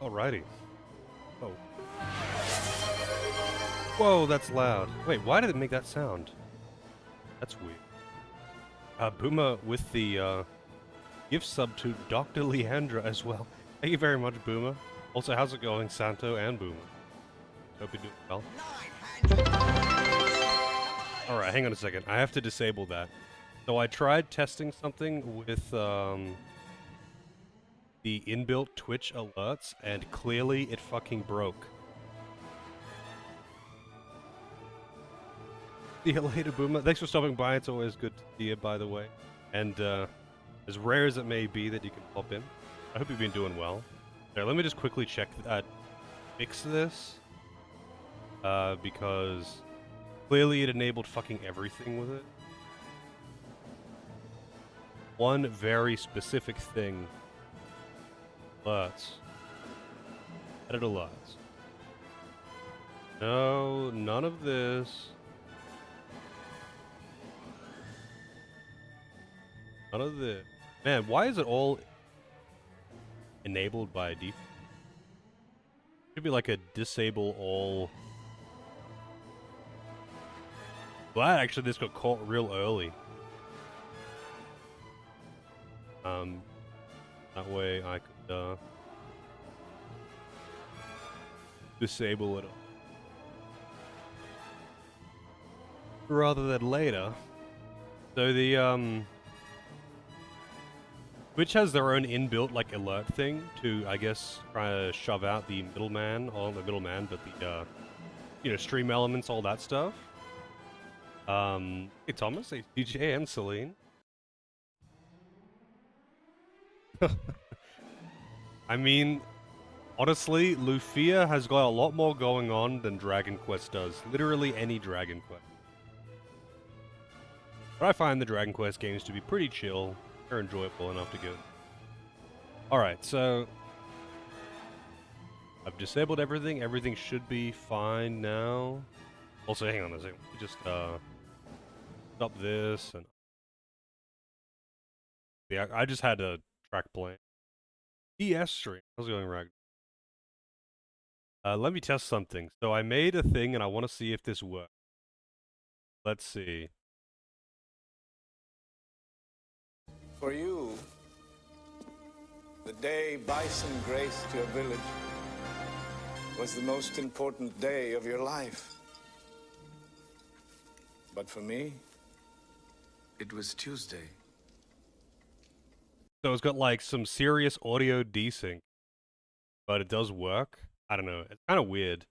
Alrighty. Oh. Whoa, that's loud. Wait, why did it make that sound? That's weird. Boomer with the gift sub to Dr. Leandra as well. Thank you very much, Boomer. Also, how's it going, Santo and Boomer? Hope you're doing well. Alright, hang on a second. I have to disable that. So I tried testing something with the inbuilt Twitch alerts, and clearly it fucking broke. See you later, Boomer. Thanks for stopping by. It's always good to see you, by the way. And as rare as it may be that you can pop in, I hope you've been doing well. There, let me just quickly check fix this, because clearly it enabled fucking everything with it. One very specific thing. Alerts. Edit alerts. No, none of this. None of this. Man, why is it all enabled by default? Should be like a disable all. Glad actually this got caught real early. That way I could disable it rather than later. So the Twitch has their own inbuilt like alert thing to, I guess, try to shove out the middleman, or the middleman, but the you know, stream elements, all that stuff. Hey Thomas, hey DJ and Celine. I mean, honestly, Lufia has got a lot more going on than Dragon Quest does. Literally any Dragon Quest. But I find the Dragon Quest games to be pretty chill. They're enjoyable enough to go. Alright, so I've disabled everything. Everything should be fine now. Also, hang on a second. Just stop this and yeah, I just had a track playing. DS stream. How's it going, Rag? Let me test something. So I made a thing and I want to see if this works. Let's see. For you, the day bison graced your village was the most important day of your life. But for me, it was Tuesday. So it's got like some serious audio desync, but it does work. I don't know. It's kind of weird.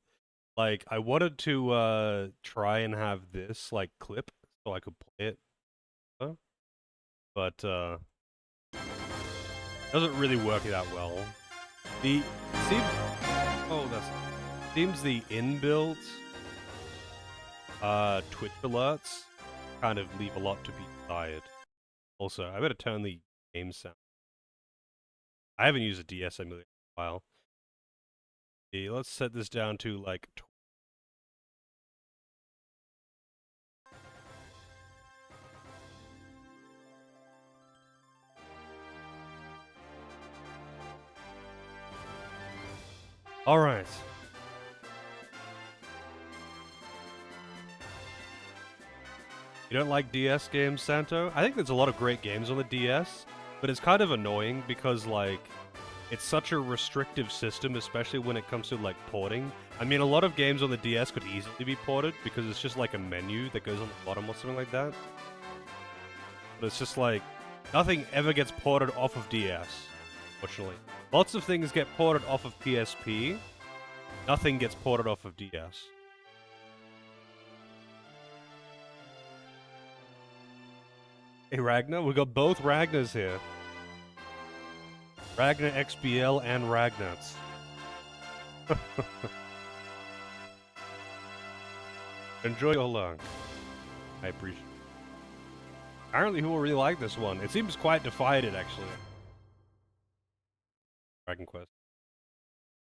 Like I wanted to try and have this like clip so I could play it, but doesn't really work that well. Seems the inbuilt Twitch alerts kind of leave a lot to be desired. Also, I better turn the game sound. I haven't used a DS emulator in a while. Okay, let's set this down to like. All right. You don't like DS games, Santo? I think there's a lot of great games on the DS, but it's kind of annoying because like it's such a restrictive system, especially when it comes to like porting. I mean, a lot of games on the DS could easily be ported because it's just like a menu that goes on the bottom or something like that. But it's just like nothing ever gets ported off of DS, fortunately. Lots of things get ported off of PSP. Nothing gets ported off of DS. Hey Ragnar, we got both Ragnars here. Ragnar XBL and Ragnats. Enjoy your long. I appreciate it. Apparently people really like this one. It seems quite divided, actually. Dragon Quest.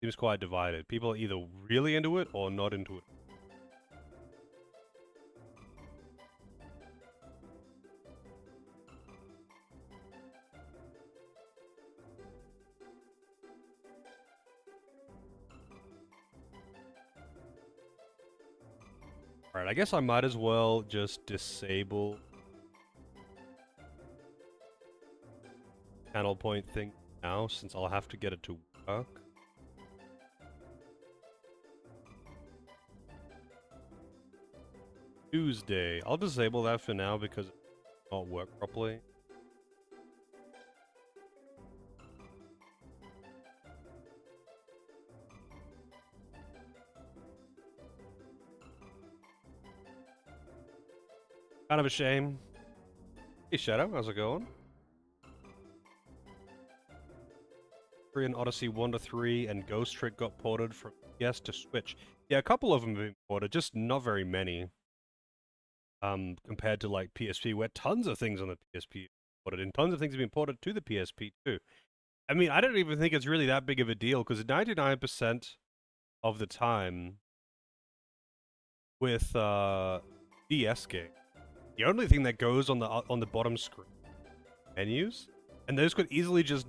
Seems quite divided. People are either really into it or not into it. Alright, I guess I might as well just disable channel point thing now, since I'll have to get it to work. Tuesday. I'll disable that for now because it won't work properly. Kind of a shame. Hey Shadow, how's it going? Korean Odyssey 1 to 3 and Ghost Trick got ported from PS to Switch. Yeah, a couple of them have been ported, just not very many. Compared to like PSP, where tons of things on the PSP are ported, and tons of things have been ported to the PSP too. I mean, I don't even think it's really that big of a deal, because 99% of the time with DS game, the only thing that goes on the bottom screen menus, and those could easily just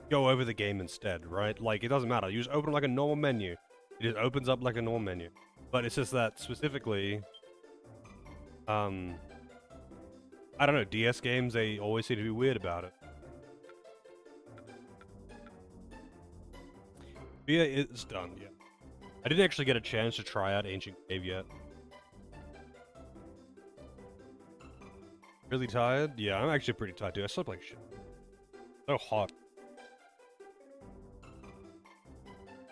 go over the game instead, right? Like, it doesn't matter. You just open like a normal menu. It just opens up like a normal menu. But it's just that specifically, I don't know, DS games, they always seem to be weird about it. But yeah, it's done, yeah. I didn't actually get a chance to try out Ancient Cave yet. Really tired? Yeah, I'm actually pretty tired too. I slept like shit. So hot.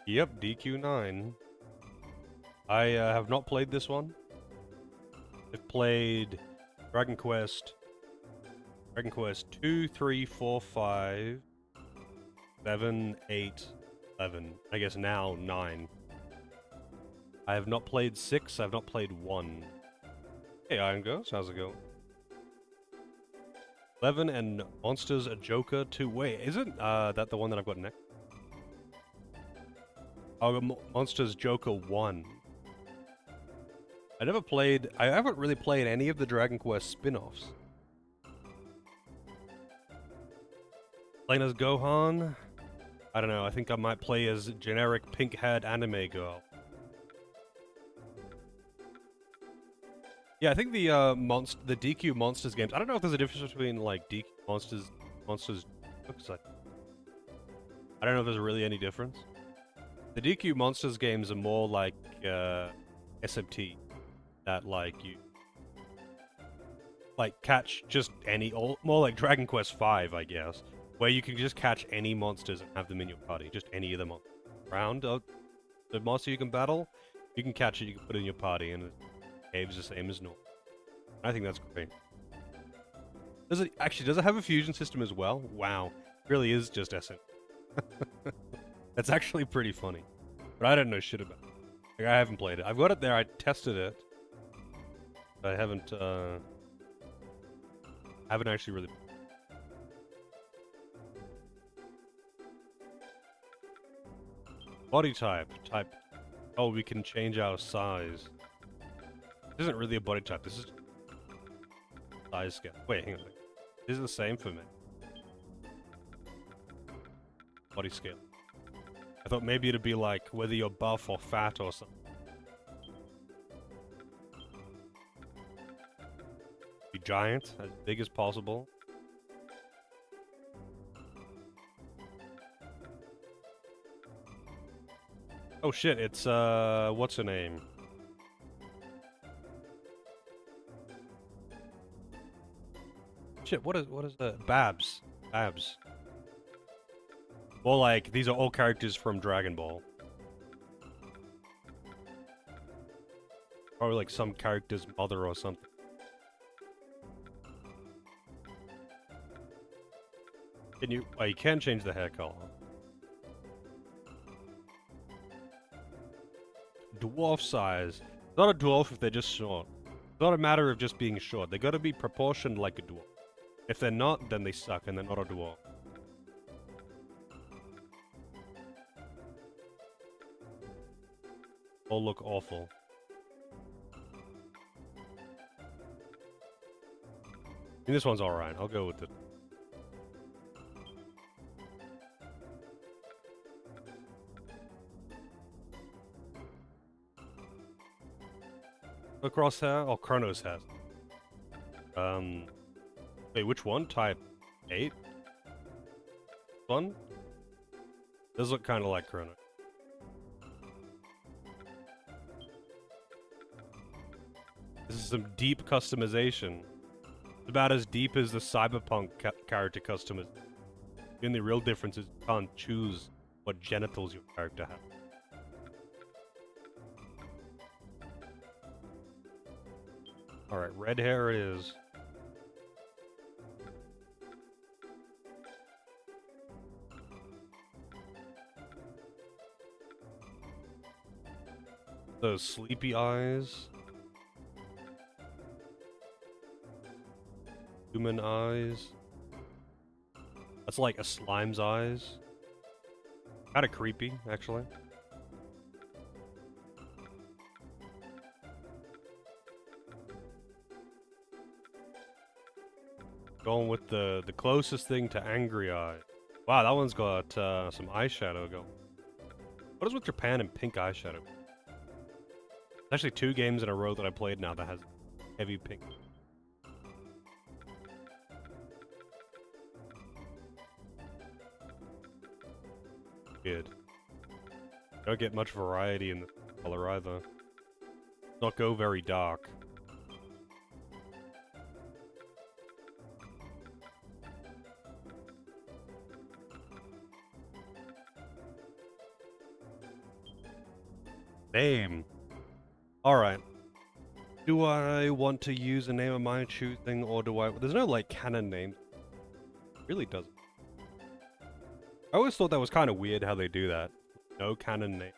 Yep, DQ9. I have not played this one. I've played Dragon Quest 2, 3, 4, 5, 7, 8, 11. I guess now 9. I have not played 6, I have not played 1. Hey Iron Ghost, how's it going? 11 and Monsters Joker 2. Wait, isn't that the one that I've got next? Oh, Monsters Joker 1. I haven't really played any of the Dragon Quest spin-offs. Playing as Gohan? I don't know, I think I might play as generic pink-haired anime girl. Yeah, I think the DQ Monsters games, I don't know if there's a difference between, like, DQ Monsters, I don't know if there's really any difference. The DQ Monsters games are more like, SMT. That, like, you like catch just any, more like Dragon Quest V, I guess, where you can just catch any monsters and have them in your party, just any of them around. The monster you can battle, you can catch it, you can put it in your party, and it behaves the same as normal. I think that's great. Does it have a fusion system as well? Wow, it really is just SM. That's actually pretty funny, but I don't know shit about it. Like, I haven't played it. I've got it there. I tested it. I haven't actually really. Body type. Oh, we can change our size. This isn't really a body type. This is size scale. Wait, hang on. This is the same for me. Body scale. I thought maybe it'd be like whether you're buff or fat or something. Be giant, as big as possible. Oh shit, it's what's her name? Shit, what is that? Babs. Well, like, these are all characters from Dragon Ball. Probably like some character's mother or something. Can you? Oh, you can change the hair color. Dwarf size. Not a dwarf if they're just short. It's not a matter of just being short. They gotta be proportioned like a dwarf. If they're not, then they suck and they're not a dwarf. All look awful. And this one's alright. I'll go with it. a crosshair? Oh, Chronos has. Wait, which one? Type 8? One? Does look kind of like Chrono. This is some deep customization. About as deep as the Cyberpunk character customization. The only real difference is you can't choose what genitals your character has. Alright, red hair it is. Those sleepy eyes. Human eyes. That's like a slime's eyes. Kinda creepy, actually. Going with the closest thing to angry eye. Wow, that one's got some eyeshadow going. What is with Japan and pink eyeshadow? There's actually 2 games in a row that I played now that has heavy pink. Good. Don't get much variety in the color either. Not go very dark. Name. Alright. Do I want to use a name of my choosing, or do I... There's no, like, canon name. It really doesn't. I always thought that was kind of weird how they do that. No canon name.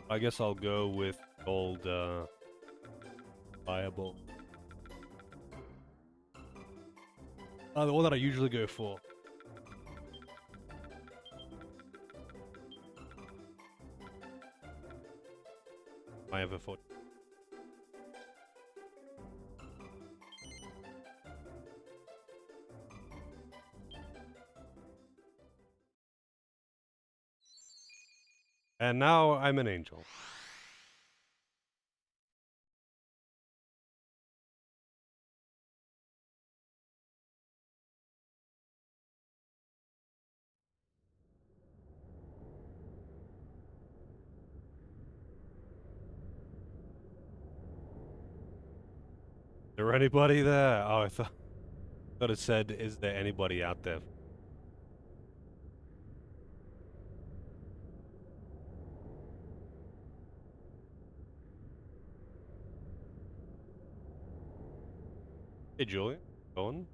I guess I'll go with old, Fireball. The one that I usually go for. I ever thought. And now I'm an angel. Is there anybody there? Oh, I thought it said, is there anybody out there? Hey, Julian. Going?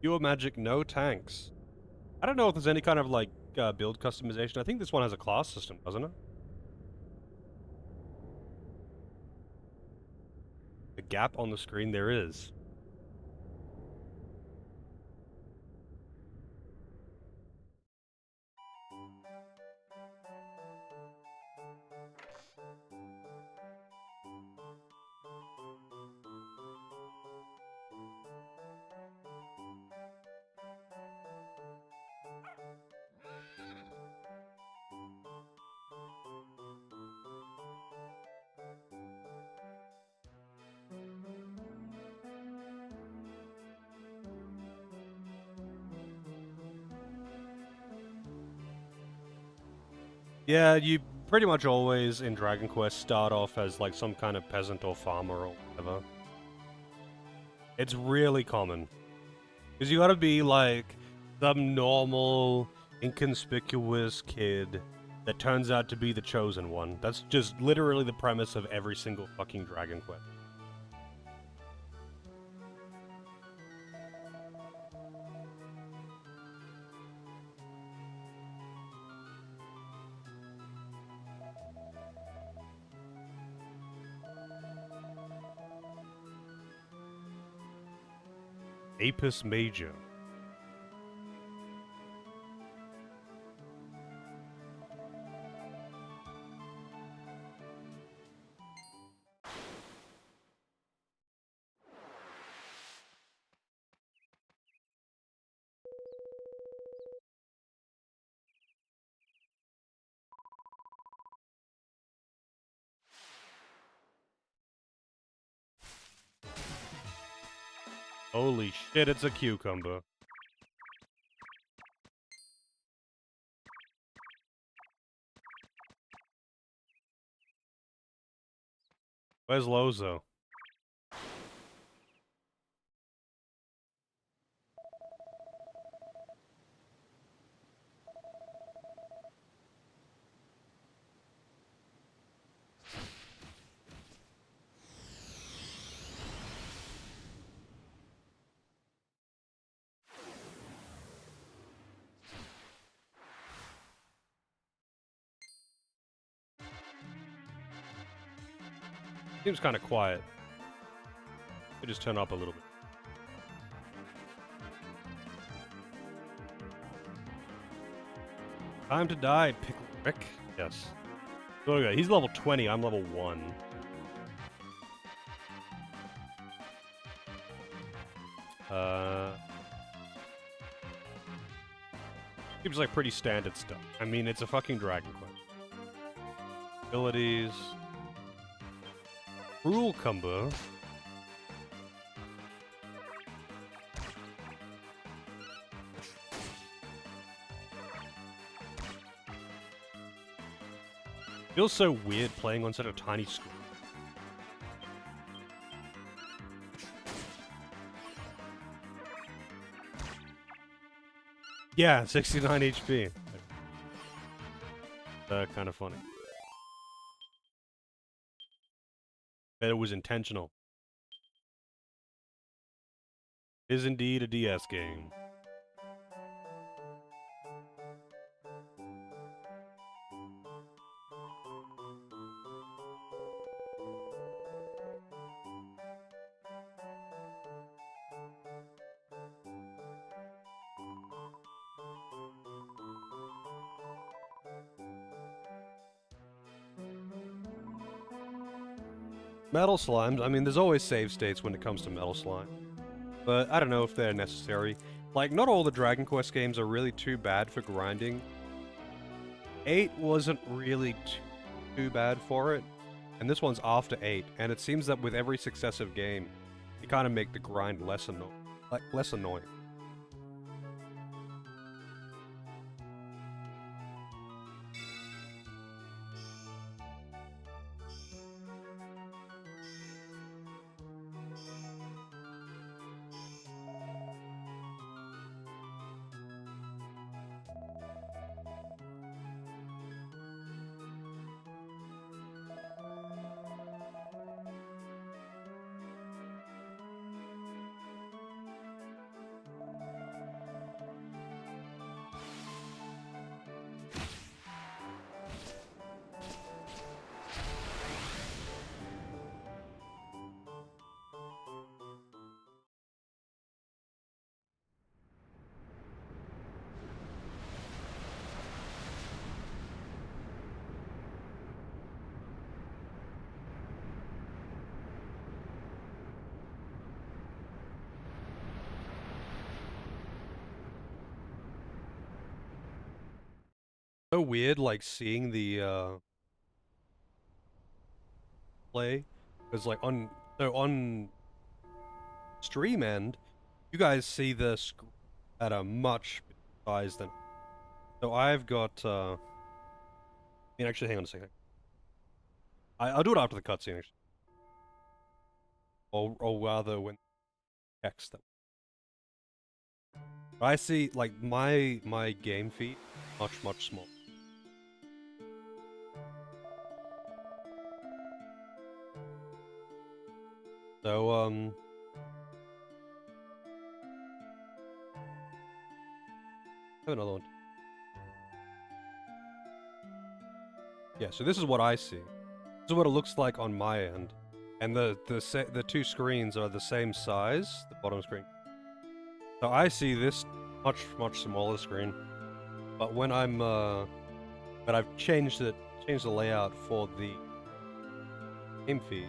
Pure magic, no tanks. I don't know if there's any kind of, like, build customization. I think this one has a class system, doesn't it? The gap on the screen, there is. Yeah, you pretty much always in Dragon Quest start off as like some kind of peasant or farmer or whatever. It's really common. Because you gotta be like some normal, inconspicuous kid that turns out to be the chosen one. That's just literally the premise of every single fucking Dragon Quest. Apis Major. Holy shit, it's a cucumber. Where's Lozo? Seems kind of quiet. Could just turn up a little bit. Time to die, Pickle Rick. Yes. Okay, he's level 20, I'm level 1. Seems like pretty standard stuff. I mean, it's a fucking Dragon Quest. Abilities. Cruel Cumber. Feels so weird playing on such a tiny screen. Yeah, 69 HP. Kind of funny. Bet it was intentional. It is indeed a DS game. Metal slimes, I mean, there's always save states when it comes to metal slime. But I don't know if they're necessary. Like, not all the Dragon Quest games are really too bad for grinding. 8 wasn't really too bad for it. And this one's after 8, and it seems that with every successive game, you kind of make the grind less annoying. So weird, like, seeing the, play. Because, like, on stream end, you guys see the screen at a much bigger size than... So I've got, I mean, actually, hang on a second. I'll do it after the cutscene, actually. Or rather, when text them. I see, like, my game feed much smaller. So, I have another one. Yeah, so this is what I see. This is what it looks like on my end. And the two screens are the same size, the bottom screen. So I see this much smaller screen. But when I'm but I've changed the layout for the game feed.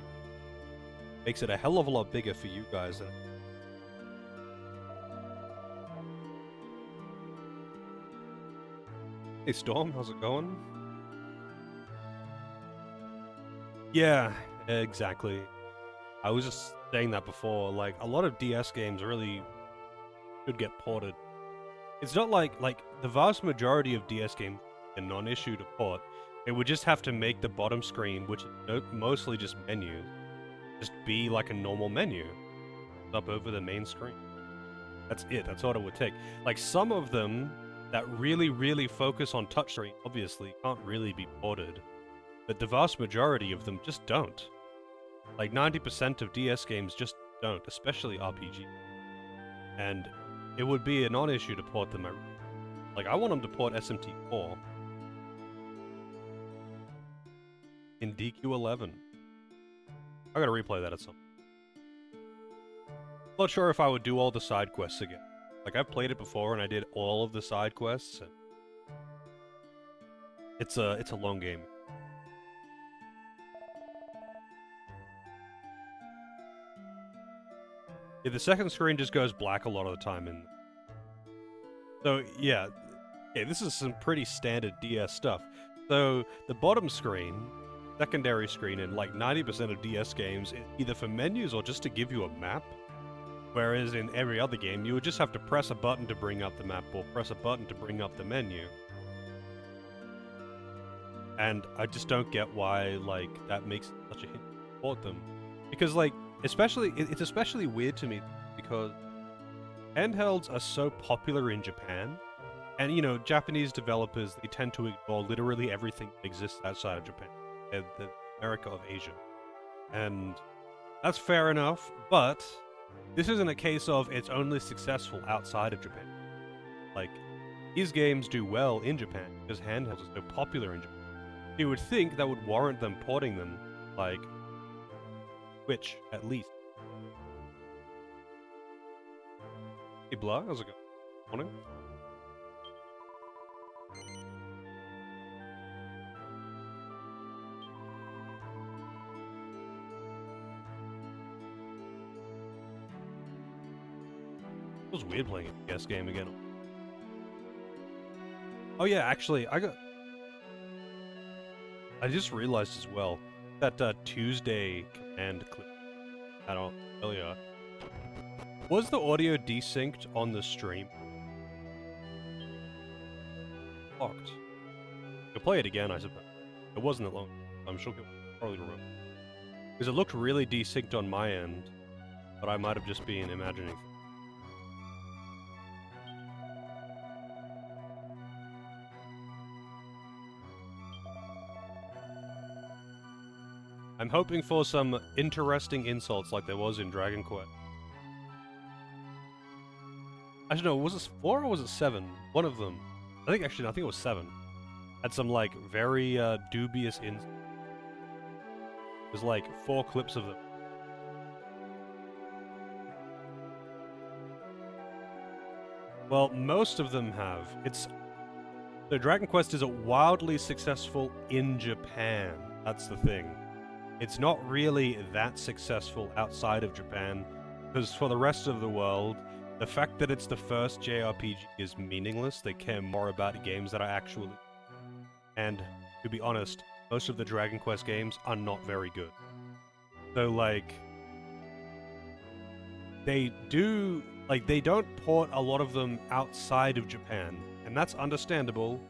Makes it a hell of a lot bigger for you guys. Hey Storm, how's it going? Yeah, exactly. I was just saying that before. Like, a lot of DS games really should get ported. It's not like the vast majority of DS games are non-issue to port. It would just have to make the bottom screen, which is mostly just menus, just be like a normal menu up over the main screen. That's it. That's all it would take. Like, some of them that really, really focus on touchscreen obviously can't really be ported, but the vast majority of them just don't. Like 90% of DS games just don't, especially RPG. And it would be a non-issue to port them. Like, I want them to port SMT4 in DQ11. I gotta replay that at some. Not sure if I would do all the side quests again. Like, I've played it before and I did all of the side quests. And it's a long game. Yeah, the second screen just goes black a lot of the time, and so yeah, this is some pretty standard DS stuff. So the bottom screen, secondary screen in like 90% of DS games, either for menus or just to give you a map. Whereas in every other game, you would just have to press a button to bring up the map or press a button to bring up the menu. And I just don't get why, like, that makes such a hit to port them. Because, like, it's especially weird to me because handhelds are so popular in Japan, and, you know, Japanese developers, they tend to ignore literally everything that exists outside of Japan. They're the America of Asia. And that's fair enough, but this isn't a case of it's only successful outside of Japan. Like, these games do well in Japan because handhelds are so popular in Japan. You would think that would warrant them porting them, like, Switch, at least. Hey, Blah, how's it going? Morning? It was weird playing a DS game again. Oh yeah, actually, I just realized as well that Tuesday command clip I had on earlier. Was the audio desynced on the stream? Fucked. You'll play it again, I suppose. It wasn't that long. I'm sure you'll probably remember. Because it looked really desynced on my end, but I might have just been imagining things. I'm hoping for some interesting insults like there was in Dragon Quest. Actually, no, was it 4 or was it 7? One of them. I think it was 7. Had some, like, very dubious insults. There's, like, 4 clips of them. Well, most of them have. So Dragon Quest is wildly successful in Japan. That's the thing. It's not really that successful outside of Japan, because for the rest of the world, the fact that it's the first JRPG is meaningless. They care more about games that are actually... And, to be honest, most of the Dragon Quest games are not very good. So, like... They don't port a lot of them outside of Japan, and that's understandable,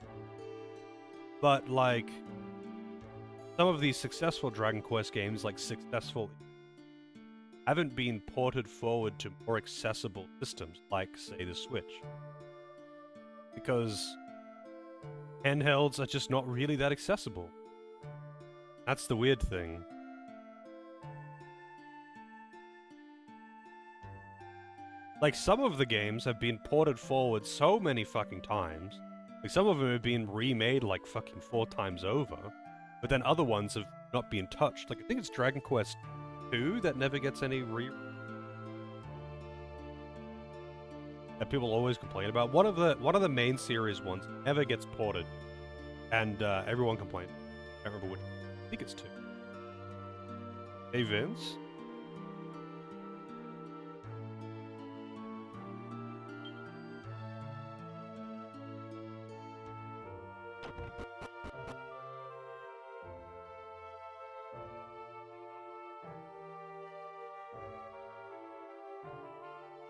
but, like... Some of these successful Dragon Quest games, haven't been ported forward to more accessible systems, like, say, the Switch. Because handhelds are just not really that accessible. That's the weird thing. Like, some of the games have been ported forward so many fucking times. Like, some of them have been remade, like, fucking 4 times over. But then other ones have not been touched. Like, I think it's Dragon Quest 2 that never gets any that people always complain about. One of the main series ones never gets ported, and everyone complains. I can't remember which. I think it's 2. Hey Vince.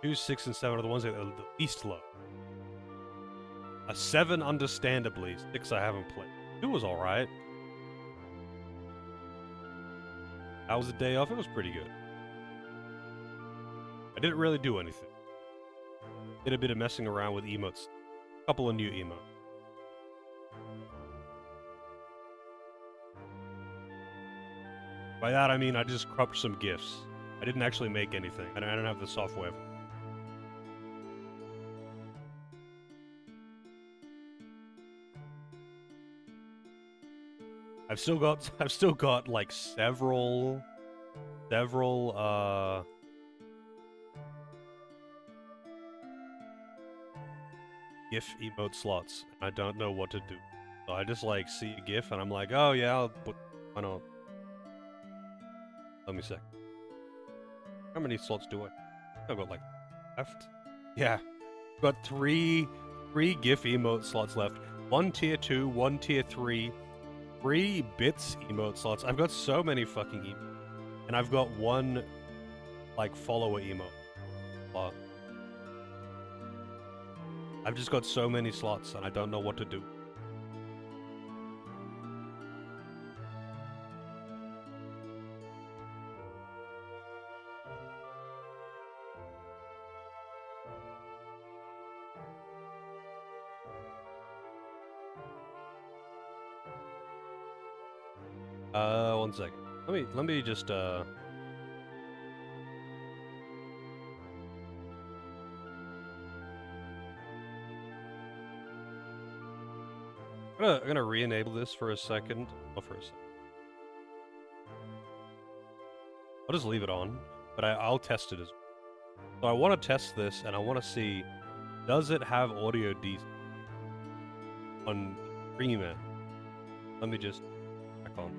2, 6, and 7 are the ones that are the least low. A 7, understandably. 6, I haven't played. 2 was alright. That was a day off. It was pretty good. I didn't really do anything. Did a bit of messing around with emotes. A couple of new emotes. By that I mean I just cropped some GIFs. I didn't actually make anything. I don't have the software. I've still got like several GIF emote slots. I don't know what to do. So I just like see a GIF and I'm like, oh yeah, I'll put, why not? Let me see. How many slots do I? I've got like left. Yeah, got three GIF emote slots left. 1 tier 2, 1 tier 3, 3 bits emote slots. I've got so many fucking emotes, and I've got 1 like follower emote slot. I've just got so many slots, and I don't know what to do. One second. Let me just I'm gonna re-enable this for a second. Oh, for a second. I'll just leave it on, but I'll test it as well. So I want to test this, and I want to see, does it have audio desync on Streamer? Let me just check on.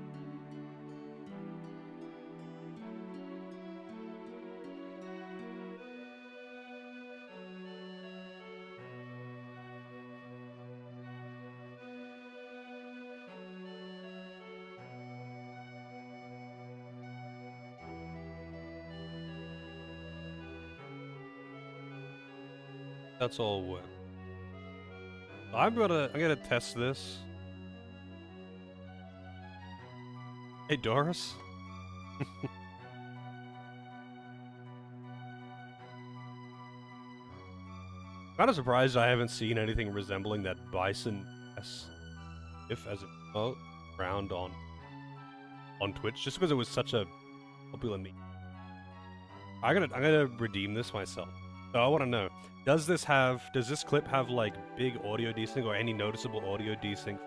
That's all work. I'm gonna test this. Hey Doris. Kind of surprised I haven't seen anything resembling that Bison S if as it felt around on Twitch, just because it was such a popular meme. I'm gonna redeem this myself. So I want to know, does this clip have like big audio desync or any noticeable audio desync?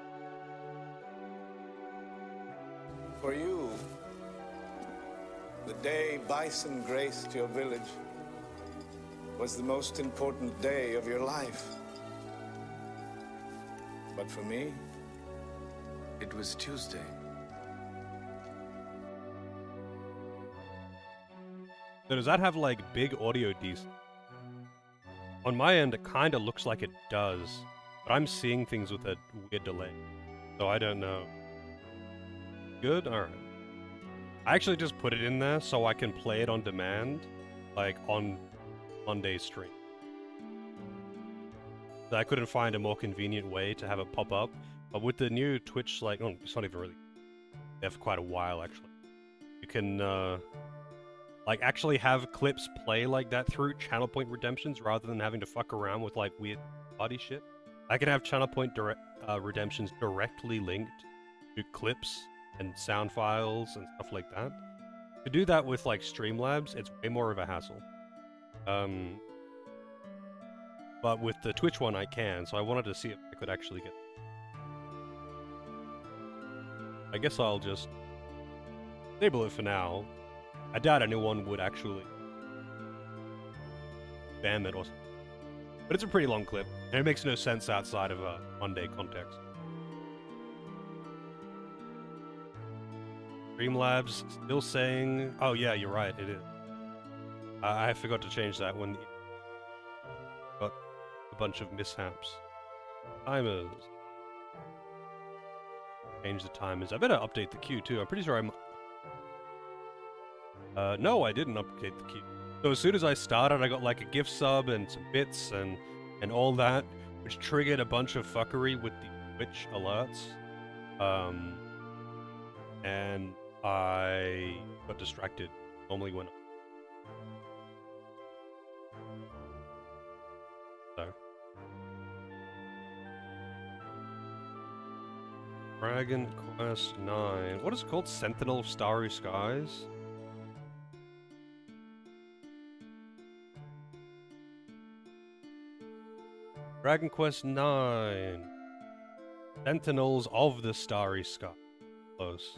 For you, the day Bison graced your village was the most important day of your life. But for me, it was Tuesday. So does that have like big audio desync? On my end, it kind of looks like it does, but I'm seeing things with a weird delay, so I don't know. Good? Alright. I actually just put it in there so I can play it on demand, like on Monday's stream. So I couldn't find a more convenient way to have it pop up, but with the new Twitch, like, oh, it's not even really there for quite a while, actually. You can, like, actually have clips play like that through channel point redemptions rather than having to fuck around with, like, weird body shit. I can have channel point redemptions directly linked to clips and sound files and stuff like that. To do that with, like, Streamlabs, it's way more of a hassle. But with the Twitch one, I can, so I wanted to see if I could actually get... I guess I'll just enable it for now. I doubt anyone would actually spam it or something. But it's a pretty long clip, and it makes no sense outside of a Monday context. Streamlabs still saying... Oh yeah, you're right, it is. I forgot to change that when got a bunch of mishaps. Timers. Change the timers. I better update the queue too. I'm pretty sure I'm... no, I didn't update the queue. So as soon as I started, I got like a gift sub and some bits and all that, which triggered a bunch of fuckery with the Twitch alerts. And I got distracted. Normally when so. Dragon Quest 9. What is it called? Sentinel of Starry Skies? Dragon Quest 9. Sentinels of the Starry Sky. Close.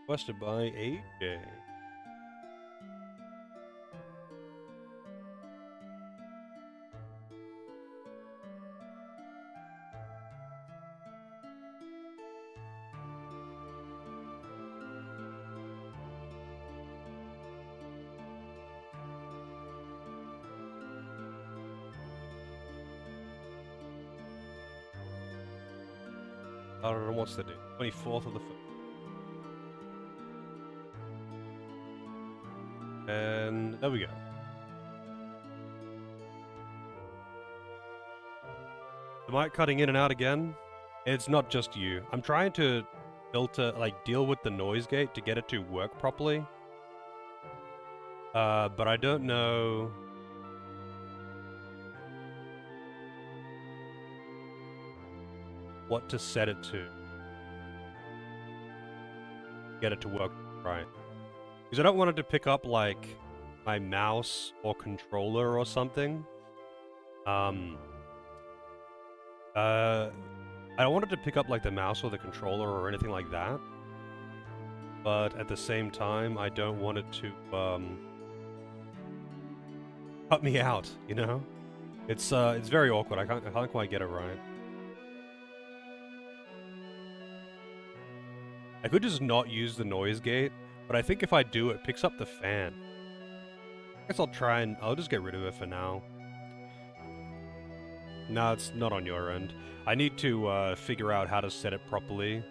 Requested by AJ. I don't know what's the date. 24th of the 5th. And there we go. The mic cutting in and out again. It's not just you. I'm trying to filter, like, deal with the noise gate to get it to work properly. But I don't know. What to set it to. Get it to work right. Because I don't want it to pick up, like, my mouse or controller or something. I don't want it to pick up, like, the mouse or the controller or anything like that. But at the same time, I don't want it to, cut me out, you know? It's very awkward. I can't quite get it right. I could just not use the noise gate, but I think if I do, it picks up the fan. I guess I'll just get rid of it for now. No, it's not on your end. I need to figure out how to set it properly,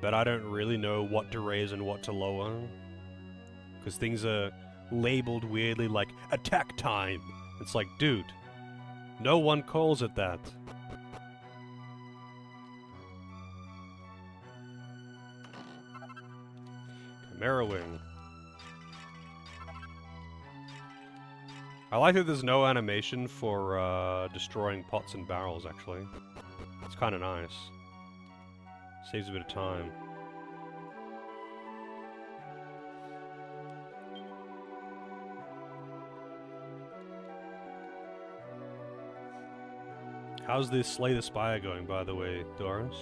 but I don't really know what to raise and what to lower. Because things are labeled weirdly like, attack time! It's like, dude, no one calls it that. Chimera Wing. I like that there's no animation for destroying pots and barrels, actually. It's kind of nice. Saves a bit of time. How's this Slay the Spire going, by the way, Doris?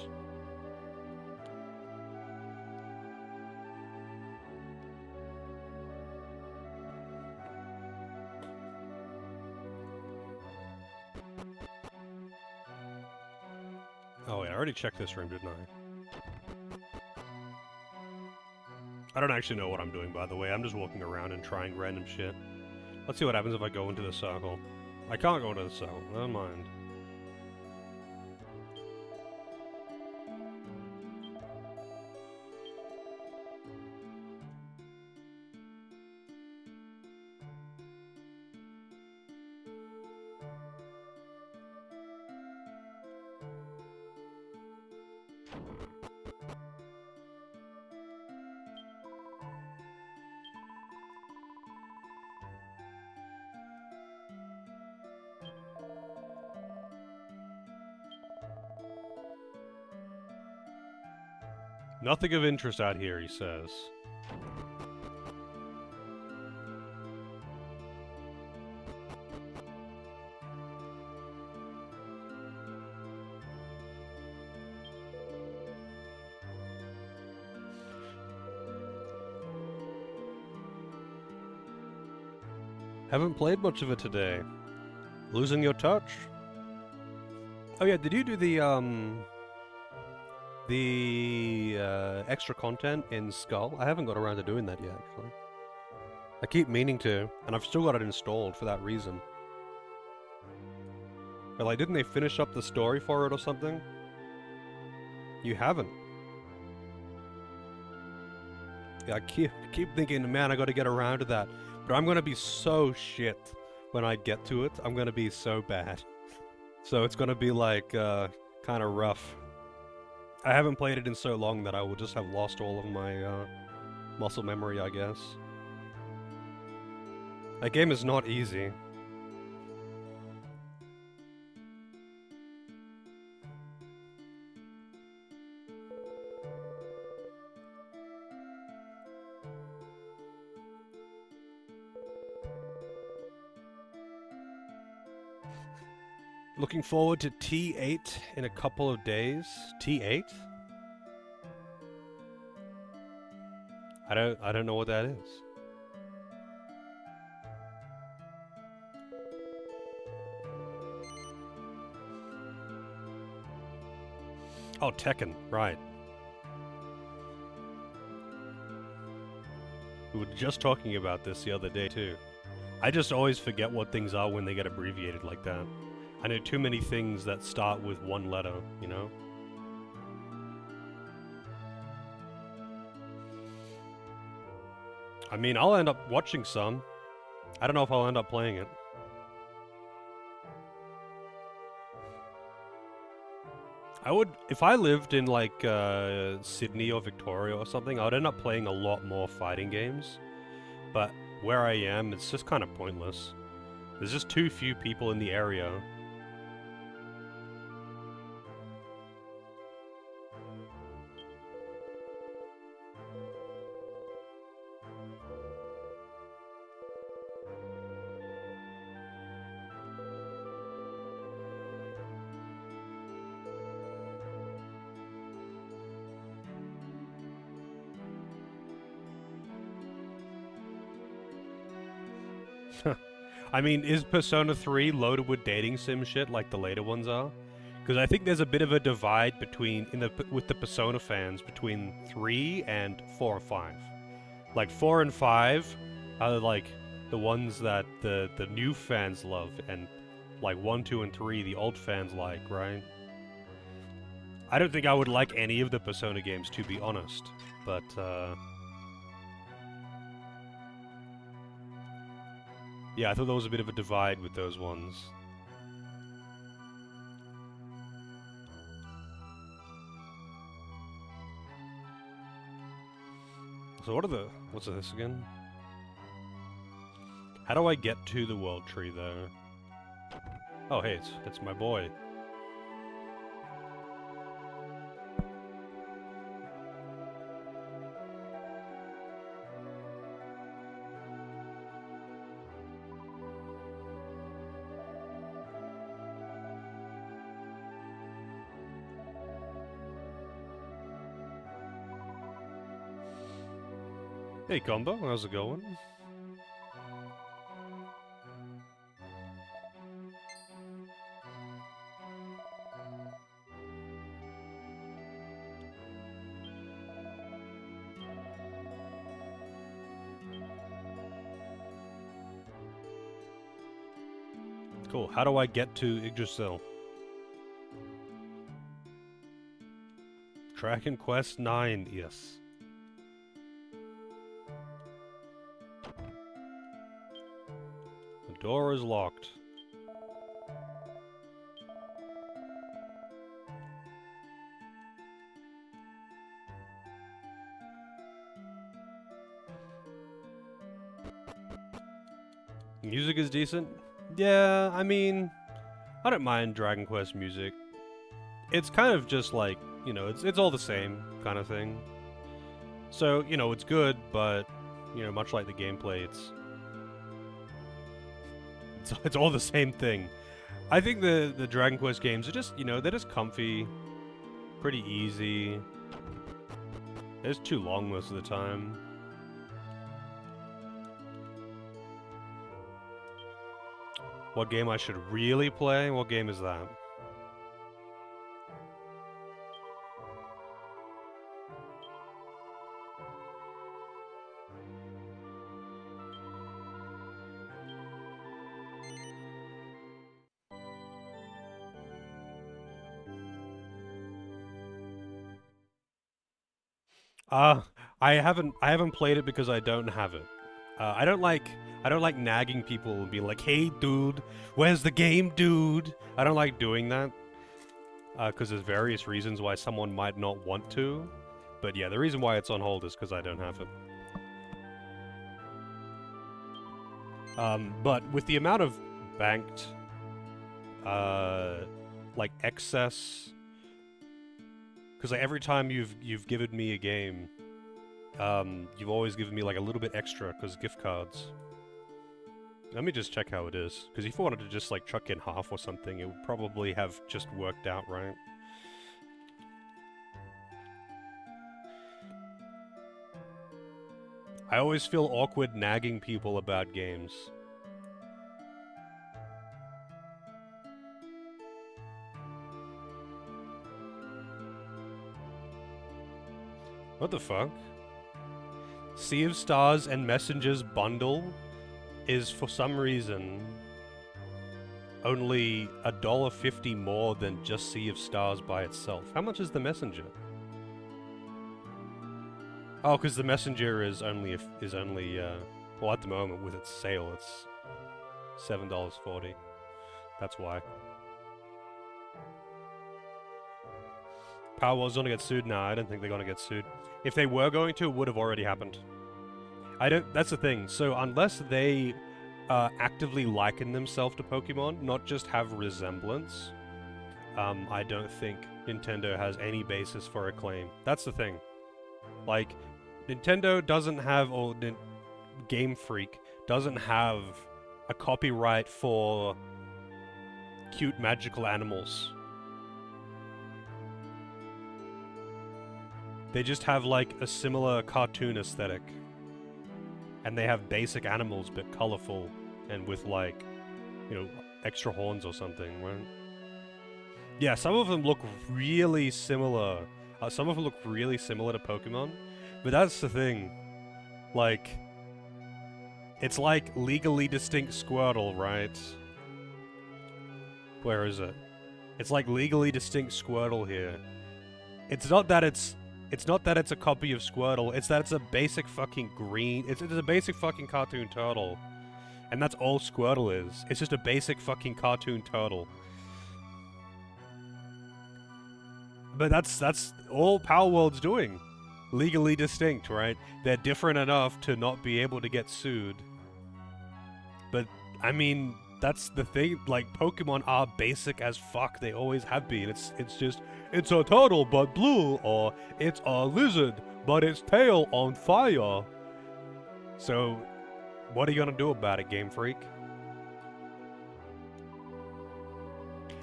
Oh wait, I already checked this room, didn't I? I don't actually know what I'm doing, by the way. I'm just walking around and trying random shit. Let's see what happens if I go into the circle. I can't go into the circle. Never mind. Nothing of interest out here, he says. Haven't played much of it today. Losing your touch? Oh yeah, did you do the extra content in Skull? I haven't got around to doing that yet, actually. I keep meaning to, and I've still got it installed for that reason. But like, didn't they finish up the story for it or something? You haven't. Yeah, I keep thinking, man, I got to get around to that, but I'm gonna be so shit when I get to it. I'm gonna be so bad, so it's gonna be like kind of rough. I haven't played it in so long that I will just have lost all of my muscle memory, I guess. That game is not easy. Looking forward to T8 in a couple of days. T8? I don't know what that is. Oh, Tekken, right. We were just talking about this the other day too. I just always forget what things are when they get abbreviated like that. I know too many things that start with one letter, you know? I mean, I'll end up watching some. I don't know if I'll end up playing it. I would, if I lived in like Sydney or Victoria or something, I would end up playing a lot more fighting games. But where I am, it's just kind of pointless. There's just too few people in the area. I mean, is Persona 3 loaded with dating sim shit like the later ones are? Because I think there's a bit of a divide between with the Persona fans between 3 and 4 and 5. Like 4 and 5 are like the ones that the new fans love, and like 1, 2, and 3 the old fans like, right? I don't think I would like any of the Persona games, to be honest, but yeah, I thought there was a bit of a divide with those ones. So what's this again? How do I get to the world tree though? Oh hey, it's my boy. Hey Combo, how's it going? Cool, how do I get to Yggdrasil? Dragon Quest 9, yes. The door is locked. Music is decent? Yeah, I mean, I don't mind Dragon Quest music. It's kind of just like, you know, it's all the same kind of thing. So, you know, it's good, but, you know, much like the gameplay, it's all the same thing. I think the Dragon Quest games are just, you know, they're just comfy, pretty easy. It's too long most of the time. What game I should really play? What game is that? I haven't played it because I don't have it. I don't like nagging people and being like, "Hey, dude, where's the game, dude?" I don't like doing that because there's various reasons why someone might not want to. But yeah, the reason why it's on hold is because I don't have it. But with the amount of banked, like excess, because like every time you've given me a game, you've always given me like a little bit extra because gift cards. Let me just check how it is, because if you wanted to just like chuck in half or something, it would probably have just worked out right. I always feel awkward nagging people about games. What the fuck? Sea of Stars and Messengers bundle is for some reason only $1.50 more than just Sea of Stars by itself. How much is the Messenger? Oh, because the Messenger is only well, at the moment with its sale it's $7.40. That's why. Powerwall's gonna get sued? Nah, I don't think they're gonna get sued. If they were going to, it would have already happened. That's the thing. So unless they actively liken themselves to Pokemon, not just have resemblance, I don't think Nintendo has any basis for a claim. That's the thing. Like, Nintendo doesn't have, or Game Freak doesn't have a copyright for cute magical animals. They just have like a similar cartoon aesthetic. And they have basic animals but colorful and with like, you know, extra horns or something, right? Yeah, some of them look really similar. Some of them look really similar to Pokemon. But that's the thing. Like, it's like legally distinct Squirtle, right? Where is it? It's like legally distinct Squirtle here. It's not that it's a copy of Squirtle, it's that it's a basic fucking green... It's a basic fucking cartoon turtle. And that's all Squirtle is. It's just a basic fucking cartoon turtle. But that's all Palworld's doing. Legally distinct, right? They're different enough to not be able to get sued. But, I mean, that's the thing. Like, Pokemon are basic as fuck. They always have been. It's just, it's a turtle but blue, or it's a lizard but its tail on fire. So, what are you gonna do about it, Game Freak?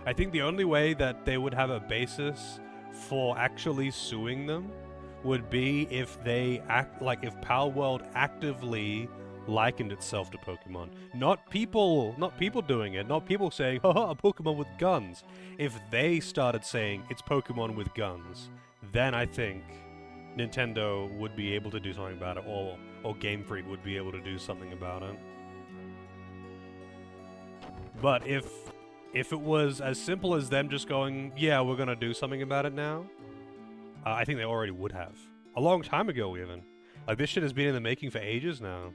I think the only way that they would have a basis for actually suing them would be if they if Palworld actively likened itself to Pokemon. Not people doing it, not people saying, haha, a Pokemon with guns. If they started saying it's Pokemon with guns, then I think Nintendo would be able to do something about it, or Game Freak would be able to do something about it. But if it was as simple as them just going, yeah, we're gonna do something about it now, I think they already would have. A long time ago, even. Like, this shit has been in the making for ages now.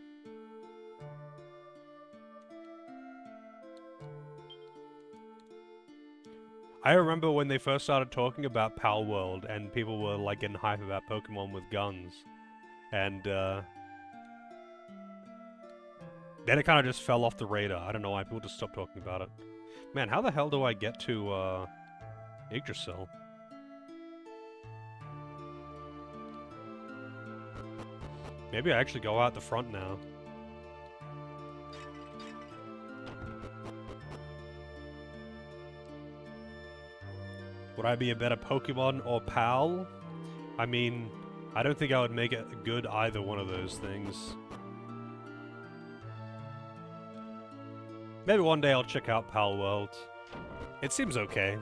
I remember when they first started talking about Palworld, and people were, like, getting hype about Pokemon with guns. And, then it kind of just fell off the radar. I don't know why, people just stopped talking about it. Man, how the hell do I get to, Yggdrasil? Maybe I actually go out the front now. Would I be a better Pokemon or Pal? I mean, I don't think I would make it good either one of those things. Maybe one day I'll check out Palworld. It seems okay.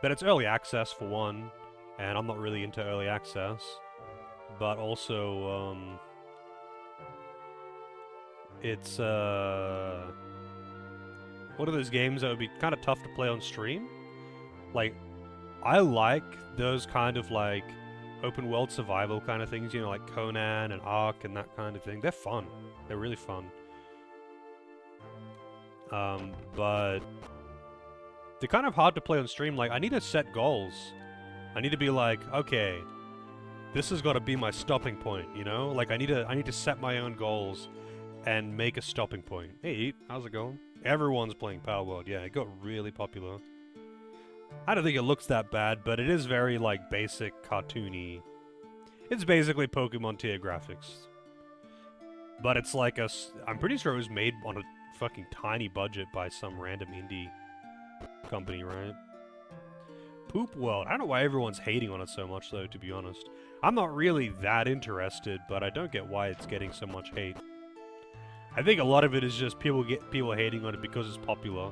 But it's early access for one, and I'm not really into early access. But also, it's, one of those games that would be kind of tough to play on stream. Like, I like those kind of, like, open world survival kind of things, you know, like Conan and Ark and that kind of thing. They're fun. They're really fun. But they're kind of hard to play on stream. Like, I need to set goals. I need to be like, okay, this has got to be my stopping point, you know? Like, I need to set my own goals and make a stopping point. Hey, Eat, how's it going? Everyone's playing Power World. Yeah, it got really popular. I don't think it looks that bad, but it is very, like, basic, cartoony. It's basically Pokemon tier graphics. But it's like I'm pretty sure it was made on a fucking tiny budget by some random indie company, right? Poop World. I don't know why everyone's hating on it so much, though, to be honest. I'm not really that interested, but I don't get why it's getting so much hate. I think a lot of it is just people hating on it because it's popular.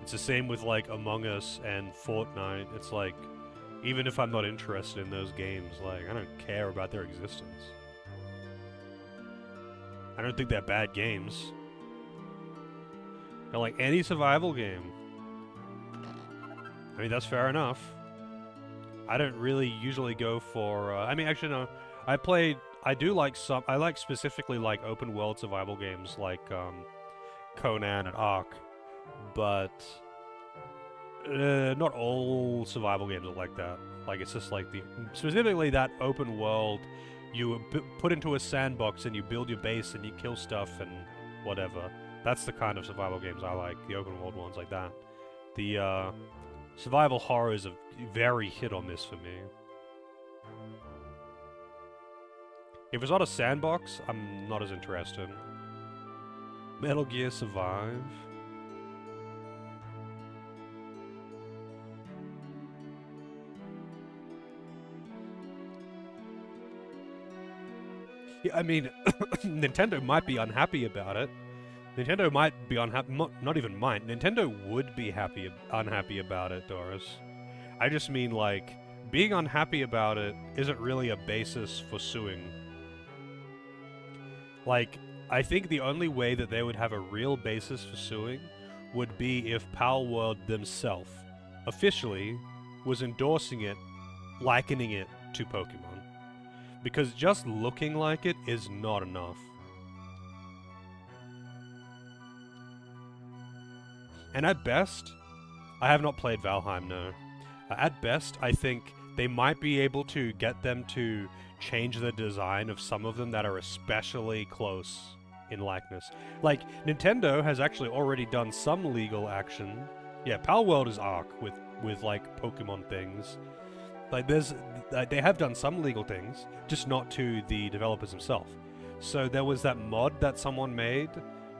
It's the same with, like, Among Us and Fortnite. It's like, even if I'm not interested in those games, like, I don't care about their existence. I don't think they're bad games. They're like any survival game. I mean, that's fair enough. I don't really usually go for, I mean, actually, no. I like specifically, like, open world survival games like, Conan and Ark. But, not all survival games are like that. Like, it's just like specifically that open world, you put into a sandbox and you build your base and you kill stuff and whatever. That's the kind of survival games I like, the open world ones like that. The, survival horrors are very hit or miss for me. If it's not a sandbox, I'm not as interested. Metal Gear Survive. Yeah, I mean, Nintendo might be unhappy about it. Nintendo might be unhappy, not even might. Nintendo would be unhappy about it, Doris. I just mean, like, being unhappy about it isn't really a basis for suing. Like, I think the only way that they would have a real basis for suing would be if Power World themselves, officially, was endorsing it, likening it to Pokemon. Because just looking like it is not enough. And at best, I have not played Valheim, no. At best, I think they might be able to get them to change the design of some of them that are especially close in likeness. Like, Nintendo has actually already done some legal action. Yeah, Power World is Ark with like, Pokemon things. Like, they have done some legal things, just not to the developers themselves. So there was that mod that someone made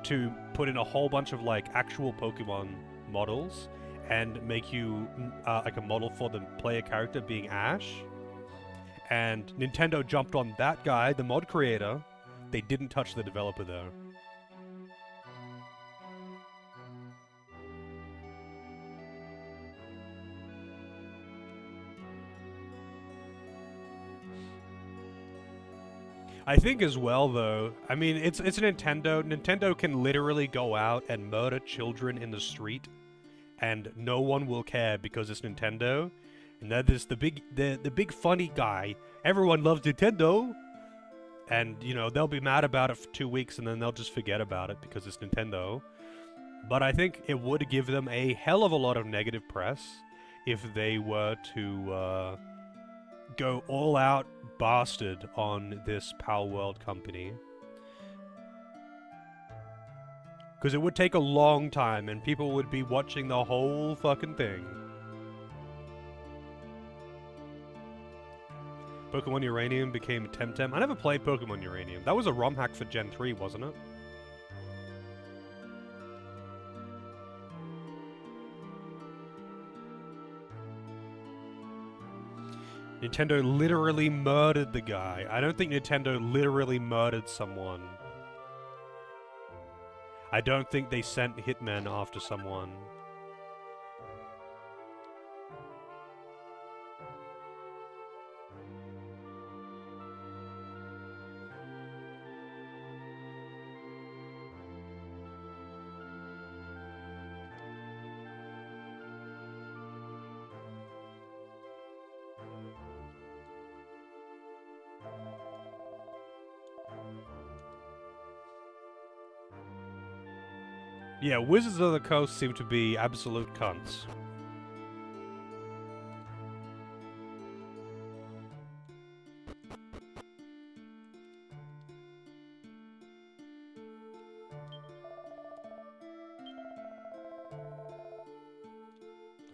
to put in a whole bunch of, like, actual Pokemon models and make you, like, a model for the player character being Ash. And Nintendo jumped on that guy, the mod creator. They didn't touch the developer, though. I think as well, though, I mean, it's Nintendo. Nintendo can literally go out and murder children in the street, and no one will care because it's Nintendo. And that is the big funny guy. Everyone loves Nintendo, and you know they'll be mad about it for 2 weeks, and then they'll just forget about it because it's Nintendo. But I think it would give them a hell of a lot of negative press if they were to go all out bastard on this Power World company. Because it would take a long time and people would be watching the whole fucking thing. Pokemon Uranium became Temtem. I never played Pokemon Uranium. That was a ROM hack for Gen 3, wasn't it? Nintendo literally murdered the guy. I don't think Nintendo literally murdered someone. I don't think they sent hitmen after someone. Yeah, Wizards of the Coast seem to be absolute cunts.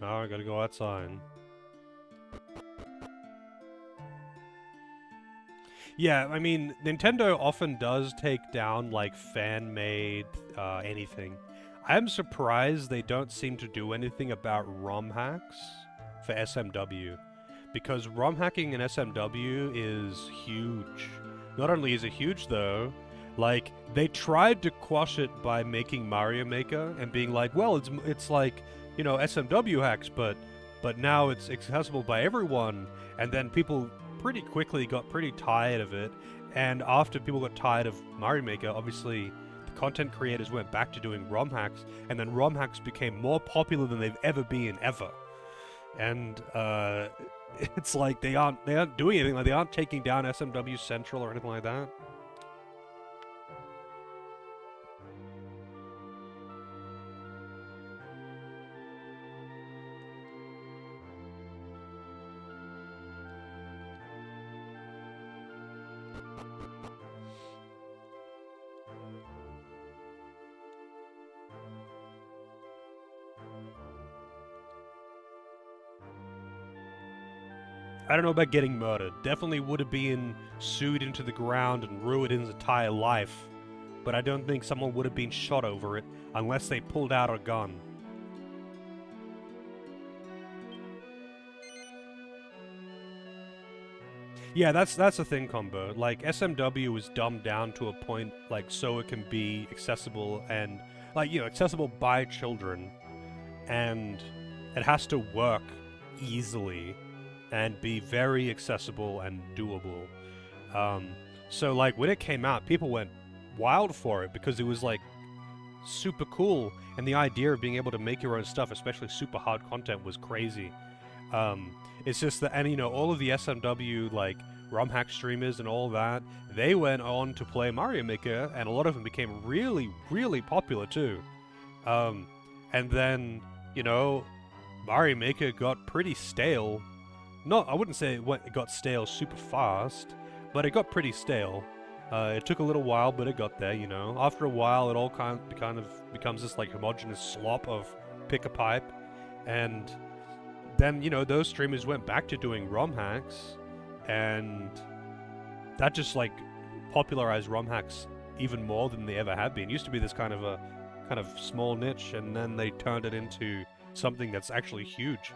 Oh, I gotta go outside. Yeah, I mean, Nintendo often does take down, like, fan-made anything. I'm surprised they don't seem to do anything about ROM hacks for SMW. Because ROM hacking in SMW is huge. Not only is it huge, though, like, they tried to quash it by making Mario Maker and being like, well, it's like, you know, SMW hacks, but now it's accessible by everyone. And then people pretty quickly got pretty tired of it, and after people got tired of Mario Maker, obviously the content creators went back to doing ROM hacks, and then ROM hacks became more popular than they've ever been, ever. And it's like they aren't doing anything, like they aren't taking down SMW Central or anything like that. I don't know about getting murdered. Definitely would have been sued into the ground and ruined his entire life. But I don't think someone would have been shot over it unless they pulled out a gun. Yeah, that's the thing, Combo. Like, SMW is dumbed down to a point, like, so it can be accessible and, like, you know, accessible by children. And it has to work easily and be very accessible and doable. So, like, when it came out, people went wild for it because it was, like, super cool, and the idea of being able to make your own stuff, especially super hard content, was crazy. It's just that, and you know, all of the SMW, like, ROM hack streamers and all that, they went on to play Mario Maker, and a lot of them became really, really popular too. And then, you know, Mario Maker got pretty stale. I wouldn't say it got stale super fast, but it got pretty stale. It took a little while, but it got there, you know. After a while, it all kind of becomes this, like, homogenous slop of pick a pipe, and then, you know, those streamers went back to doing ROM hacks, and that just, like, popularized ROM hacks even more than they ever have been. It used to be this kind of small niche, and then they turned it into something that's actually huge.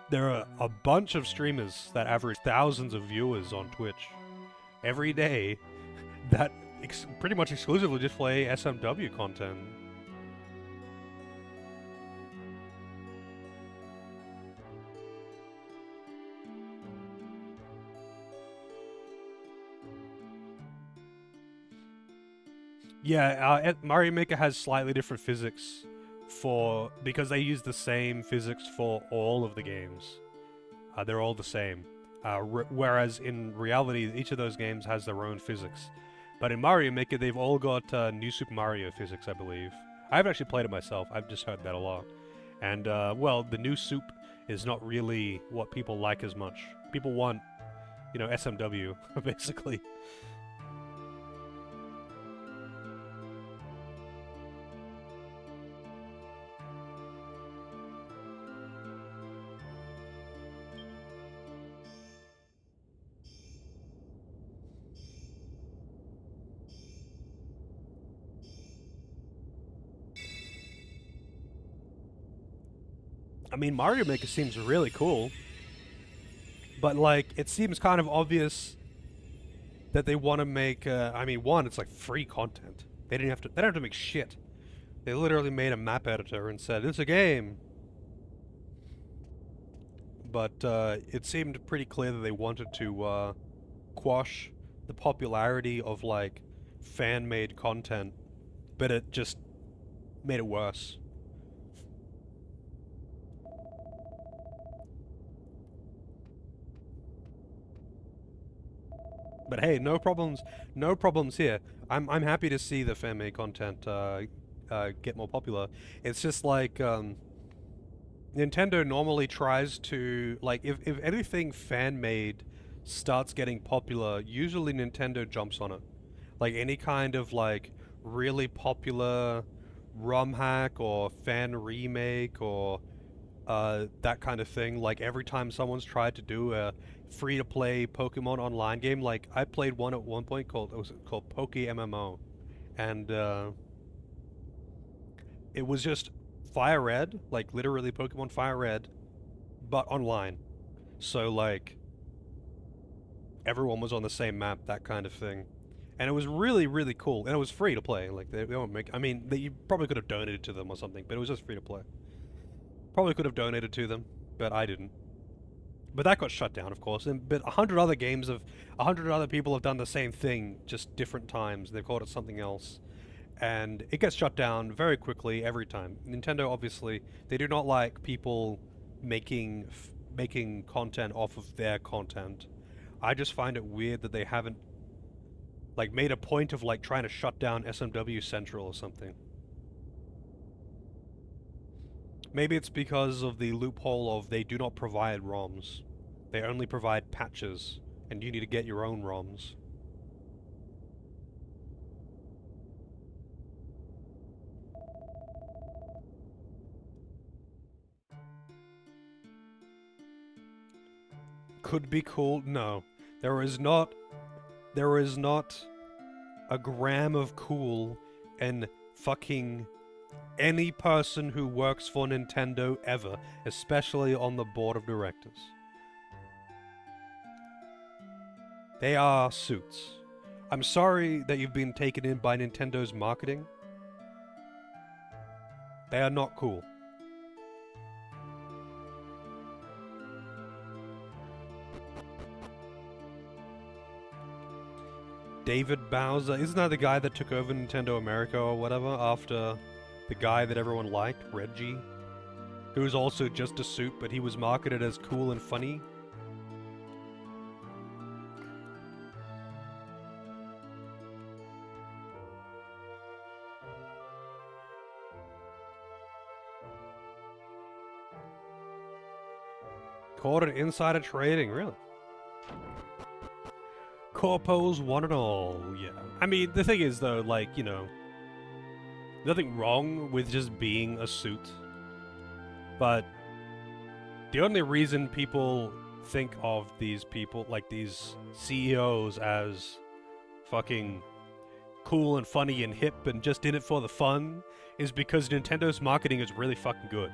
There are a bunch of streamers that average thousands of viewers on Twitch every day that pretty much exclusively just play SMW content. Yeah, Mario Maker has slightly different physics because they use the same physics for all of the games. They're all the same. Whereas in reality, each of those games has their own physics. But in Mario Maker, they've all got New Super Mario physics, I believe. I haven't actually played it myself. I've just heard that a lot. And, well, the new soup is not really what people like as much. People want, you know, SMW, basically. I mean, Mario Maker seems really cool, but, like, it seems kind of obvious that they want to make. I mean, one, it's like free content. They don't have to make shit. They literally made a map editor and said it's a game. But it seemed pretty clear that they wanted to quash the popularity of, like, fan-made content, but it just made it worse. But hey, no problems here. I'm happy to see the fan-made content get more popular. It's just like Nintendo normally tries to like if anything fan made starts getting popular, usually Nintendo jumps on it. Like any kind of like really popular ROM hack or fan remake or that kind of thing. Like every time someone's tried to do a free-to-play Pokemon online game, like I played one at one point called Poke MMO, and it was just Fire Red, like literally Pokemon Fire Red, but online. So like everyone was on the same map, that kind of thing. And it was really, really cool. And it was free to play. Like they don't make. I mean, you probably could have donated to them or something, but it was just free to play. Probably could have donated to them, but I didn't. But that got shut down, of course. And but 100 other people have done the same thing, just different times. They've called it something else, and it gets shut down very quickly every time. Nintendo obviously they do not like people making content off of their content. I just find it weird that they haven't like made a point of like trying to shut down SMW Central or something. Maybe it's because of the loophole of they do not provide ROMs. They only provide patches, and you need to get your own ROMs. Could be cool? No. There is not a gram of cool in fucking any person who works for Nintendo ever, especially on the board of directors. They are suits. I'm sorry that you've been taken in by Nintendo's marketing. They are not cool. David Bowser, isn't that the guy that took over Nintendo America or whatever after the guy that everyone liked, Reggie? Who was also just a suit, but he was marketed as cool and funny? Caught in insider trading, really? Corpos one and all, yeah. I mean, the thing is though, like, you know, nothing wrong with just being a suit. But the only reason people think of these people, like these CEOs, as fucking cool and funny and hip and just in it for the fun is because Nintendo's marketing is really fucking good.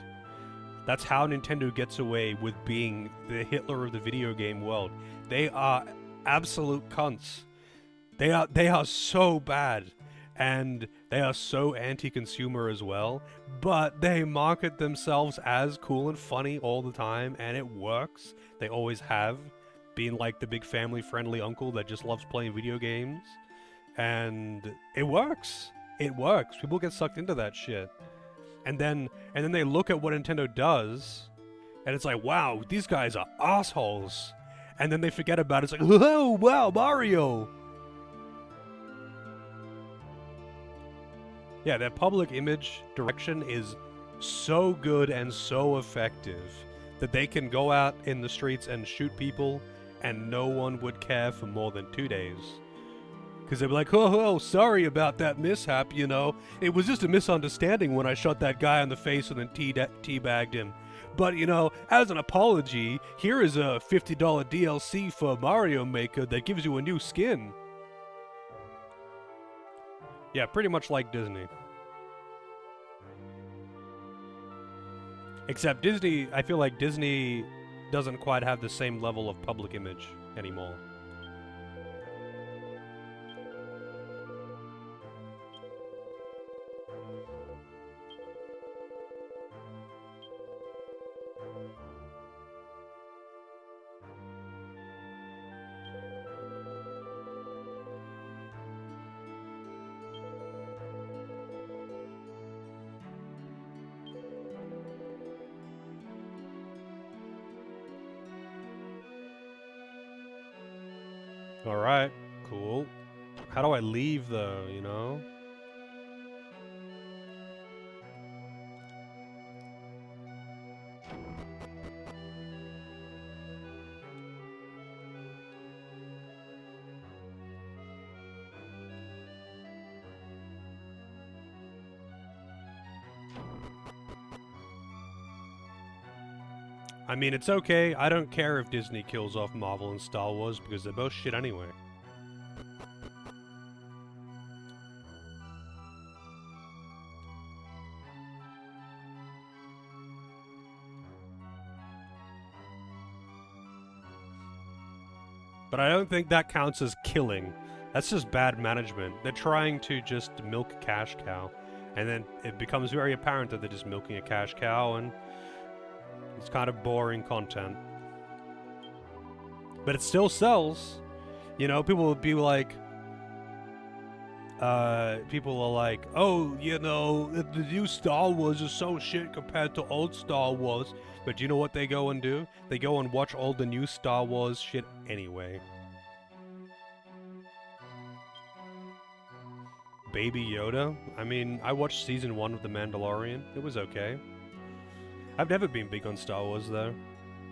That's how Nintendo gets away with being the Hitler of the video game world. They are absolute cunts. They are so bad, and they are so anti-consumer as well, but they market themselves as cool and funny all the time, and it works. They always have, being like the big family-friendly uncle that just loves playing video games, and it works. It works. People get sucked into that shit. And then they look at what Nintendo does, and it's like, wow, these guys are assholes. And then they forget about it. It's like, oh, wow, Mario. Yeah, their public image direction is so good and so effective that they can go out in the streets and shoot people and no one would care for more than 2 days. Because they'd be like, oh, sorry about that mishap, you know. It was just a misunderstanding when I shot that guy in the face and then teabagged him. But, you know, as an apology, here is a $50 DLC for Mario Maker that gives you a new skin. Yeah, pretty much like Disney. Except Disney, I feel like Disney doesn't quite have the same level of public image anymore. Alright, cool. How do I leave though, you know? I mean, it's okay. I don't care if Disney kills off Marvel and Star Wars because they're both shit anyway. But I don't think that counts as killing. That's just bad management. They're trying to just milk a cash cow. And then it becomes very apparent that they're just milking a cash cow, and it's kind of boring content. But it still sells. You know, people will be like, people are like, oh, you know, the new Star Wars is so shit compared to old Star Wars. But do you know what they go and do? They go and watch all the new Star Wars shit anyway. Baby Yoda? I mean, I watched season 1 of The Mandalorian. It was okay. I've never been big on Star Wars, though.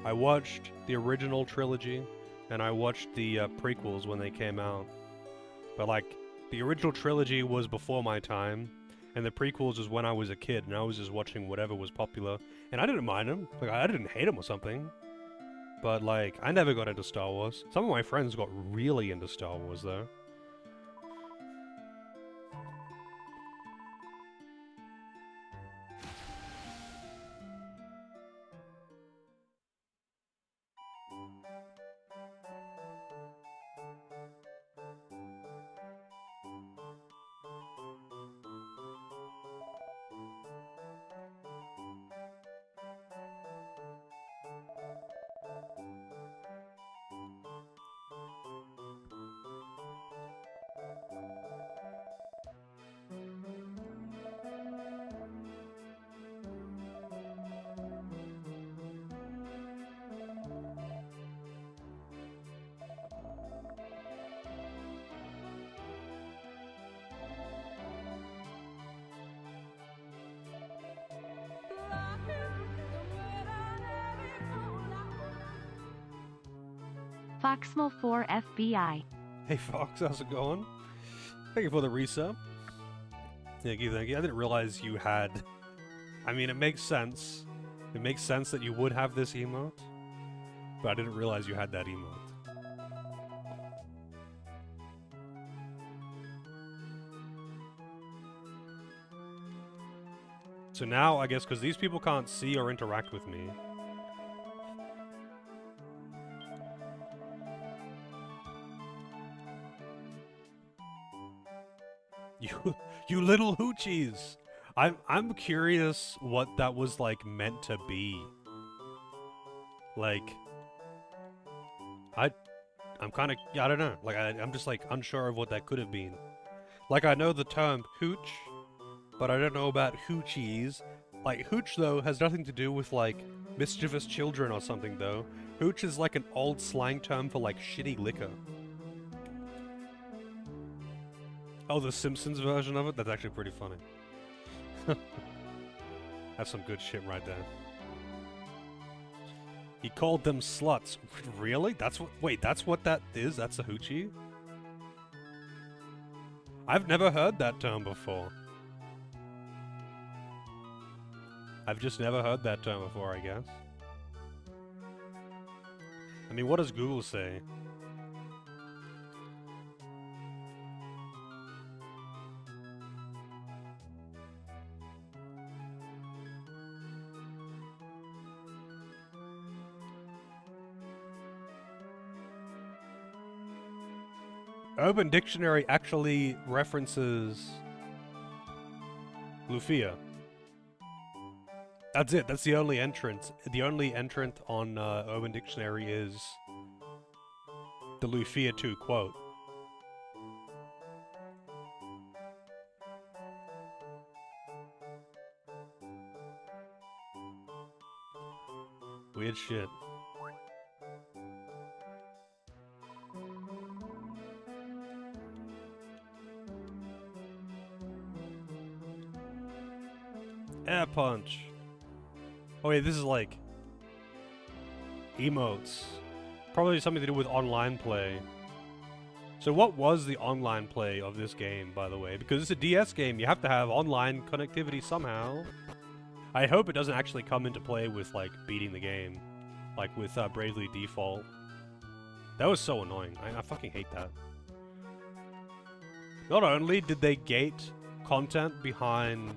I watched the original trilogy, and I watched the prequels when they came out. But, like, the original trilogy was before my time, and the prequels was when I was a kid, and I was just watching whatever was popular. And I didn't mind them. Like, I didn't hate them or something. But, like, I never got into Star Wars. Some of my friends got really into Star Wars, though. Foxmo4 FBI. Hey Fox, how's it going? Thank you for the resub. Thank you, thank you. I didn't realize you had... I mean, it makes sense. It makes sense that you would have this emote, but I didn't realize you had that emote. So now, I guess, because these people can't see or interact with me, you little hoochies! I'm curious what that was, like, meant to be. Like, I'm kind of, I don't know. Like, I'm just, like, unsure of what that could have been. Like, I know the term hooch, but I don't know about hoochies. Like, hooch, though, has nothing to do with, like, mischievous children or something, though. Hooch is, like, an old slang term for, like, shitty liquor. Oh, the Simpsons version of it? That's actually pretty funny. That's some good shit right there. He called them sluts. Really? Wait, that's what that is? That's a hoochie? I've never heard that term before. I've just never heard that term before, I guess. I mean, what does Google say? Urban Dictionary actually references Lufia. That's it. That's the only entrant. The only entrant on Urban Dictionary is the Lufia 2 quote. Weird shit. Air punch. Oh wait, this is like emotes. Probably something to do with online play. So what was the online play of this game, by the way? Because it's a DS game, you have to have online connectivity somehow. I hope it doesn't actually come into play with, like, beating the game. like with Bravely Default. That was so annoying. I fucking hate that. Not only did they gate content behind...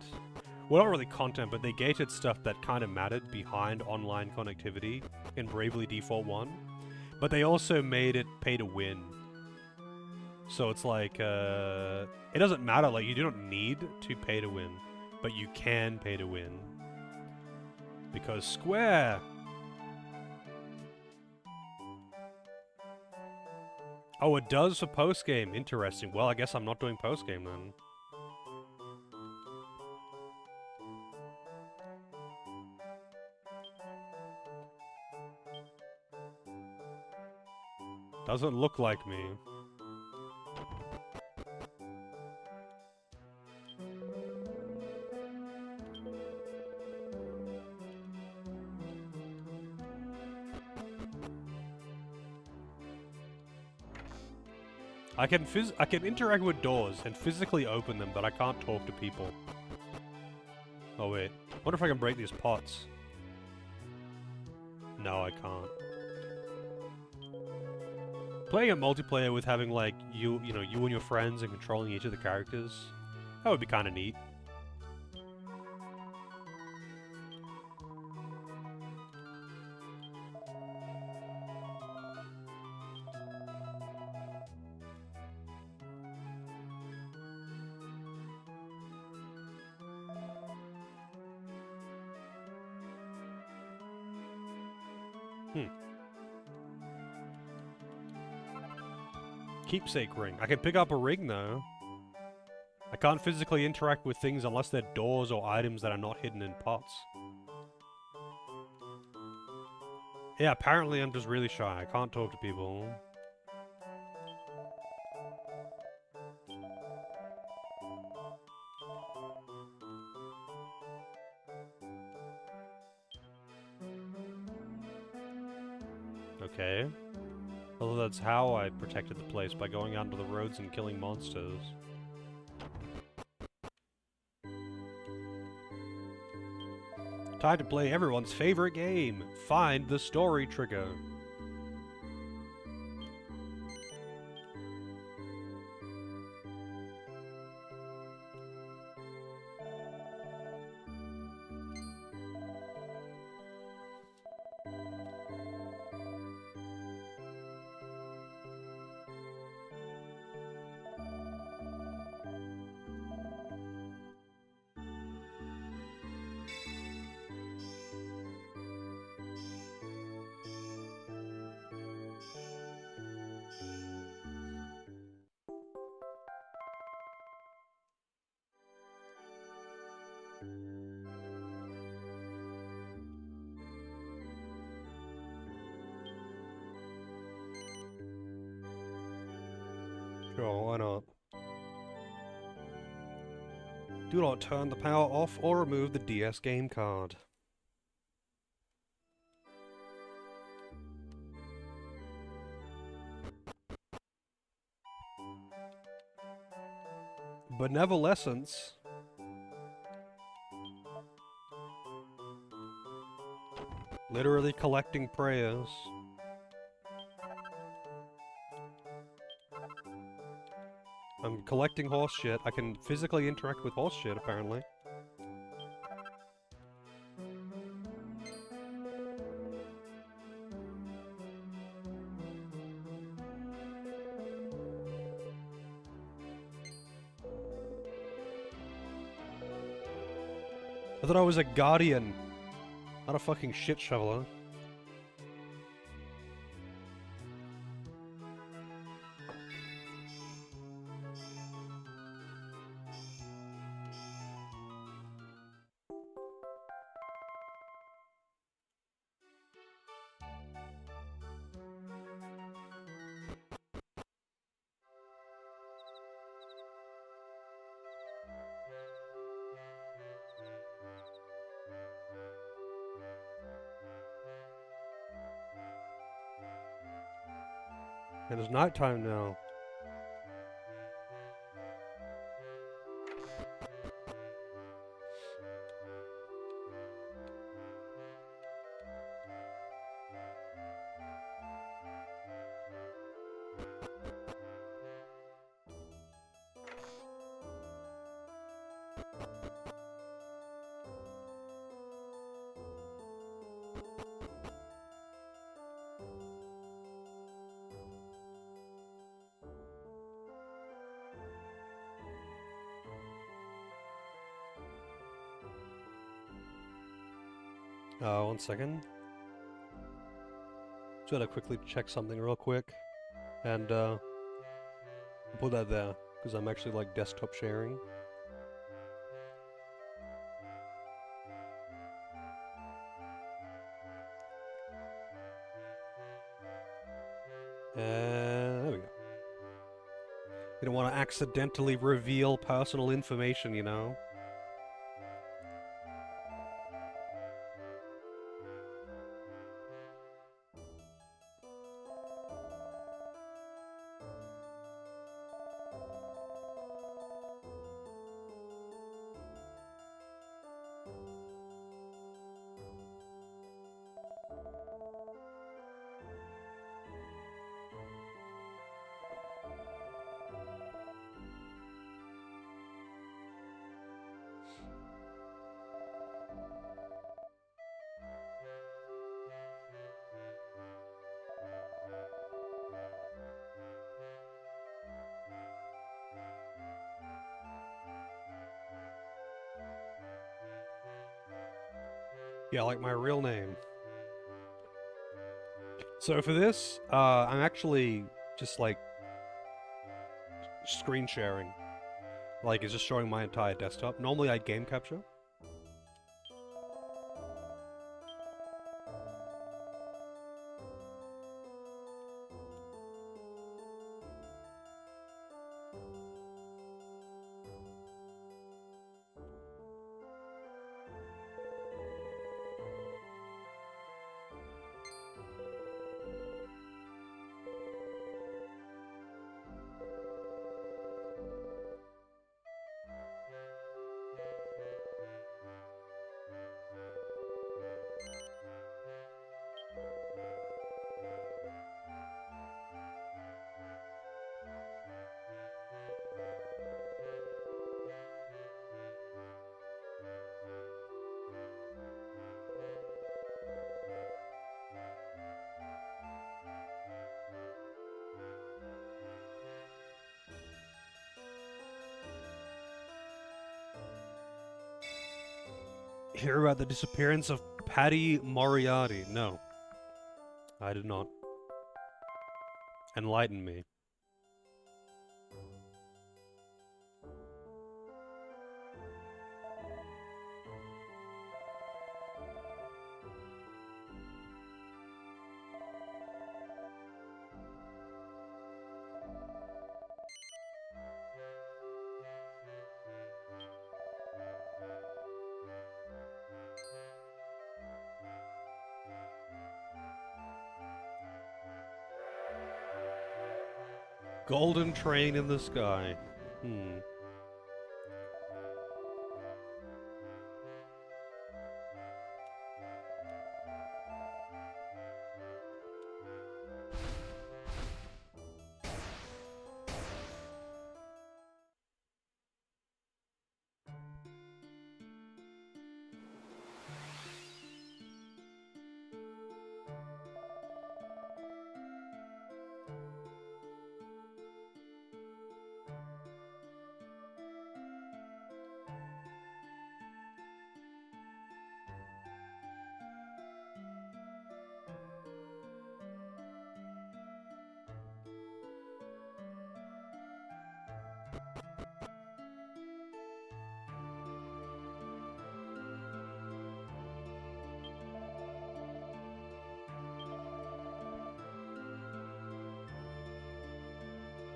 Well, not really content, but they gated stuff that kind of mattered behind online connectivity in Bravely Default 1. But they also made it pay to win. So it's like, it doesn't matter, like, you do not need to pay to win, but you can pay to win. Because Square! Oh, it does for post-game. Interesting. Well, I guess I'm not doing post-game then. Doesn't look like me. I can interact with doors and physically open them, but I can't talk to people. Oh wait. Wonder if I can break these pots. No, I can't. Playing a multiplayer with having like you know, you and your friends and controlling each of the characters, that would be kind of neat. Keepsake ring. I can pick up a ring though. I can't physically interact with things unless they're doors or items that are not hidden in pots. Yeah, apparently I'm just really shy. I can't talk to people. Okay. Although that's how I protected the place, by going out into the roads and killing monsters. Time to play everyone's favorite game! Find the story trigger! Sure, why not? Do not turn the power off or remove the DS game card. Benevolescence. Literally collecting prayers. I'm collecting horse shit. I can physically interact with horse shit, apparently. I thought I was a guardian, not a fucking shit shoveler. It is nighttime now. One second. Just gotta quickly check something real quick. And, I'll put that there, because I'm actually, like, desktop sharing. And there we go. You don't want to accidentally reveal personal information, you know? Yeah, like my real name. So for this, I'm actually just like screen sharing. Like, it's just showing my entire desktop. Normally I'd game capture. Hear about the disappearance of Patty Moriarty? No. I did not. Enlighten me. Golden train in the sky. Hmm.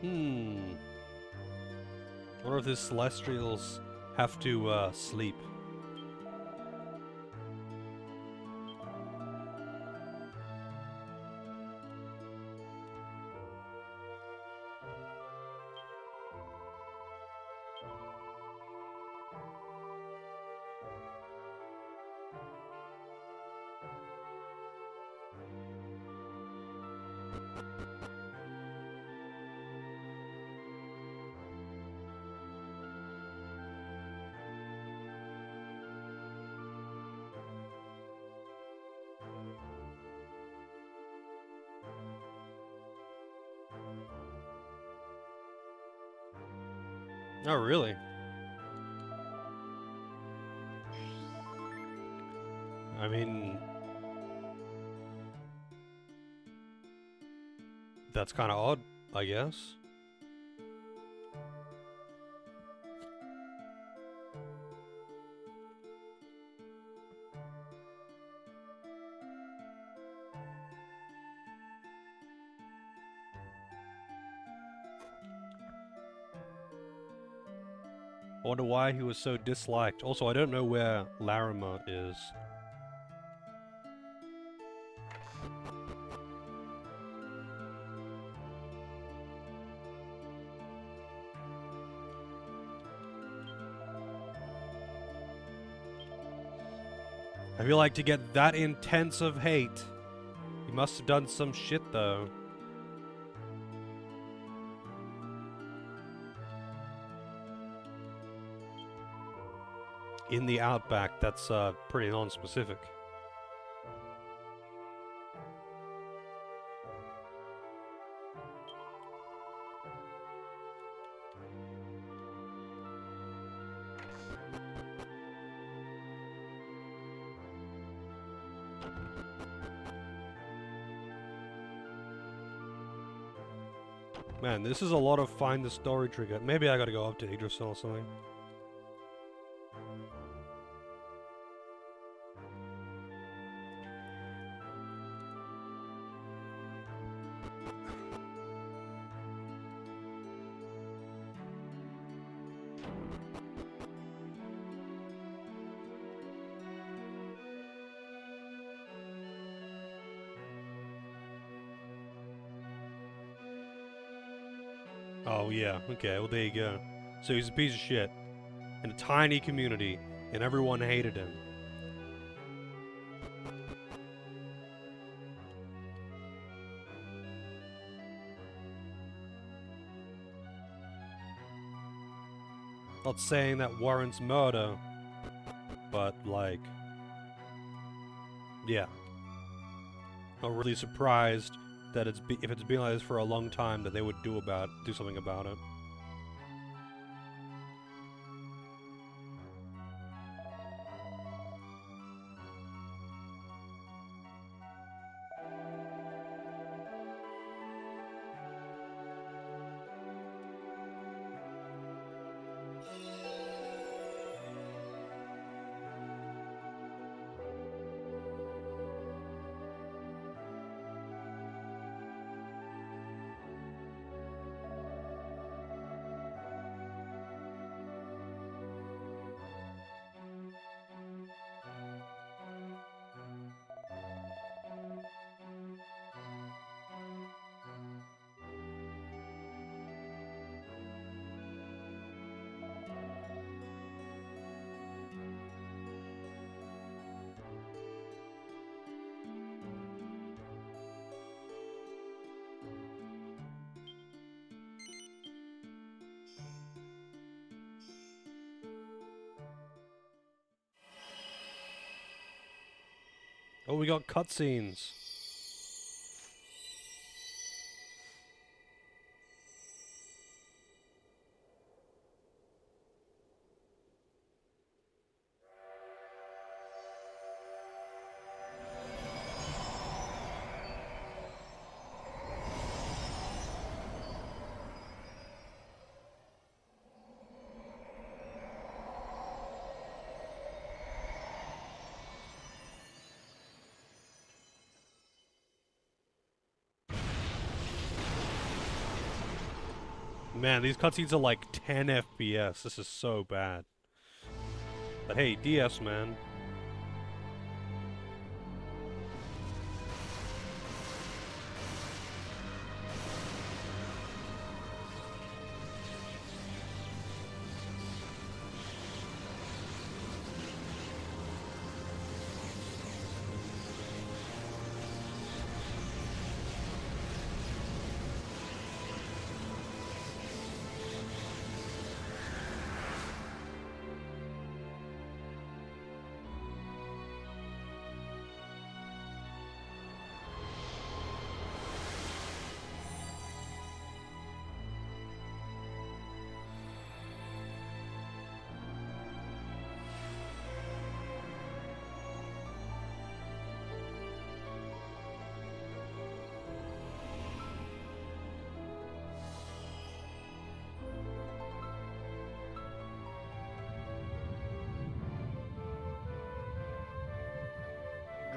Hmm. I wonder if the Celestials have to, sleep. Oh, really? I mean, that's kind of odd, I guess. I wonder why he was so disliked. Also, I don't know where Larimer is. I feel like to get that intense of hate, he must have done some shit though. In the Outback, that's pretty non-specific. Man, this is a lot of find the story trigger. Maybe I gotta go up to Idrissel or something. Oh yeah, okay, well there you go. So he's a piece of shit. In a tiny community, and everyone hated him. Not saying that warrants murder, but like, yeah. Not really surprised that if it's been like this for a long time that they would do something about it. Oh, we got cutscenes. Man, these cutscenes are like 10 FPS. This is so bad. But hey, DS, man.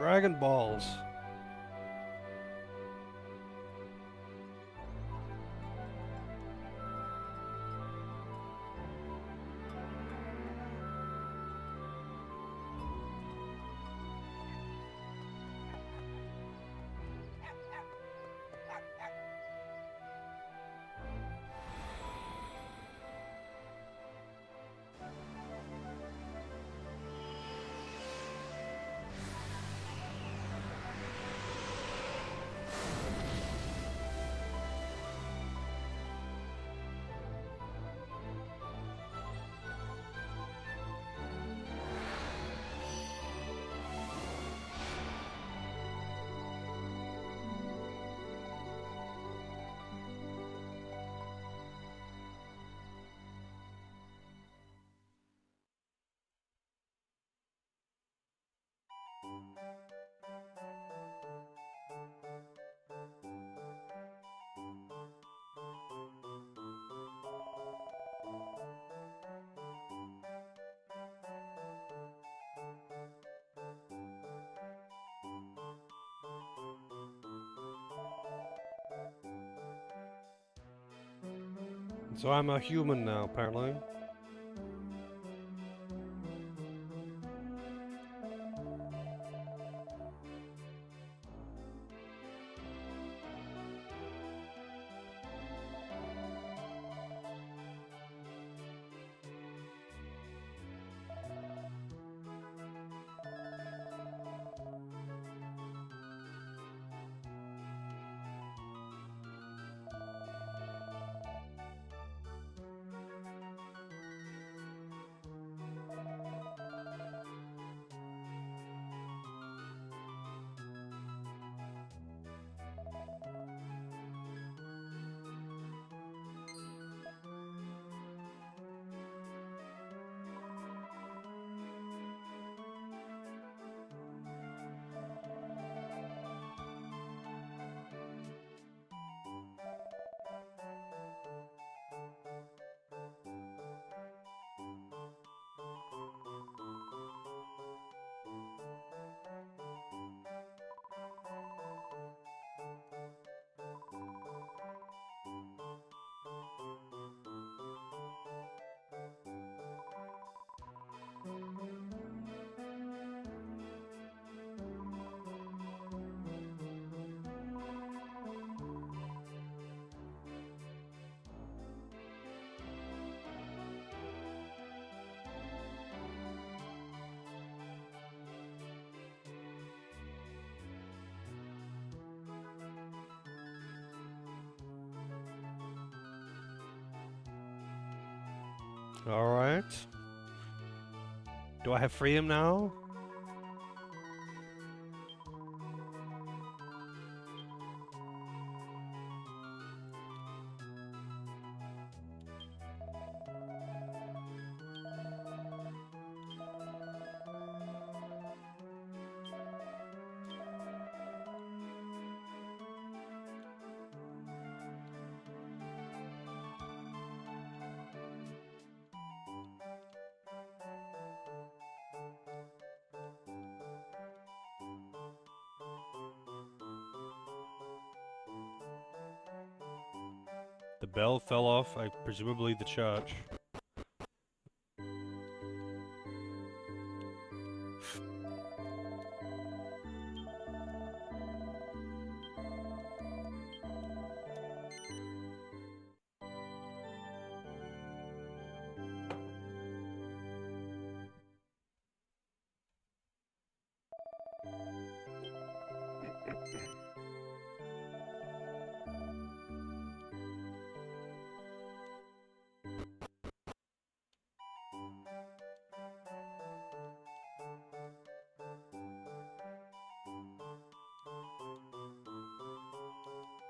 Dragon Balls. So I'm a human now, apparently. Alright. Do I have freedom now? The bell fell off, presumably the church.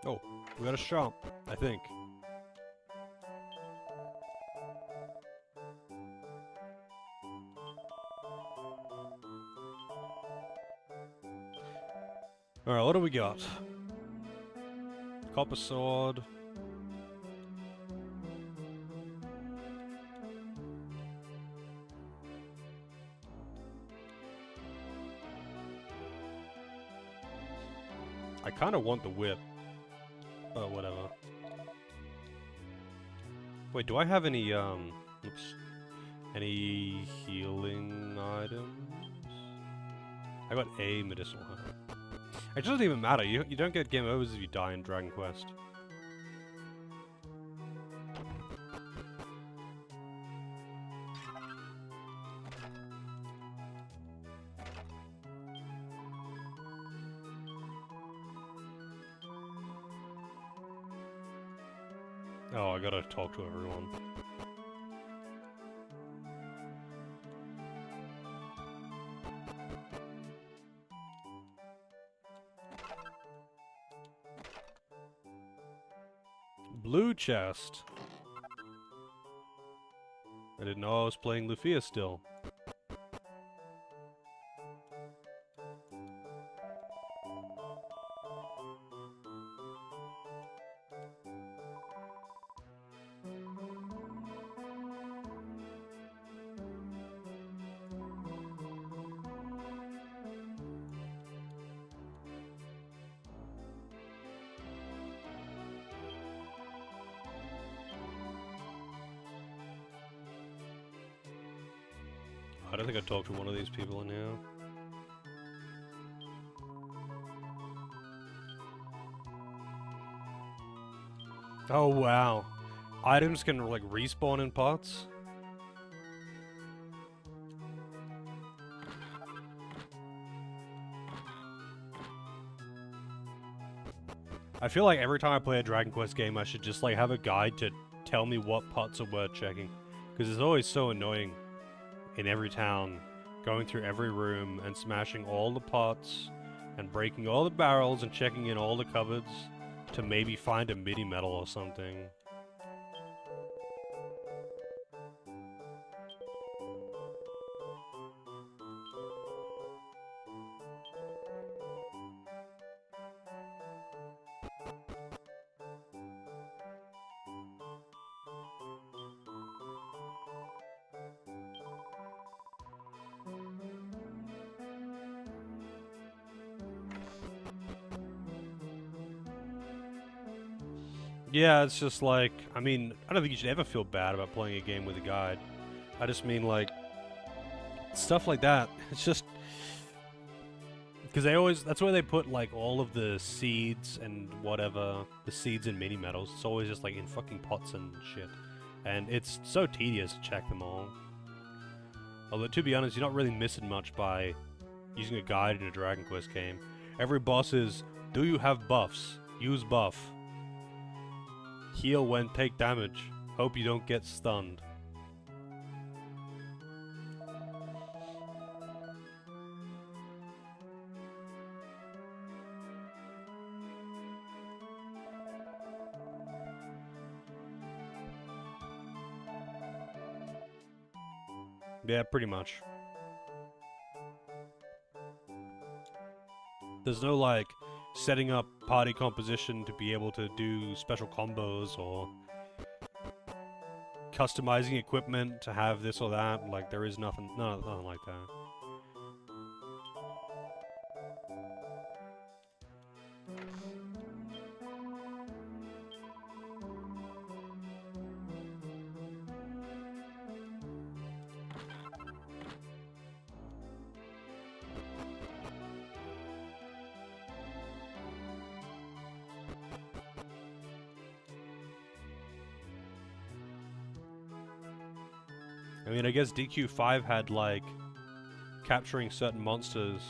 Oh, we got a shop, I think. Alright, what do we got? Copper sword. I kind of want the whip. Oh, whatever. Wait, do I have any, oops. Any healing items? I got a medicinal herb. It doesn't even matter. You don't get game overs if you die in Dragon Quest. Oh, I gotta talk to everyone. Blue chest. I didn't know I was playing Lufia still. I don't think I talked to one of these people in here. Oh wow. Items can like respawn in pots? I feel like every time I play a Dragon Quest game I should just like have a guide to tell me what pots are worth checking. Because it's always so annoying in every town, going through every room and smashing all the pots and breaking all the barrels and checking in all the cupboards to maybe find a midi metal or something. Yeah, it's just like, I mean, I don't think you should ever feel bad about playing a game with a guide. I just mean like, stuff like that. It's just, because they always, that's where they put like all of the seeds and whatever, the seeds and mini metals. It's always just like in fucking pots and shit. And it's so tedious to check them all. Although, to be honest, you're not really missing much by using a guide in a Dragon Quest game. Every boss is, do you have buffs? Use buff. Heal when take damage. Hope you don't get stunned. Yeah, pretty much. There's no, like, setting up party composition to be able to do special combos or customizing equipment to have this or that. Like, there is nothing like that. I mean, I guess DQ5 had, like, capturing certain monsters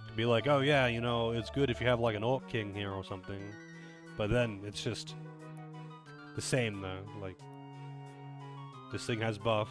to be like, oh yeah, you know, it's good if you have, like, an Orc King here or something. But then, it's just the same, though. Like, this thing has buff.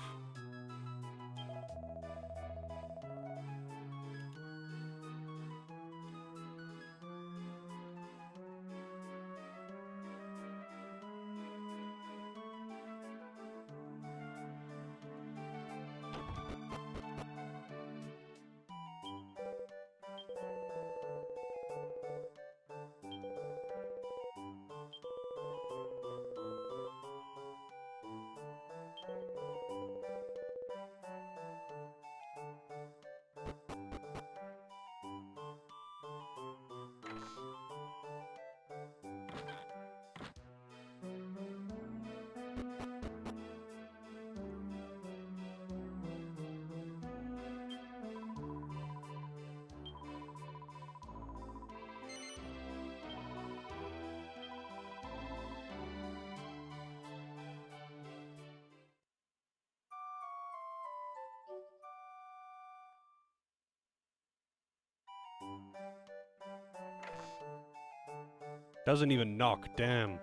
Doesn't even knock, damn.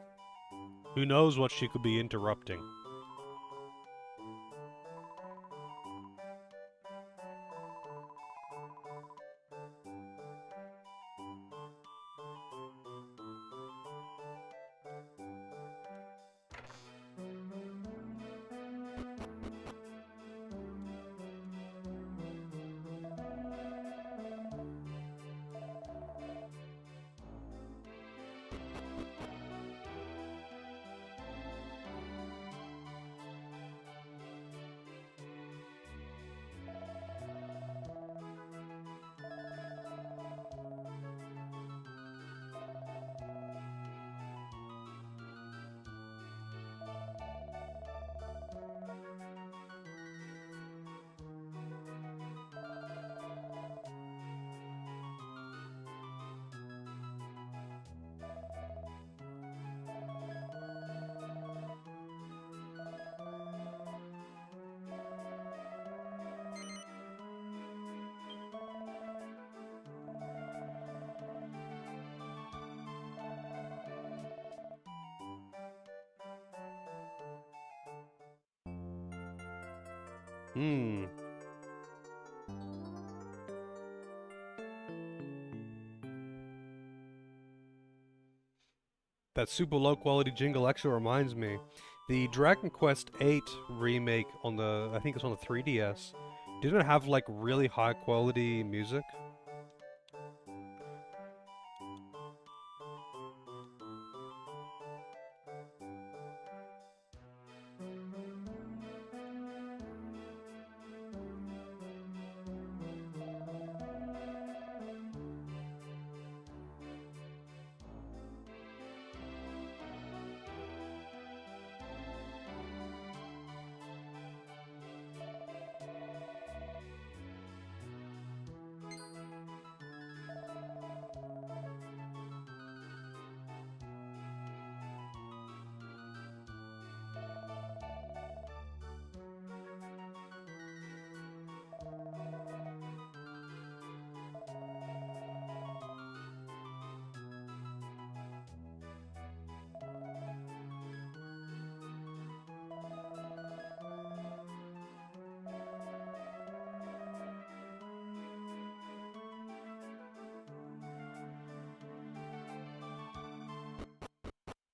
Who knows what she could be interrupting? Hmm. That super low quality jingle actually reminds me. The Dragon Quest VIII remake on the, I think it's on the 3DS, didn't have like really high quality music.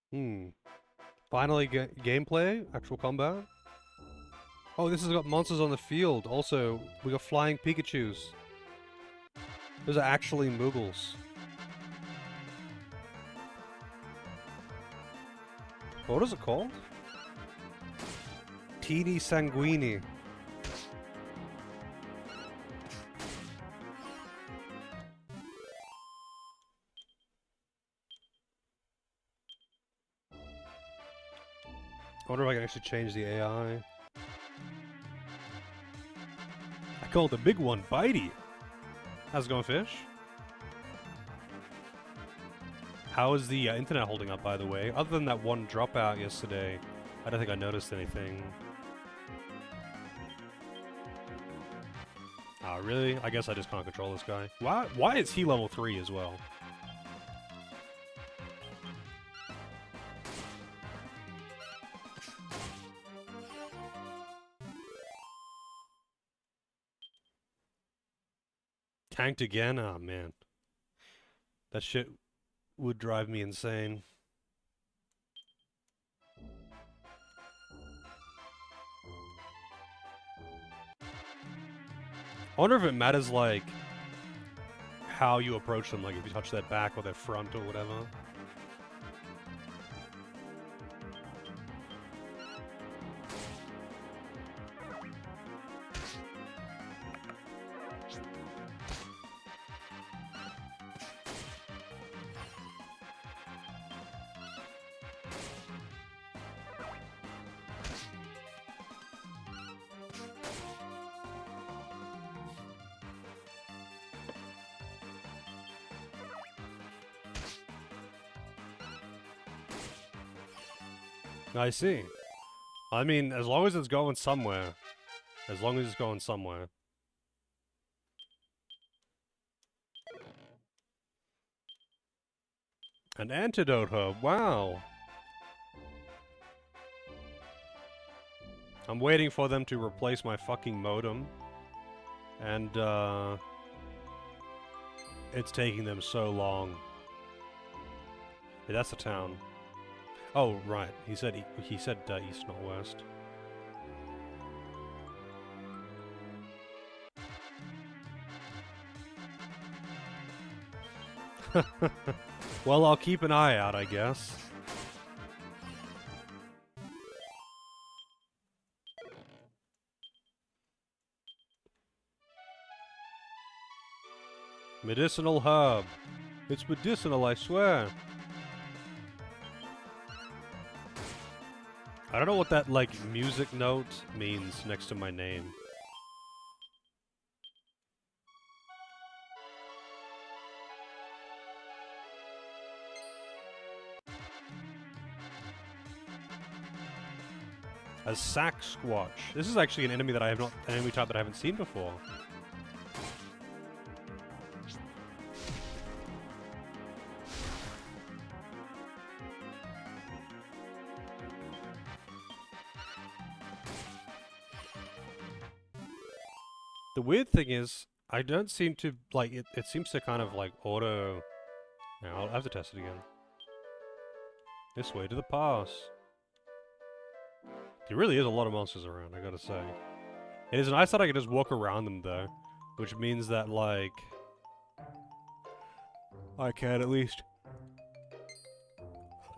Hmm. Finally, gameplay, actual combat. Oh, this has got monsters on the field. Also, we got flying Pikachus. Those are actually Moogles. What is it called? Teeny Sanguini. I wonder if I can actually change the AI. I called the big one Bitey. How's it going, Fish? How is the internet holding up, by the way? Other than that one dropout yesterday, I don't think I noticed anything. Ah, really? I guess I just can't control this guy. Why is he level 3 as well? Tanked again? Oh, man. That shit would drive me insane. I wonder if it matters, like, how you approach them, like if you touch their back or their front or whatever. I see. I mean, as long as it's going somewhere. As long as it's going somewhere. An antidote hub, wow. I'm waiting for them to replace my fucking modem. And, it's taking them so long. Yeah, that's the town. Oh, right. He said east, not west. Well, I'll keep an eye out, I guess. Medicinal herb. It's medicinal, I swear. I don't know what that, like, music note means next to my name. A sack squatch. This is actually an enemy that I have not, an enemy type that I haven't seen before. The weird thing is, I don't seem to, like, it seems to kind of, like, auto... Now, I'll have to test it again. This way to the pass. There really is a lot of monsters around, I gotta say. It is nice that I can just walk around them, though. Which means that, like... I can at least...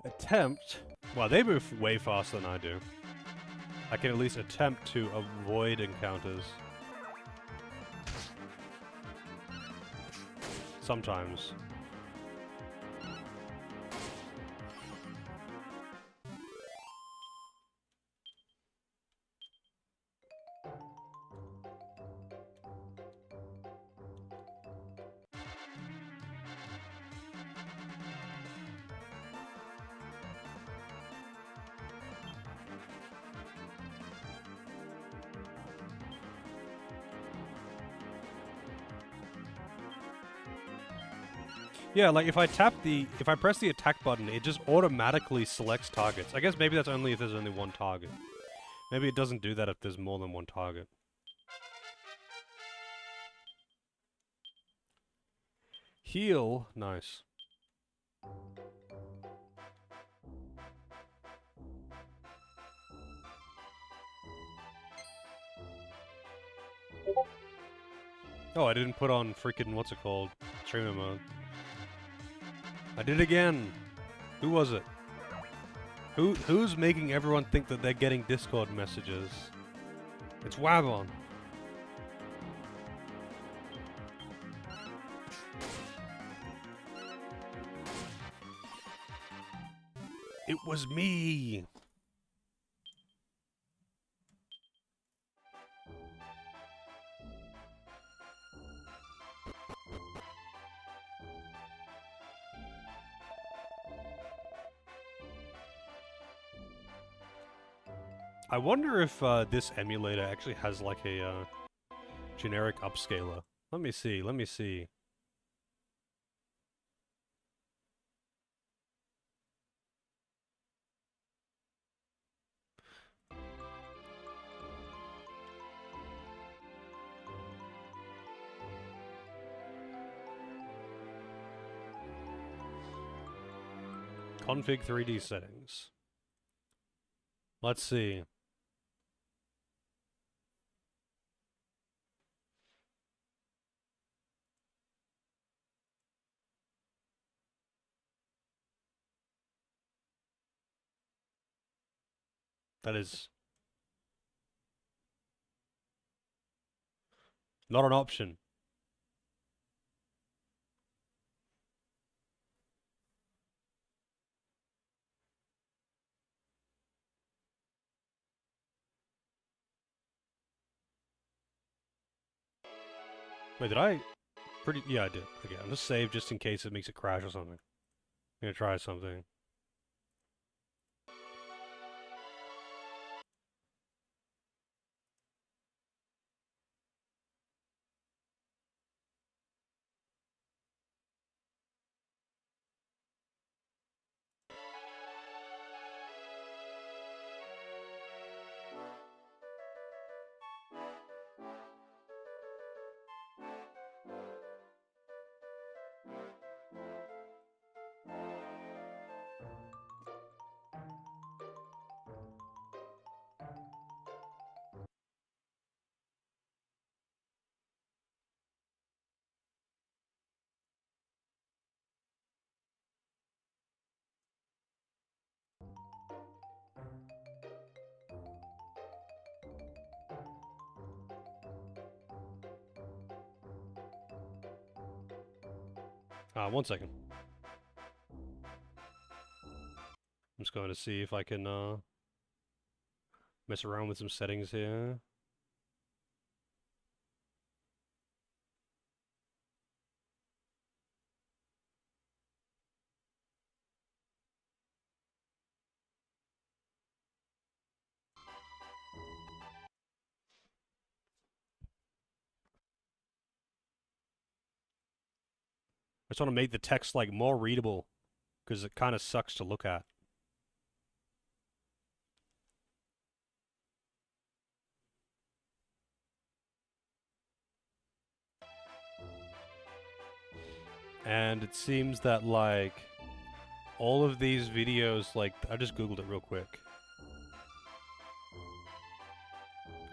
attempt... Well, they move way faster than I do. I can at least attempt to avoid encounters. Sometimes. Yeah, like if I press the attack button, it just automatically selects targets. I guess maybe that's only if there's only one target. Maybe it doesn't do that if there's more than one target. Heal, nice. Oh, I didn't put on freaking, what's it called? Streamer mode. I did it again! Who was it? Who's making everyone think that they're getting Discord messages? It's Wabon. It was me! I wonder if this emulator actually has like a generic upscaler. Let me see, let me see. Config 3D settings. Let's see. That is not an option. Wait, did I? Yeah, I did. Okay, I'm just save just in case it makes it crash or something. I'm gonna try something. 1 second. I'm just going to see if I can mess around with some settings here. I just want to make the text like more readable because it kind of sucks to look at. And it seems that like all of these videos, like I just googled it real quick.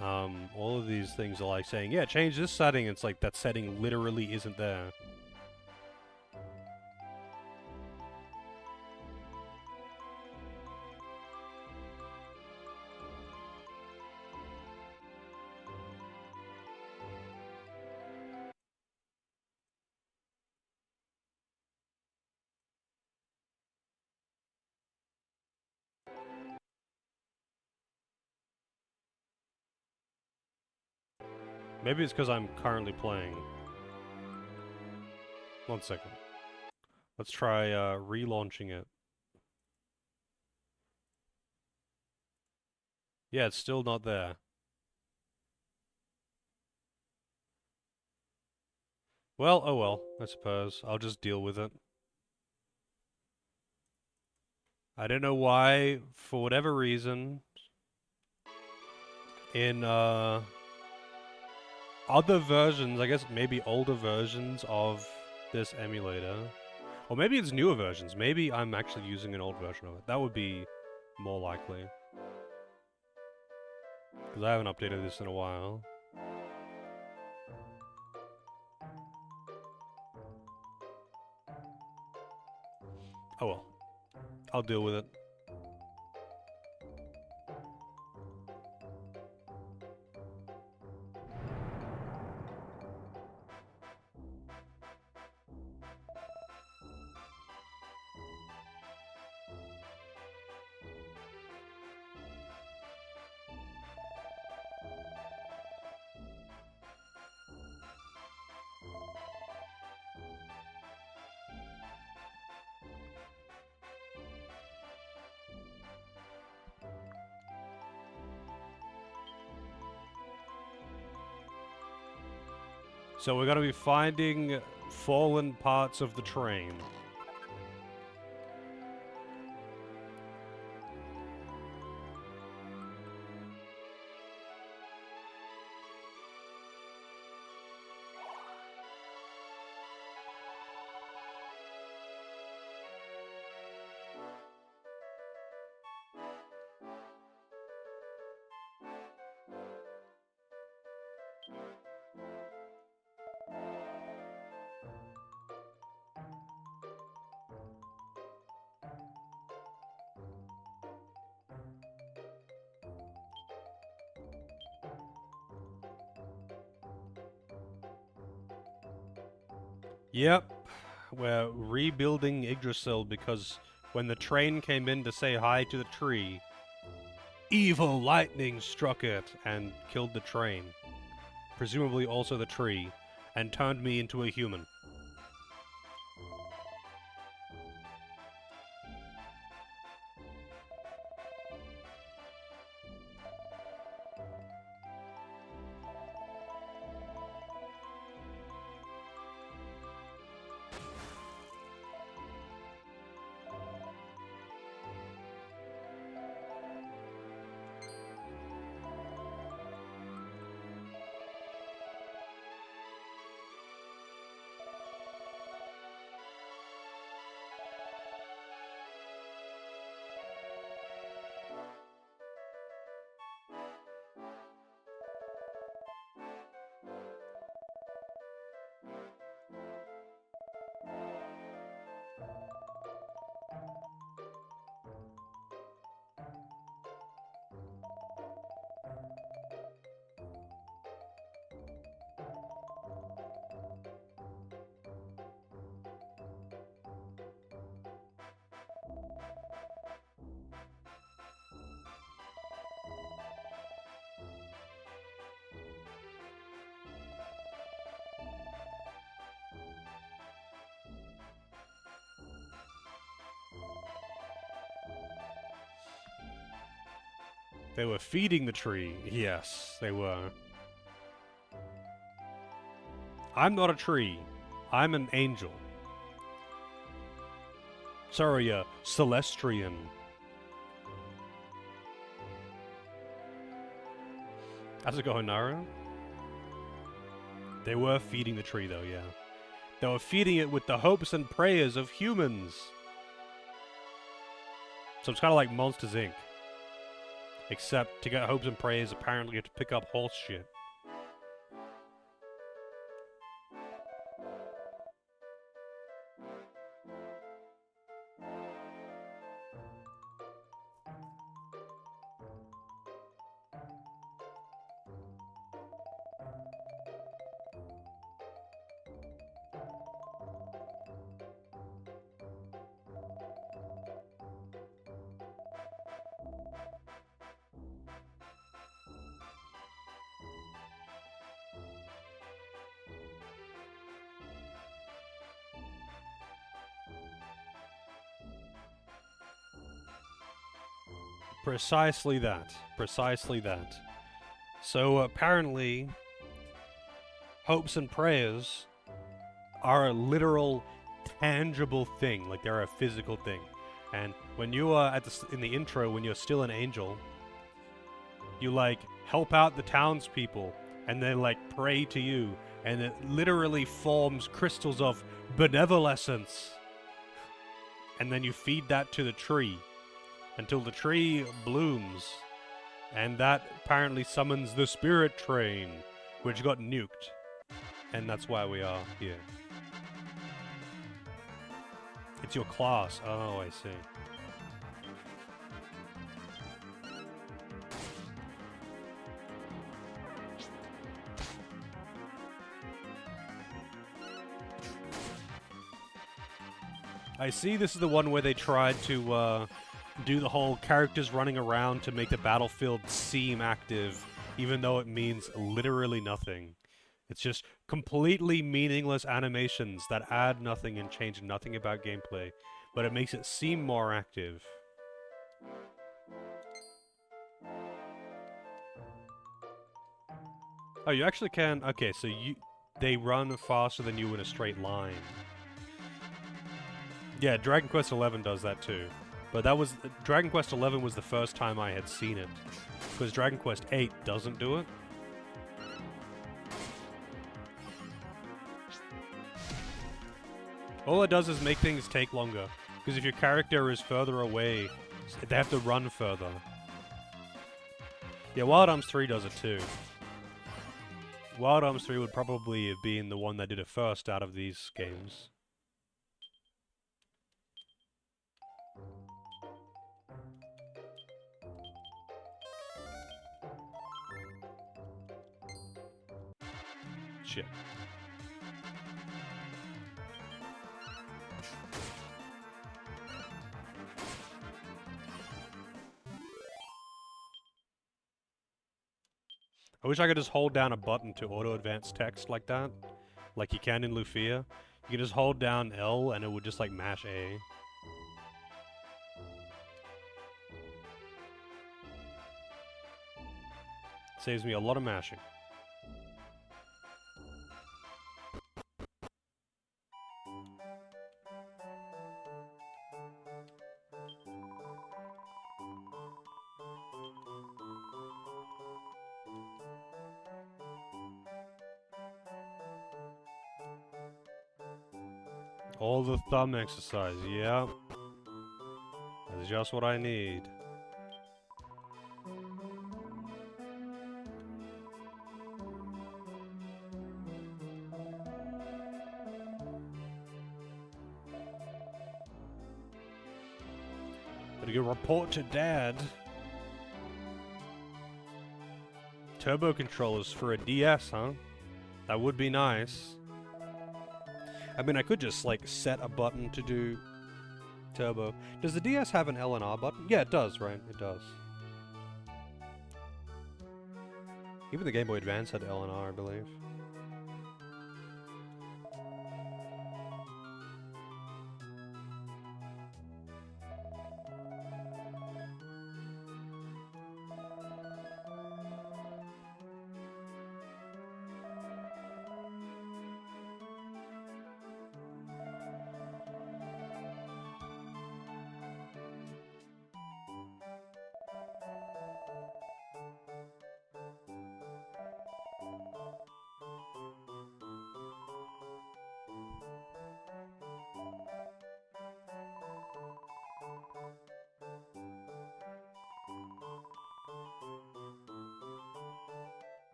All of these things are like saying, yeah, change this setting. It's like that setting literally isn't there. Maybe it's because I'm currently playing. 1 second. Let's try relaunching it. Yeah, it's still not there. Well, oh well, I suppose. I'll just deal with it. I don't know why, for whatever reason, in other versions, I guess maybe older versions of this emulator, or maybe it's newer versions. Maybe I'm actually using an old version of it. That would be more likely. Because I haven't updated this in a while. Oh well. I'll deal with it. So we're gonna be finding fallen parts of the train. Yep, we're rebuilding Yggdrasil because when the train came in to say hi to the tree, evil lightning struck it and killed the train. Presumably also the tree, and turned me into a human. They were feeding the tree. Yes, they were. I'm not a tree. I'm an angel. Sorry, Celestrian. How's it going, Nara? They were feeding the tree, though, yeah. They were feeding it with the hopes and prayers of humans. So it's kind of like Monsters, Inc. Except to get hopes and prayers, apparently you have to pick up horse shit. Precisely that. Precisely that. So apparently, hopes and prayers are a literal, tangible thing. Like they're a physical thing. And when you are in the intro, when you're still an angel, you like help out the townspeople, and they like pray to you, and it literally forms crystals of benevolence. And then you feed that to the tree until the tree blooms, and that apparently summons the spirit train, which got nuked, and that's why we are here. It's your class. Oh, I see. I see this is the one where they tried to do the whole characters running around to make the battlefield seem active, even though it means literally nothing. It's just completely meaningless animations that add nothing and change nothing about gameplay, but it makes it seem more active. Oh, you actually can... Okay, so they run faster than you in a straight line. Yeah, Dragon Quest XI does that too. But that was... Dragon Quest XI was the first time I had seen it. Because Dragon Quest VIII doesn't do it. All it does is make things take longer. Because if your character is further away, they have to run further. Yeah, Wild Arms 3 does it too. Wild Arms 3 would probably have been the one that did it first out of these games. Shit. I wish I could just hold down a button to auto-advance text like that. Like you can in Lufia. You can just hold down L and it would just like mash A. Saves me a lot of mashing. All the thumb exercise, yeah. That's just what I need. Gotta go report to Dad. Turbo controllers for a DS, huh? That would be nice. I mean, I could just, like, set a button to do turbo. Does the DS have an L and R button? Yeah, it does, right? It does. Even the Game Boy Advance had L and R, I believe.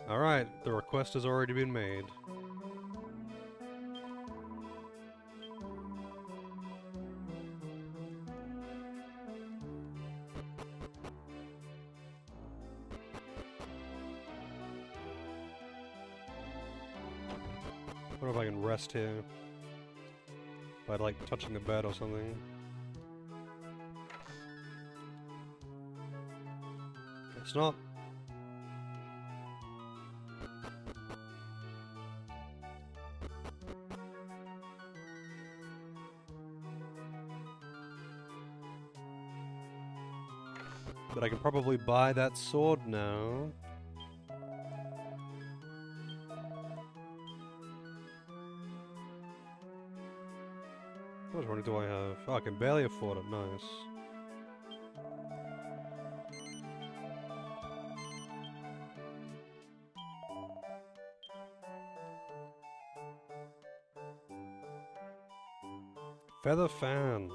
Alright, the request has already been made. I wonder if I can rest here by like touching the bed or something. It's not. But I can probably buy that sword now. How much money do I have? Oh, I can barely afford it, nice. Feather fan.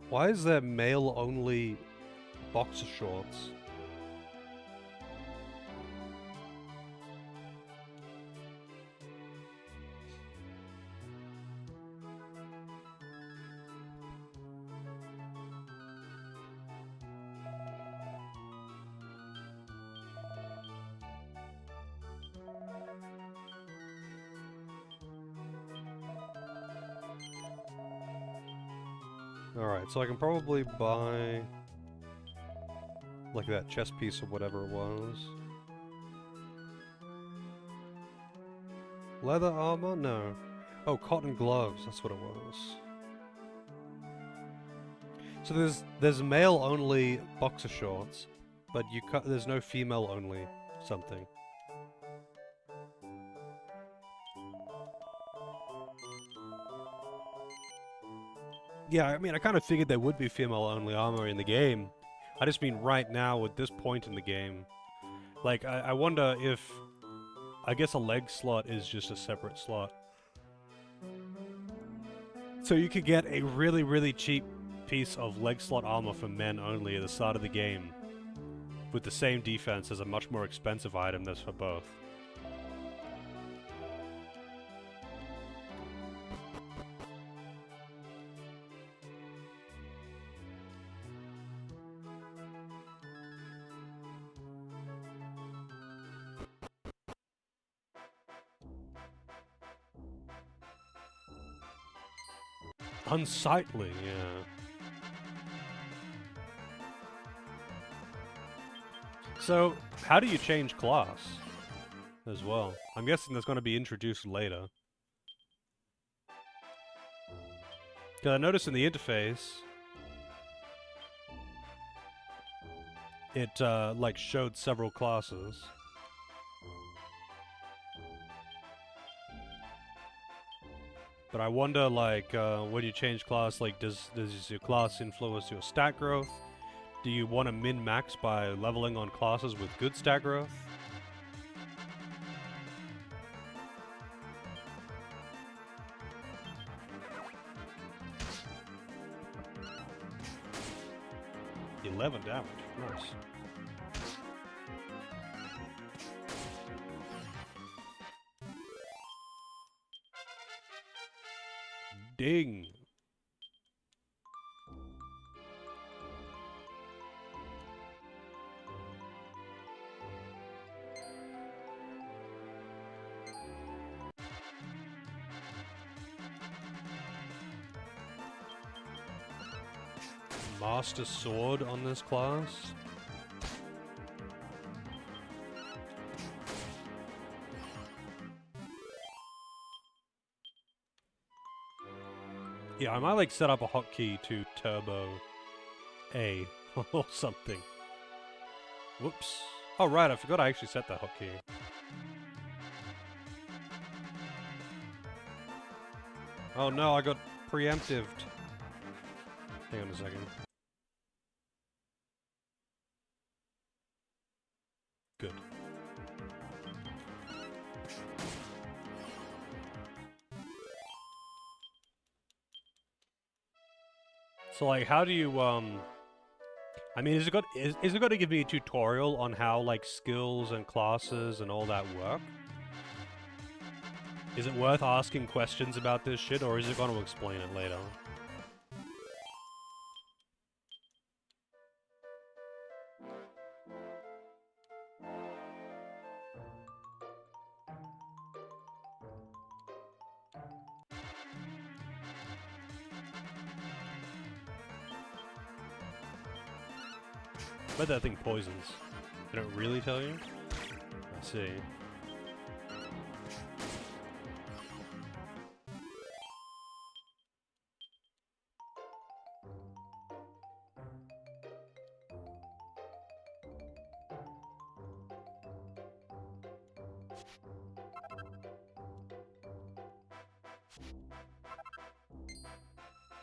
Why is there male-only boxer shorts? Alright, so I can probably buy like that chest piece or whatever it was. Leather armor? No. Oh, cotton gloves, that's what it was. So there's male only boxer shorts, but there's no female only something. Yeah, I mean, I kind of figured there would be female-only armor in the game. I just mean right now, at this point in the game. Like, I wonder if... I guess a leg slot is just a separate slot. So you could get a really, really cheap piece of leg slot armor for men only at the start of the game, with the same defense as a much more expensive item that's for both. Unsightly, yeah. So, how do you change class as well? I'm guessing that's going to be introduced later. Because I noticed in the interface, it like showed several classes. But I wonder, like, when you change class, like, does your class influence your stat growth? Do you want to min-max by leveling on classes with good stat growth? $11 damage, nice. Ding! Master Sword on this class? Yeah, I might like set up a hotkey to Turbo A or something. Whoops. Oh right, I forgot I actually set that hotkey. Oh no, I got preemptived. Hang on a second. Good. So, like, how do you, I mean, is it going to give me a tutorial on how, like, skills and classes and all that work? Is it worth asking questions about this shit, or is it going to explain it later? I bet that thing poisons. They don't really tell you? I see.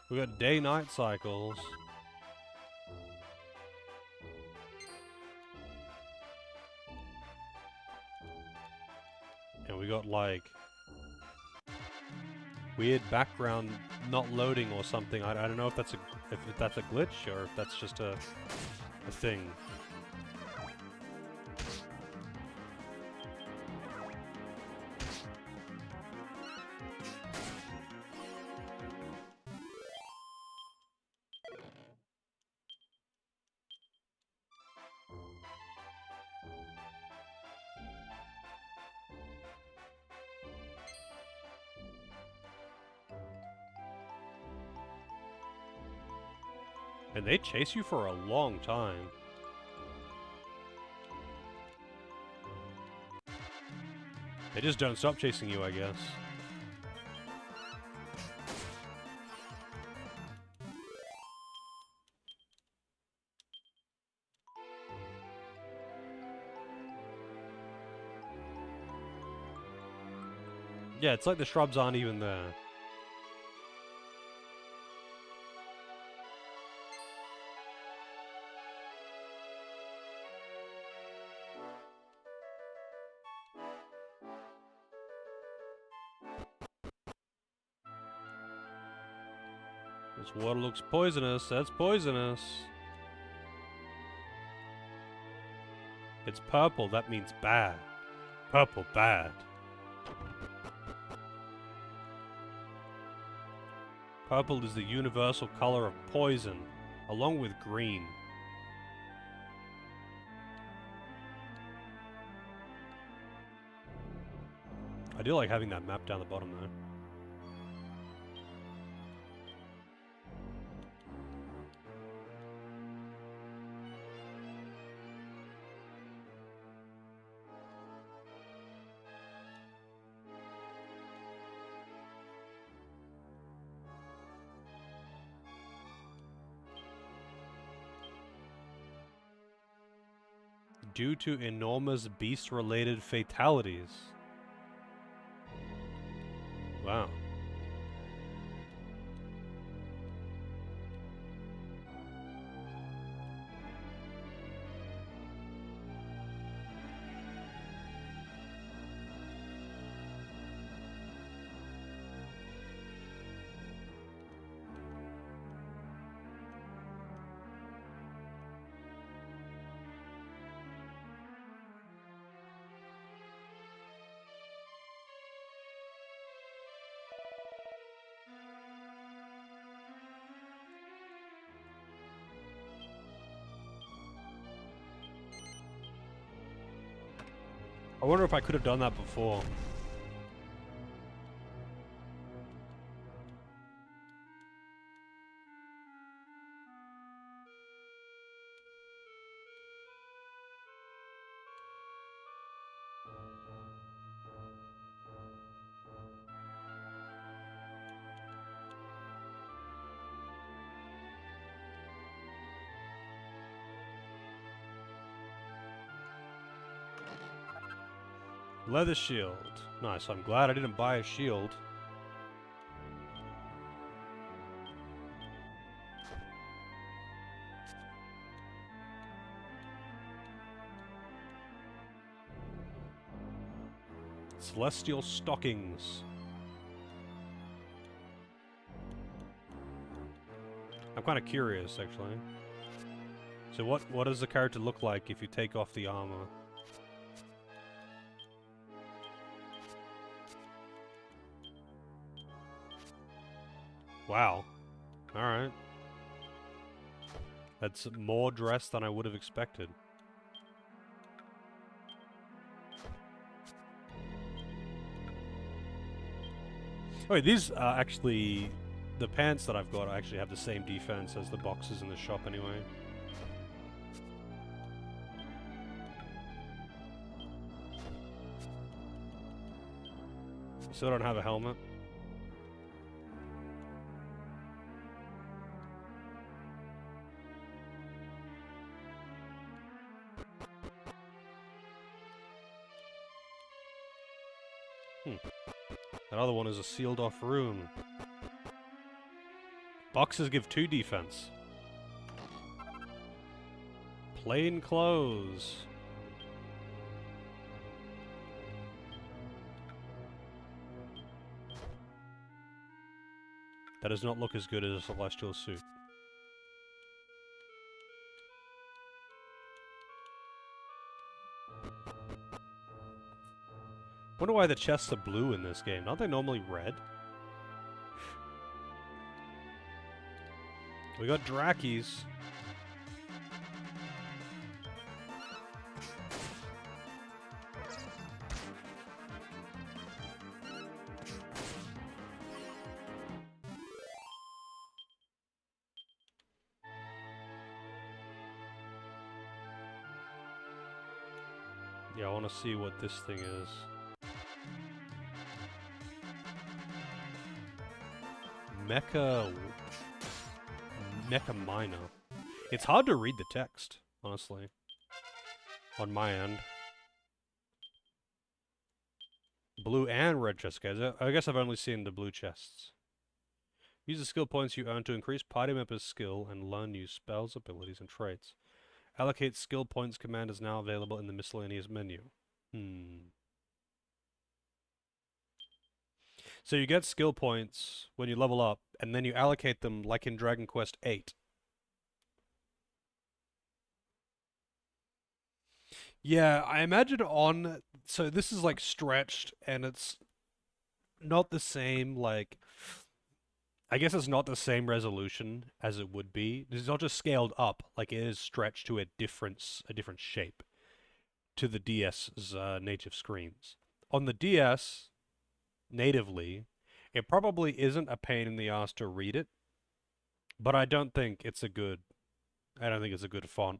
We got day-night cycles. And we got, like, weird background not loading or something. I don't know if that's a glitch or if that's just a thing. And they chase you for a long time. They just don't stop chasing you, I guess. Yeah, it's like the shrubs aren't even there. This water looks poisonous. That's poisonous. It's purple. That means bad. Purple, bad. Purple is the universal color of poison, along with green. I do like having that map down the bottom, though. Due to enormous beast-related fatalities. Wow. I wonder if I could have done that before. Leather shield. Nice, I'm glad I didn't buy a shield. Celestial Stockings. I'm kind of curious, actually. So what does the character look like if you take off the armor? Wow. Alright. That's more dress than I would have expected. Oh, wait, these are actually... The pants that I've got actually have the same defense as the boxes in the shop anyway. Still don't have a helmet. That other one is a sealed off room. Boxes give 2 defense. Plain clothes. That does not look as good as a celestial suit. Wonder why the chests are blue in this game. Aren't they normally red? We got Drakis. Yeah, I want to see what this thing is. Mecha Miner. It's hard to read the text, honestly. On my end. Blue and red chest, guys. I guess I've only seen the blue chests. Use the skill points you earn to increase party members' skill and learn new spells, abilities, and traits. Allocate skill points command is now available in the miscellaneous menu. So you get skill points when you level up, and then you allocate them like in Dragon Quest VIII. Yeah, I imagine on... So this is like stretched, and it's not the same, like... I guess it's not the same resolution as it would be. It's not just scaled up, like it is stretched to a different shape to the DS's native screens. On the DS, natively, it probably isn't a pain in the ass to read it, but I don't think it's a good font.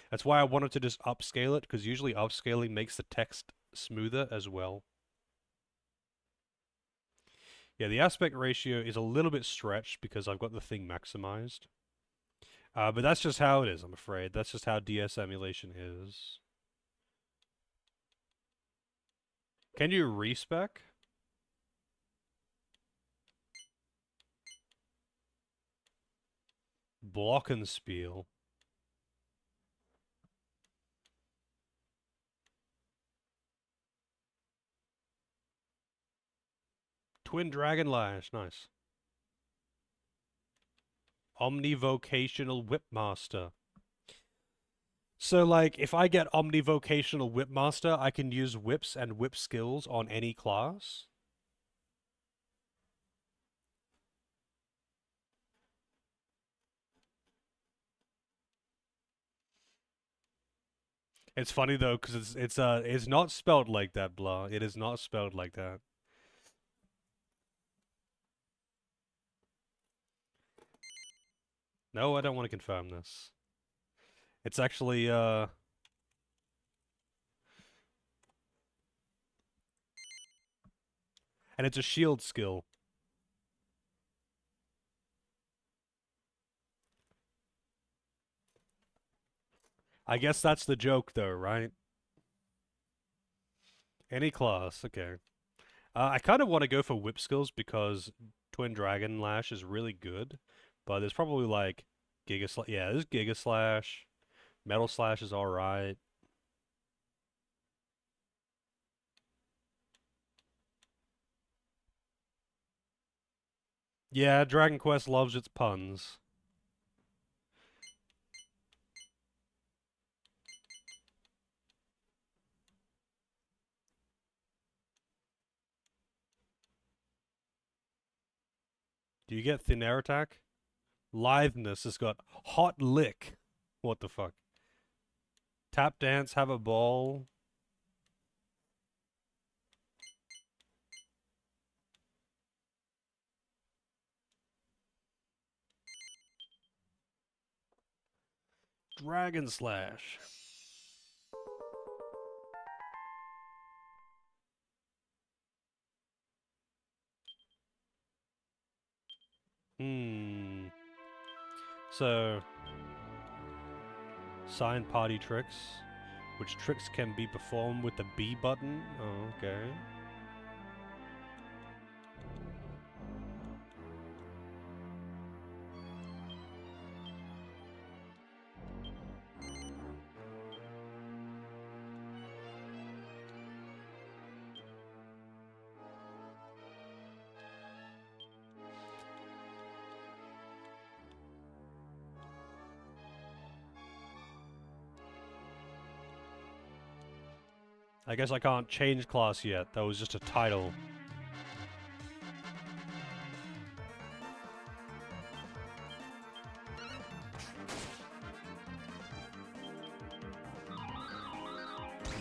That's why I wanted to just upscale it, because usually upscaling makes the text smoother as well. Yeah, the aspect ratio is a little bit stretched because I've got the thing maximized. But that's just how it is, I'm afraid. That's just how DS emulation is. Can you respec? Glockenspiel. Twin Dragon Lash, nice. Omnivocational Whipmaster. So, like, if I get Omnivocational Whipmaster, I can use whips and whip skills on any class? It's funny though, because it's not spelled like that, blah. It is not spelled like that. No, I don't want to confirm this. It's actually and it's a shield skill. I guess that's the joke though, right? Any class, okay. I kind of want to go for whip skills because Twin Dragon Lash is really good, but there's probably like Giga Slash. Yeah, there's Giga Slash. Metal Slash is alright. Yeah, Dragon Quest loves its puns. Do you get Thin Air Attack? Litheness has got Hot Lick. What the fuck? Tap Dance, Have a Ball. Dragon Slash. So, sign party tricks. Which tricks can be performed with the B button? Oh, okay. I guess I can't change class yet. That was just a title.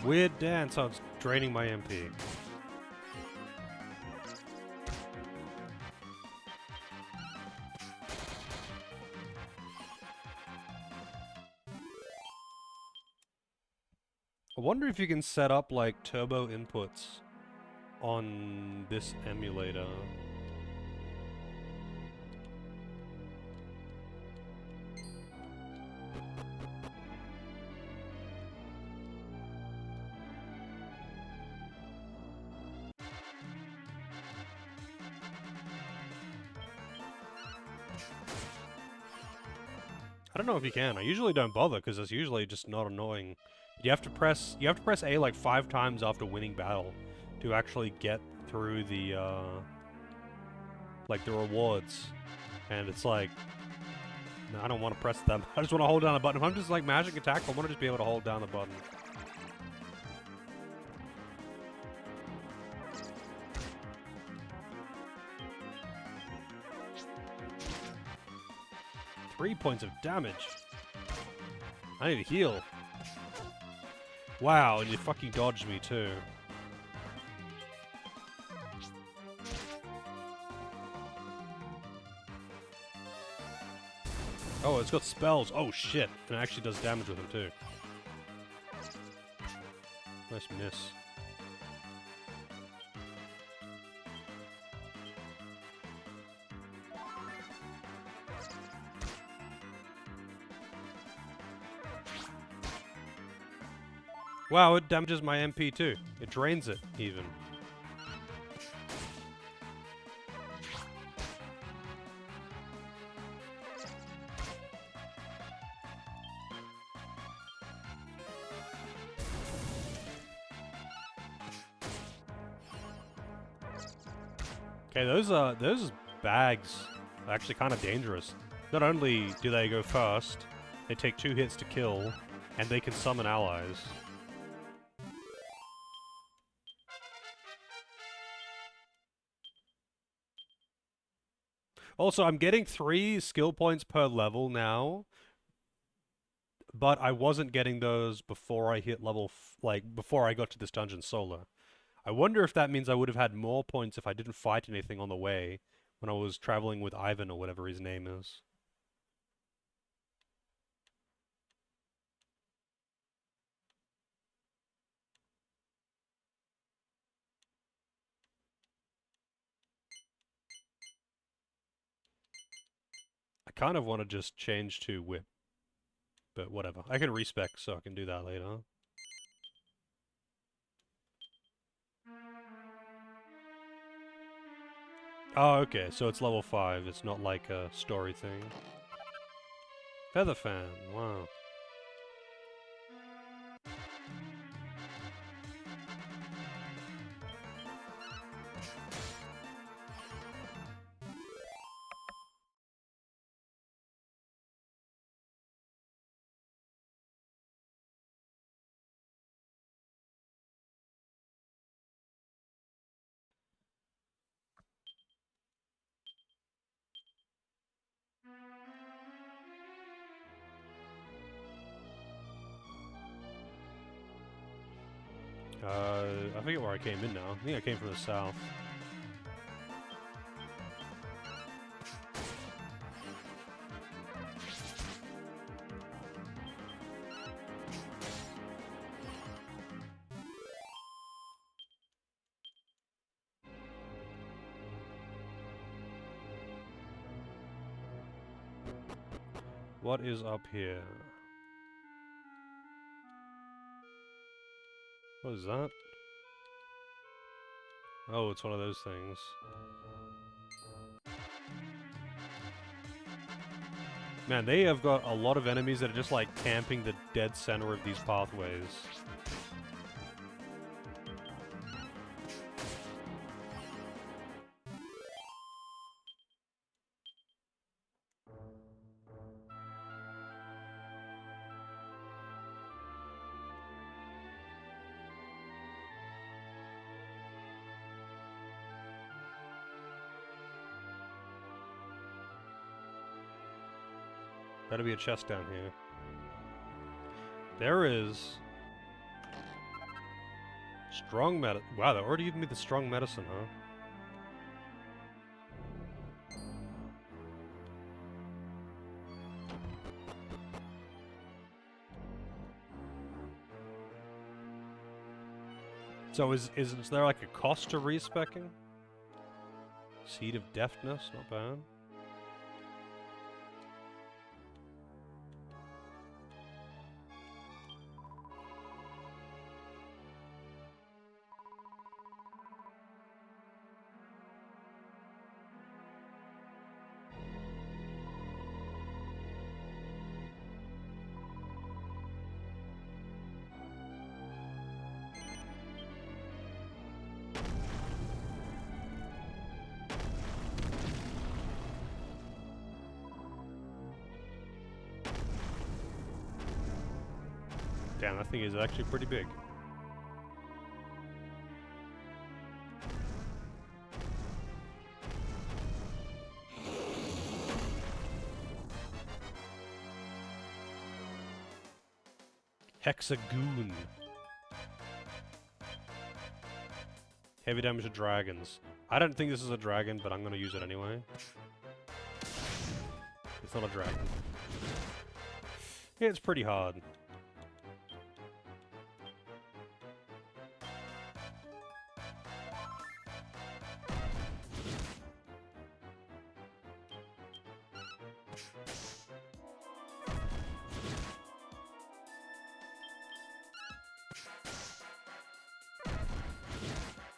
Weird dance sounds draining my MP. I wonder if you can set up like turbo inputs on this emulator. I don't know if you can. I usually don't bother because it's usually just not annoying. You have to press A like 5 times after winning battle to actually get through the like the rewards. And it's like, no, I don't want to press them. I just want to hold down the button. If I'm just like magic attack, I want to just be able to hold down the button. Three points of damage. I need to heal. Wow, and you fucking dodged me too. Oh, it's got spells. Oh shit. And it actually does damage with them too. Nice miss. Wow, it damages my MP too. It drains it, even. Okay, those bags are actually kind of dangerous. Not only do they go fast, they take 2 hits to kill, and they can summon allies. Also, I'm getting 3 skill points per level now, but I wasn't getting those before I hit level, before I got to this dungeon solo. I wonder if that means I would have had more points if I didn't fight anything on the way when I was traveling with Ivan or whatever his name is. I kind of want to just change to whip, but whatever. I can respec, so I can do that later. Oh, okay, so it's level 5. It's not like a story thing. Feather fan, wow. I forget where I came in now. I think I came from the south. What is up here? What is that? Oh, it's one of those things. Man, they have got a lot of enemies that are just like camping the dead center of these pathways. Better be a chest down here. There is. Strong medicine. Wow, they already giving me the strong medicine, huh? So is there like a cost to respecking? Seed of Deftness, not bad. Damn, that thing is actually pretty big. Hexagoon. Heavy damage to dragons. I don't think this is a dragon, but I'm gonna use it anyway. It's not a dragon. Yeah, it's pretty hard.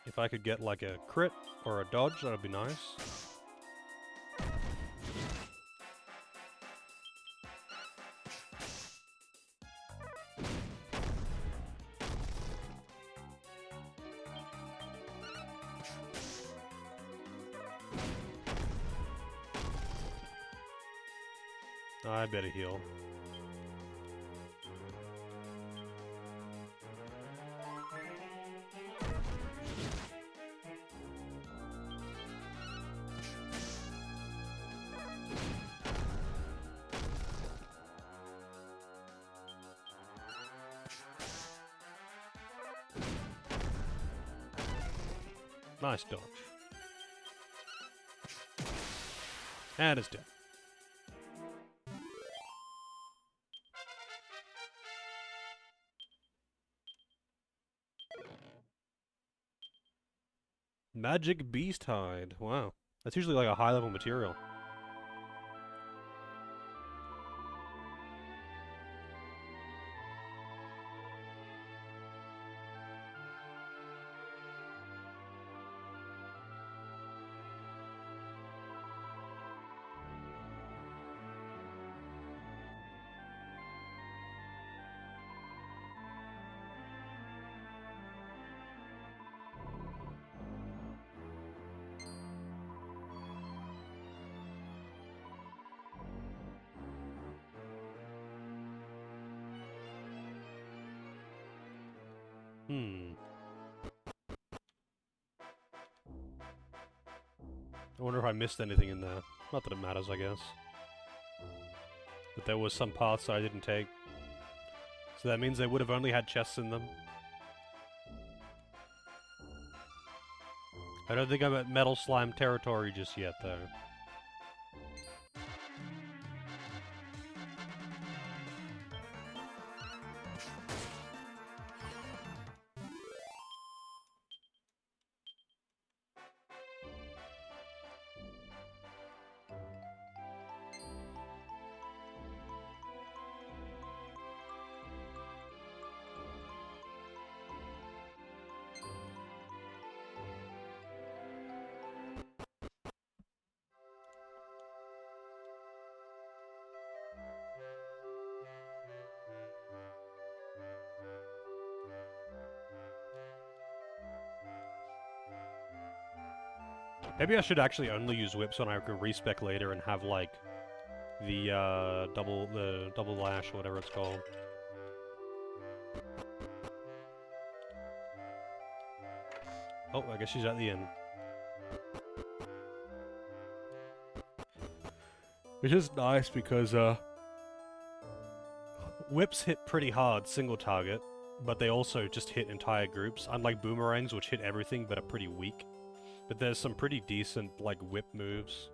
If I could get like a crit or a dodge, that would be nice. I better heal. Nice dodge. And it's dead. Magic Beast Hide. Wow. That's usually like a high level material. I wonder if I missed anything in there. Not that it matters, I guess. But there was some paths I didn't take. So that means they would have only had chests in them. I don't think I'm at Metal Slime territory just yet, though. Maybe I should actually only use whips when I can respec later and have like the double lash, whatever it's called. Oh, I guess she's at the end. Which is nice because whips hit pretty hard single target, but they also just hit entire groups, unlike boomerangs which hit everything but are pretty weak. But there's some pretty decent, like, whip moves.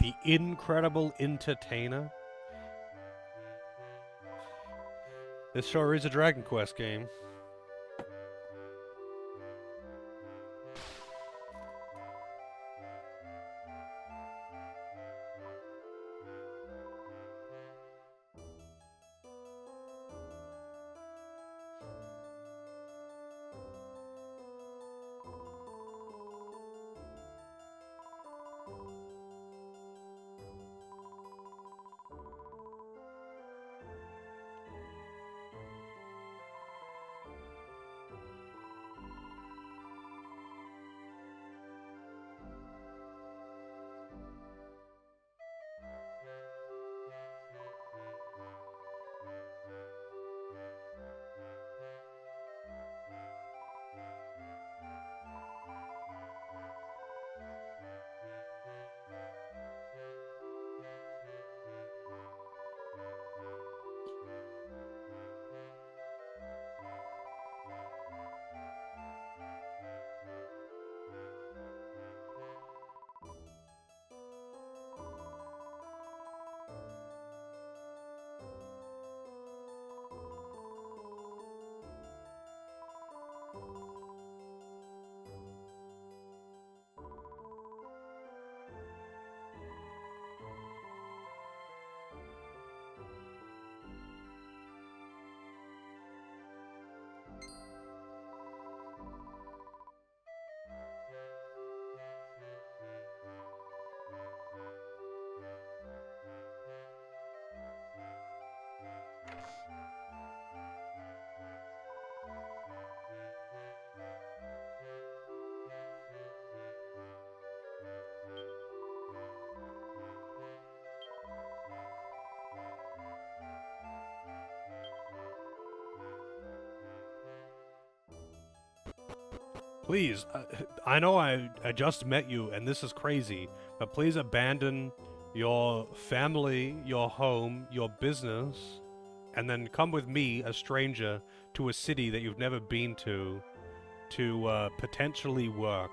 The Incredible Entertainer? This sure is a Dragon Quest game. Please, I know I just met you and this is crazy, but please abandon your family, your home, your business, and then come with me, a stranger, to a city that you've never been to, to potentially work.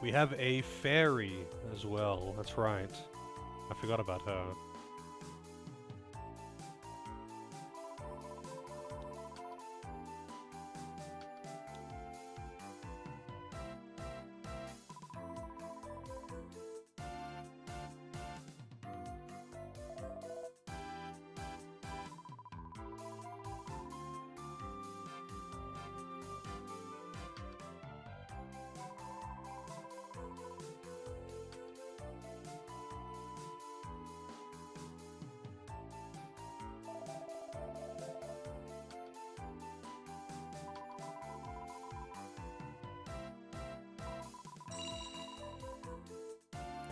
We have a fairy as well, that's right. I forgot about her.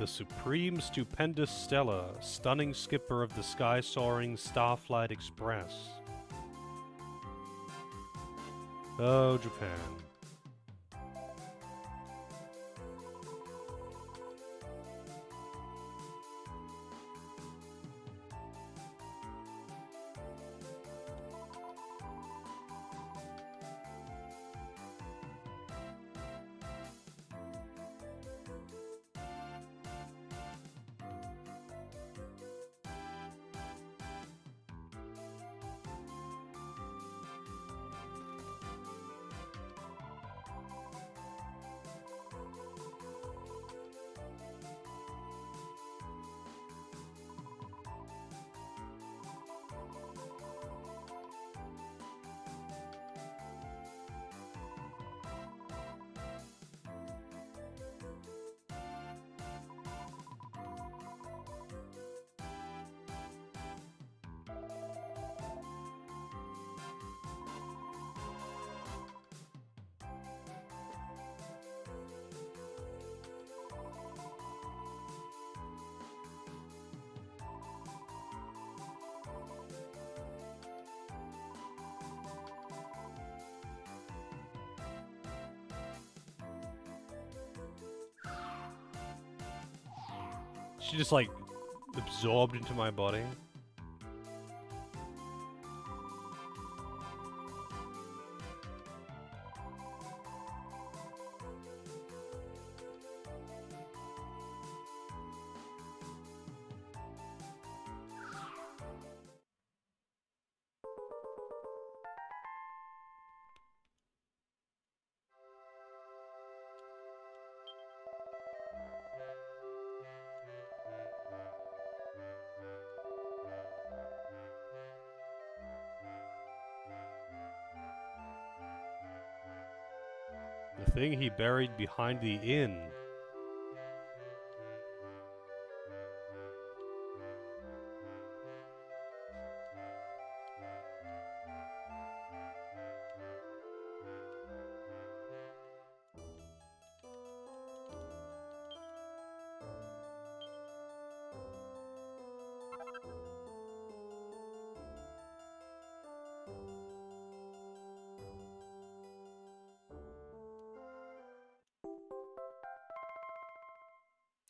The Supreme Stupendous Stella, stunning skipper of the sky-soaring Starflight Express. Oh, Japan. She just like absorbed into my body. The thing he buried behind the inn.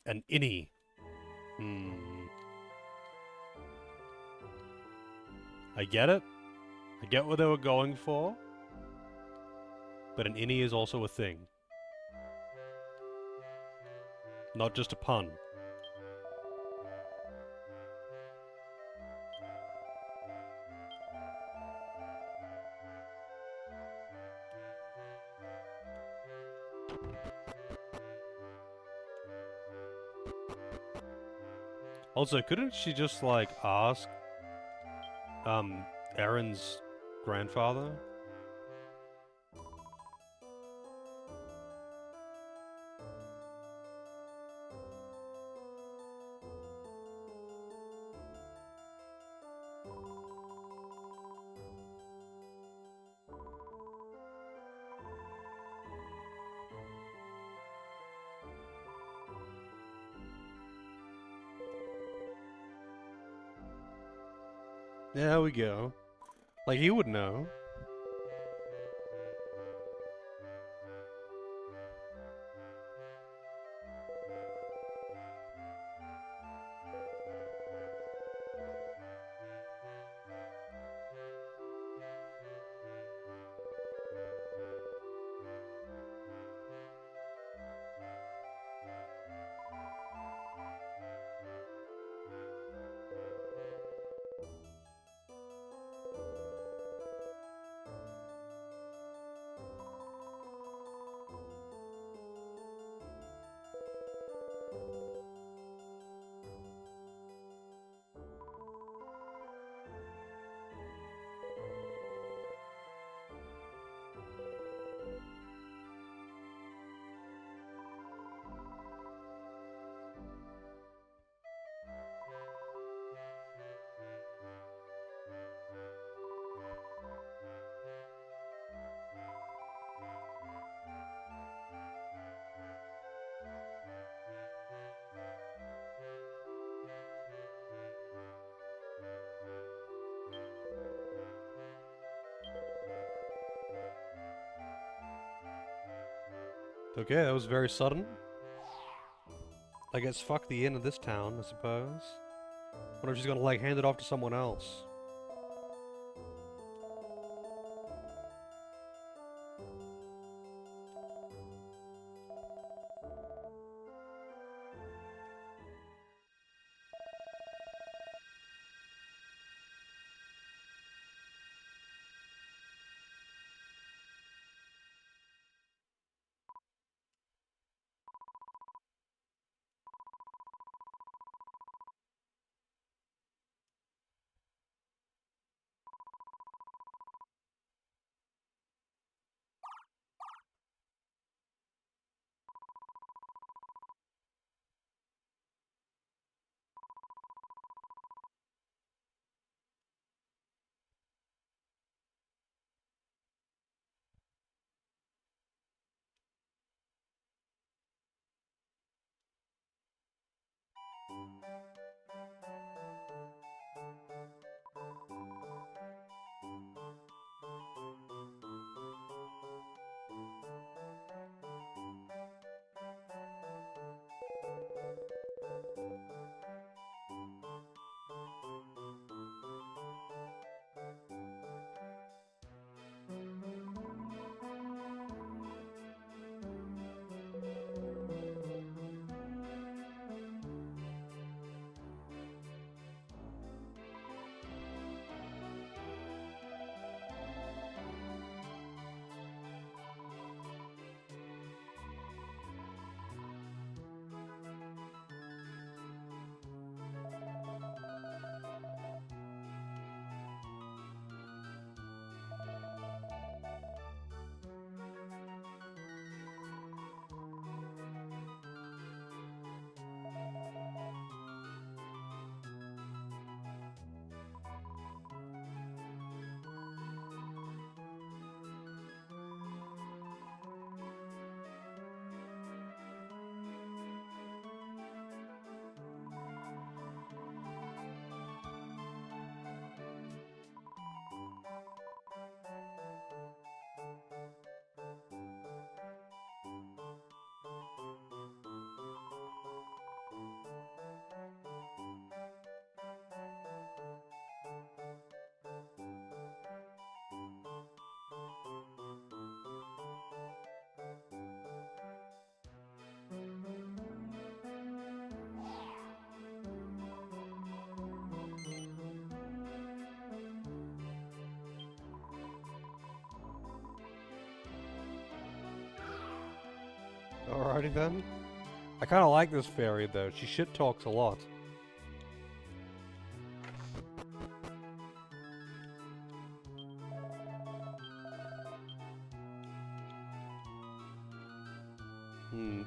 An innie. I get it. I get what they were going for. But an innie is also a thing. Not just a pun. Also, couldn't she just, like, ask, Aaron's grandfather? There we go. Like, he would know. Okay, that was very sudden. I guess fuck the inn of this town, I suppose. Wonder if she's gonna, like, hand it off to someone else. Alrighty then. I kinda like this fairy though, she shit talks a lot.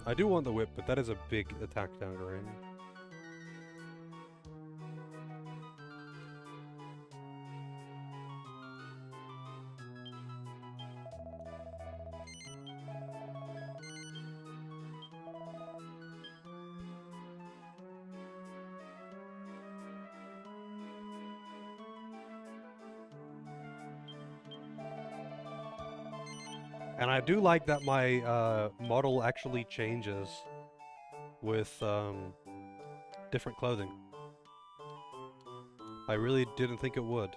I do want the whip, but that is a big attack downgrade. And I do like that my model actually changes with different clothing. I really didn't think it would.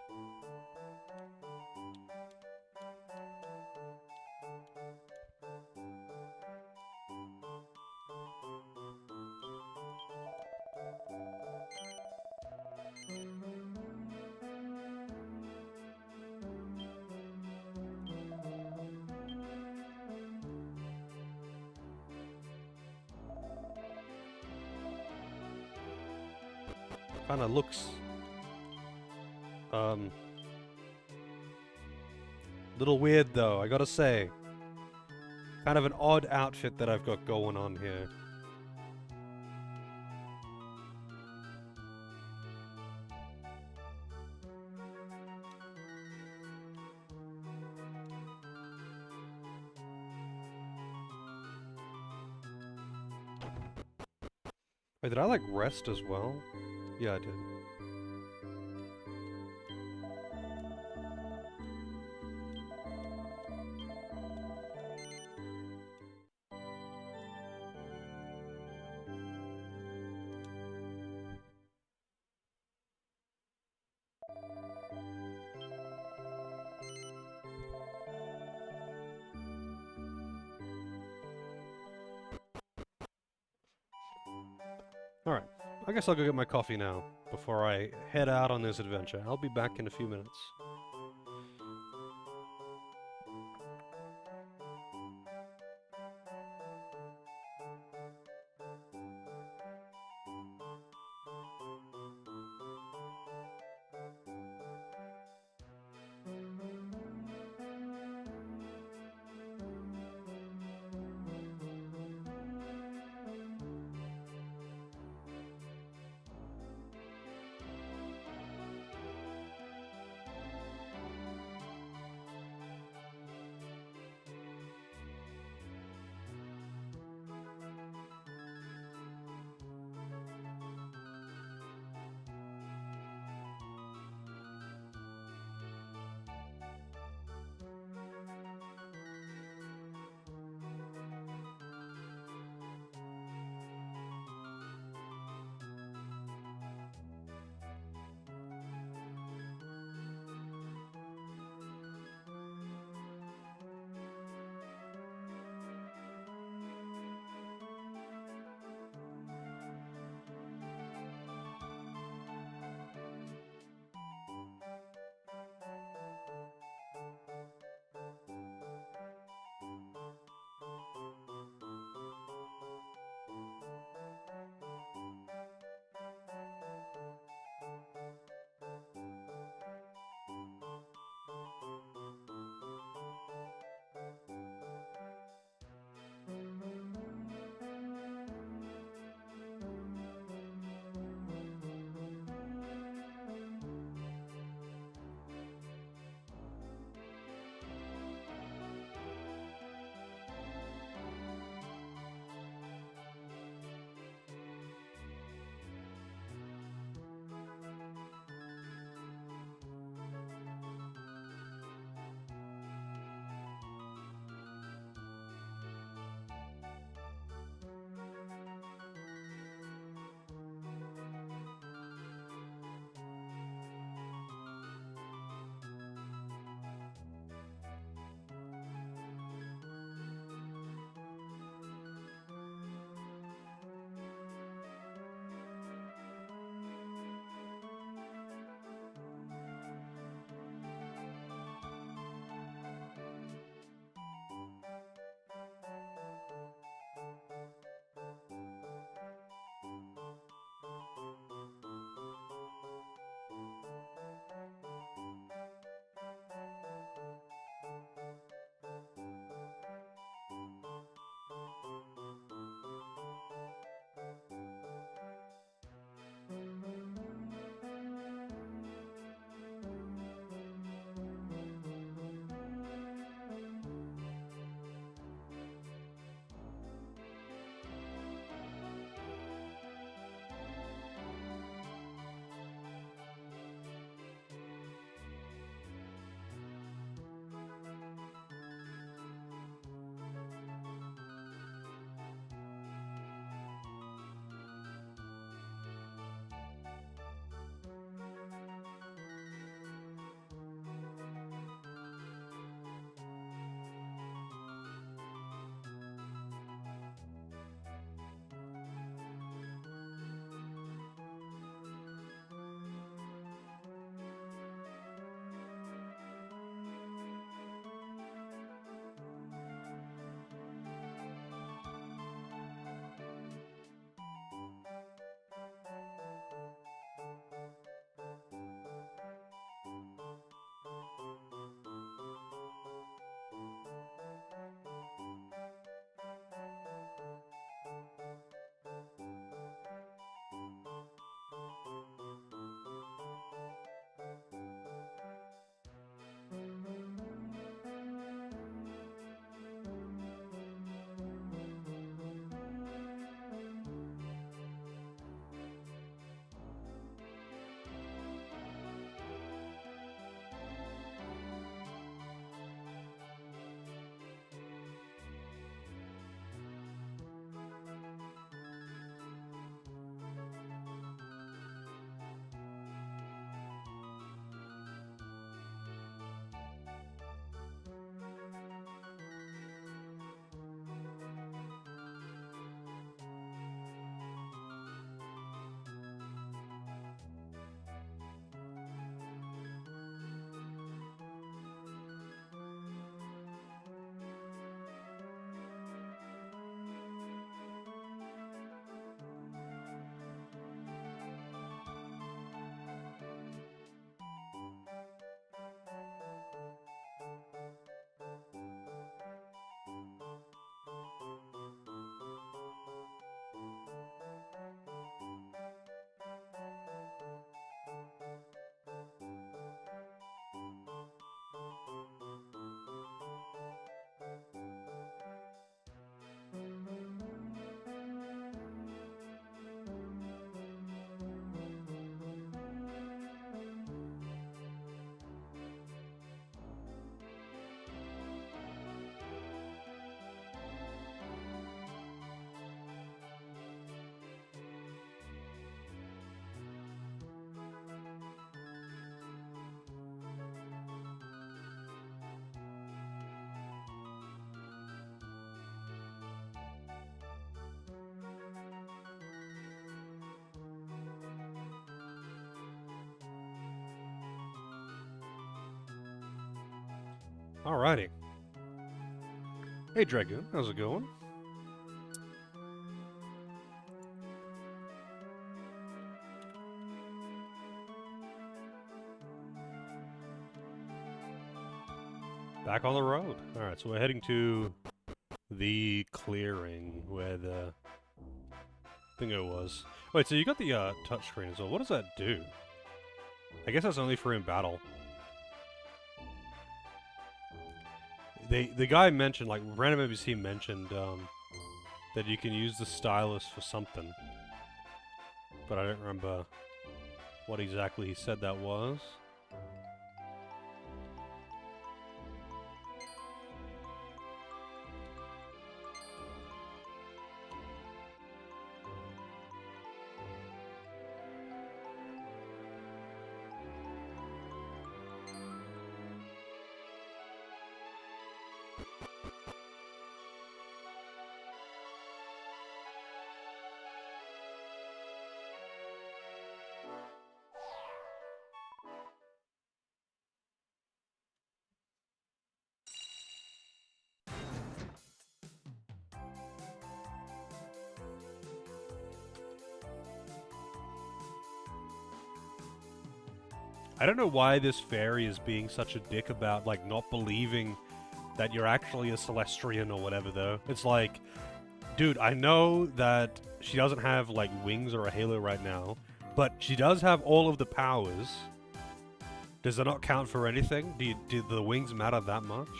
Kinda looks little weird though, I gotta say. Kind of an odd outfit that I've got going on here. Wait, did I like rest as well? Yeah, I did. Alright, I guess I'll go get my coffee now, before I head out on this adventure. I'll be back in a few minutes. Alrighty. Hey Dragoon, how's it going? Back on the road. Alright, so we're heading to the clearing where the thingo was. Wait, so you got the touchscreen as well. What does that do? I guess that's only for in battle. The guy mentioned, like, Random ABC mentioned, that you can use the stylus for something. But I don't remember what exactly he said that was. I don't know why this fairy is being such a dick about, like, not believing that you're actually a Celestrian or whatever, though. It's like, dude, I know that she doesn't have, like, wings or a halo right now, but she does have all of the powers. Does that not count for anything? Do the wings matter that much?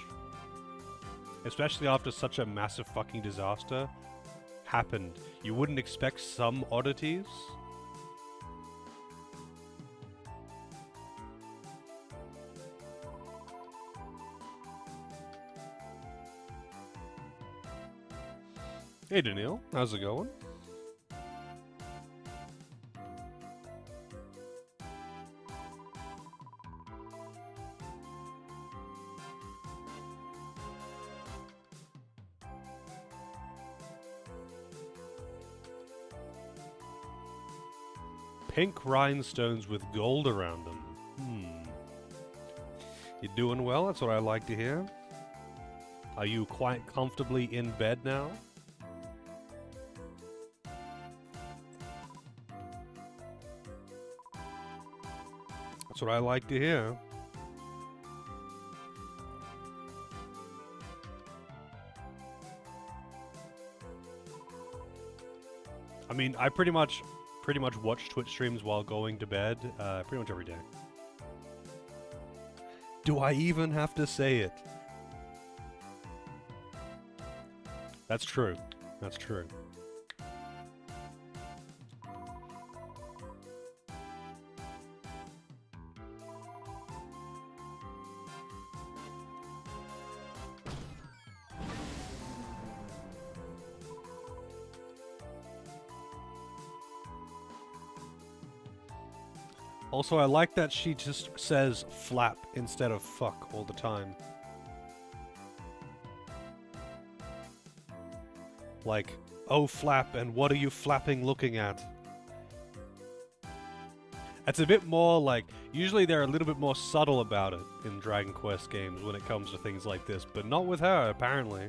Especially after such a massive fucking disaster happened. You wouldn't expect some oddities? Hey Daniil, how's it going? Pink rhinestones with gold around them. You doing well? That's what I like to hear. Are you quite comfortably in bed now? That's what I like to hear. I mean, I pretty much watch Twitch streams while going to bed, pretty much every day. Do I even have to say it? That's true. That's true. Also, I like that she just says flap instead of fuck all the time. Like, oh flap, and what are you flapping looking at? It's a bit more like, usually they're a little bit more subtle about it in Dragon Quest games when it comes to things like this, but not with her, apparently.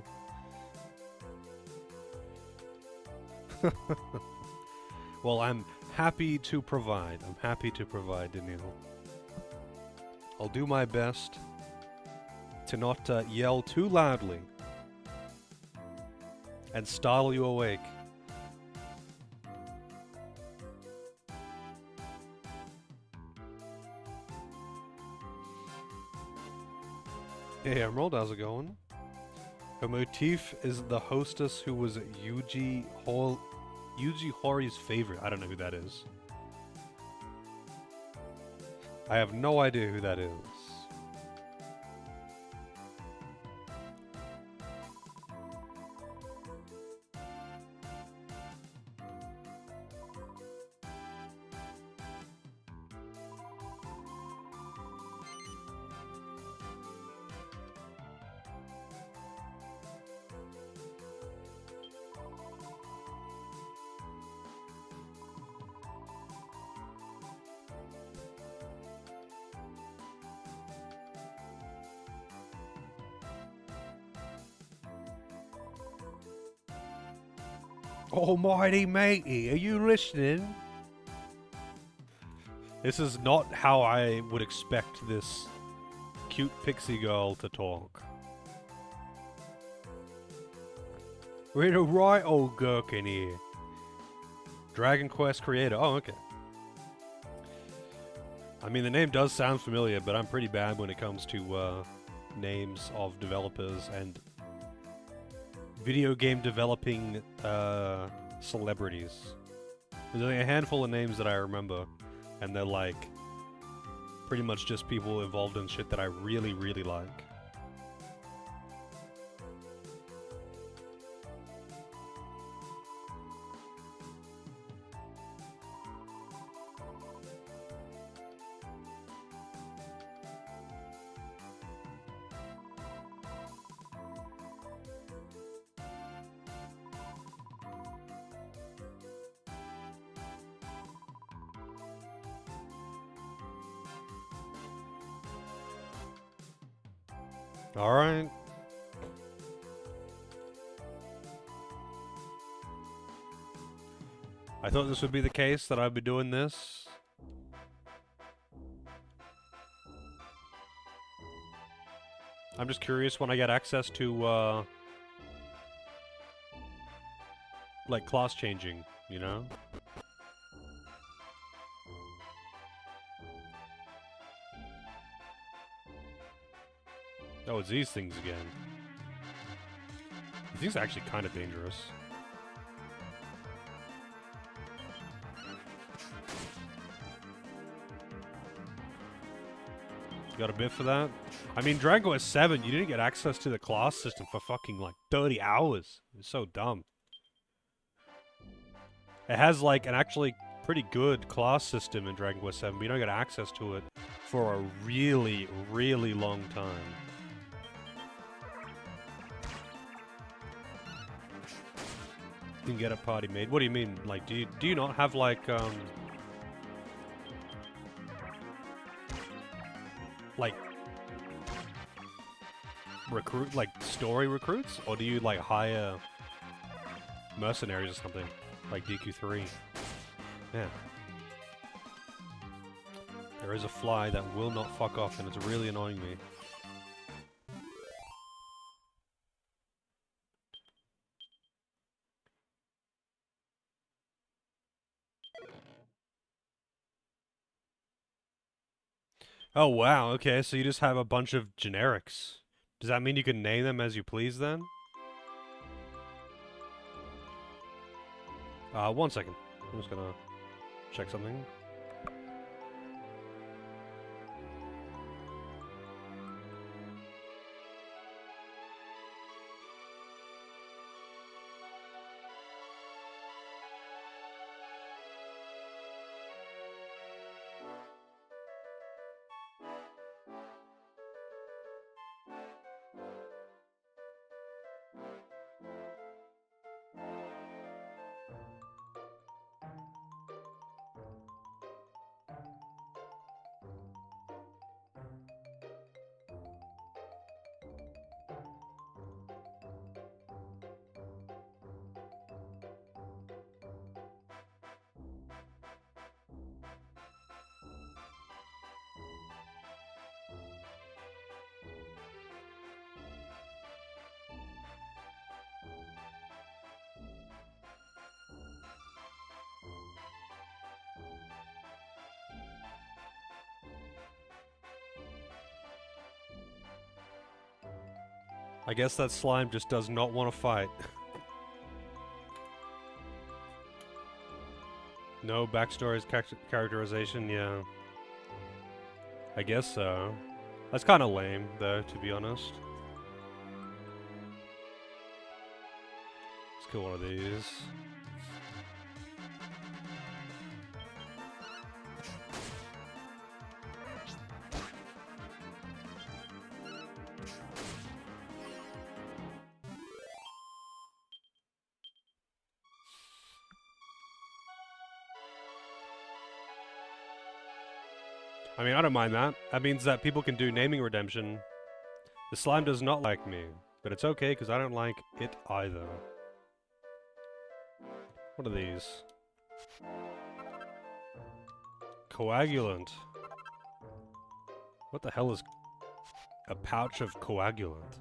Well, I'm happy to provide. I'm happy to provide, Daniil. I'll do my best to not yell too loudly and startle you awake. Hey Emerald, how's it going? Her motif is the hostess who was Yuji Hori's favorite. I don't know who that is. I have no idea who that is. Almighty matey, are you listening? This is not how I would expect this cute pixie girl to talk. We're the right old gherkin here. Dragon Quest creator. Oh, okay. I mean, the name does sound familiar, but I'm pretty bad when it comes to names of developers and video game developing celebrities. There's only a handful of names that I remember, and they're like pretty much just people involved in shit that I really, really like. Alright. I thought this would be the case, that I'd be doing this. I'm just curious when I get access to, like, class changing, you know? Oh, it's these things again. These things are actually kind of dangerous. You got a bit for that? I mean, Dragon Quest 7, you didn't get access to the class system for fucking, like, 30 hours. It's so dumb. It has, like, an actually pretty good class system in Dragon Quest 7, but you don't get access to it for a really, really long time. You can get a party made. What do you mean? Like, do you not have, like, recruit, like, story recruits? Or do you, like, hire mercenaries or something? Like DQ3? Yeah. There is a fly that will not fuck off, and it's really annoying me. Oh, wow, okay, so you just have a bunch of generics. Does that mean you can name them as you please, then? 1 second. I'm just gonna check something. I guess that slime just does not want to fight. No backstories, characterization, yeah. I guess so. That's kind of lame, though, to be honest. Let's kill one of these. I mean, I don't mind that. That means that people can do naming redemption. The slime does not like me, but it's okay because I don't like it either. What are these? Coagulant. What the hell is a pouch of coagulant?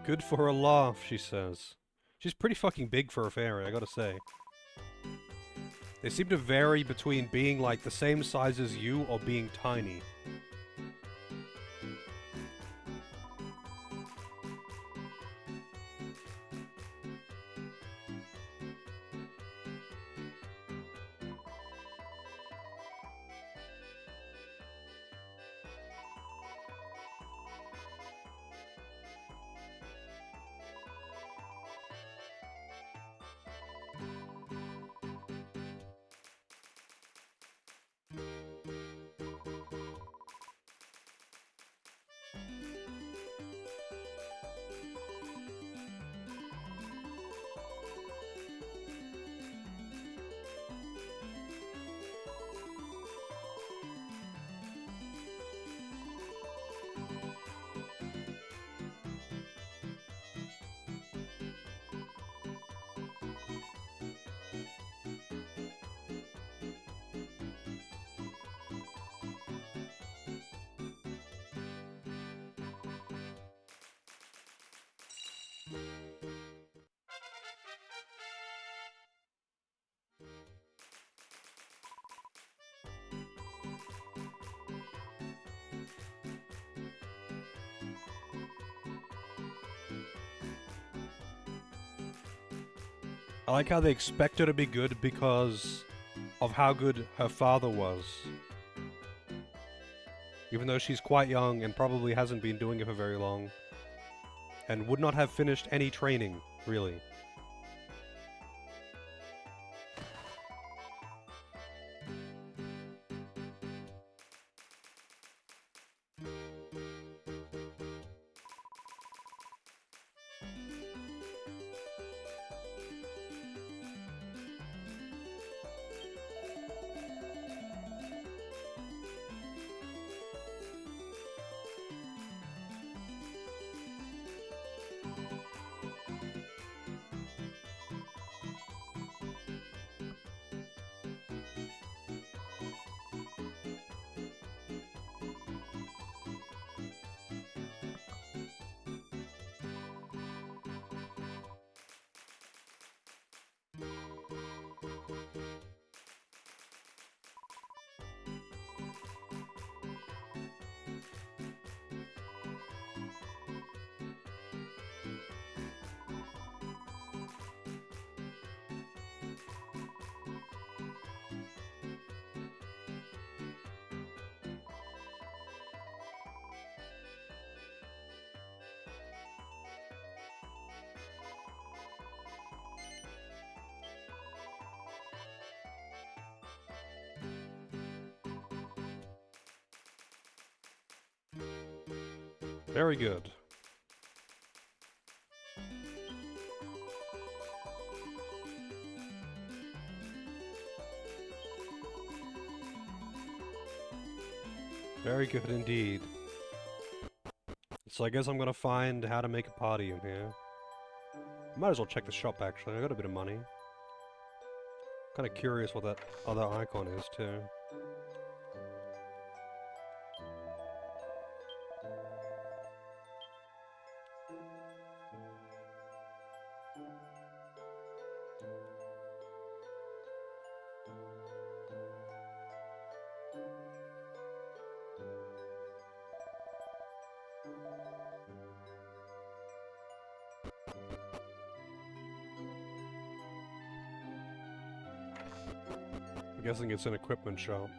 Good for a laugh, she says. She's pretty fucking big for a fairy, I gotta say. They seem to vary between being like the same size as you or being tiny. I like how they expect her to be good because of how good her father was. Even though she's quite young and probably hasn't been doing it for very long. And would not have finished any training, really. Very good. Very good indeed. So I guess I'm gonna find how to make a party in here. Might as well check the shop actually, I got a bit of money. Kinda curious what that other icon is too. guessing it's an equipment shop.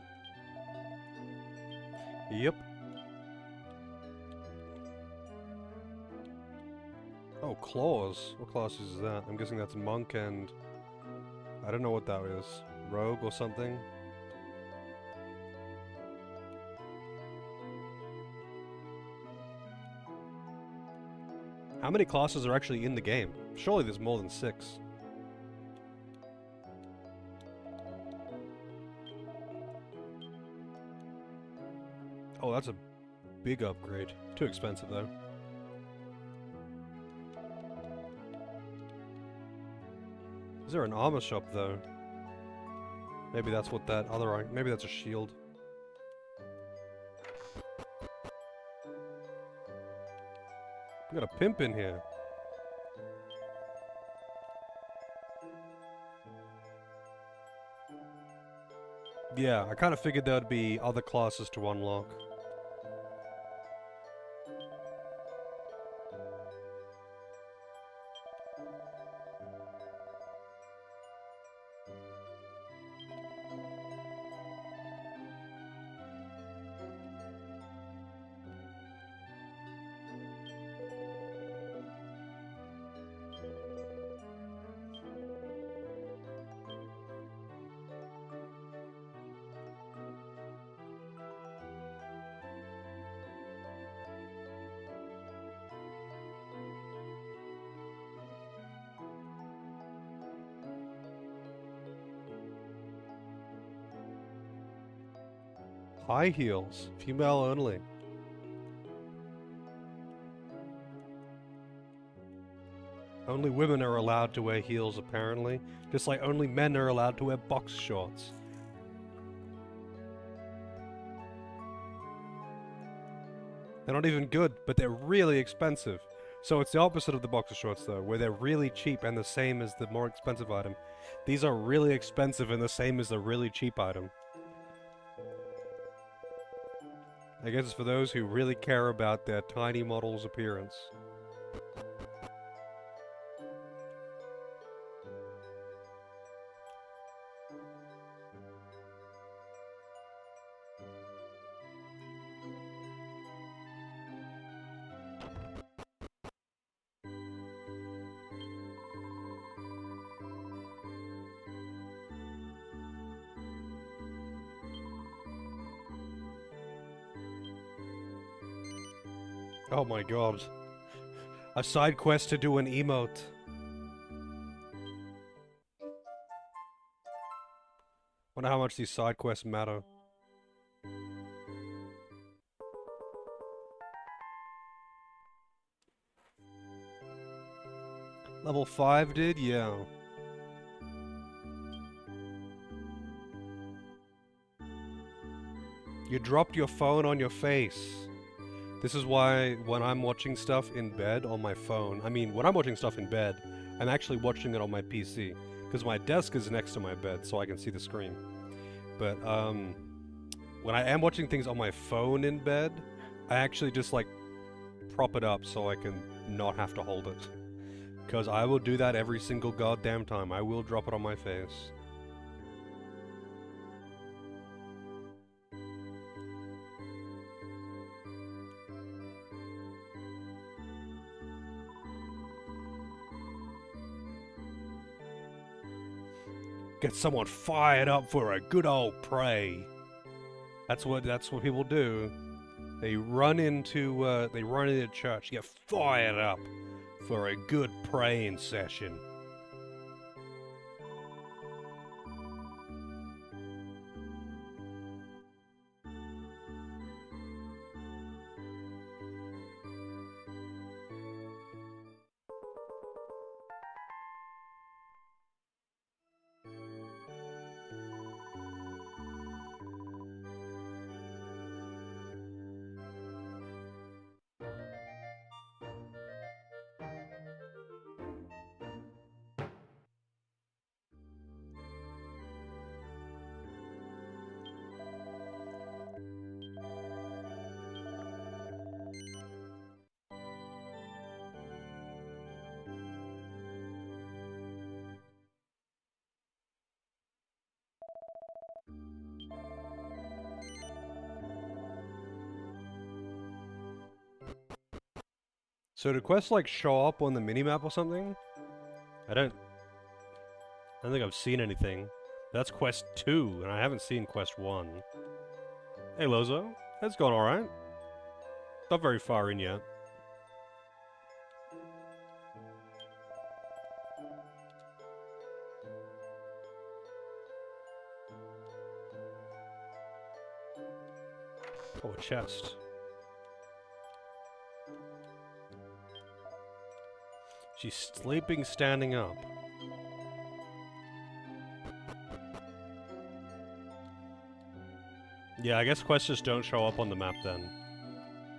Yep. Oh, claws. What class is that? I'm guessing that's monk and... I don't know what that is. Rogue or something? How many classes are actually in the game? Surely there's more than 6. Oh, that's a big upgrade. Too expensive, though. Is there an armor shop, though? Maybe that's what that other... Maybe that's a shield. We got a pimp in here. Yeah, I kind of figured there would be other classes to unlock. High heels. Female only. Only women are allowed to wear heels, apparently. Just like only men are allowed to wear box shorts. They're not even good, but they're really expensive. So it's the opposite of the boxer shorts, though, where they're really cheap and the same as the more expensive item. These are really expensive and the same as the really cheap item. I guess it's for those who really care about their tiny model's appearance. Oh my god. A side quest to do an emote. Wonder how much these side quests matter. Level 5, dude? Yeah. You dropped your phone on your face. This is why when I'm watching stuff in bed on my phone, I mean, when I'm watching stuff in bed, I'm actually watching it on my PC. Because my desk is next to my bed, so I can see the screen. But, when I am watching things on my phone in bed, I actually just, like, prop it up so I can not have to hold it. Because I will do that every single goddamn time. I will drop it on my face. Get someone fired up for a good old pray. That's what people do. They run into church, get fired up for a good praying session. So do quests like show up on the minimap or something? I don't think I've seen anything. That's quest 2, and I haven't seen quest 1. Hey Lozo, that's gone alright. Not very far in yet. Oh, a chest. She's sleeping standing up. Yeah, I guess quests just don't show up on the map then.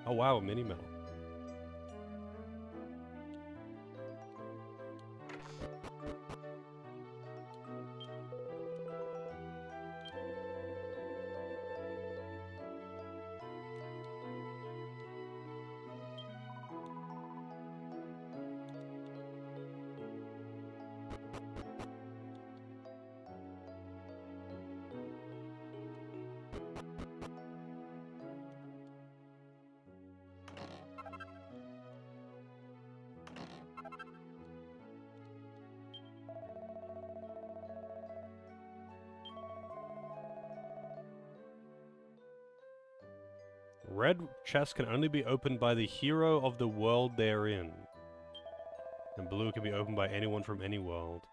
Oh wow, a mini medal. Red chests can only be opened by the hero of the world they're in. And blue can be opened by anyone from any world.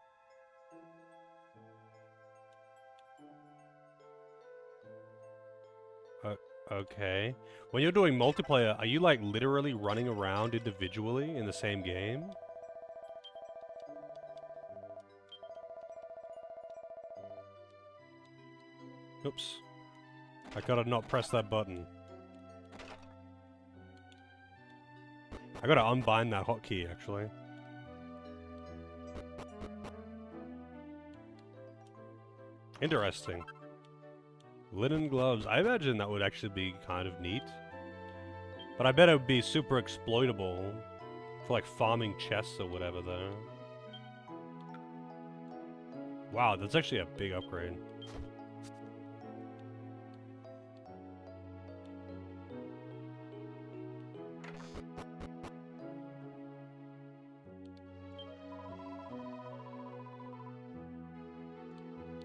Okay. When you're doing multiplayer, are you like literally running around individually in the same game? Oops. I gotta not press that button. I gotta unbind that hotkey, actually. Interesting. Linen gloves. I imagine that would actually be kind of neat. But I bet it would be super exploitable for like farming chests or whatever though. Wow, that's actually a big upgrade.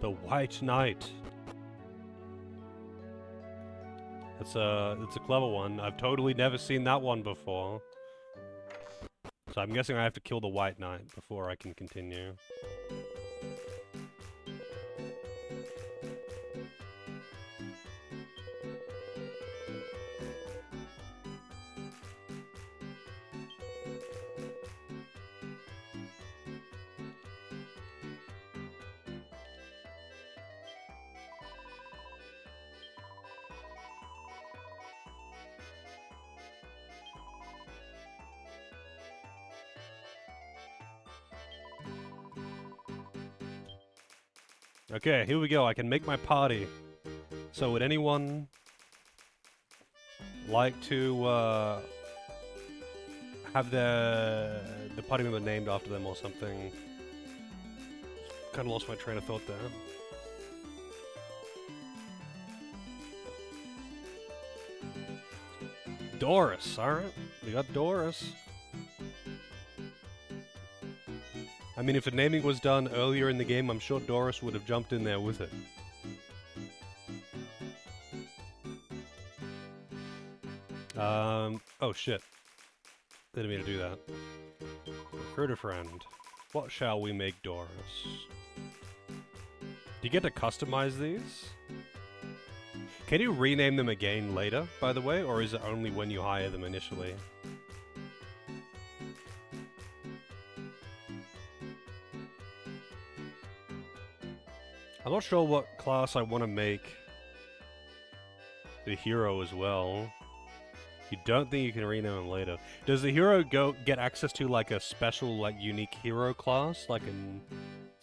The White Knight. It's a clever one. I've totally never seen that one before. So I'm guessing I have to kill the White Knight before I can continue. Okay, here we go. I can make my party. So would anyone like to have the party member named after them or something? Kind of lost my train of thought there. Doris, alright. We got Doris. I mean, if the naming was done earlier in the game, I'm sure Doris would have jumped in there with it. Oh shit. Didn't mean to do that. Recruit a friend. What shall we make Doris? Do you get to customize these? Can you rename them again later, by the way, or is it only when you hire them initially? I'm not sure what class I want to make the hero as well. You don't think you can rename him later. Does the hero get access to like a special, like unique hero class, like in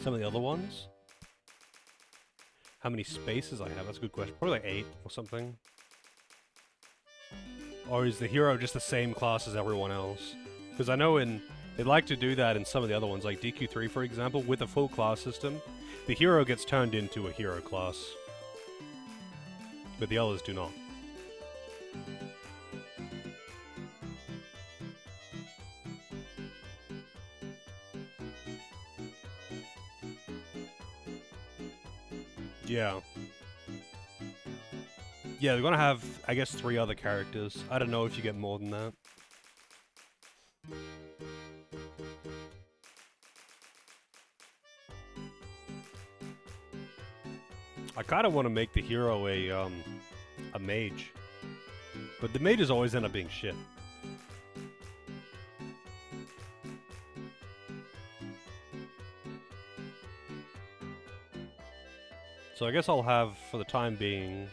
some of the other ones? How many spaces I have? That's a good question. Probably like 8 or something. Or is the hero just the same class as everyone else? Because I know they like to do that in some of the other ones, like DQ3 for example, with a full class system. The hero gets turned into a hero class. But the others do not. Yeah. Yeah, they're gonna have, I guess, 3 other characters. I don't know if you get more than that. I kind of want to make the hero a mage, but the mages always end up being shit. So I guess I'll have, for the time being.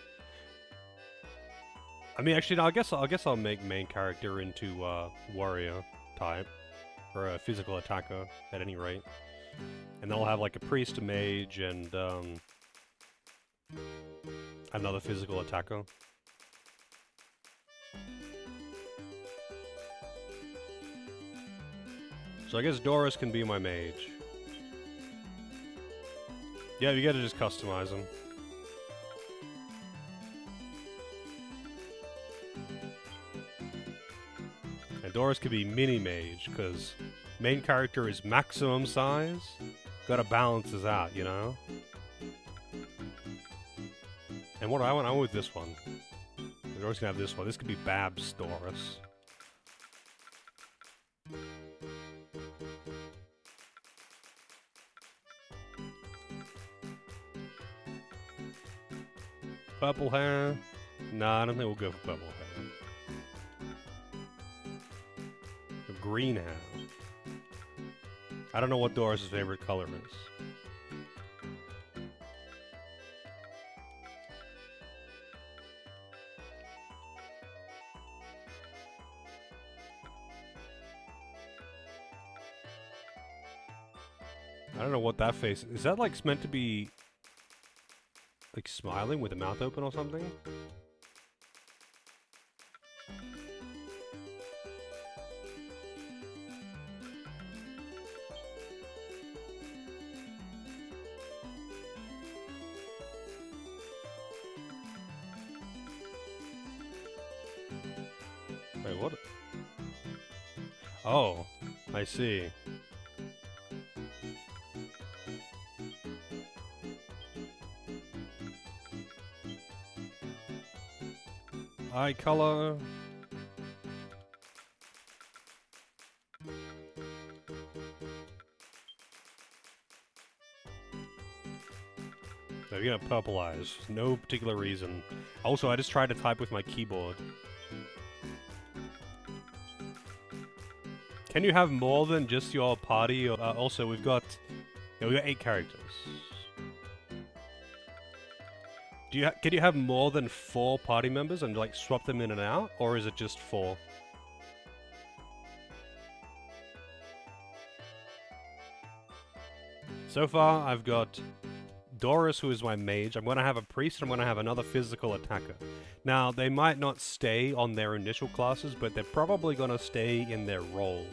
I mean, actually, no. I guess I'll make main character into warrior type, or a physical attacker at any rate, and then I'll have like a priest, a mage, and another physical attacker. So I guess Doris can be my mage. Yeah, you gotta just customize him. And Doris could be mini mage, because main character is maximum size. Gotta balance this out, you know? And what do I want? I want with this one. We're always gonna have this one. This could be Babs Doris. Purple hair? Nah, I don't think we'll go for purple hair. Green hair. I don't know what Doris' favorite color is. I don't know what that face is. Is that like meant to be like smiling with the mouth open or something? Wait, what? Oh, I see. Eye color. So you got purple eyes. No particular reason. Also, I just tried to type with my keyboard. Can you have more than just your party? Also, we've got 8 characters. Can you have more than 4 party members and like swap them in and out, or is it just 4? So far, I've got Doris, who is my mage. I'm going to have a priest, and I'm going to have another physical attacker. Now, they might not stay on their initial classes, but they're probably going to stay in their roles.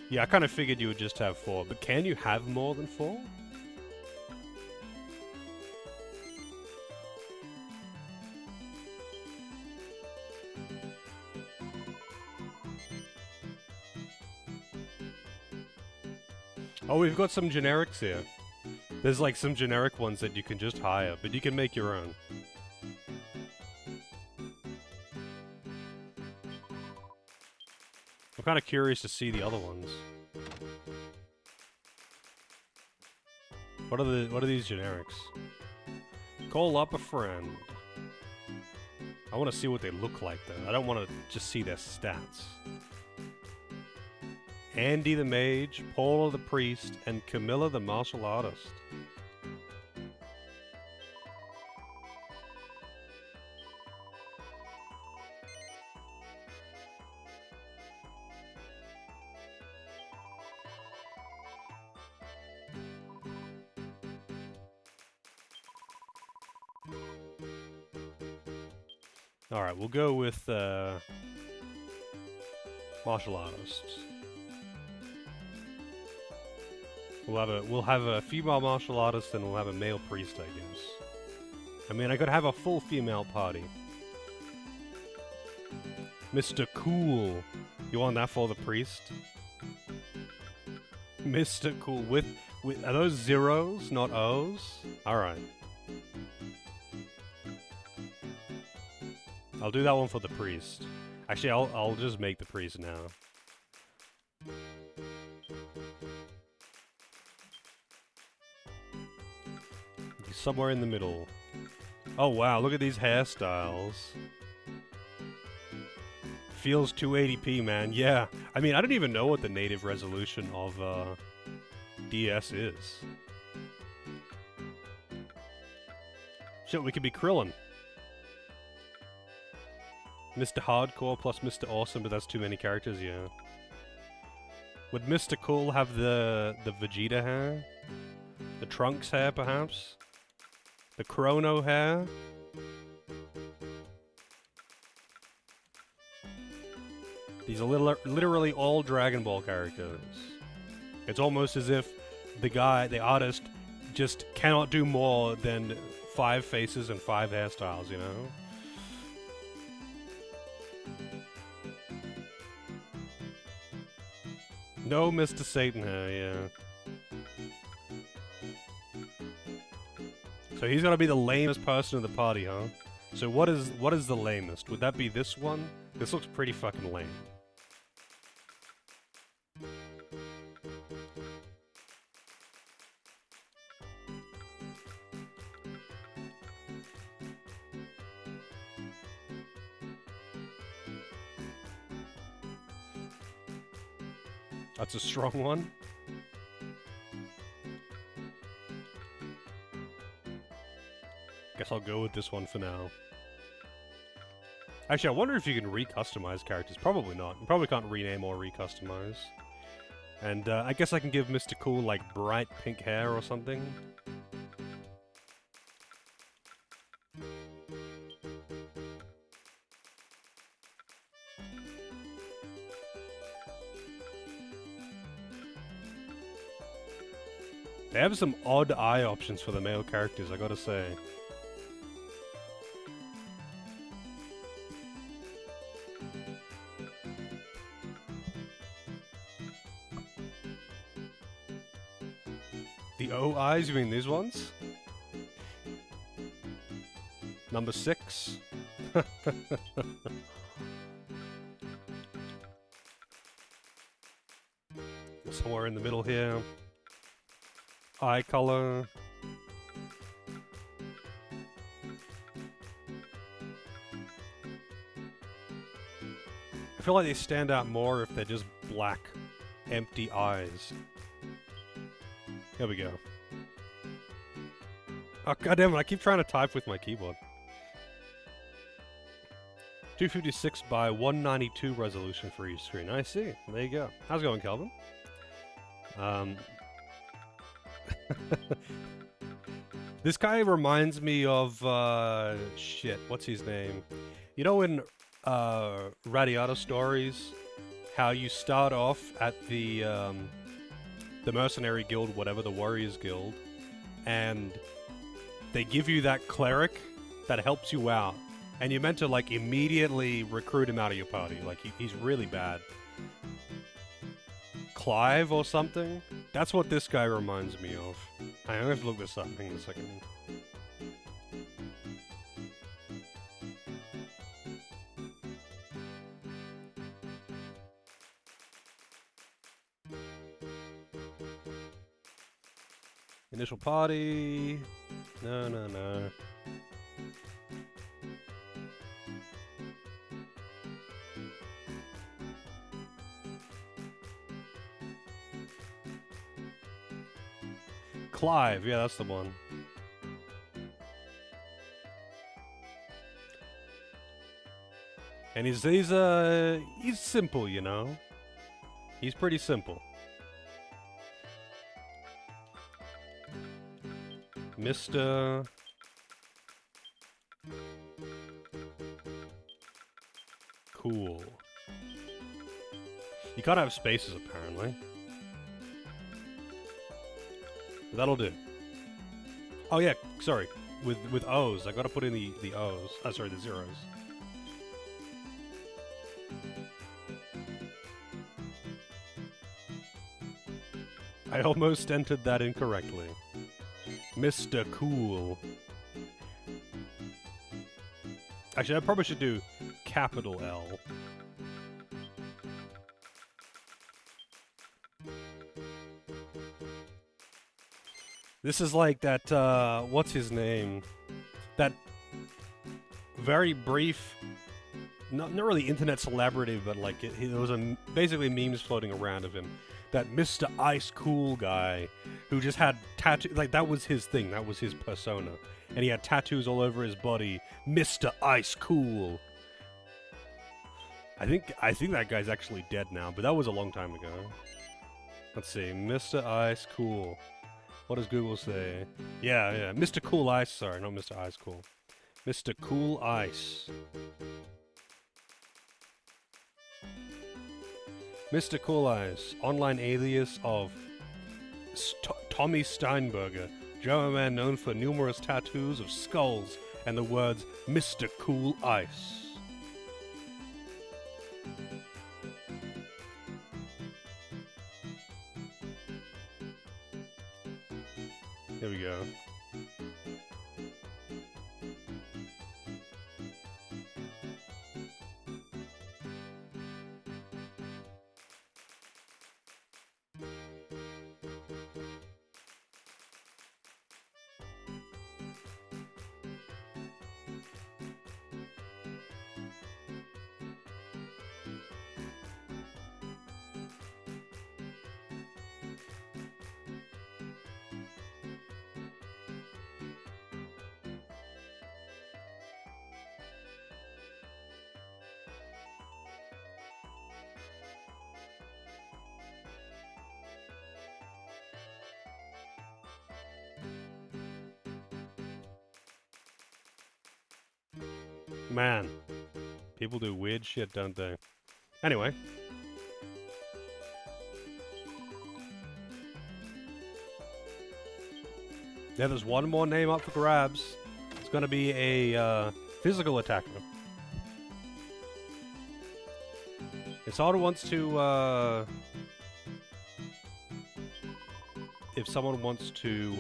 Yeah, I kind of figured you would just have 4, but can you have more than 4? Oh, we've got some generics here. There's like some generic ones that you can just hire, but you can make your own. I'm kind of curious to see the other ones. What are these generics? Call up a friend. I want to see what they look like though. I don't want to just see their stats. Andy the Mage, Paula the Priest, and Camilla the Martial Artist. Alright, we'll go with Martial Artists. We'll have a female martial artist and we'll have a male priest, I guess. I mean, I could have a full female party. Mr. Cool. You want that for the priest? Mr. Cool. With are those zeros, not O's? Alright. I'll do that one for the priest. Actually, I'll just make the priest now. He's somewhere in the middle. Oh wow, look at these hairstyles. Feels 280p, man. Yeah. I mean, I don't even know what the native resolution of DS is. Shit, we could be Krillin. Mr. Hardcore plus Mr. Awesome, but that's too many characters, yeah. Would Mr. Cool have the Vegeta hair? The Trunks hair, perhaps? The Chrono hair? These are literally all Dragon Ball characters. It's almost as if the artist, just cannot do more than 5 faces and 5 hairstyles, you know? No Mr. Satan hair, yeah. So he's gonna be the lamest person in the party, huh? So what is the lamest? Would that be this one? This looks pretty fucking lame. That's a strong one. Guess I'll go with this one for now. Actually, I wonder if you can re-customize characters. Probably not. You probably can't rename or re-customize. And I guess I can give Mr. Cool, like, bright pink hair or something. They have some odd eye options for the male characters, I gotta say. The O eyes, you mean these ones? Number 6. Somewhere in the middle here. Eye color. I feel like they stand out more if they're just black, empty eyes. Here we go. Oh goddammit, I keep trying to type with my keyboard. 256 by 192 resolution for each screen. I see. There you go. How's it going, Calvin? This guy reminds me of, shit, what's his name? You know in, Radiata Stories, how you start off at the Mercenary Guild, whatever, the Warriors Guild, and they give you that cleric that helps you out, and you're meant to, like, immediately recruit him out of your party. Like, he's really bad. Clive or something? That's what this guy reminds me of. I'm gonna have to look this up. Hang on a second. Initial party. No, no, no. Clive, yeah, that's the one. And he's simple, you know? He's pretty simple. Mr. Cool. You can't have spaces, apparently. But that'll do. Oh yeah, sorry. With O's, I gotta put in the O's. Oh, sorry, the zeros. I almost entered that incorrectly. Mr. Cool. Actually, I probably should do capital L. This is like that, what's his name? That very brief, not really internet celebrity, but like, there was basically memes floating around of him. That Mr. Ice Cool guy who just had tattoos, like that was his thing, that was his persona. And he had tattoos all over his body, Mr. Ice Cool. I think that guy's actually dead now, but that was a long time ago. Let's see, Mr. Ice Cool. What does Google say? Yeah, Mr. Cool Ice, sorry, not Mr. Ice Cool. Mr. Cool Ice. Mr. Cool Ice, online alias of Tommy Steinberger, German man known for numerous tattoos of skulls and the words Mr. Cool Ice. Here we go. Man, people do weird shit, don't they? Anyway. Yeah, there's one more name up for grabs. It's gonna be a physical attacker. If someone wants to, if someone wants to,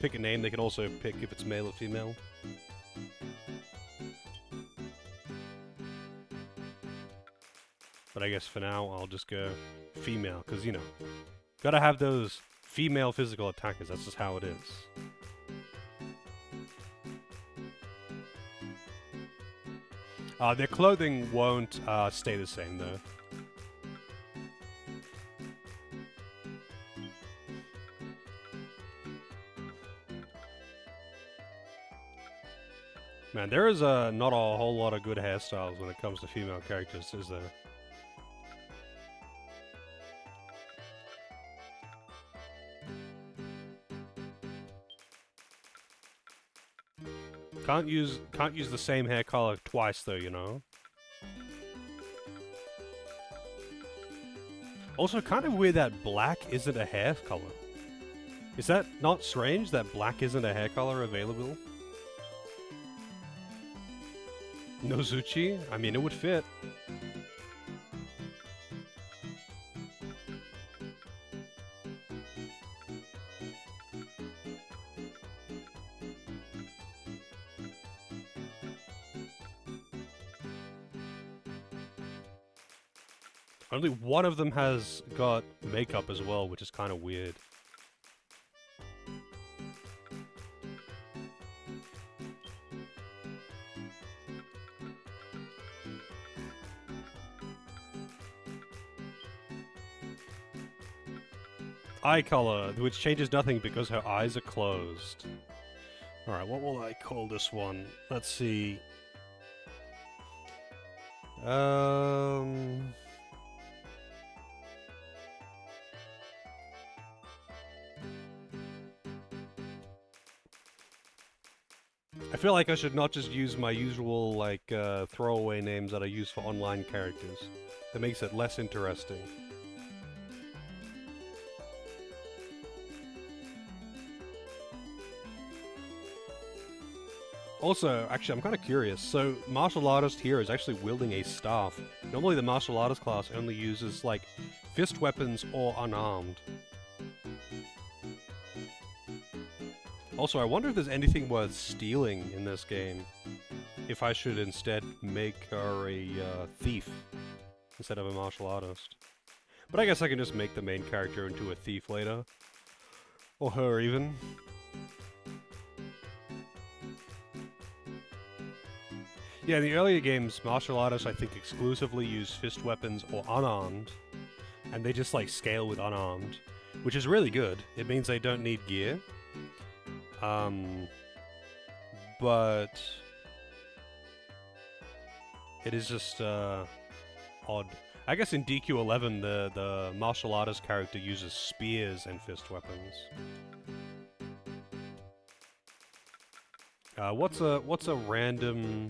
pick a name, they can also pick if it's male or female. But I guess for now, I'll just go female, because, you know, gotta have those female physical attackers, that's just how it is. Their clothing won't stay the same, though. Man, there is not a whole lot of good hairstyles when it comes to female characters, is there? Can't use the same hair color twice though, you know? Also, kind of weird that black isn't a hair color. Is that not strange that black isn't a hair color available? Nozuchi? I mean, it would fit. Only one of them has got makeup as well, which is kind of weird. Eye color, which changes nothing because her eyes are closed. Alright, what will I call this one? Let's see. I feel like I should not just use my usual, like, throwaway names that I use for online characters. That makes it less interesting. Also, actually, I'm kind of curious. So, martial artist here is actually wielding a staff. Normally, the martial artist class only uses, like, fist weapons or unarmed. Also, I wonder if there's anything worth stealing in this game. If I should instead make her a thief instead of a martial artist. But I guess I can just make the main character into a thief later. Or her, even. Yeah, in the earlier games, martial artists, I think, exclusively use fist weapons or unarmed. And they just, like, scale with unarmed. Which is really good. It means they don't need gear. But... it is just, odd. I guess in DQ11, the martial artist character uses spears and fist weapons. What's a random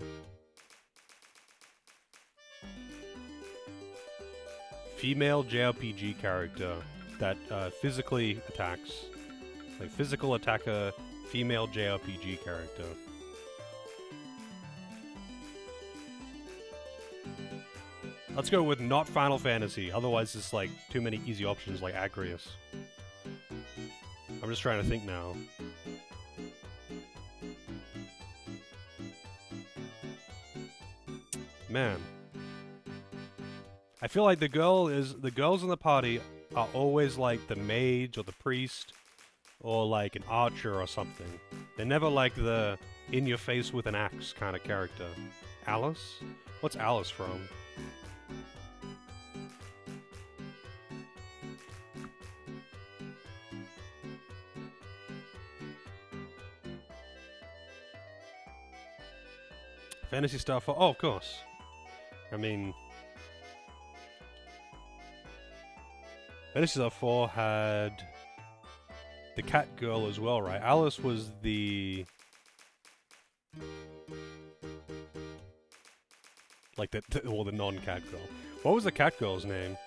female JRPG character that physically attacks? Like physical attacker, female JRPG character. Let's go with not Final Fantasy, otherwise it's like too many easy options like Agrius. I'm just trying to think now. Man. I feel like the girls in the party are always like the mage or the priest or like an archer or something. They're never like the in-your-face with an axe kind of character. Alice? What's Alice from? Phantasy Star 4? Oh, of course. I mean... Phantasy Star 4 had... the cat girl as well, right? Alice was the... like the non-cat girl. What was the cat girl's name?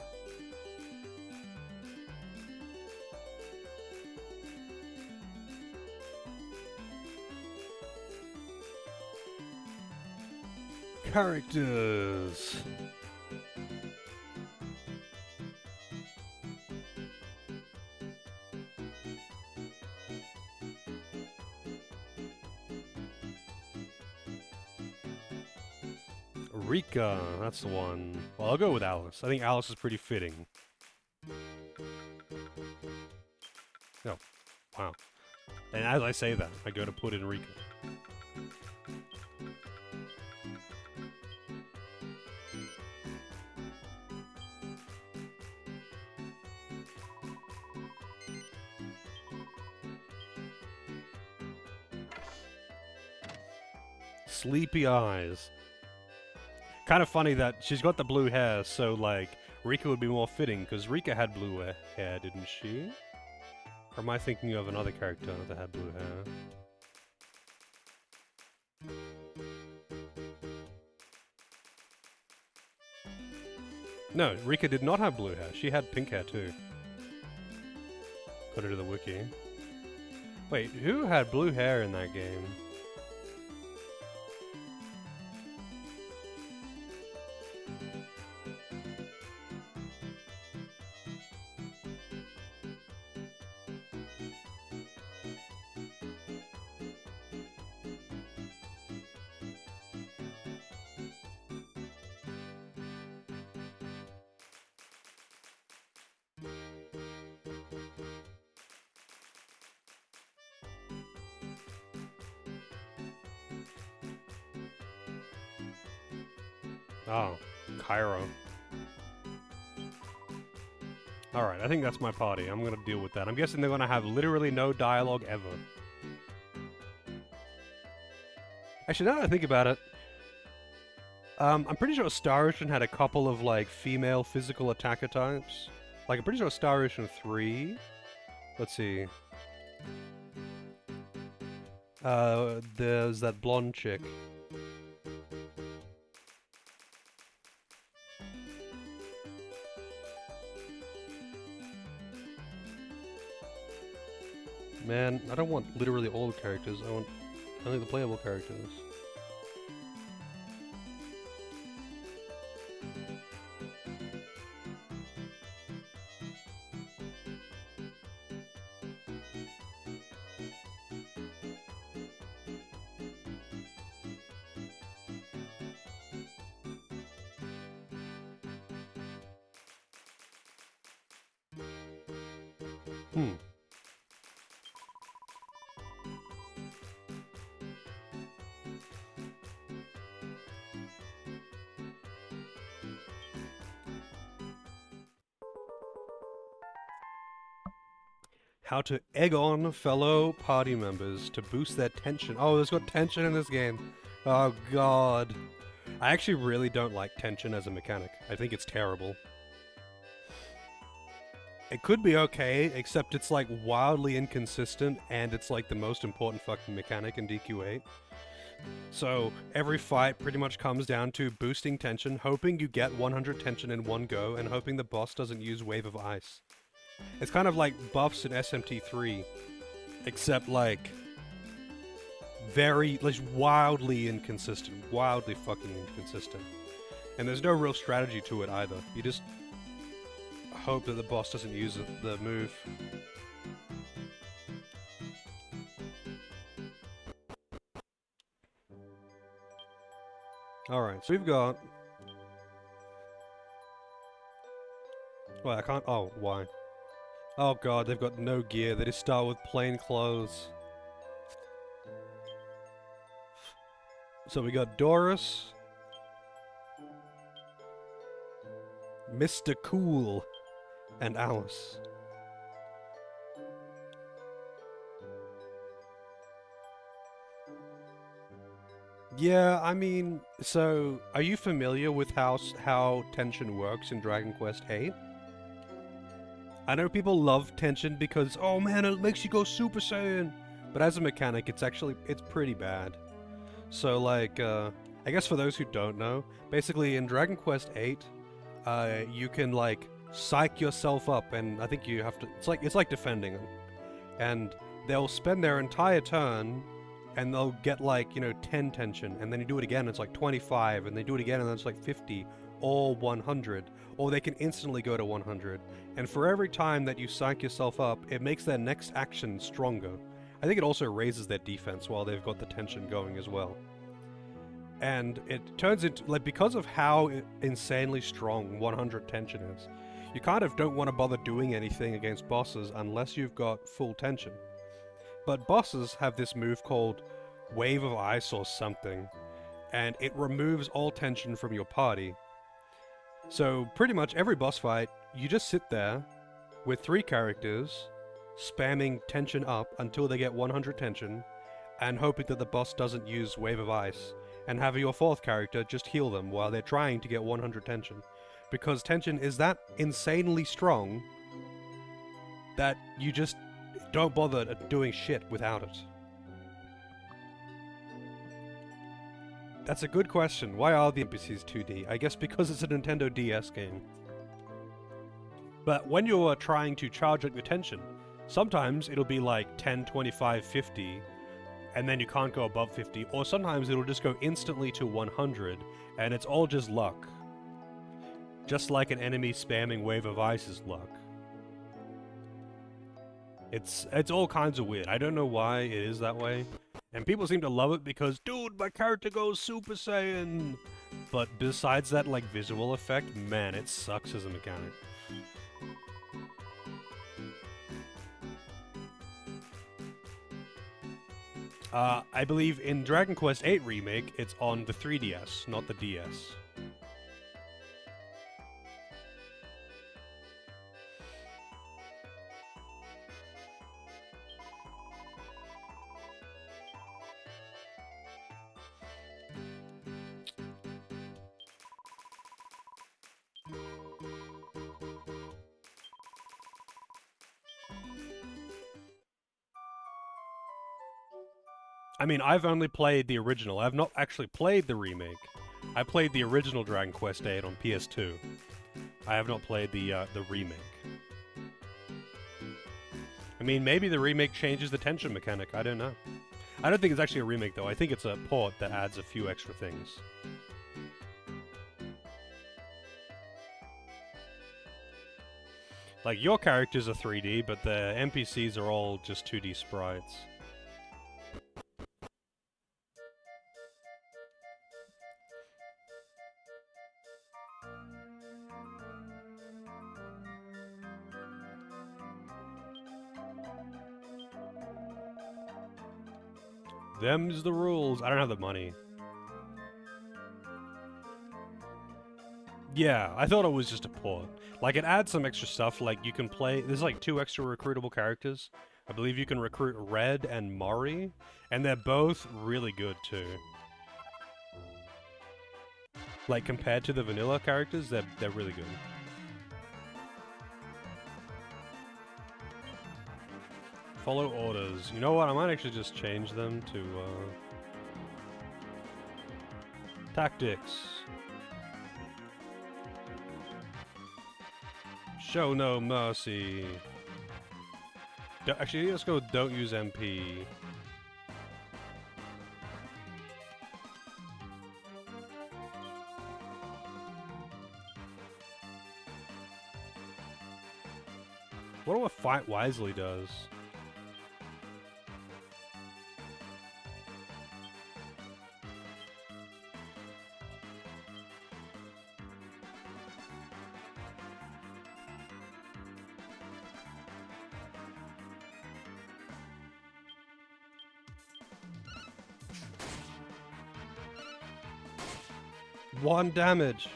Characters. Rika, that's the one. Well, I'll go with Alice. I think Alice is pretty fitting. Oh, wow. And as I say that, I go to put in Rika. Sleepy eyes. Kind of funny that she's got the blue hair, so like Rika would be more fitting because Rika had blue hair, didn't she? Or am I thinking of another character that had blue hair? No, Rika did not have blue hair. She had pink hair too. Put it to the wiki. Wait, who had blue hair in that game? Oh, Cairo. Alright, I think that's my party. I'm gonna deal with that. I'm guessing they're gonna have literally no dialogue ever. Actually, now that I think about it, I'm pretty sure Star Ocean had a couple of, like, female physical attacker types. Like, I'm pretty sure Star Ocean 3... Let's see. There's that blonde chick. Man, I don't want literally all the characters, I want only the playable characters. Hmm. How to egg on fellow party members to boost their tension. Oh, there's got tension in this game. Oh god. I actually really don't like tension as a mechanic. I think it's terrible. It could be okay, except it's like wildly inconsistent and it's like the most important fucking mechanic in DQ8. So every fight pretty much comes down to boosting tension, hoping you get 100 tension in one go, and hoping the boss doesn't use Wave of Ice. It's kind of like buffs in SMT3, except like very, like wildly inconsistent, wildly fucking inconsistent. And there's no real strategy to it either. You just hope that the boss doesn't use the move. Alright, so we've got... Well, I can't... Oh, why? Oh god, they've got no gear. They just start with plain clothes. So we got Doris, Mr. Cool, and Alice. Yeah, I mean, so are you familiar with how tension works in Dragon Quest VIII? I know people love tension because, oh man, it makes you go Super Saiyan. But as a mechanic, it's pretty bad. So like, I guess for those who don't know, basically in Dragon Quest VIII, you can like psych yourself up, and I think you have to. It's like defending them, and they'll spend their entire turn, and they'll get like 10 tension, and then you do it again, it's like 25, and they do it again, and then it's like 50 or 100, or they can instantly go to 100. And for every time that you psych yourself up, it makes their next action stronger. I think it also raises their defense while they've got the tension going as well. And it turns into, like, because of how insanely strong 100 tension is, you kind of don't want to bother doing anything against bosses unless you've got full tension. But bosses have this move called Wave of Ice or something, and it removes all tension from your party. So pretty much every boss fight, you just sit there with 3 characters, spamming tension up until they get 100 tension, and hoping that the boss doesn't use Wave of Ice, and have your 4th character just heal them while they're trying to get 100 tension. Because tension is that insanely strong that you just don't bother doing shit without it. That's a good question. Why are the NPCs 2D? I guess because it's a Nintendo DS game. But when you're trying to charge up your tension, sometimes it'll be like 10, 25, 50, and then you can't go above 50, or sometimes it'll just go instantly to 100, and it's all just luck. Just like an enemy spamming Wave of Ice is luck. It's all kinds of weird. I don't know why it is that way. And people seem to love it because, dude, my character goes Super Saiyan! But besides that, like, visual effect, man, it sucks as a mechanic. I believe in Dragon Quest VIII Remake, it's on the 3DS, not the DS. I mean, I've only played the original. I've not actually played the remake. I played the original Dragon Quest VIII on PS2. I have not played the remake. I mean, maybe the remake changes the tension mechanic. I don't know. I don't think it's actually a remake, though. I think it's a port that adds a few extra things. Like, your characters are 3D, but the NPCs are all just 2D sprites. Them's the rules. I don't have the money. Yeah, I thought it was just a port. Like, it adds some extra stuff, like you can play... There's like 2 extra recruitable characters. I believe you can recruit Red and Mori, and they're both really good too. Like, compared to the vanilla characters, they're really good. Follow orders. You know what? I might actually just change them to, tactics. Show no mercy. Actually, let's go don't use MP. What do a fight wisely does? One damage.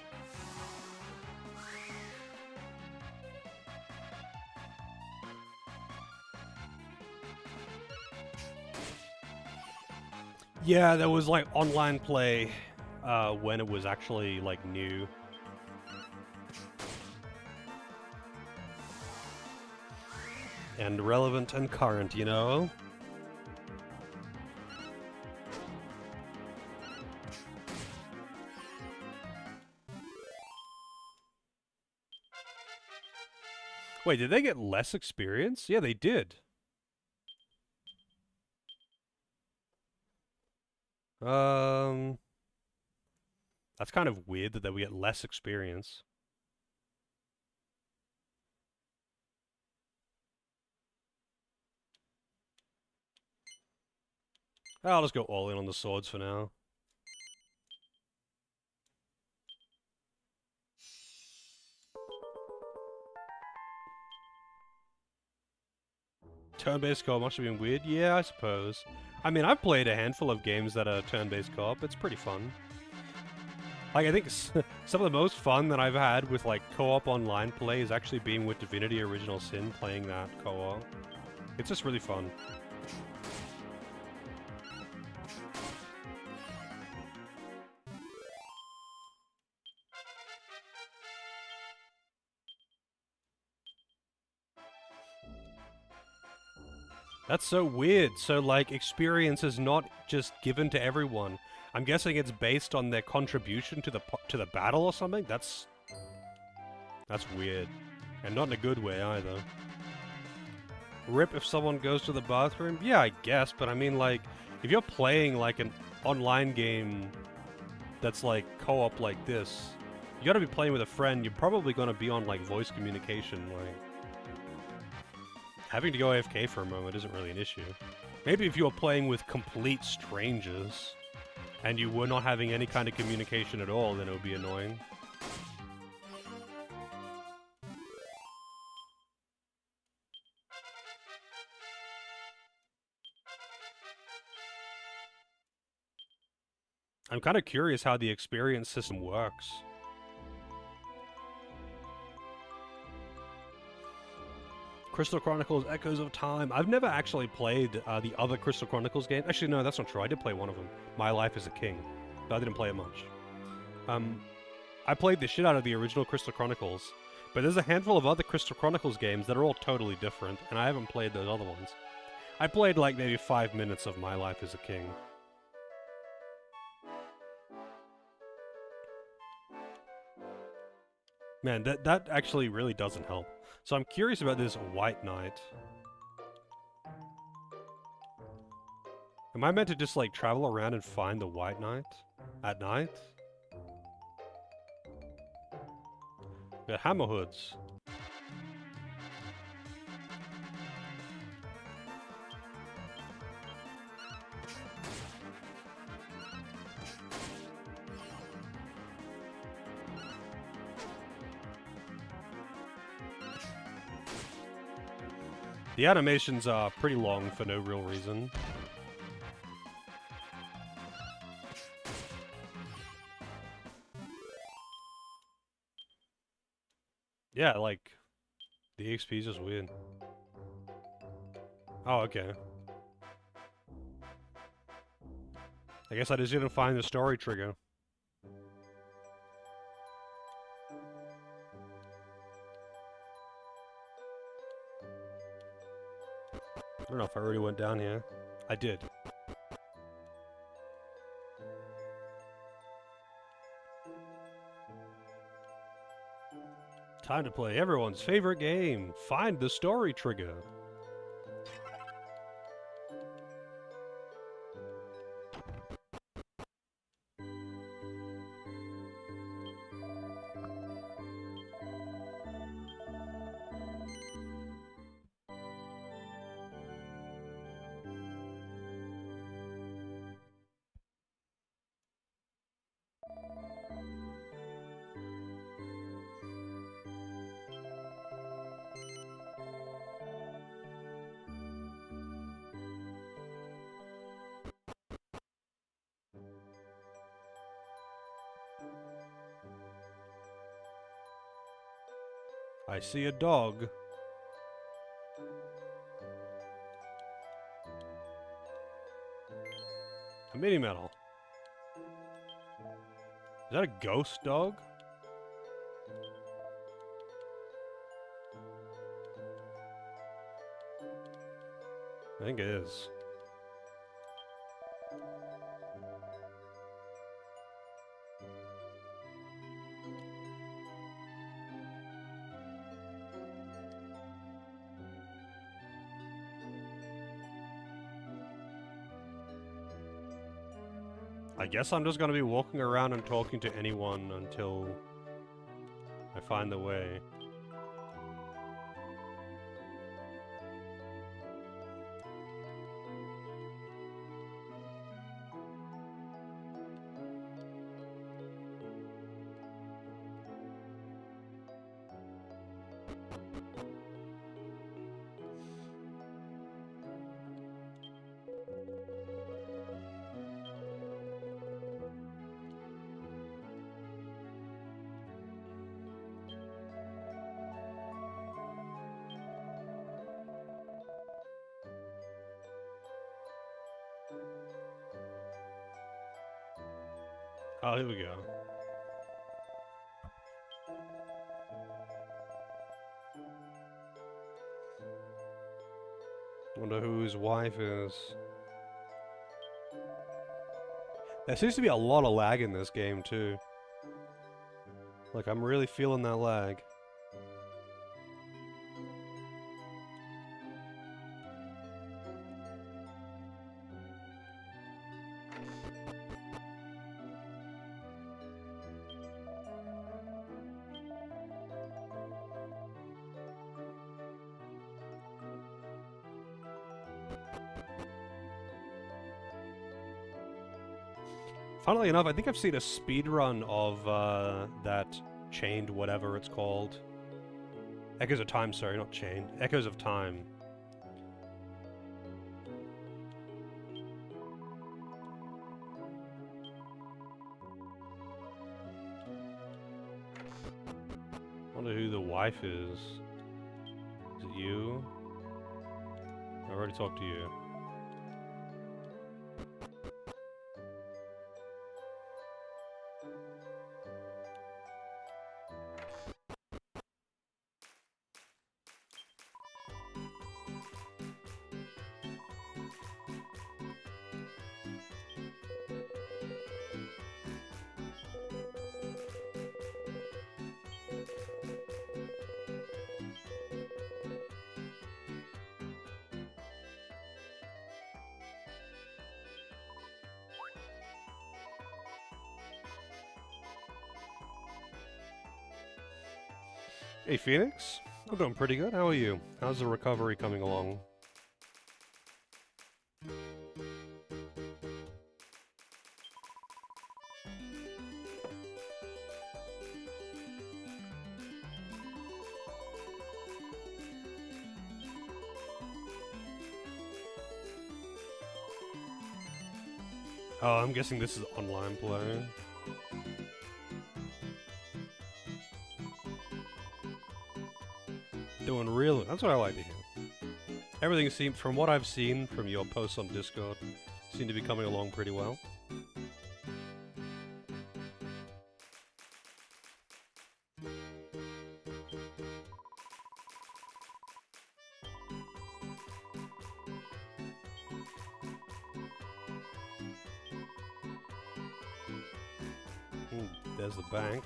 Yeah, there was like online play when it was actually like new. And relevant and current, you know? Wait, did they get less experience? Yeah, they did. That's kind of weird that they would get less experience. I'll just go all in on the swords for now. Turn-based co-op must have been weird. Yeah, I suppose. I mean, I've played a handful of games that are turn-based co-op. It's pretty fun. Like, I think some of the most fun that I've had with, like, co-op online play is actually being with Divinity Original Sin, playing that co-op. It's just really fun. That's so weird. So, like, experience is not just given to everyone. I'm guessing it's based on their contribution to the battle or something? That's weird. And not in a good way, either. Rip if someone goes to the bathroom? Yeah, I guess, but I mean, like, if you're playing, like, an online game that's, like, co-op like this, you gotta be playing with a friend, you're probably gonna be on, like, voice communication, like... Having to go AFK for a moment isn't really an issue. Maybe if you were playing with complete strangers, and you were not having any kind of communication at all, then it would be annoying. I'm kind of curious how the experience system works. Crystal Chronicles Echoes of Time. I've never actually played the other Crystal Chronicles game. Actually, no, that's not true. I did play one of them. My Life as a King. But I didn't play it much. I played the shit out of the original Crystal Chronicles. But there's a handful of other Crystal Chronicles games that are all totally different, and I haven't played those other ones. I played like maybe 5 minutes of My Life as a King. Man, that actually really doesn't help. So I'm curious about this White Knight. Am I meant to just, like, travel around and find the White Knight? At night? We got hammer hoods. The animations are pretty long for no real reason. Yeah, like, the EXP is just weird. Oh, okay. I guess I just didn't find the story trigger. I don't know if I already went down here. I did. Time to play everyone's favorite game. Find the story trigger. I see a dog. A mini medal. Is that a ghost dog? I think it is. I guess I'm just gonna be walking around and talking to anyone until I find the way. Oh, here we go. Wonder who his wife is. There seems to be a lot of lag in this game, too. Like, I'm really feeling that lag. Funnily enough, I think I've seen a speedrun of that Chained whatever it's called. Echoes of Time, sorry, not Chained. Echoes of Time. Wonder who the wife is. Is it you? I already talked to you. Hey, Phoenix. I'm doing pretty good. How are you? How's the recovery coming along? Oh, I'm guessing this is online play. Doing really. That's what I like to hear. Everything seems, from what I've seen from your posts on Discord, seem to be coming along pretty well. There's the bank.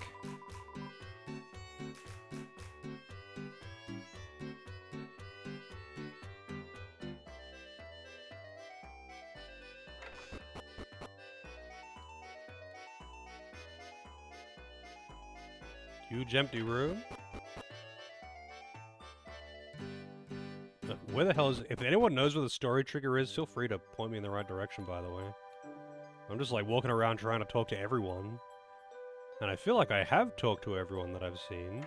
Huge empty room. Where the hell is... If anyone knows where the story trigger is, feel free to point me in the right direction, by the way. I'm just like walking around trying to talk to everyone. And I feel like I have talked to everyone that I've seen.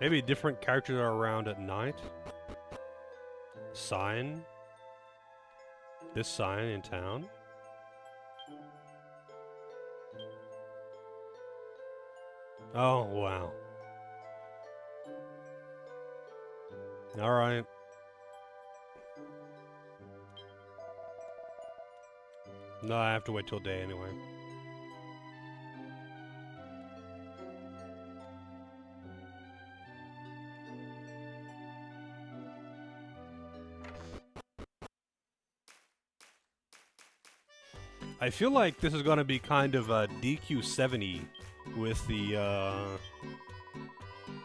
Maybe different characters are around at night. Sign. This sign in town. Oh, wow. Alright. No, I have to wait till day anyway. I feel like this is gonna be kind of a DQ70 with the,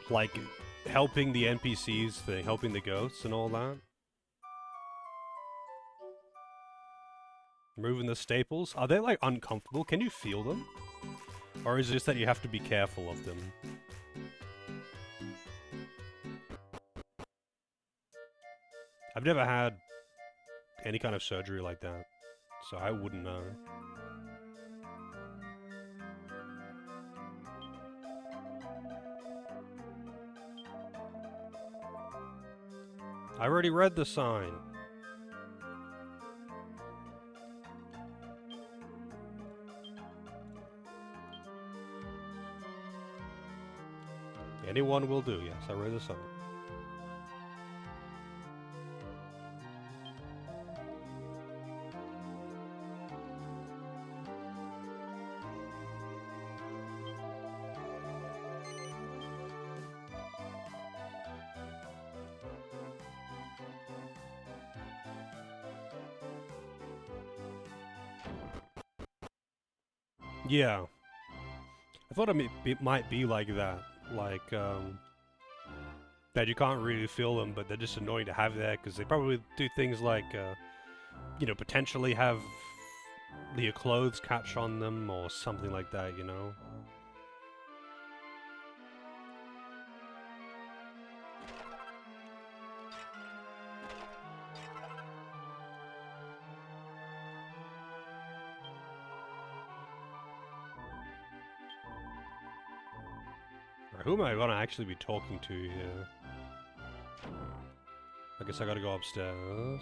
like, helping the NPCs thing, helping the ghosts and all that. Removing the staples. Are they, like, uncomfortable? Can you feel them? Or is it just that you have to be careful of them? I've never had any kind of surgery like that, so I wouldn't know. I already read the sign. Anyone will do, yes, I read the sign. Yeah. I thought it might be like that. Like, that you can't really feel them, but they're just annoying to have there, because they probably do things like, you know, potentially have your clothes catch on them, or something like that, you know? Who am I gonna actually be talking to here? I guess I gotta go upstairs.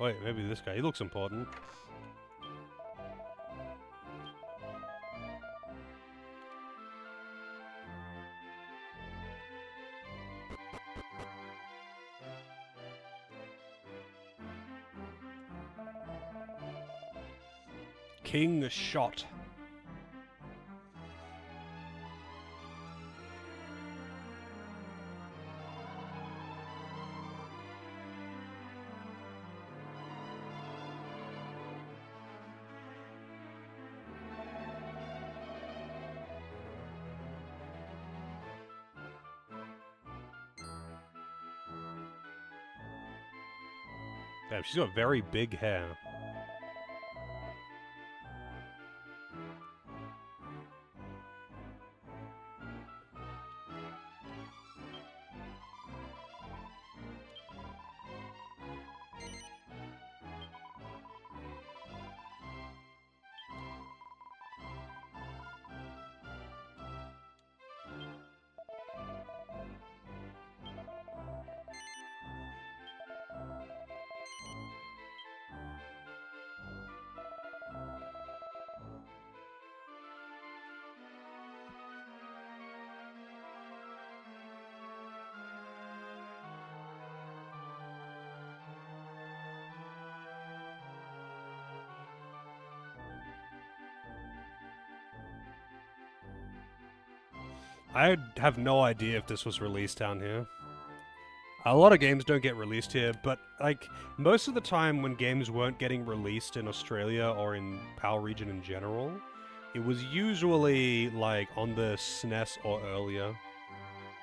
Wait, maybe this guy. He looks important. King Shot. Damn, she's got very big hair. I have no idea if this was released down here. A lot of games don't get released here, but like most of the time when games weren't getting released in Australia or in PAL region in general, it was usually like on the SNES or earlier.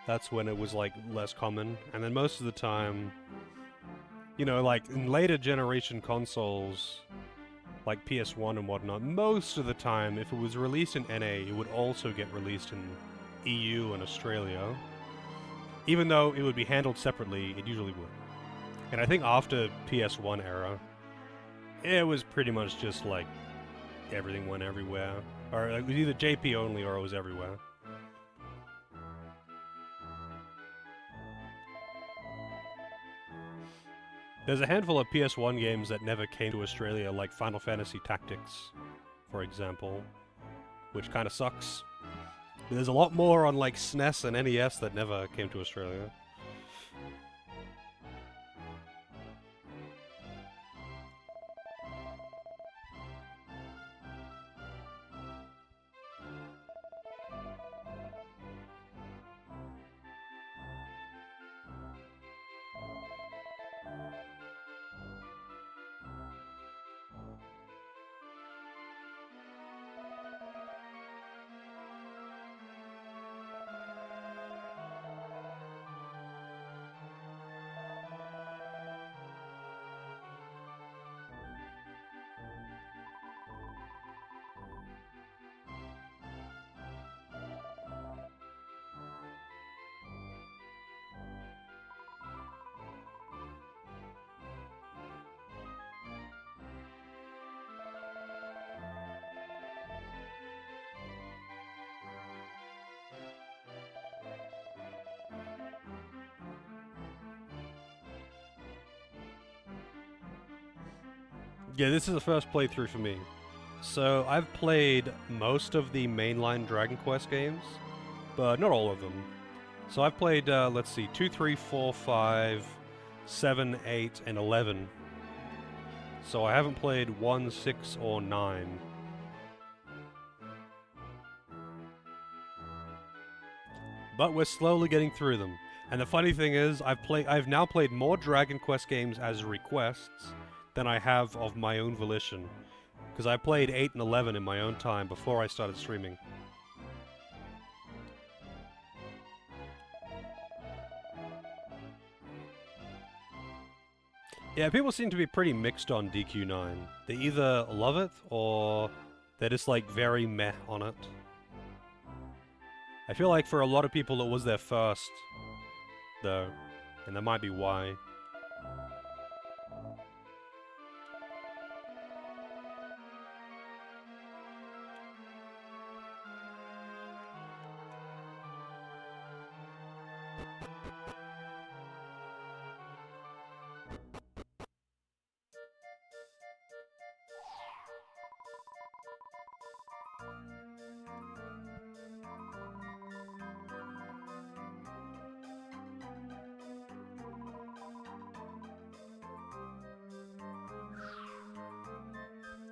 That's when it was like less common, and then most of the time, you know, like in later generation consoles, like PS1 and whatnot, most of the time, if it was released in NA, it would also get released in EU and Australia. Even though it would be handled separately, it usually would. And I think after PS1 era, it was pretty much just like everything went everywhere. Or it was either JP only or it was everywhere. There's a handful of PS1 games that never came to Australia, like Final Fantasy Tactics, for example, which kind of sucks. There's a lot more on like SNES and NES that never came to Australia. Yeah, this is the first playthrough for me. So I've played most of the mainline Dragon Quest games, but not all of them. So I've played, let's see, 2, 3, 4, 5, 7, 8, and 11. So I haven't played 1, 6, or 9. But we're slowly getting through them. And the funny thing is, I've now played more Dragon Quest games as requests than I have of my own volition. Because I played 8 and 11 in my own time before I started streaming. Yeah, people seem to be pretty mixed on DQ9. They either love it, or they're just like very meh on it. I feel like for a lot of people it was their first, though, and that might be why.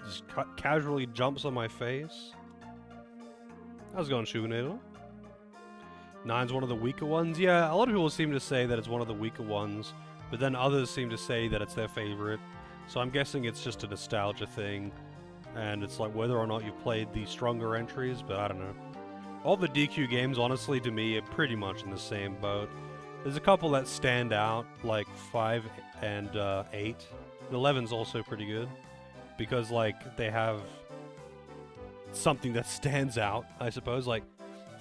Just casually jumps on my face. How's it going, Shugonator? 9's one of the weaker ones? Yeah, a lot of people seem to say that it's one of the weaker ones, but then others seem to say that it's their favorite. So I'm guessing it's just a nostalgia thing, and it's like whether or not you played the stronger entries, but I don't know. All the DQ games, honestly, to me, are pretty much in the same boat. There's a couple that stand out, like 5 and 8. And 11's also pretty good, because, like, they have something that stands out, I suppose. Like,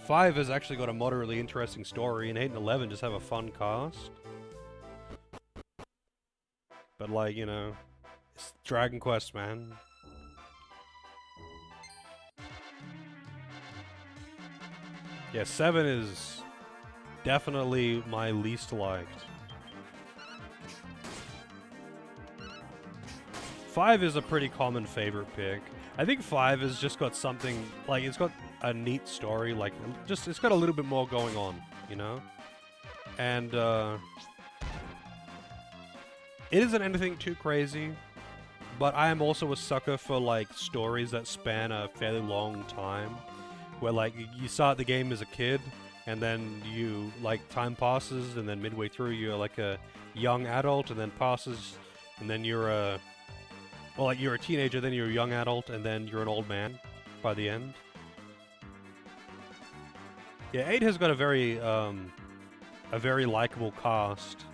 5 has actually got a moderately interesting story, and 8 and 11 just have a fun cast. But, like, you know, it's Dragon Quest, man. Yeah, 7 is definitely my least liked. 5 is a pretty common favorite pick. I think 5 has just got something, like, it's got a neat story, like, just, it's got a little bit more going on, you know? And, it isn't anything too crazy, but I am also a sucker for, like, stories that span a fairly long time, where, like, you start the game as a kid, and then you like time passes, and then midway through you're like a young adult, and then passes, and then you're a well, like you're a teenager, then you're a young adult, and then you're an old man by the end. Yeah, 8 has got a very likable cast,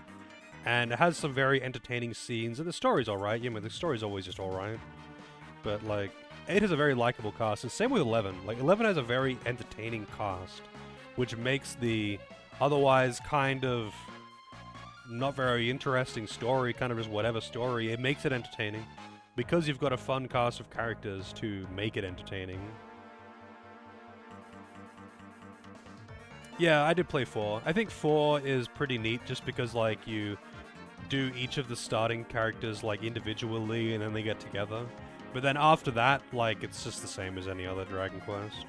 and it has some very entertaining scenes, and the story's alright. Yeah, I mean, the story's always just alright. But, like, 8 has a very likable cast, and same with 11. Like, 11 has a very entertaining cast, which makes the otherwise kind of not very interesting story, kind of just whatever story, it makes it entertaining. Because you've got a fun cast of characters to make it entertaining. Yeah, I did play 4. I think 4 is pretty neat just because, like, you do each of the starting characters, like, individually and then they get together. But then after that, like, it's just the same as any other Dragon Quest.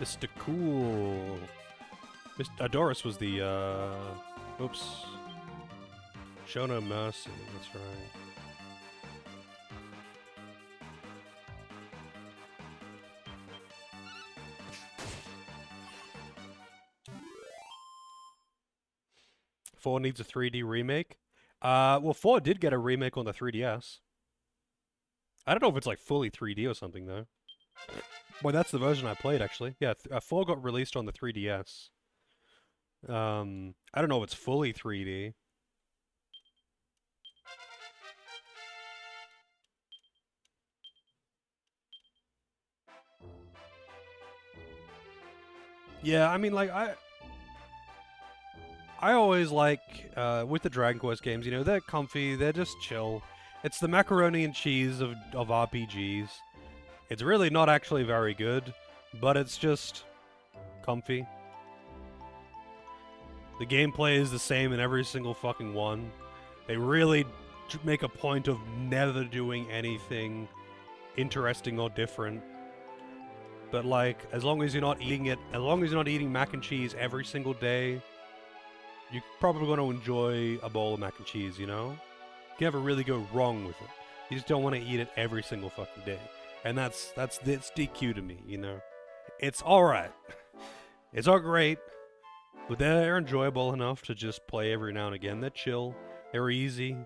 Mr. Cool. Adoris was the, oops. Show no mercy, that's right. Four needs a 3D remake. Well, 4 did get a remake on the 3DS. I don't know if it's like fully 3D or something though. Well, that's the version I played actually. Yeah, 4 got released on the 3DS. I don't know if it's fully 3D. Yeah, I mean, like, I always like, with the Dragon Quest games, you know, they're comfy, they're just chill. It's the macaroni and cheese of RPGs. It's really not actually very good, but it's just comfy. The gameplay is the same in every single fucking one. They really make a point of never doing anything interesting or different. But like, as long as you're not eating mac and cheese every single day, you're probably going to enjoy a bowl of mac and cheese, you know? You can never really go wrong with it. You just don't want to eat it every single fucking day. And that's DQ to me, you know? It's alright. It's not great, but they're enjoyable enough to just play every now and again. They're chill. They're easy.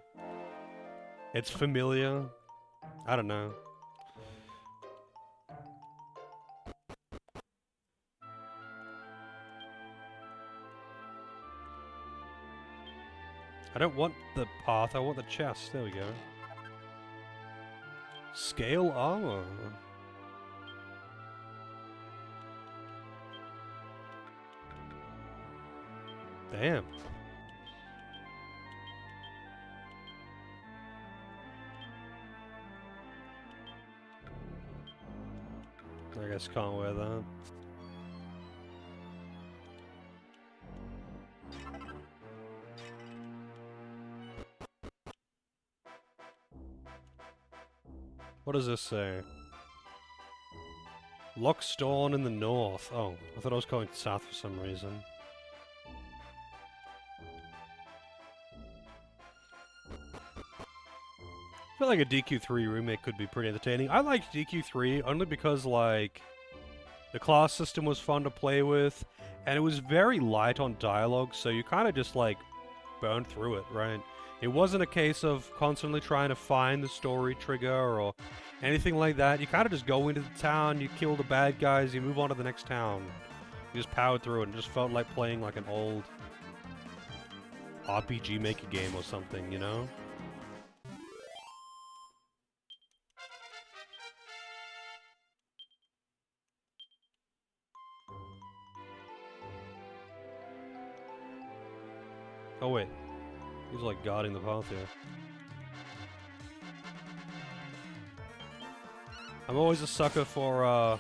It's familiar. I don't know. I don't want the path, I want the chest. There we go. Scale armor. Damn. I guess can't wear that. What does this say? Lockstone in the north. Oh, I thought I was going south for some reason. I feel like a DQ3 remake could be pretty entertaining. I liked DQ3 only because, like, the class system was fun to play with, and it was very light on dialogue, so you kind of just, like, burned through it, right? It wasn't a case of constantly trying to find the story trigger or anything like that. You kind of just go into the town, you kill the bad guys, you move on to the next town. You just powered through it and just felt like playing like an old RPG Maker game or something, you know? Oh wait, he's like guarding the path here. I'm always a sucker for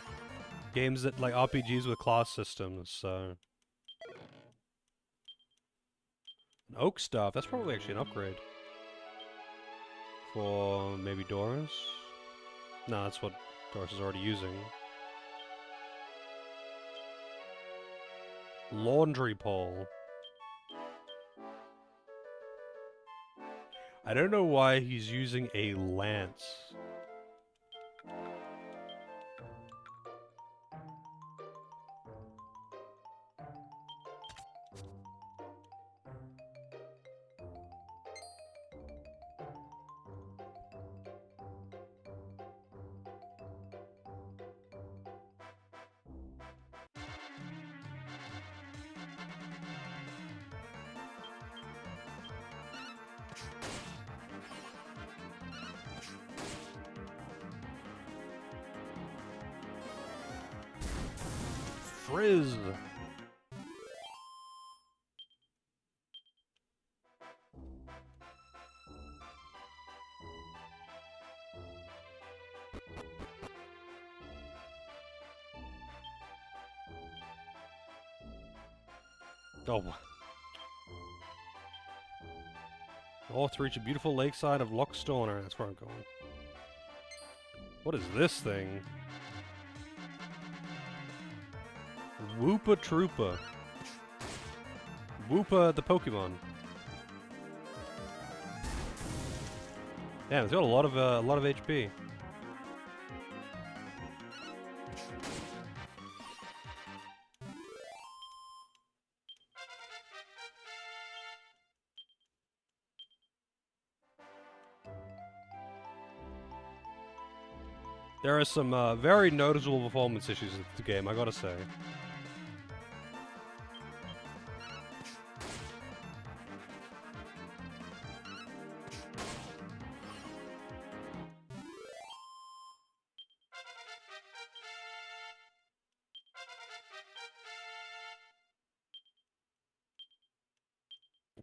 games that like RPGs with class systems, so... An oak staff, that's probably actually an upgrade. For maybe Doris? No, that's what Doris is already using. Laundry pole. I don't know why he's using a lance. Frizz. Oh. Oh, to reach a beautiful lakeside of Lochstoner. That's where I'm going. What is this thing? Woopa Troopa. Woopa the Pokemon. Damn, it's got a lot of HP. There are some very noticeable performance issues with the game, I gotta say.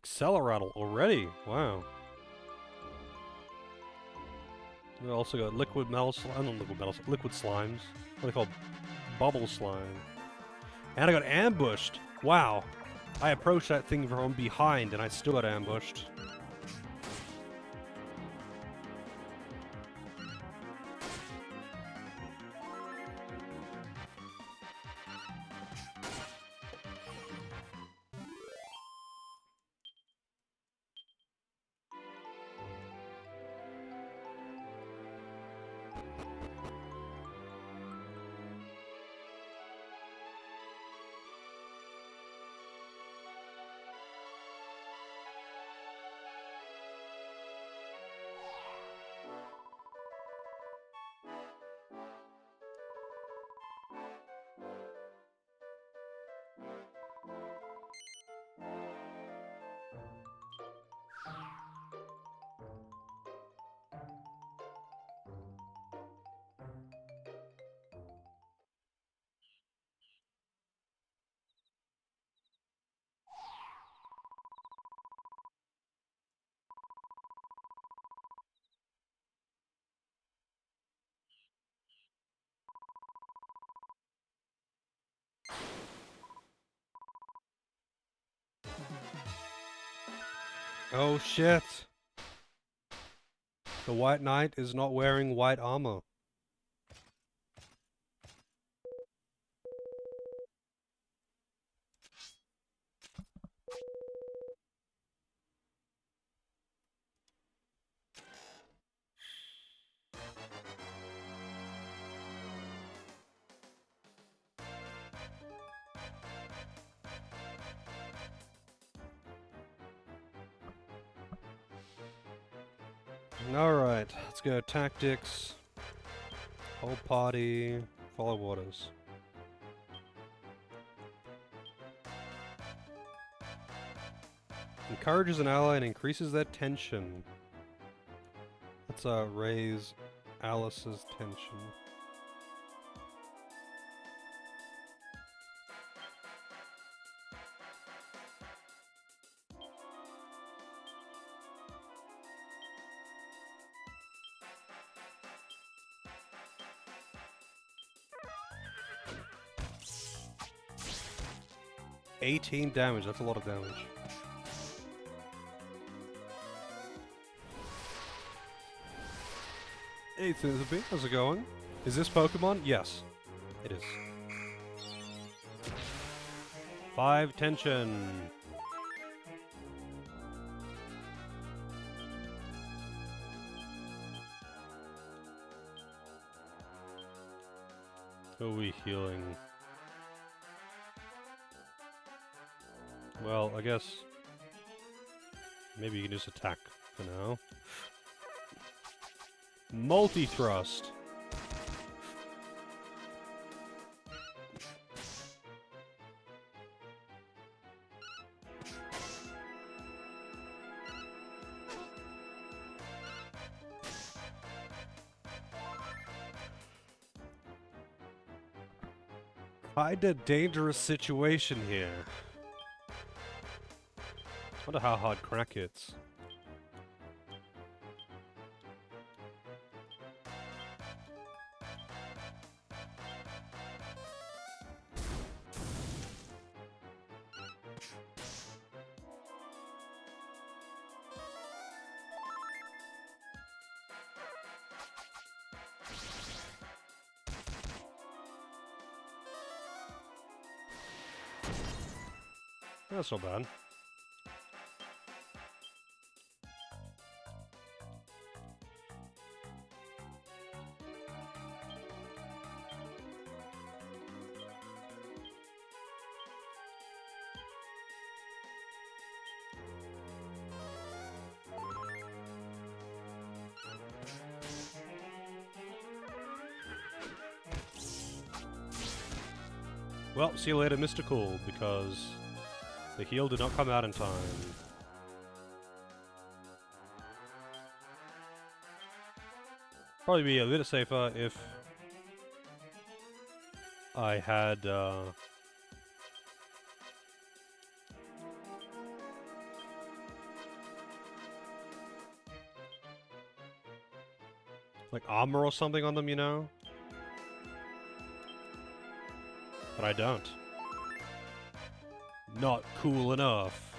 Accelerattle already? Wow. We also got liquid metal slime, not liquid metal, liquid slimes. What are they called? Bubble slime. And I got ambushed! Wow. I approached that thing from behind and I still got ambushed. Oh shit! The White Knight is not wearing white armor. Alright, let's go. Tactics. Whole party. Follow orders. Encourages an ally and increases their tension. Let's raise Alice's tension. $18 damage, that's a lot of damage. Hey Thisby, how's it going? Is this Pokemon? Yes, it is. 5 tension. Who are we healing? Well, I guess maybe you can just attack for now. Multi-thrust. Kinda dangerous situation here. Wonder how hard crack hits. That's not bad. Well, see you later, Mr. Cool, because the heal did not come out in time. Probably be a bit safer if I had, like armor or something on them, you know? But I don't. Not cool enough.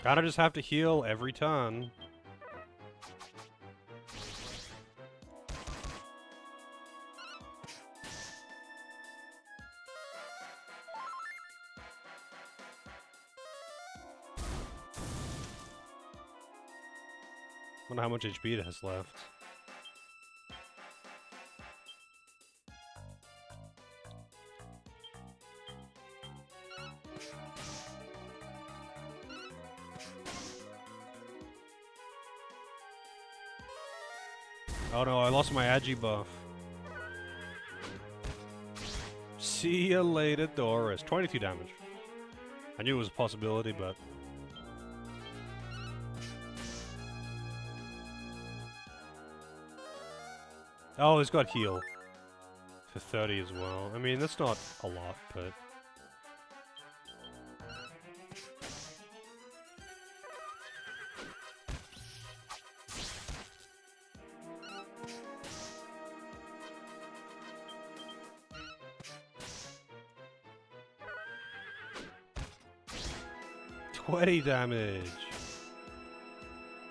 Kinda just have to heal every turn. Wonder how much HP it has left. Oh no, I lost my Agi buff. See ya later, Doris. 22 damage. I knew it was a possibility, but... Oh, it's got heal. For 30 as well. I mean, that's not a lot, but... $20 damage!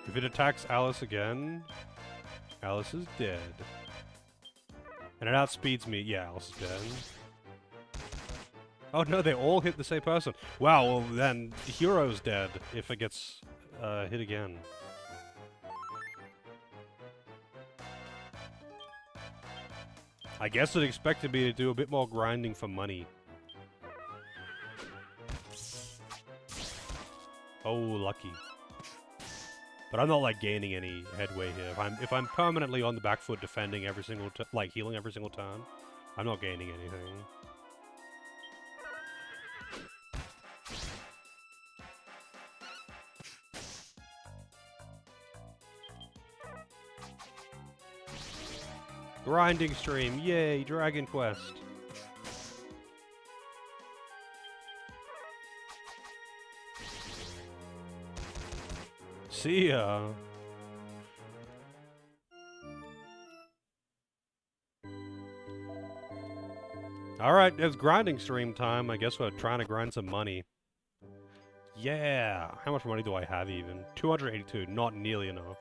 If it attacks Alice again, Alice is dead. And it outspeeds me. Yeah, Alice is dead. Oh no, they all hit the same person. Wow, well then the hero's dead if it gets hit again. I guess it expected me to do a bit more grinding for money. Oh, lucky. But I'm not like gaining any headway here. If I'm permanently on the back foot defending every single like healing every single turn, I'm not gaining anything. Grinding stream, yay, Dragon Quest. See ya. Alright, it's grinding stream time. I guess we're trying to grind some money. Yeah! How much money do I have even? 282, not nearly enough.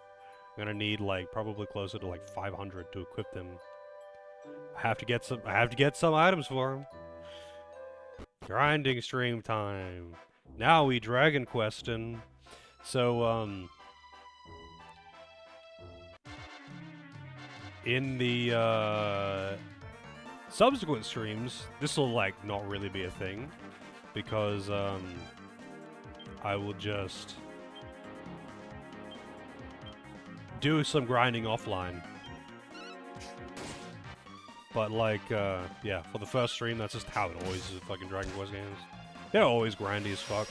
I'm gonna need, like, probably closer to, like, 500 to equip them. I have to get some items for him. Grinding stream time. Now we Dragon Questing. So, in the, subsequent streams, this will, like, not really be a thing. Because, I will just do some grinding offline. But, like, yeah, for the first stream, that's just how it always is with fucking Dragon Quest games. They're always grindy as fuck.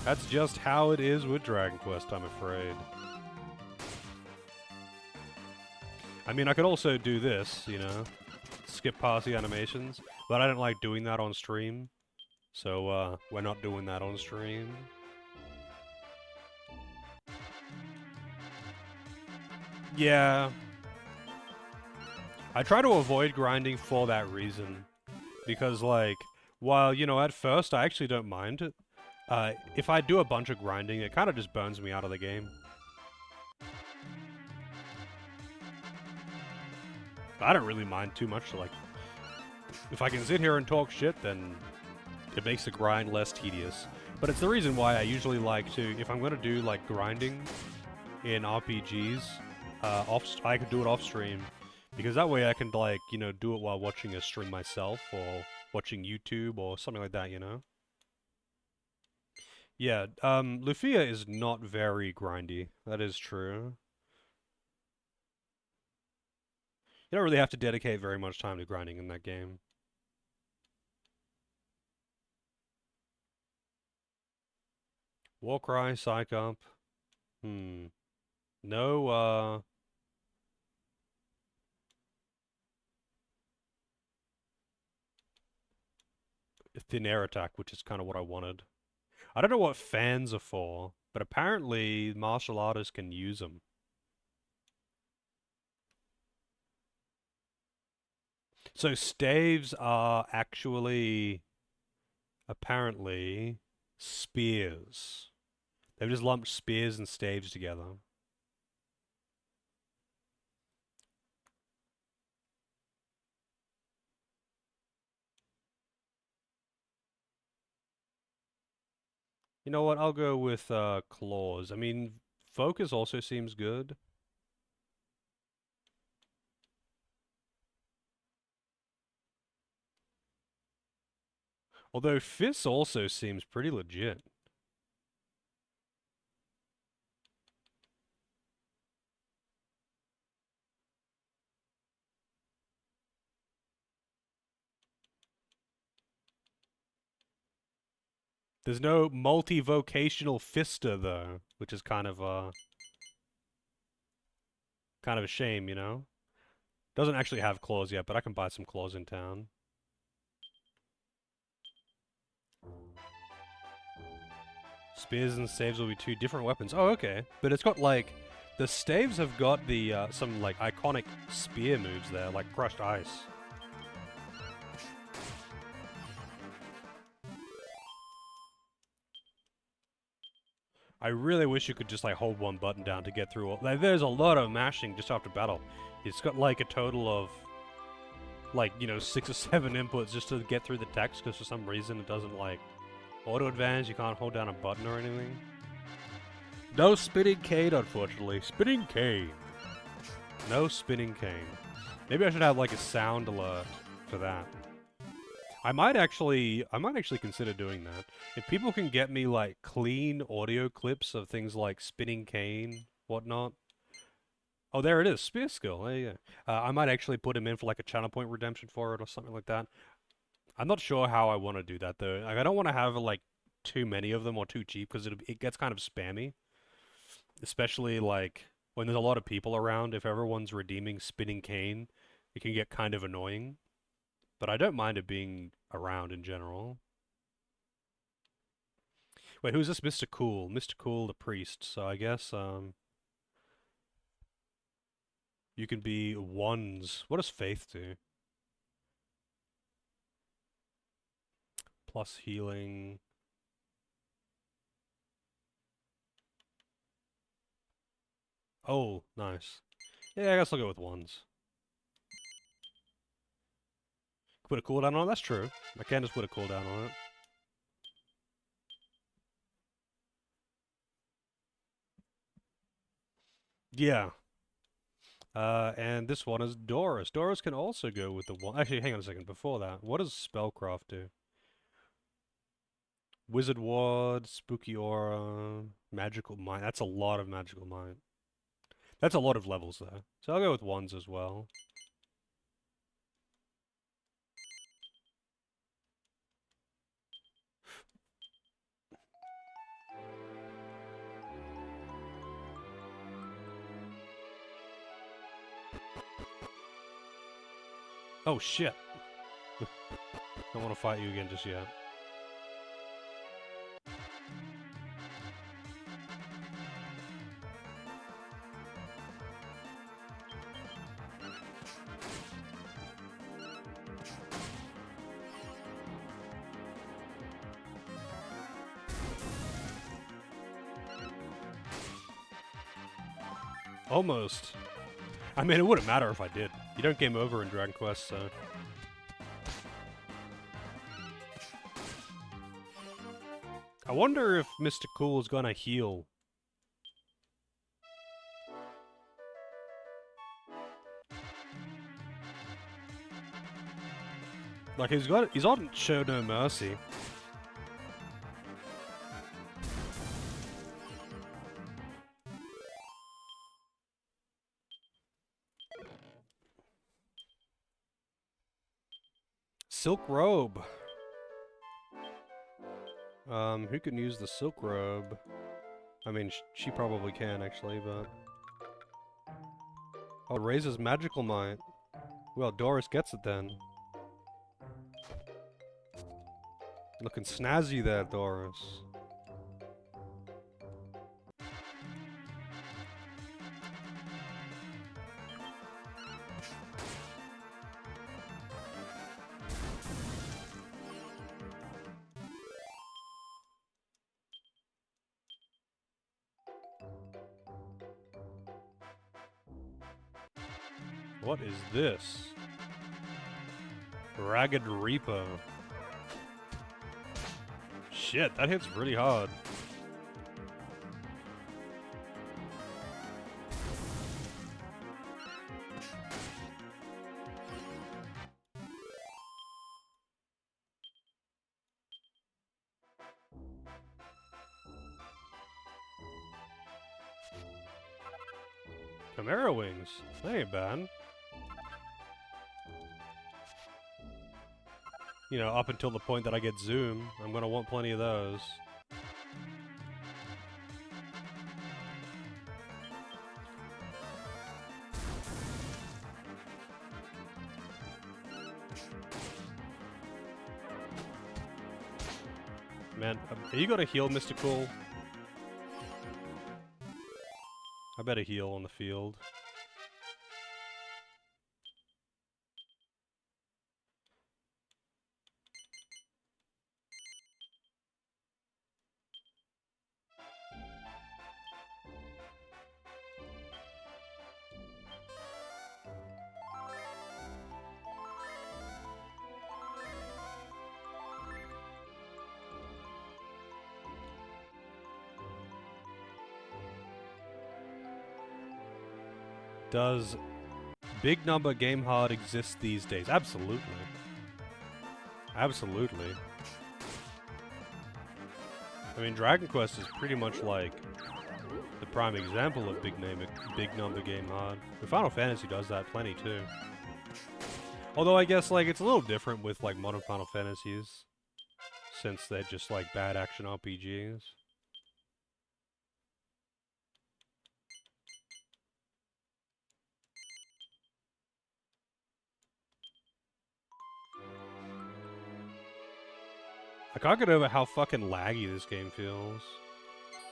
That's just how it is with Dragon Quest, I'm afraid. I mean, I could also do this, you know, skip past the animations, but I don't like doing that on stream. So, we're not doing that on stream. Yeah. I try to avoid grinding for that reason. Because, like, while, you know, at first I actually don't mind it, if I do a bunch of grinding, it kind of just burns me out of the game. I don't really mind too much, like, if I can sit here and talk shit, then it makes the grind less tedious. But it's the reason why I usually like to, if I'm gonna do, like, grinding in RPGs, I could do it off stream. Because that way I can, like, you know, do it while watching a stream myself, or watching YouTube, or something like that, you know? Yeah, Lufia is not very grindy. That is true. You don't really have to dedicate very much time to grinding in that game. Warcry, Psych-Up. No, Thin Air Attack, which is kind of what I wanted. I don't know what fans are for, but apparently martial artists can use them. So staves are actually, apparently, spears. They've just lumped spears and staves together. You know what? I'll go with claws. I mean, focus also seems good. Although fists also seems pretty legit. There's no multi-vocational fister though, which is kind of a shame, you know? Doesn't actually have claws yet, but I can buy some claws in town. Spears and staves will be two different weapons. Oh, okay. But it's got, like, the staves have got the, some, like, iconic spear moves there, like crushed ice. I really wish you could just, like, hold one button down to get through all... Like, there's a lot of mashing just after battle. It's got, like, a total of, like, you know, 6 or 7 inputs just to get through the text, because for some reason it doesn't, like, auto-advance, you can't hold down a button or anything. No spinning cane, unfortunately. Spinning cane. No spinning cane. Maybe I should have, like, a sound alert for that. I might actually consider doing that. If people can get me, like, clean audio clips of things like spinning cane, whatnot. Oh, there it is. Spear skill. There you go. I might actually put him in for, like, a channel point redemption for it or something like that. I'm not sure how I want to do that, though. Like, I don't want to have, like, too many of them or too cheap, because it gets kind of spammy. Especially, like, when there's a lot of people around. If everyone's redeeming spinning cane, it can get kind of annoying. But I don't mind it being around in general. Wait, who's this Mr. Cool? Mr. Cool, the priest. So I guess, you can be ones. What does faith do? Plus healing. Oh, nice. Yeah, I guess I'll go with ones. Put a cooldown on it? That's true. I can just put a cooldown on it. Yeah. And this one is Doris. Doris can also go with the one. Actually, hang on a second. Before that, what does Spellcraft do? Wizard Ward, Spooky Aura, Magical Mind. That's a lot of Magical Mind. That's a lot of levels, though. So I'll go with ones as well. Oh, shit. Don't want to fight you again just yet. Almost. I mean, it wouldn't matter if I did. You don't game over in Dragon Quest, so... I wonder if Mr. Cool is gonna heal. Like, he's on Show No Mercy. Silk Robe. Who can use the Silk Robe? I mean, she probably can, actually, but... Oh, it raises Magical Might. Well, Doris gets it then. Looking snazzy there, Doris. What is this? Ragged Reaper. Shit, that hits really hard. Chimera Wings. That ain't bad. You know, up until the point that I get Zoom, I'm gonna want plenty of those. Man, are you gonna heal, Mr. Cool? I better heal on the field. Does Big Number Game Hard exist these days? Absolutely. Absolutely. I mean, Dragon Quest is pretty much like the prime example of big number game hard. But Final Fantasy does that plenty too. Although I guess like it's a little different with like modern Final Fantasies, since they're just like bad action RPGs. I can't get over how fucking laggy this game feels.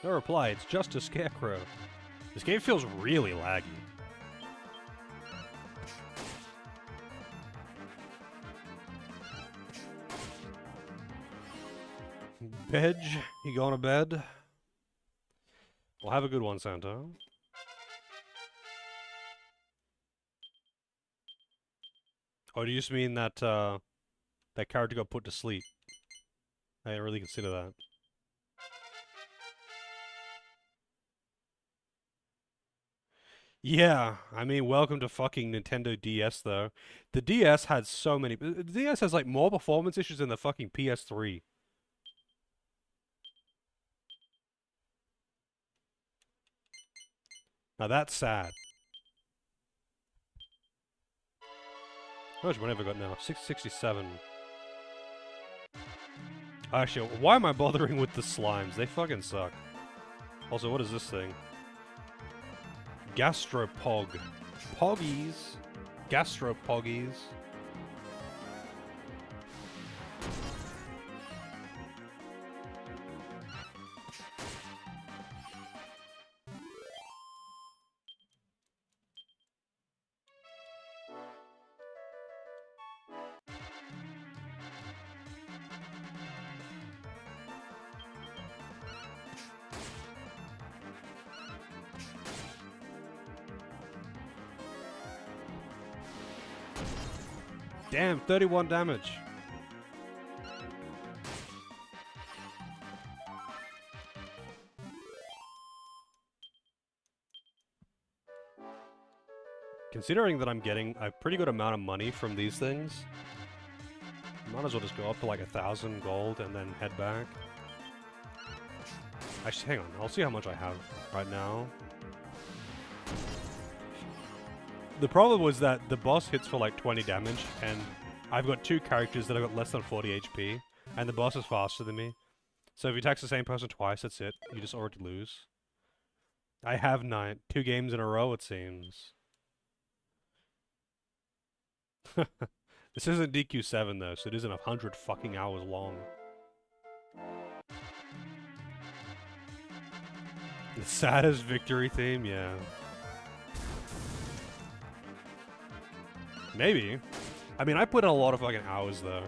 No reply, it's just a scarecrow. This game feels really laggy. Bedge, you going to bed? Well, have a good one, Santa. Or do you just mean that that character got put to sleep? I didn't really consider that. Yeah, I mean, welcome to fucking Nintendo DS, though. The DS had so many. The DS has like more performance issues than the fucking PS3. Now that's sad. How much money have I got now? 667. Actually, why am I bothering with the slimes? They fucking suck. Also, what is this thing? Gastropog. Poggies. Gastropoggies. Damn, 31 damage. Considering that I'm getting a pretty good amount of money from these things, might as well just go up to like 1,000 gold and then head back. Actually, hang on. I'll see how much I have right now. The problem was that the boss hits for like 20 damage, and I've got two characters that have got less than 40 HP, and the boss is faster than me. So if you text the same person twice, that's it. You just already lose. I have 2 games in a row, it seems. This isn't DQ7 though, so it isn't 100 fucking hours long. The saddest victory theme, yeah. Maybe. I mean, I put in a lot of fucking hours though.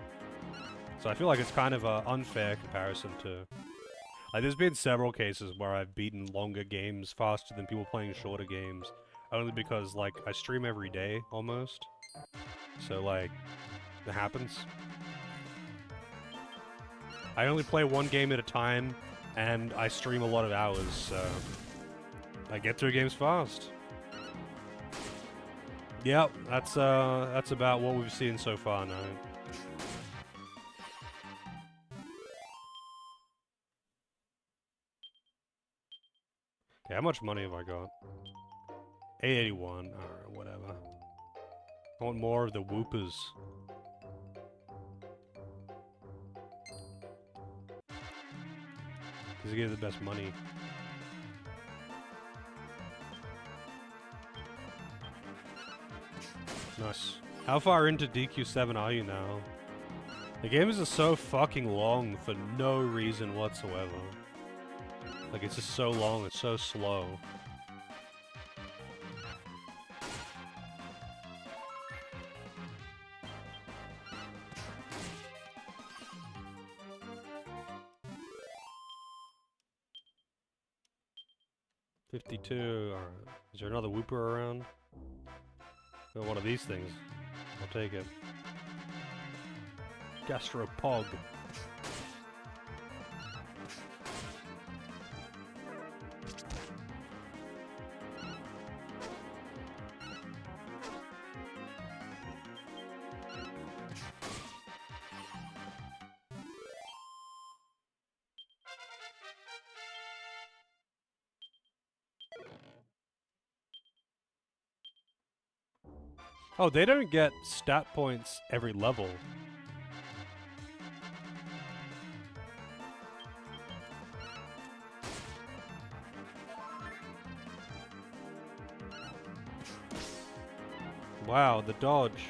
So I feel like it's kind of an unfair comparison to... Like, there's been several cases where I've beaten longer games faster than people playing shorter games. Only because, like, I stream every day, almost. So, like, it happens. I only play one game at a time, and I stream a lot of hours, so... I get through games fast. Yep, that's about what we've seen so far now. Okay, how much money have I got? 881. Alright, whatever. I want more of the whoopers. Because they give the best money. Nice. How far into DQ7 are you now? The game is just so fucking long for no reason whatsoever. Like, it's just so long, it's so slow. $52, alright. Is there another whooper around? Got one of these things. I'll take it. Gastropog. Oh, they don't get stat points every level. Wow, the dodge.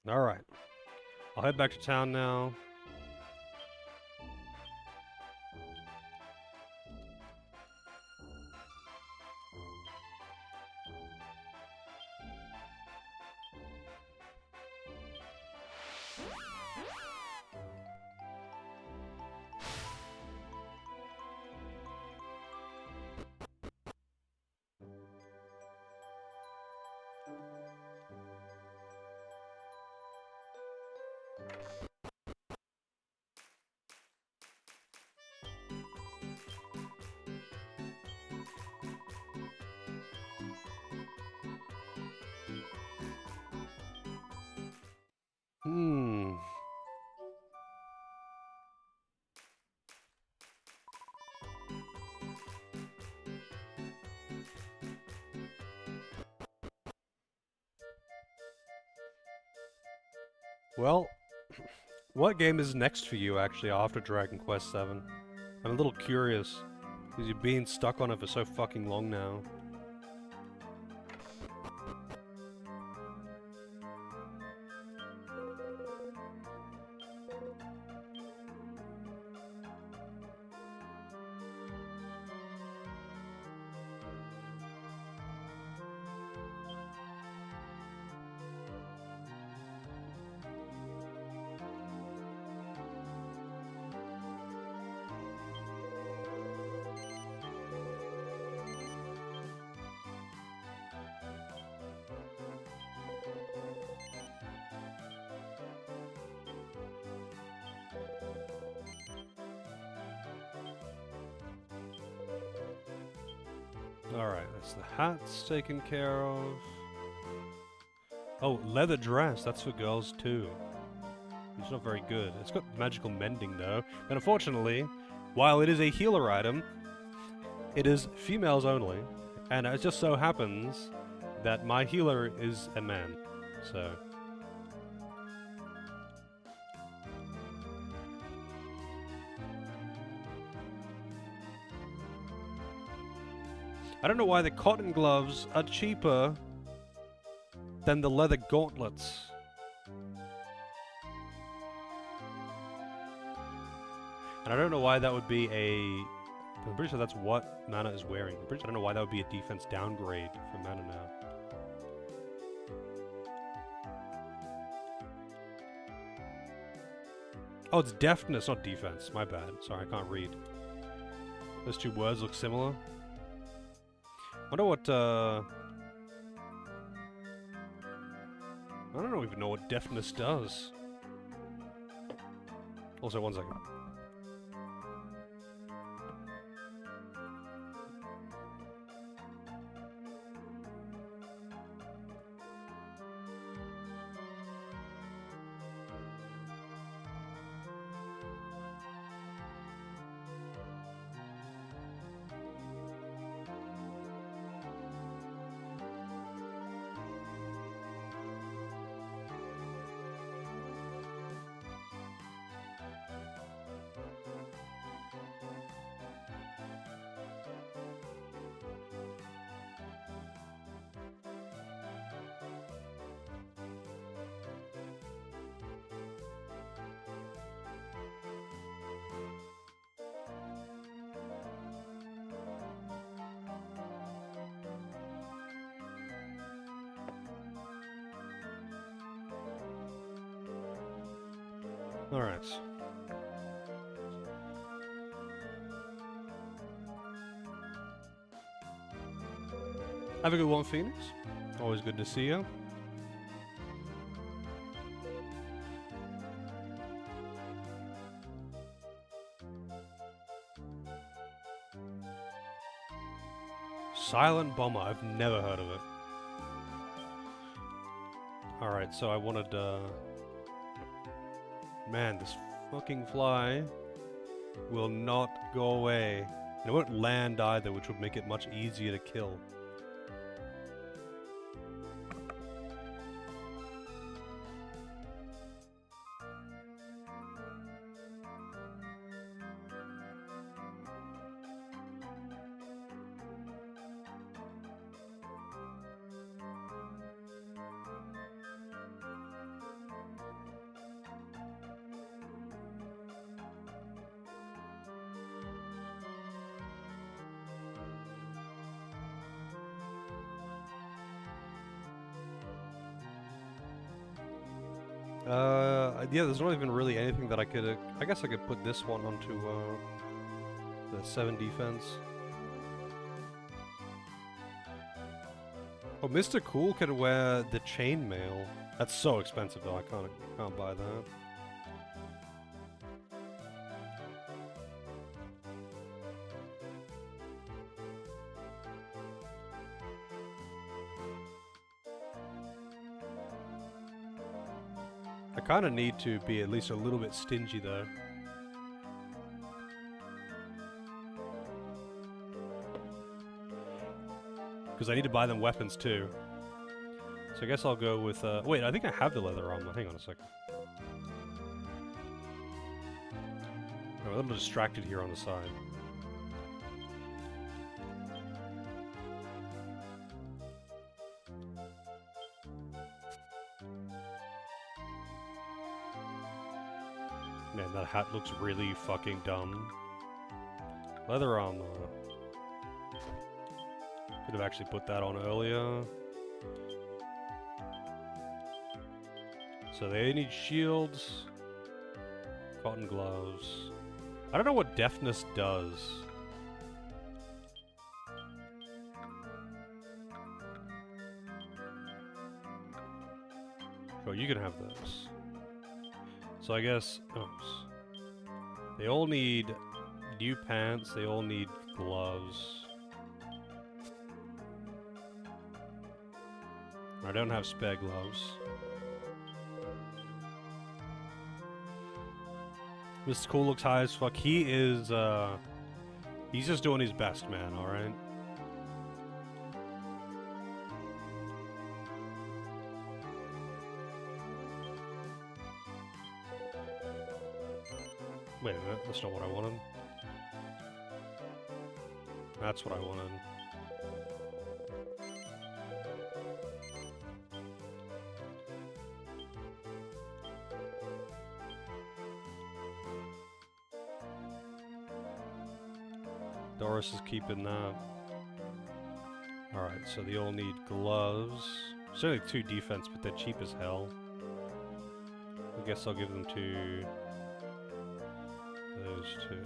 Alright. I'll head back to town now. Hmm. Well, what game is next for you, actually, after Dragon Quest VII? I'm a little curious, because you've been stuck on it for so fucking long now. Alright, that's the hats taken care of. Oh, leather dress, that's for girls too. It's not very good. It's got magical mending though, but unfortunately, while it is a healer item, it is females only, and it just so happens that my healer is a man, so... I don't know why the cotton gloves are cheaper than the leather gauntlets. And I don't know why that would be a... I'm pretty sure that's what Mana is wearing. I'm pretty sure I don't know why that would be a defense downgrade for Mana now. Oh, it's deftness, not defense. My bad. Sorry, I can't read. Those two words look similar. I wonder what, I don't even know what deftness does. Also, one second. Alright. Have a good one, Phoenix. Always good to see you. Silent Bomber, I've never heard of it. Alright, so I wanted, Man, this fucking fly will not go away. And it won't land either, which would make it much easier to kill. Yeah, there's not even really anything that I could... I guess I could put this one onto, the 7 defense. Oh, Mr. Cool can wear the chainmail. That's so expensive though, I can't buy that. I kind of need to be at least a little bit stingy though. Because I need to buy them weapons too. So I guess I'll go with, wait, I think I have the leather armor. Hang on a second. I'm a little distracted here on the side. Man, that hat looks really fucking dumb. Leather armor. Could have actually put that on earlier. So they need shields. Cotton gloves. I don't know what deafness does. Oh, you can have those. So I guess... oops. They all need new pants, they all need gloves. I don't have spare gloves. Mr. Cool looks high as fuck. He is, he's just doing his best, man, alright? Wait a minute, that's not what I wanted. That's what I wanted. Doris is keeping that. Alright, so they all need gloves. There's only 2 defense, but they're cheap as hell. I guess I'll give them to... those 2.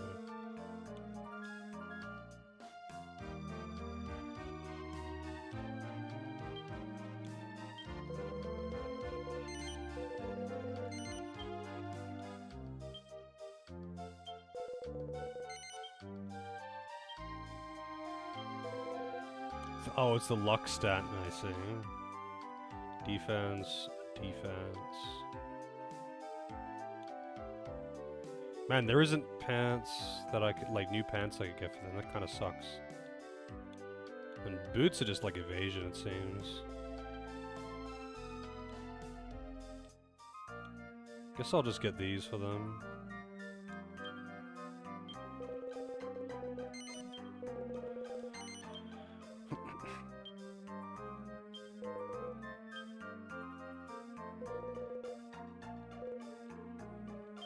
Oh, it's the luck stat, I see. Defense, defense. Man, there isn't pants that I could, like, new pants I could get for them. That kind of sucks. And boots are just like evasion, it seems. Guess I'll just get these for them.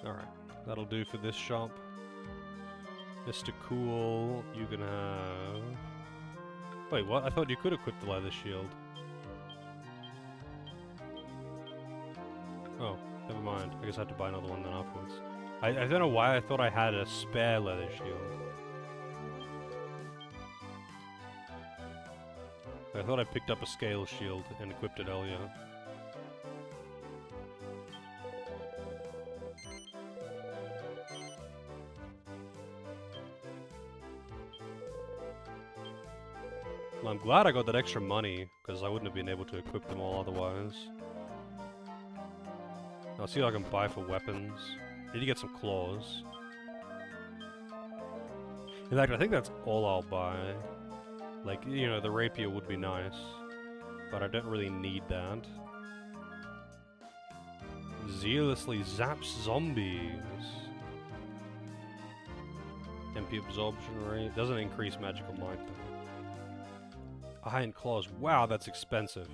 Alright, that'll do for this shop. Mr. Cool, you can have... Wait, what? I thought you could equip the leather shield. Oh, never mind. I guess I have to buy another one then afterwards. I don't know why I thought I had a spare leather shield. I thought I picked up a scale shield and equipped it earlier. Well, I'm glad I got that extra money, because I wouldn't have been able to equip them all otherwise. I'll see what I can buy for weapons. Need to get some claws. In fact, I think that's all I'll buy. Like, you know, the rapier would be nice, but I don't really need that. Zealously zaps zombies. MP absorption rate. Doesn't increase magical might though. Iron claws. Wow, that's expensive.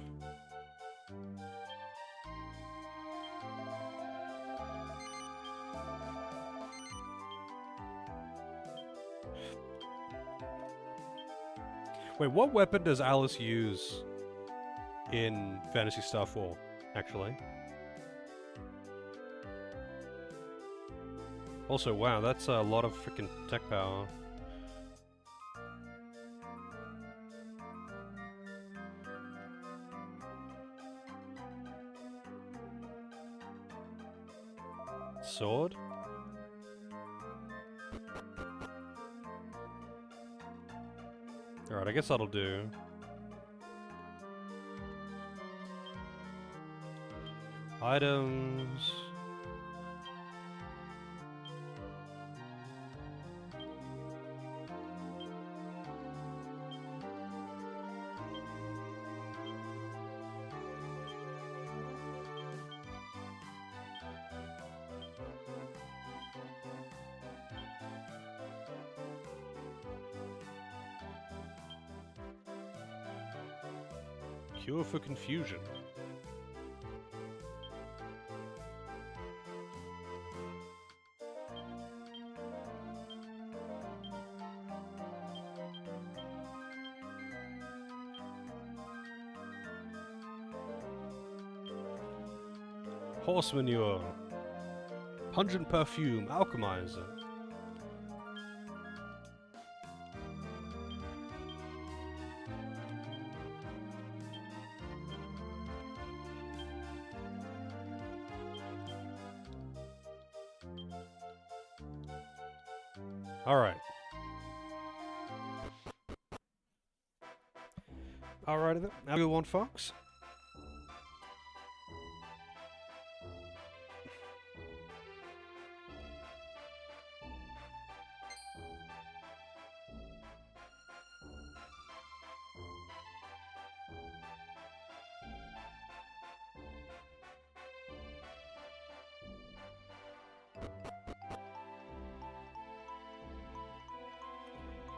Wait, what weapon does Alice use in Phantasy Star 4, actually? Also, wow, that's a lot of freaking tech power. Sword? Alright, I guess that'll do. Items... Cure for confusion. Horse manure. Pungent perfume. Alchemizer. Alright. Alrighty then. Have a good one, folks.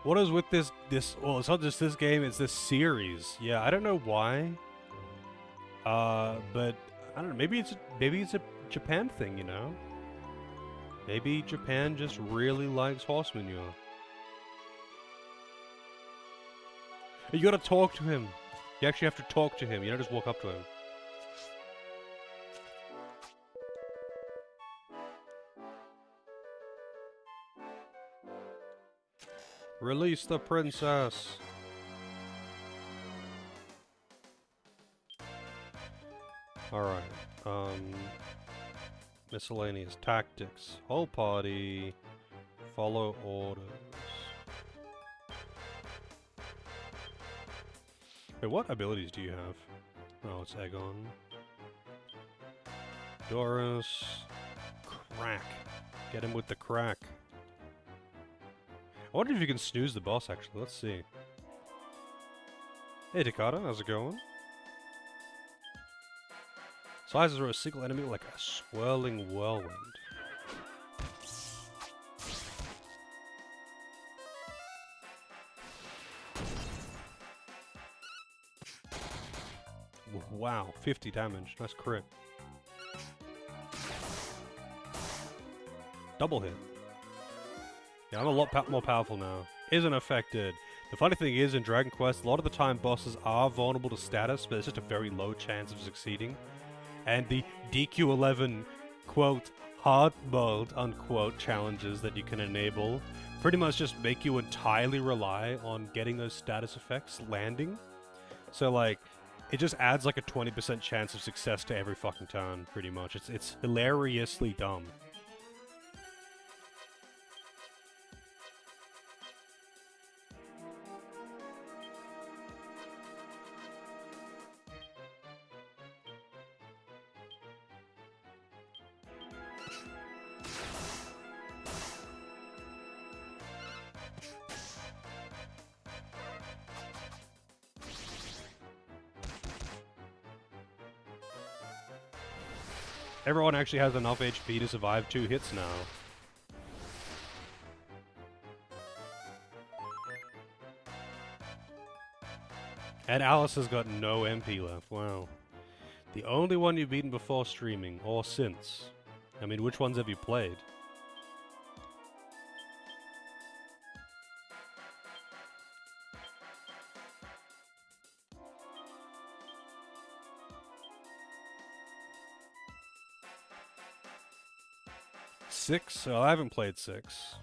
What is with this, well, it's not just this game, it's this series. Yeah, I don't know why. But, I don't know, maybe it's a Japan thing, you know? Maybe Japan just really likes horse manure. You gotta talk to him. You actually have to talk to him, you don't just walk up to him. Release the princess! Alright, miscellaneous tactics. Whole party. Follow orders. Wait, what abilities do you have? Oh, it's Aegon. Doris. Crack. Get him with the crack. I wonder if you can snooze the boss, actually. Let's see. Hey, Takata, how's it going? Sizes are a single enemy like a swirling whirlwind. Wow, 50 damage. Nice crit. Double hit. Yeah, I'm a lot more powerful now. Isn't affected. The funny thing is, in Dragon Quest, a lot of the time bosses are vulnerable to status, but it's just a very low chance of succeeding. And the DQ11, quote, hard mode, unquote, challenges that you can enable pretty much just make you entirely rely on getting those status effects landing. So, like, it just adds like a 20% chance of success to every fucking turn, pretty much. It's hilariously dumb. Everyone actually has enough HP to survive 2 hits now. And Alice has got no MP left, wow. The only one you've beaten before streaming, or since. I mean, which ones have you played? Six? Oh, I haven't played 6.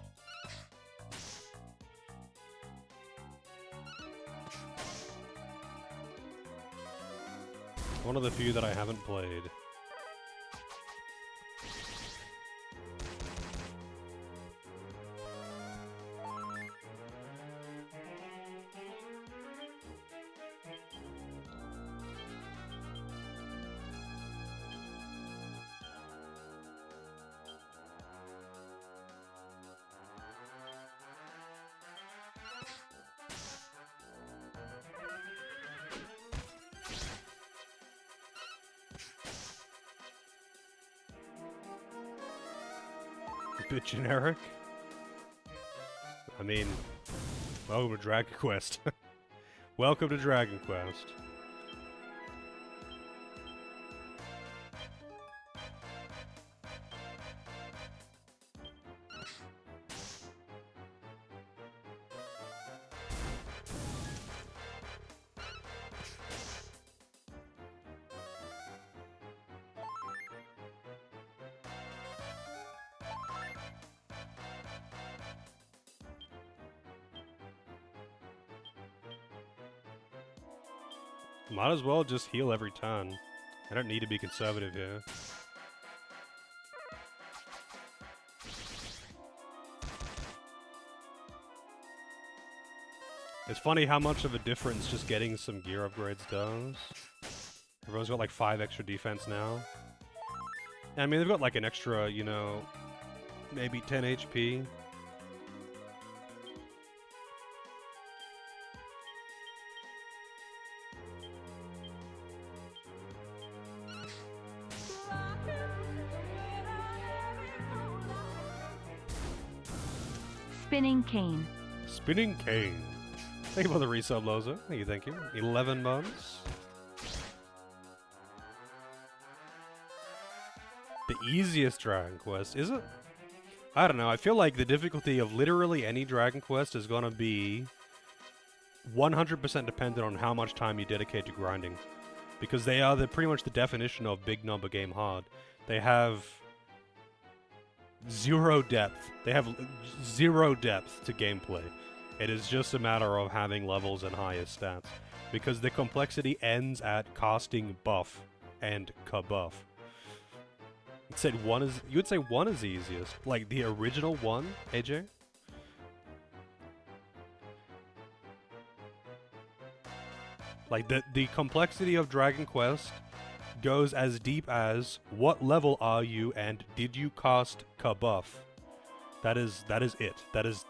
One of the few that I haven't played. A bit generic. I mean, welcome to Dragon Quest. Welcome to Dragon Quest. Might as well just heal every turn. I don't need to be conservative here. It's funny how much of a difference just getting some gear upgrades does. Everyone's got like 5 extra defense now. I mean, they've got like an extra, you know, maybe 10 HP. Spinning Cane. Spinning Cane. Thank you for the resub, Loza. Thank you. 11 months. The easiest Dragon Quest, is it? I don't know. I feel like the difficulty of literally any Dragon Quest is gonna be 100% dependent on how much time you dedicate to grinding. Because they are pretty much the definition of big number game hard. They have zero depth. They have zero depth to gameplay. It is just a matter of having levels and highest stats. Because the complexity ends at casting buff and kabuff. You would say one is the easiest. Like the original one, AJ? Like the complexity of Dragon Quest goes as deep as what level are you and did you cast kabuff? That is it. That is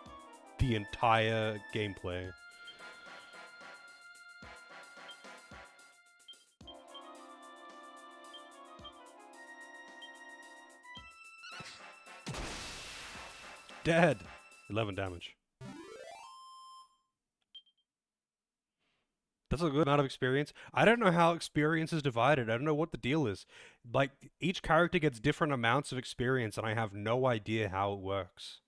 the entire gameplay. Dead. 11 damage. That's a good amount of experience. I don't know how experience is divided. I don't know what the deal is. Like, each character gets different amounts of experience, and I have no idea how it works.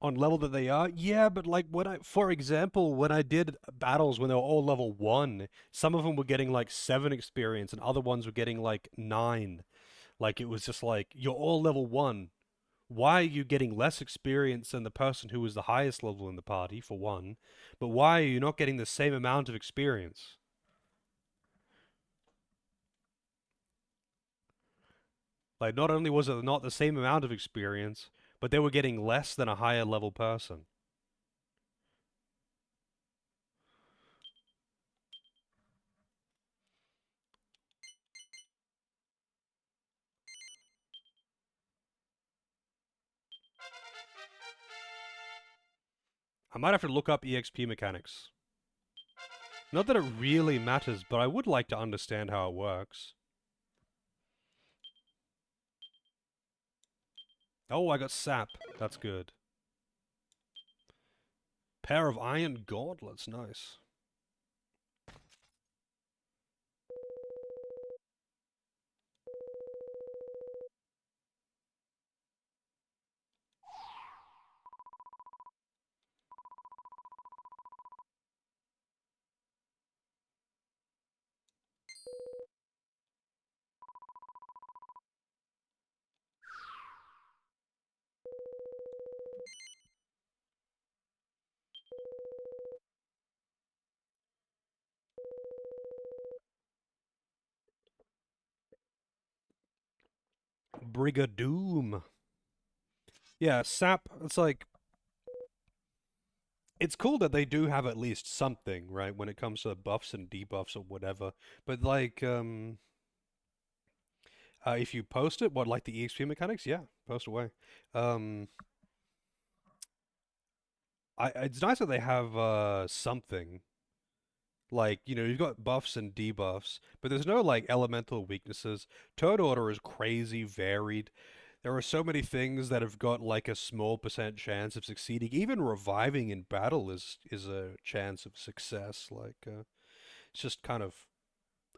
On level that they are, yeah, but like for example, when I did battles when they were all level 1, some of them were getting like 7 experience and other ones were getting like 9. Like it was just like, you're all level 1. Why are you getting less experience than the person who was the highest level in the party, for one? But why are you not getting the same amount of experience? Like, not only was it not the same amount of experience, but they were getting less than a higher level person. I might have to look up EXP mechanics. Not that it really matters, but I would like to understand how it works. Oh, I got sap. That's good. Pair of iron gauntlets. Nice. Brigadoon. Yeah, sap, it's like... It's cool that they do have at least something, right, when it comes to buffs and debuffs or whatever. But, like, If you post it, what, like the EXP mechanics? Yeah, post away. Um, it's nice that they have something. Like, you know, you've got buffs and debuffs, but there's no like elemental weaknesses. Turn order is crazy varied. There are so many things that have got like a small percent chance of succeeding. Even reviving in battle is a chance of success. Like, it's just kind of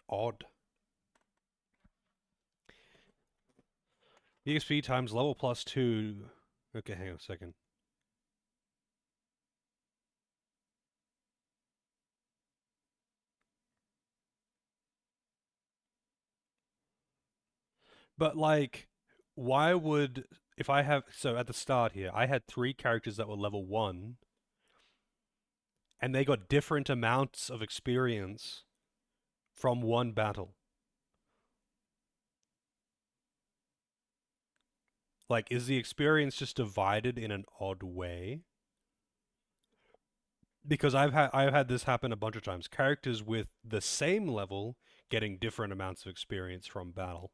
odd. EXP times level plus 2. Okay, hang on a second. But like, why would if I have so at the start here, I had 3 characters that were level 1 and they got different amounts of experience from one battle. Like, is the experience just divided in an odd way? Because I've had this happen a bunch of times. Characters with the same level getting different amounts of experience from battle.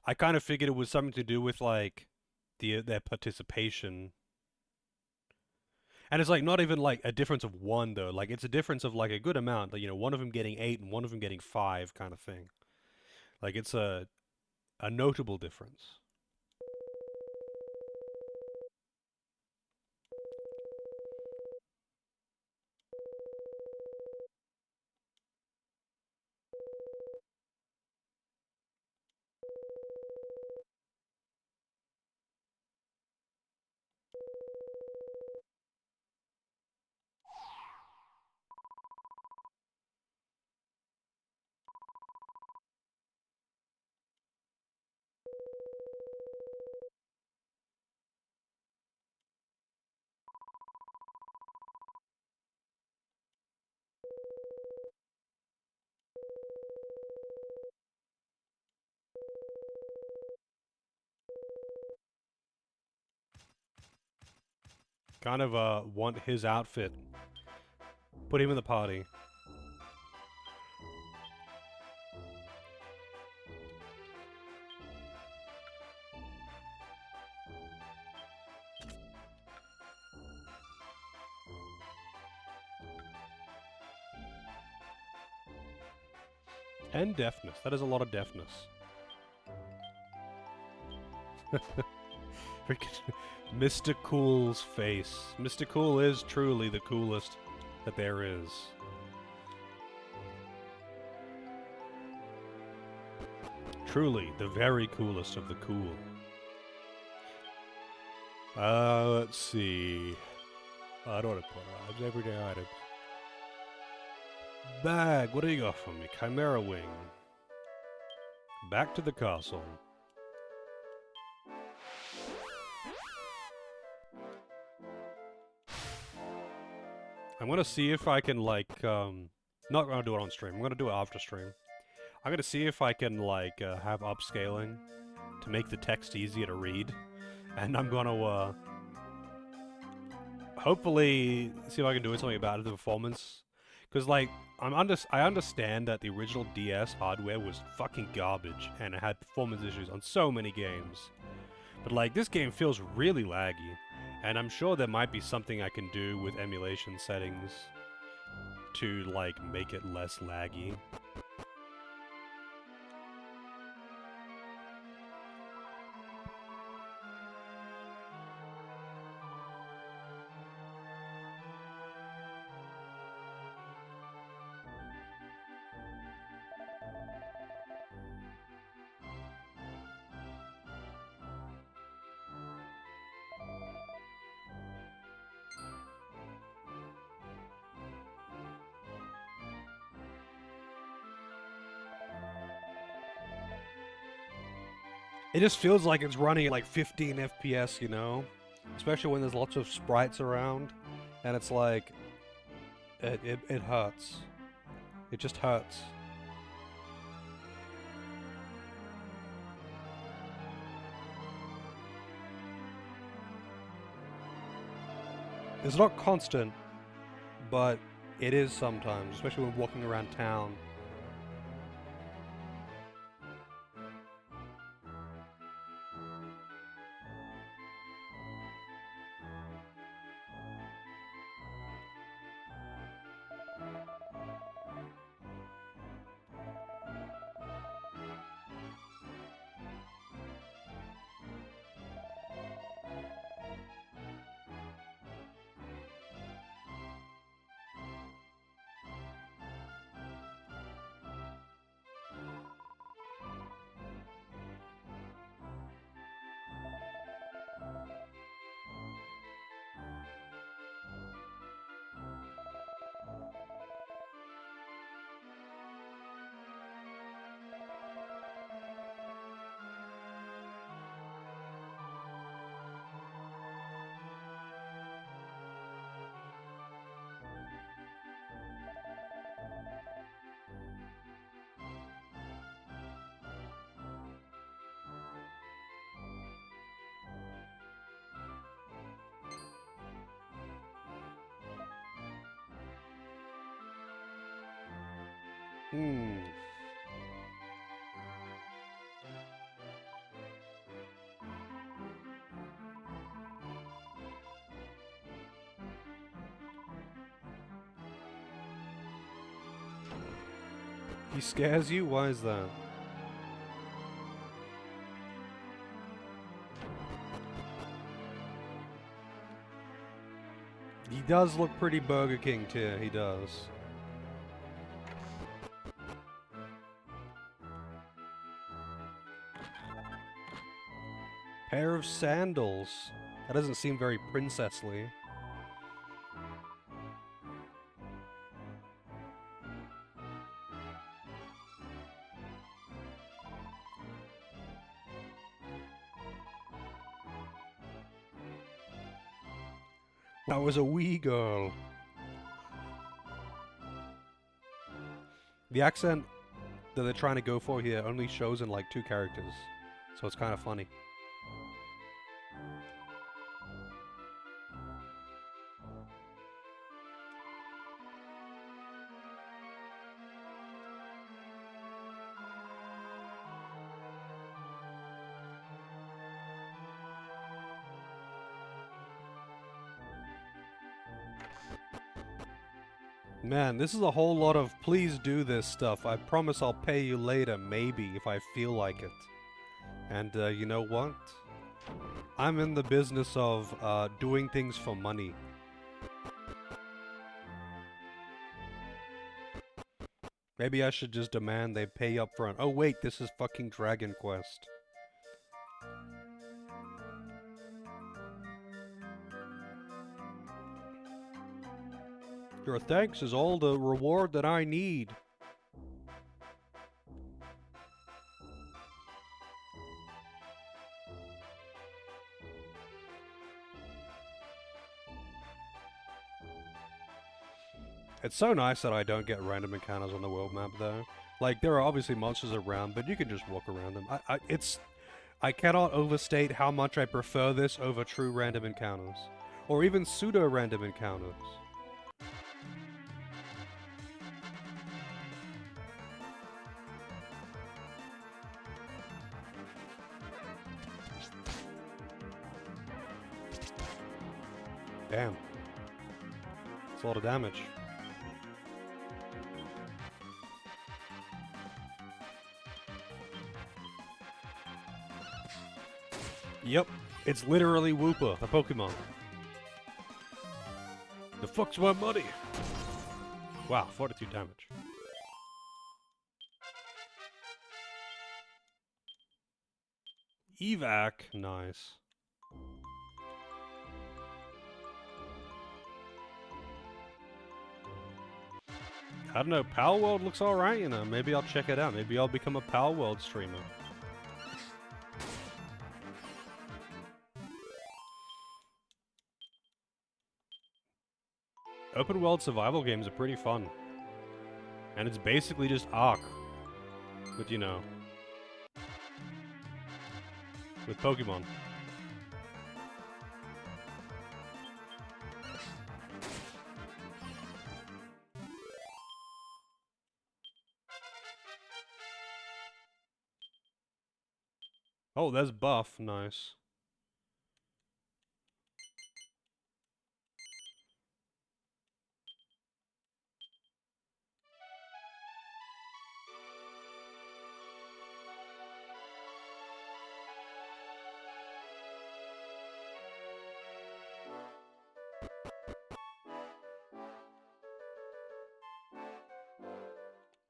I kind of figured it was something to do with like their participation. And it's like not even like a difference of 1 though. Like it's a difference of like a good amount. Like, you know, one of them getting 8 and one of them getting 5 kind of thing. Like it's a notable difference. Kind of want his outfit. Put him in the party. And deafness. That is a lot of deafness. Freaking Mr. Cool's face. Mr. Cool is truly the coolest that there is. Truly the very coolest of the cool. Let's see. I don't want to put items, everyday items. Bag, what do you got for me? Chimera Wing. Back to the castle. I'm gonna see if I can, like, not gonna do it on stream. I'm gonna do it after stream. I'm gonna see if I can, like, have upscaling to make the text easier to read. And I'm gonna, hopefully see if I can do something about the performance. Because, like, I understand that the original DS hardware was fucking garbage, and it had performance issues on so many games. But, like, this game feels really laggy, and I'm sure there might be something I can do with emulation settings to, like, make it less laggy. It just feels like it's running at like 15 FPS, you know? Especially when there's lots of sprites around, and it's like, it hurts. It just hurts. It's not constant, but It is sometimes, especially when walking around town. Hmm. He scares you? Why is that? He does look pretty Burger King tier, he does. Pair of sandals. That doesn't seem very princessly. That was a wee girl. The accent that they're trying to go for here only shows in like 2 characters, so it's kind of funny. Man, this is a whole lot of please do this stuff. I promise I'll pay you later, maybe, if I feel like it. And you know what? I'm in the business of doing things for money. Maybe I should just demand they pay up front. Oh wait, this is fucking Dragon Quest. Your thanks is all the reward that I need. It's so nice that I don't get random encounters on the world map, though. Like, there are obviously monsters around, but you can just walk around them. I cannot overstate how much I prefer this over true random encounters. Or even pseudo-random encounters. Damn. That's a lot of damage. Yep, it's literally Wooper, the Pokemon. The fuck's my money? Wow, 42 damage. Evac, nice. I don't know, Palworld looks alright, you know. Maybe I'll check it out. Maybe I'll become a Palworld streamer. Open world survival games are pretty fun. And it's basically just Ark. With, you know... with Pokemon. Oh, there's Buff. Nice.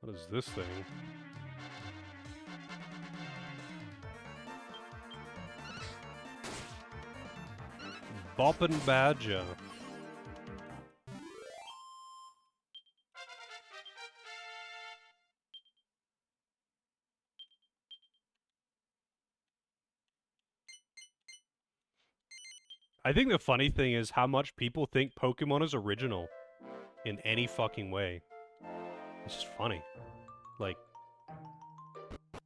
What is this thing? Boppin' Badger. I think the funny thing is how much people think Pokemon is original in any fucking way. It's just funny. Like,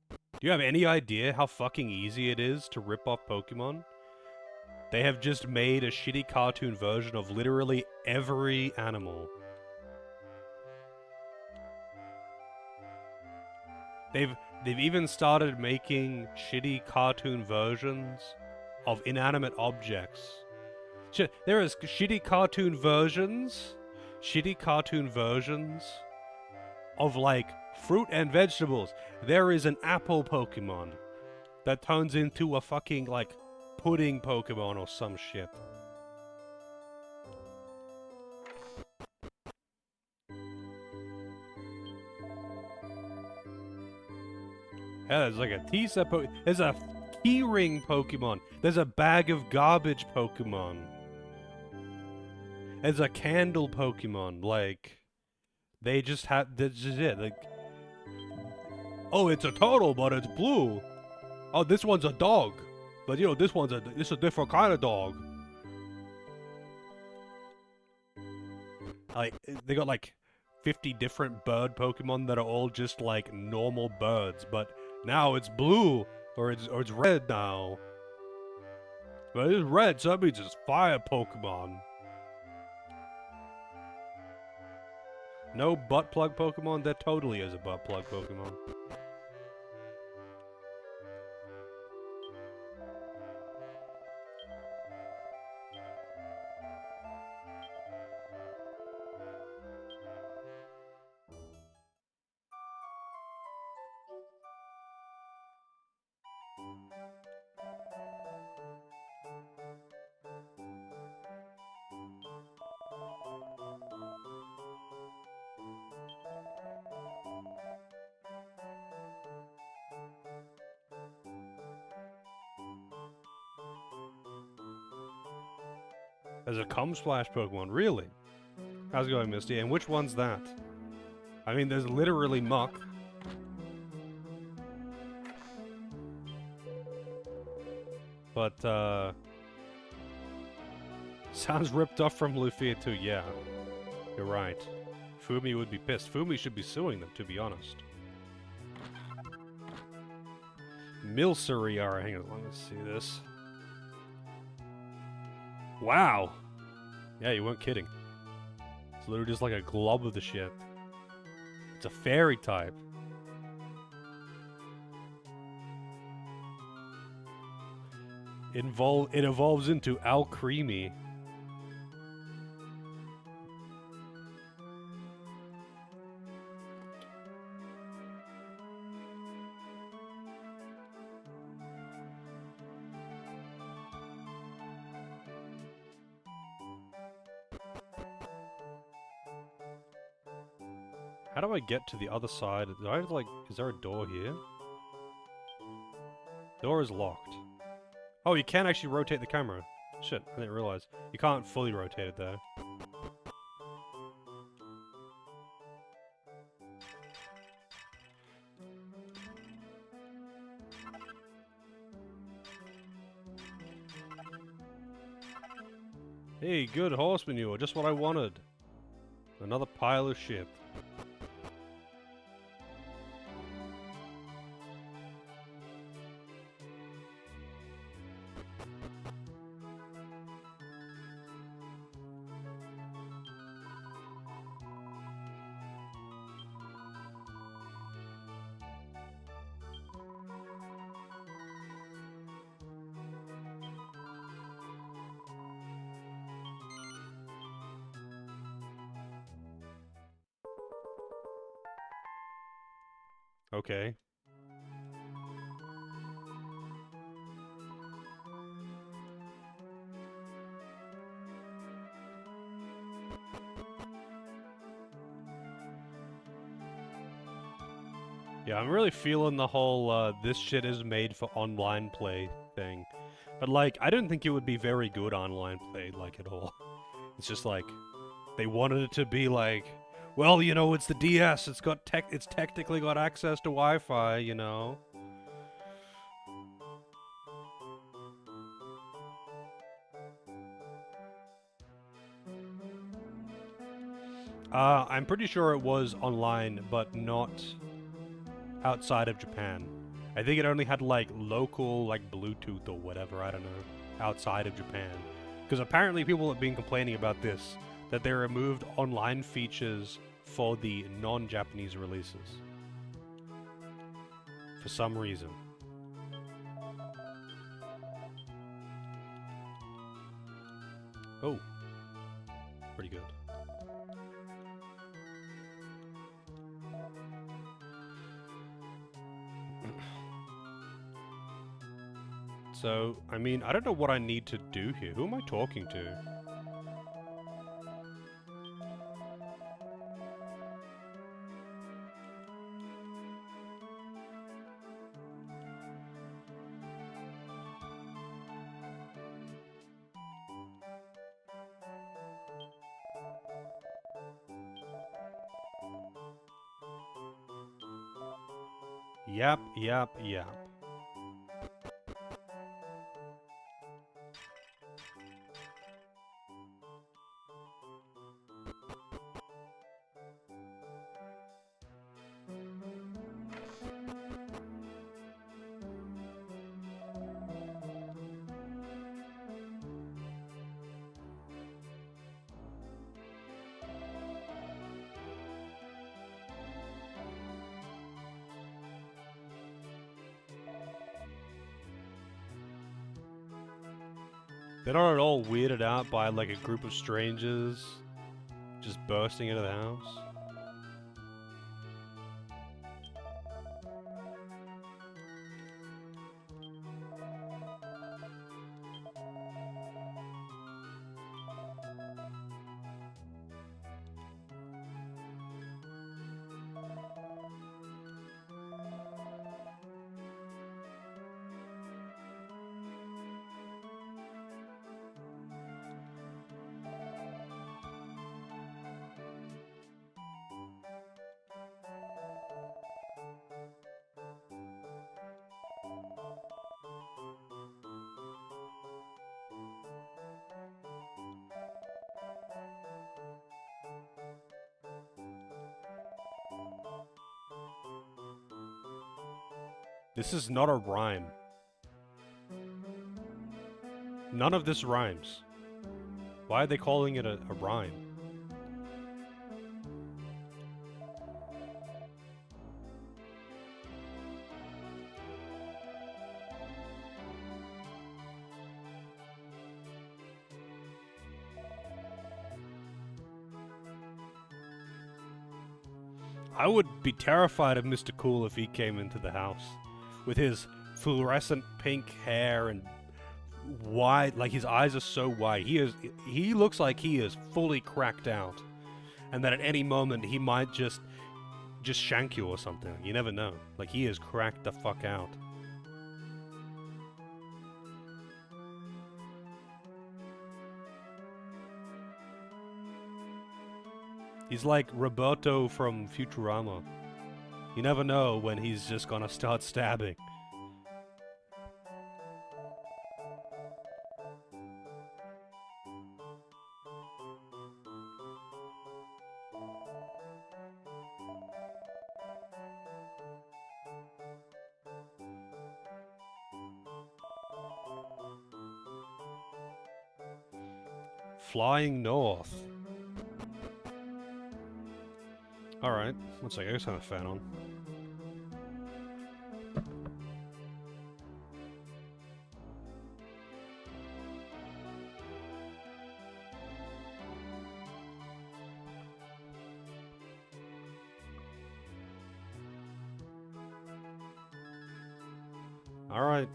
do you have any idea how fucking easy it is to rip off Pokemon? They have just made a shitty cartoon version of literally every animal. They've even started making shitty cartoon versions of inanimate objects. There is shitty cartoon versions of like fruit and vegetables. There is an apple Pokemon that turns into a fucking like pudding Pokemon or some shit. Yeah, there's like a tea set there's a key ring Pokemon. There's a bag of garbage Pokemon. There's a candle Pokemon. Like, they just have, that's just it. Like, oh, it's a turtle, but it's blue. Oh, this one's a dog. But you know, this is a different kind of dog. Like, they got like 50 different bird Pokemon that are all just like normal birds, but now it's blue or it's red now. But it's red, so that means it's fire Pokemon. No butt plug Pokemon? There totally is a butt plug Pokemon. There's a Splash Pokemon, really? How's it going, Misty? And which one's that? I mean, there's literally Muck. But, sounds ripped off from Lufia too, yeah. You're right. Fumi would be pissed. Fumi should be suing them, to be honest. Milcery, hang on, let me see this. Wow! Yeah, you weren't kidding. It's literally just like a glob of the shit. It's a fairy type. It evolves into Alcremie. How do I get to the other side? Do I have to, like, is there a door here? Door is locked. Oh, you can actually rotate the camera. Shit, I didn't realize. You can't fully rotate it there. Hey, good horse manure, just what I wanted. Another pile of shit. Okay. Yeah, I'm really feeling the whole this shit is made for online play thing. But like, I didn't think it would be very good online play, like, at all. It's just like, they wanted it to be like, well, you know, it's the DS, it's technically got access to Wi-Fi, you know? I'm pretty sure it was online, but not outside of Japan. I think it only had like local, like Bluetooth or whatever, I don't know, outside of Japan. Because apparently people have been complaining about this, that they removed online features for the non-Japanese releases. For some reason. Oh. Pretty good. So, I mean, I don't know what I need to do here. Who am I talking to? Yap, yap, yap. They're not at all weirded out by like a group of strangers just bursting into the house. This is not a rhyme. None of this rhymes. Why are they calling it a rhyme? I would be terrified of Mr. Cool if he came into the house with his fluorescent pink hair and wide, like his eyes are so wide. He looks like he is fully cracked out, and that at any moment he might just shank you or something. You never know. Like he is cracked the fuck out. He's like Roberto from Futurama. You never know when he's just gonna start stabbing. Flying north. Alright, one second, I just have a fan on. Alright.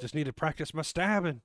Just need to practice my stabbing.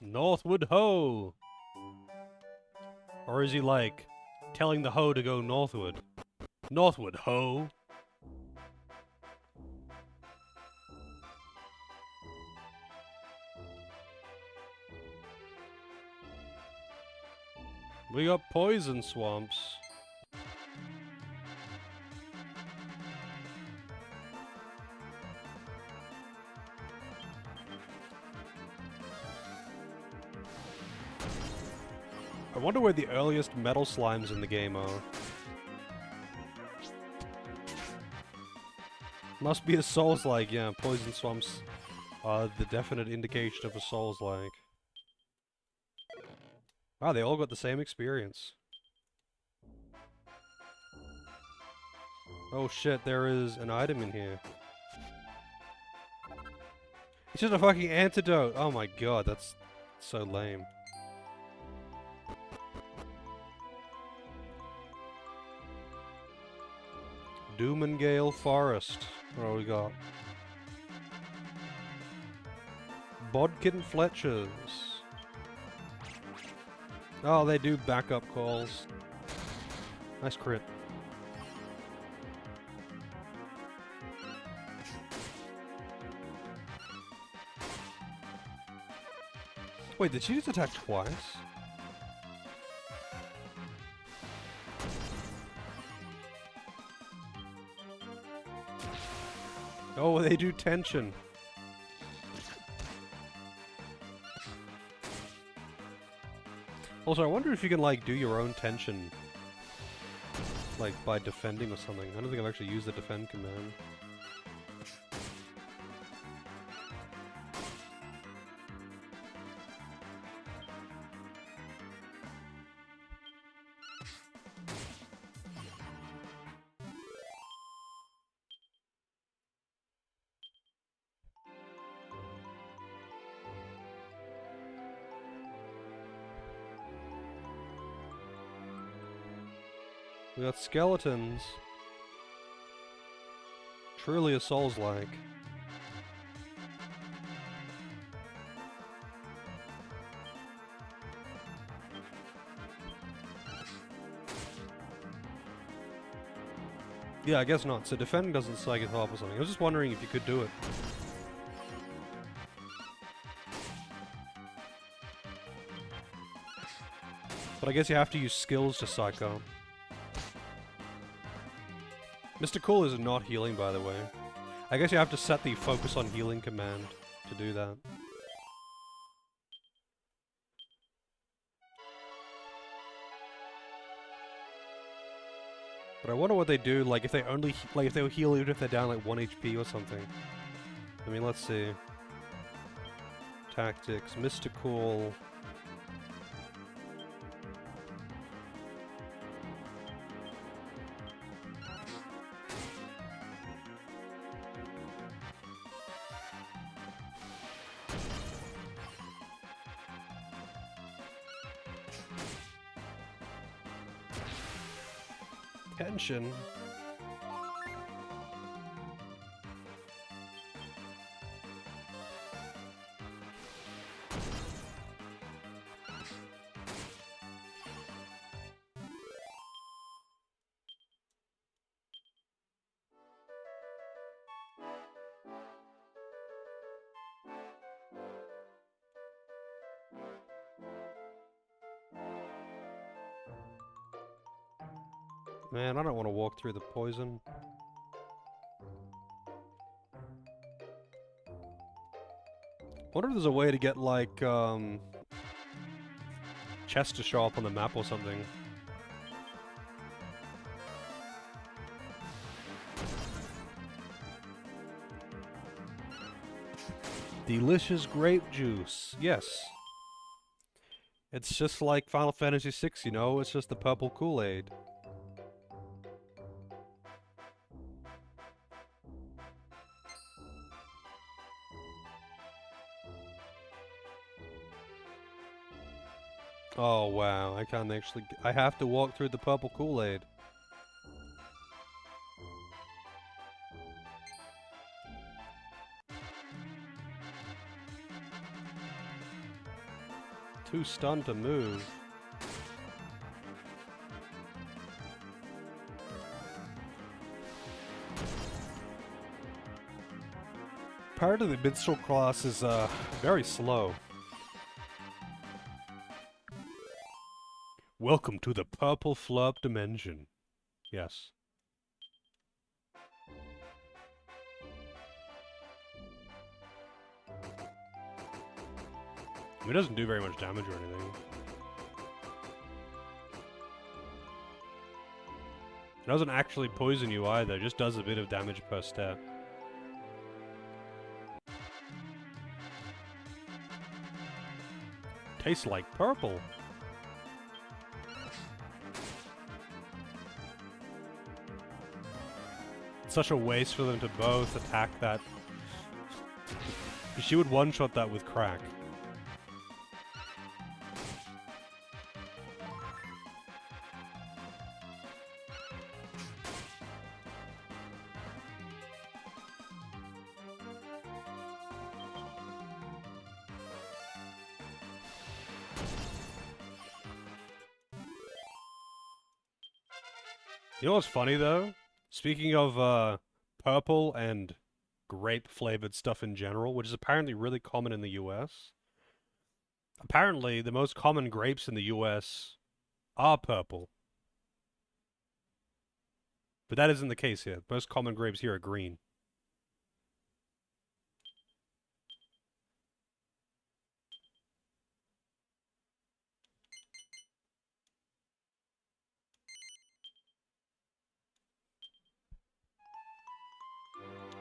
Northwood Ho! Or is he like telling the hoe to go northward? Northwood Ho! We got poison swamps. I wonder where the earliest metal slimes in the game are. Must be a Souls-like, yeah. Poison swamps are the definite indication of a Souls-like. Wow, they all got the same experience. Oh shit, there is an item in here. It's just a fucking antidote! Oh my god, that's so lame. Doomengale Forest. What do we got? Bodkin Fletchers. Oh, they do backup calls. Nice crit. Wait, did she just attack twice? Oh, they do tension. Also, I wonder if you can, like, do your own tension, like, by defending or something. I don't think I've actually used the defend command. We got skeletons. Truly a Souls-like. Yeah, I guess not. So defending doesn't psych it up or something. I was just wondering if you could do it. But I guess you have to use skills to psych up. Mr. Cool is not healing, by the way. I guess you have to set the focus on healing command to do that. But I wonder what they do, like if they only, like if they'll heal even if they're down like 1 HP or something. I mean, let's see. Tactics, Mr. Cool. Tension. Man, I don't want to walk through the poison. Wonder if there's a way to get, like, chests to show up on the map or something. Delicious grape juice. Yes. It's just like Final Fantasy VI, you know? It's just the purple Kool-Aid. Oh, wow. I can't actually... I have to walk through the purple Kool-Aid. Too stunned to move. Part of the minstrel class is very slow. Welcome to the Purple Flurp Dimension. Yes. It doesn't do very much damage or anything. It doesn't actually poison you either, it just does a bit of damage per step. Tastes like purple. It's such a waste for them to both attack that. She would one-shot that with crack. You know what's funny, though? Speaking of, purple and grape-flavored stuff in general, which is apparently really common in the US. Apparently, the most common grapes in the US are purple. But that isn't the case here. Most common grapes here are green.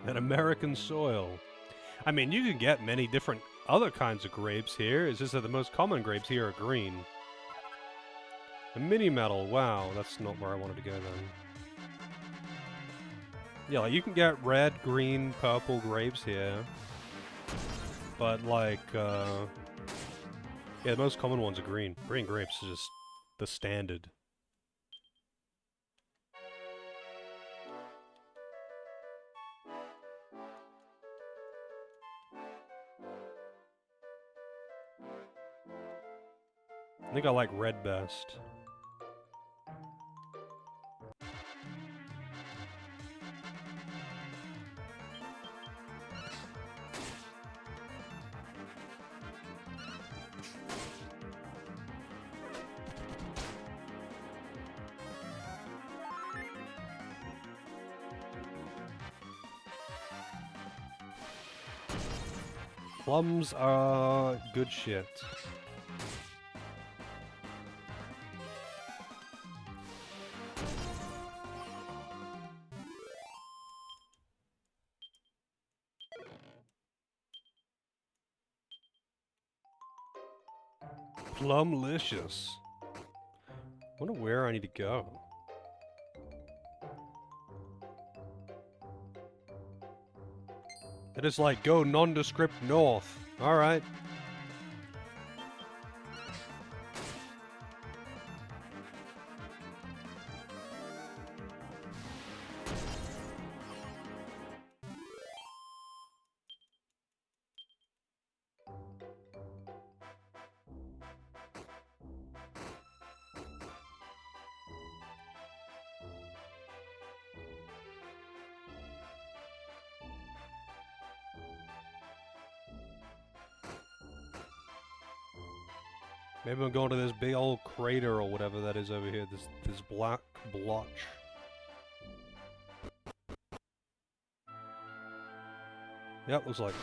And American soil. I mean, you can get many different other kinds of grapes here. It's just that the most common grapes here are green. A mini metal. Wow, that's not where I wanted to go then. Yeah, like you can get red, green, purple grapes here. But like, yeah, the most common ones are green. Green grapes is just the standard. I think I like red best. Plums are good shit. Plumlicious. Wonder where I need to go. It is like, go nondescript north. Alright. Maybe I'm going to this big old crater or whatever that is over here. This black blotch. Yep, looks like.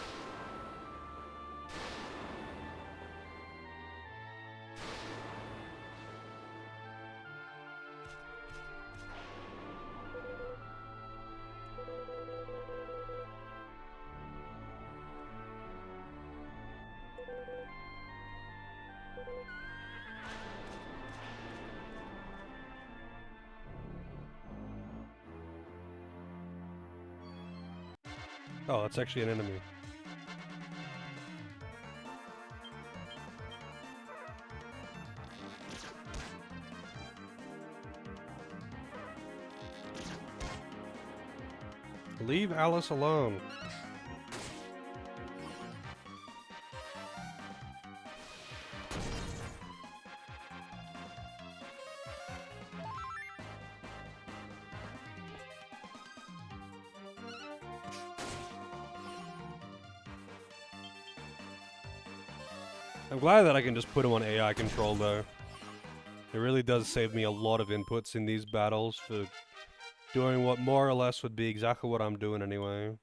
Oh, that's actually an enemy. Leave Alice alone. I'm glad that I can just put him on AI control, though. It really does save me a lot of inputs in these battles for doing what more or less would be exactly what I'm doing anyway.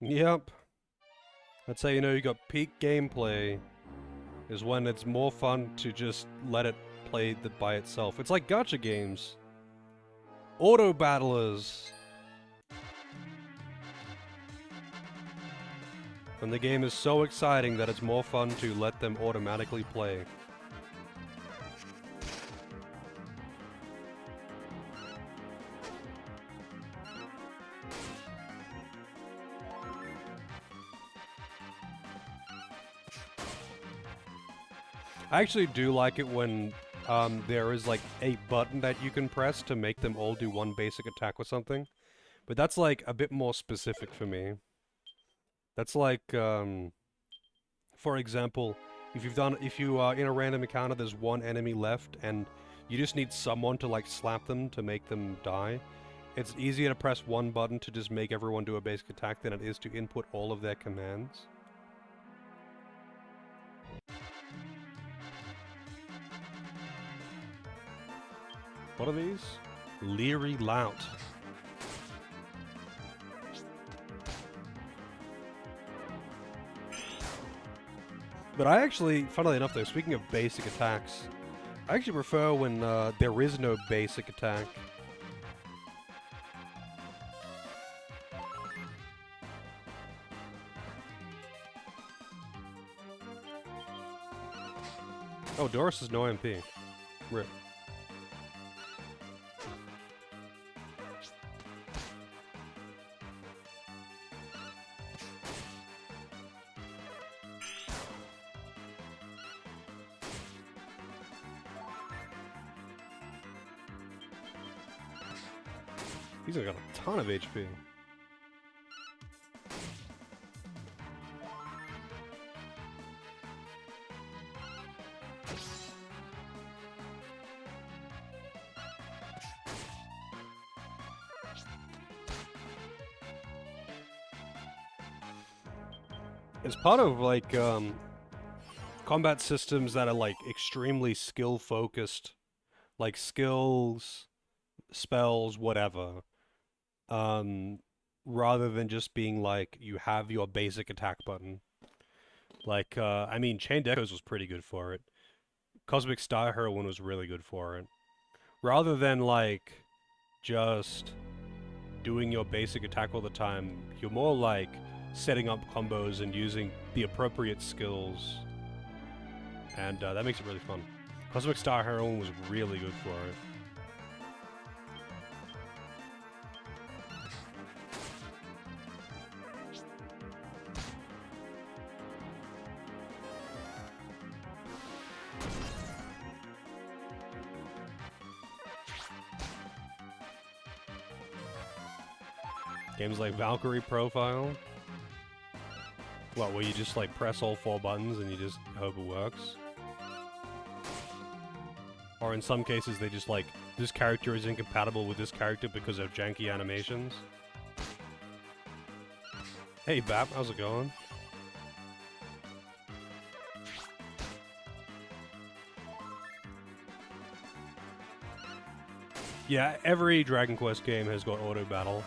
Yep. That's how you know you got peak gameplay, is when it's more fun to just let it play by itself. It's like gacha games. Auto battlers. When the game is so exciting that it's more fun to let them automatically play. I actually do like it when there is like a button that you can press to make them all do one basic attack with something. But that's like a bit more specific for me. That's like, for example, if you are in a random encounter, there's one enemy left, and you just need someone to like slap them to make them die. It's easier to press one button to just make everyone do a basic attack than it is to input all of their commands. What are these? Leery Lout. But I actually, funnily enough though, speaking of basic attacks, I actually prefer when there is no basic attack. Oh, Doris is no MP. Rip. He's got a ton of HP. It's part of like combat systems that are like extremely skill focused, like skills, spells, whatever. Rather than just being like you have your basic attack button. Like I mean, Chained Echoes was pretty good for it. Cosmic Star Heroine was really good for it. Rather than like just doing your basic attack all the time, you're more like setting up combos and using the appropriate skills, and that makes it really fun. Cosmic Star Heroine was really good for it. Games like Valkyrie Profile. What, where you just like press all 4 buttons and you just hope it works? Or in some cases they just like, this character is incompatible with this character because of janky animations. Hey, Bap, how's it going? Yeah, every Dragon Quest game has got auto battle.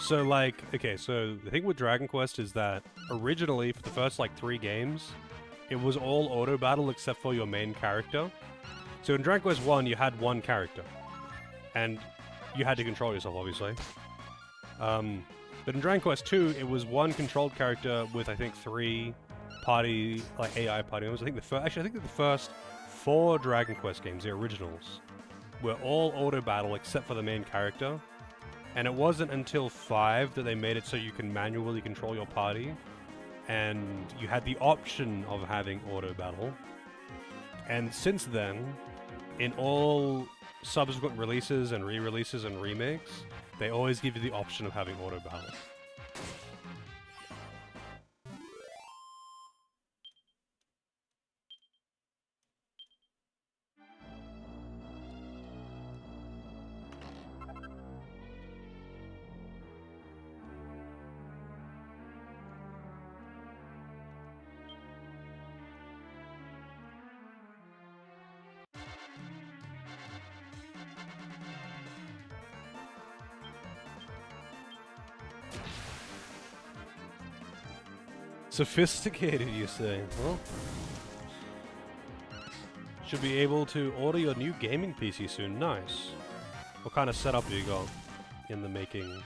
So, like, okay, so the thing with Dragon Quest is that originally, for the first, like, 3 games, it was all auto battle except for your main character. So in Dragon Quest 1, you had one character. And you had to control yourself, obviously. But in Dragon Quest 2, it was one controlled character with, I think, 3 party, like, AI party members. I think the first 4 Dragon Quest games, the originals, were all auto battle except for the main character. And it wasn't until 5 that they made it so you can manually control your party. And you had the option of having auto battle. And since then, in all subsequent releases and re-releases and remakes, they always give you the option of having auto battle. Sophisticated, you say? Well, should be able to order your new gaming PC soon. Nice. What kind of setup do you got in the making?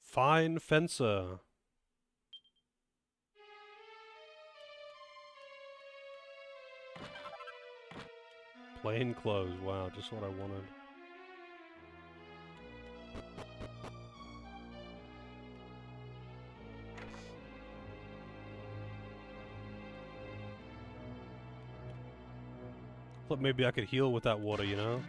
Fine fencer. Plain clothes. Wow, just what I wanted. Thought maybe I could heal with that water, you know?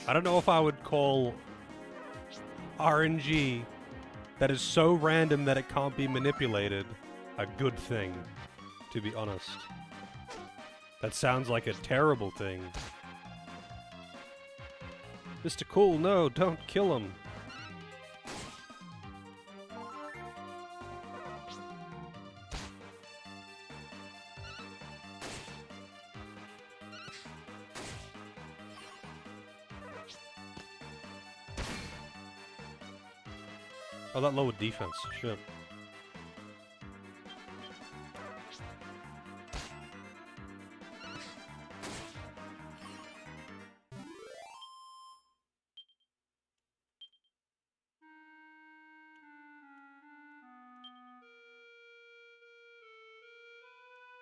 I don't know if I would call RNG that is so random that it can't be manipulated a good thing, to be honest. That sounds like a terrible thing. Mr. Cool, no, don't kill him. Oh, that lowered defense. Shit.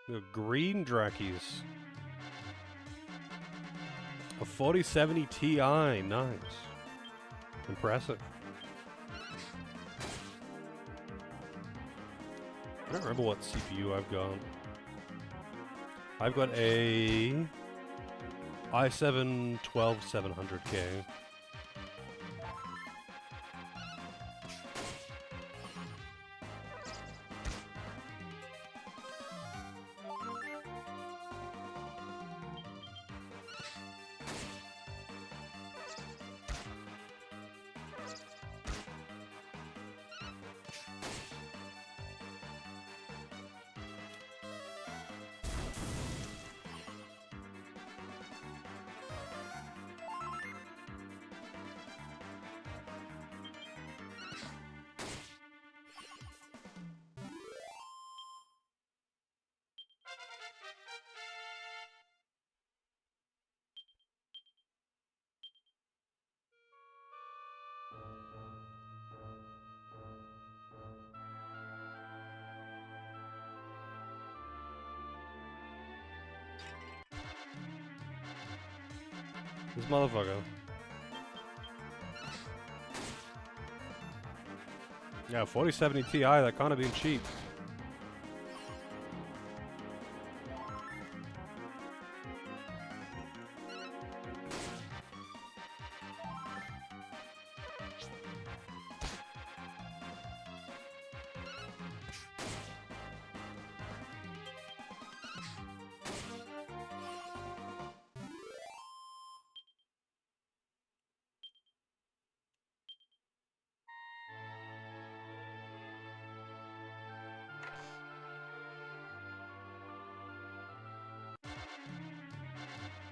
The green Drakis. A 4070 Ti. Nice. Impressive. I don't remember what CPU I've got. I've got a i7 12700K. This motherfucker. Yeah, 4070 Ti, that can't have been cheap.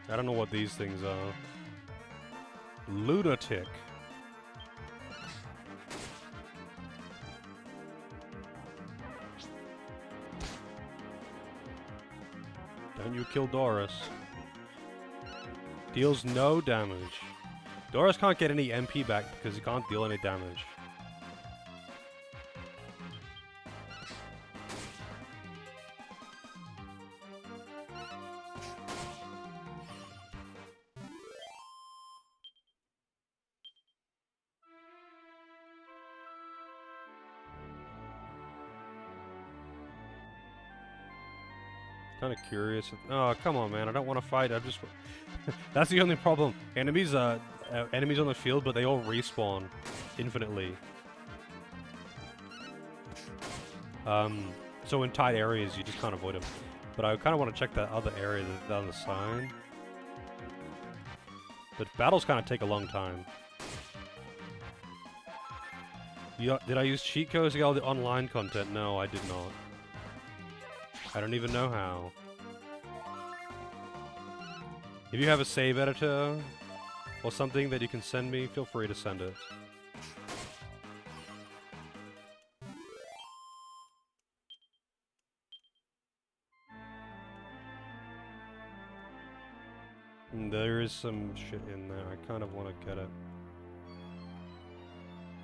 I don't know what these things are. Lunatic. Don't you kill Doris. Deals no damage. Doris can't get any MP back because he can't deal any damage. Kind of curious. Oh, come on, man! I don't want to fight. I just. That's the only problem. Enemies on the field, but they all respawn infinitely. So in tight areas, you just can't avoid them. But I kind of want to check that other area that's down the side. But battles kind of take a long time. Did I use cheat codes to get all the online content? No, I did not. I don't even know how. If you have a save editor or something that you can send me, feel free to send it. There is some shit in there. I kind of want to get it.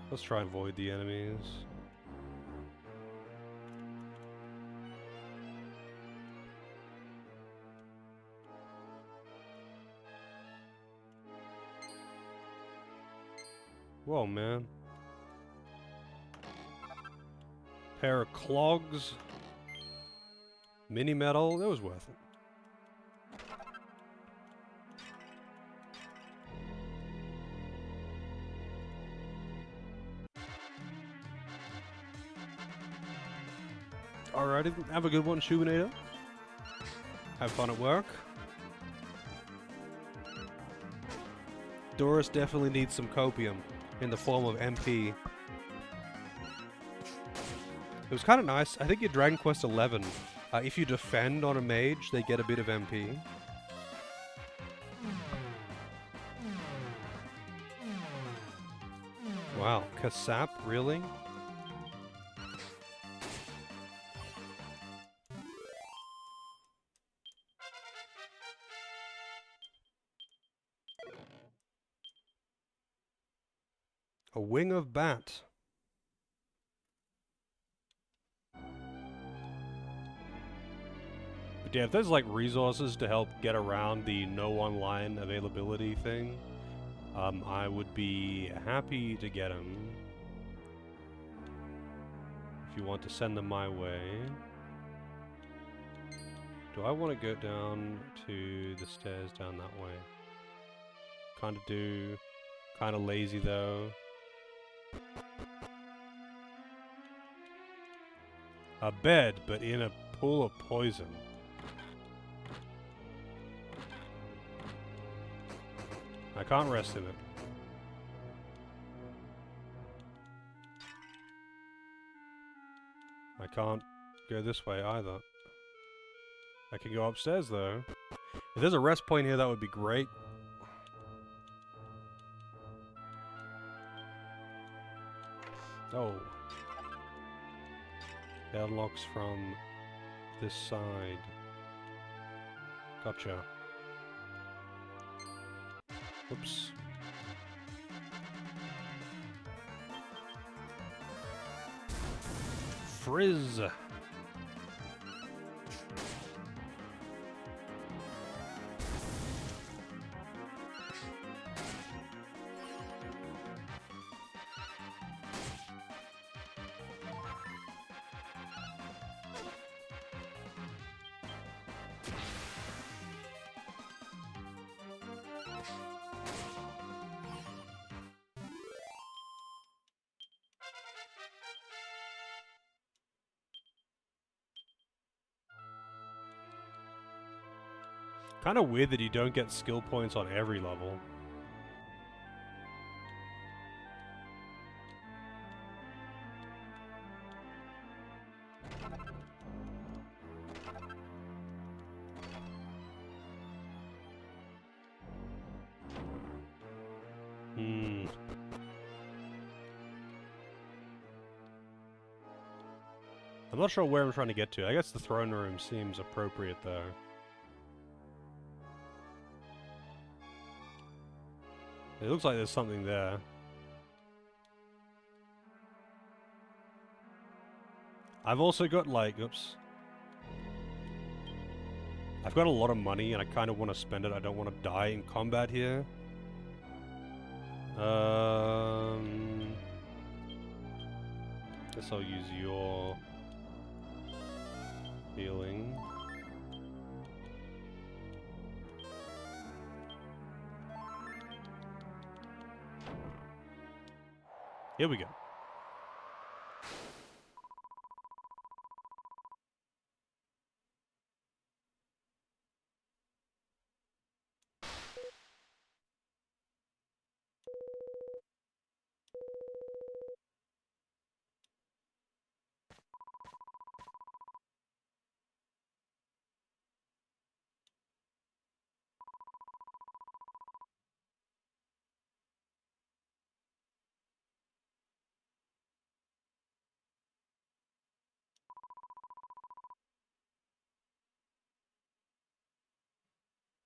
Let's try and avoid the enemies. Whoa, man. Pair of clogs. Mini metal. It was worth it. Alrighty, have a good one, Shubinator. Have fun at work. Doris definitely needs some copium in the form of MP. It was kind of nice. I think in Dragon Quest XI, if you defend on a mage, they get a bit of MP. Wow, Kasap, really? A wing of bat. But yeah, if there's like resources to help get around the no online availability thing, I would be happy to get them. If you want to send them my way. Do I want to go down to the stairs down that way? Kinda do. Kinda lazy though. A bed, but in a pool of poison. I can't rest in it. I can't go this way either. I can go upstairs though. If there's a rest point here, that would be great. Oh. It unlocks from this side. Gotcha. Oops. Frizz. Kind of weird that you don't get skill points on every level. I'm not sure where I'm trying to get to. I guess the throne room seems appropriate though. It looks like there's something there. I've also got like, oops. I've got a lot of money and I kind of want to spend it. I don't want to die in combat here. Guess I'll use your healing. Here we go.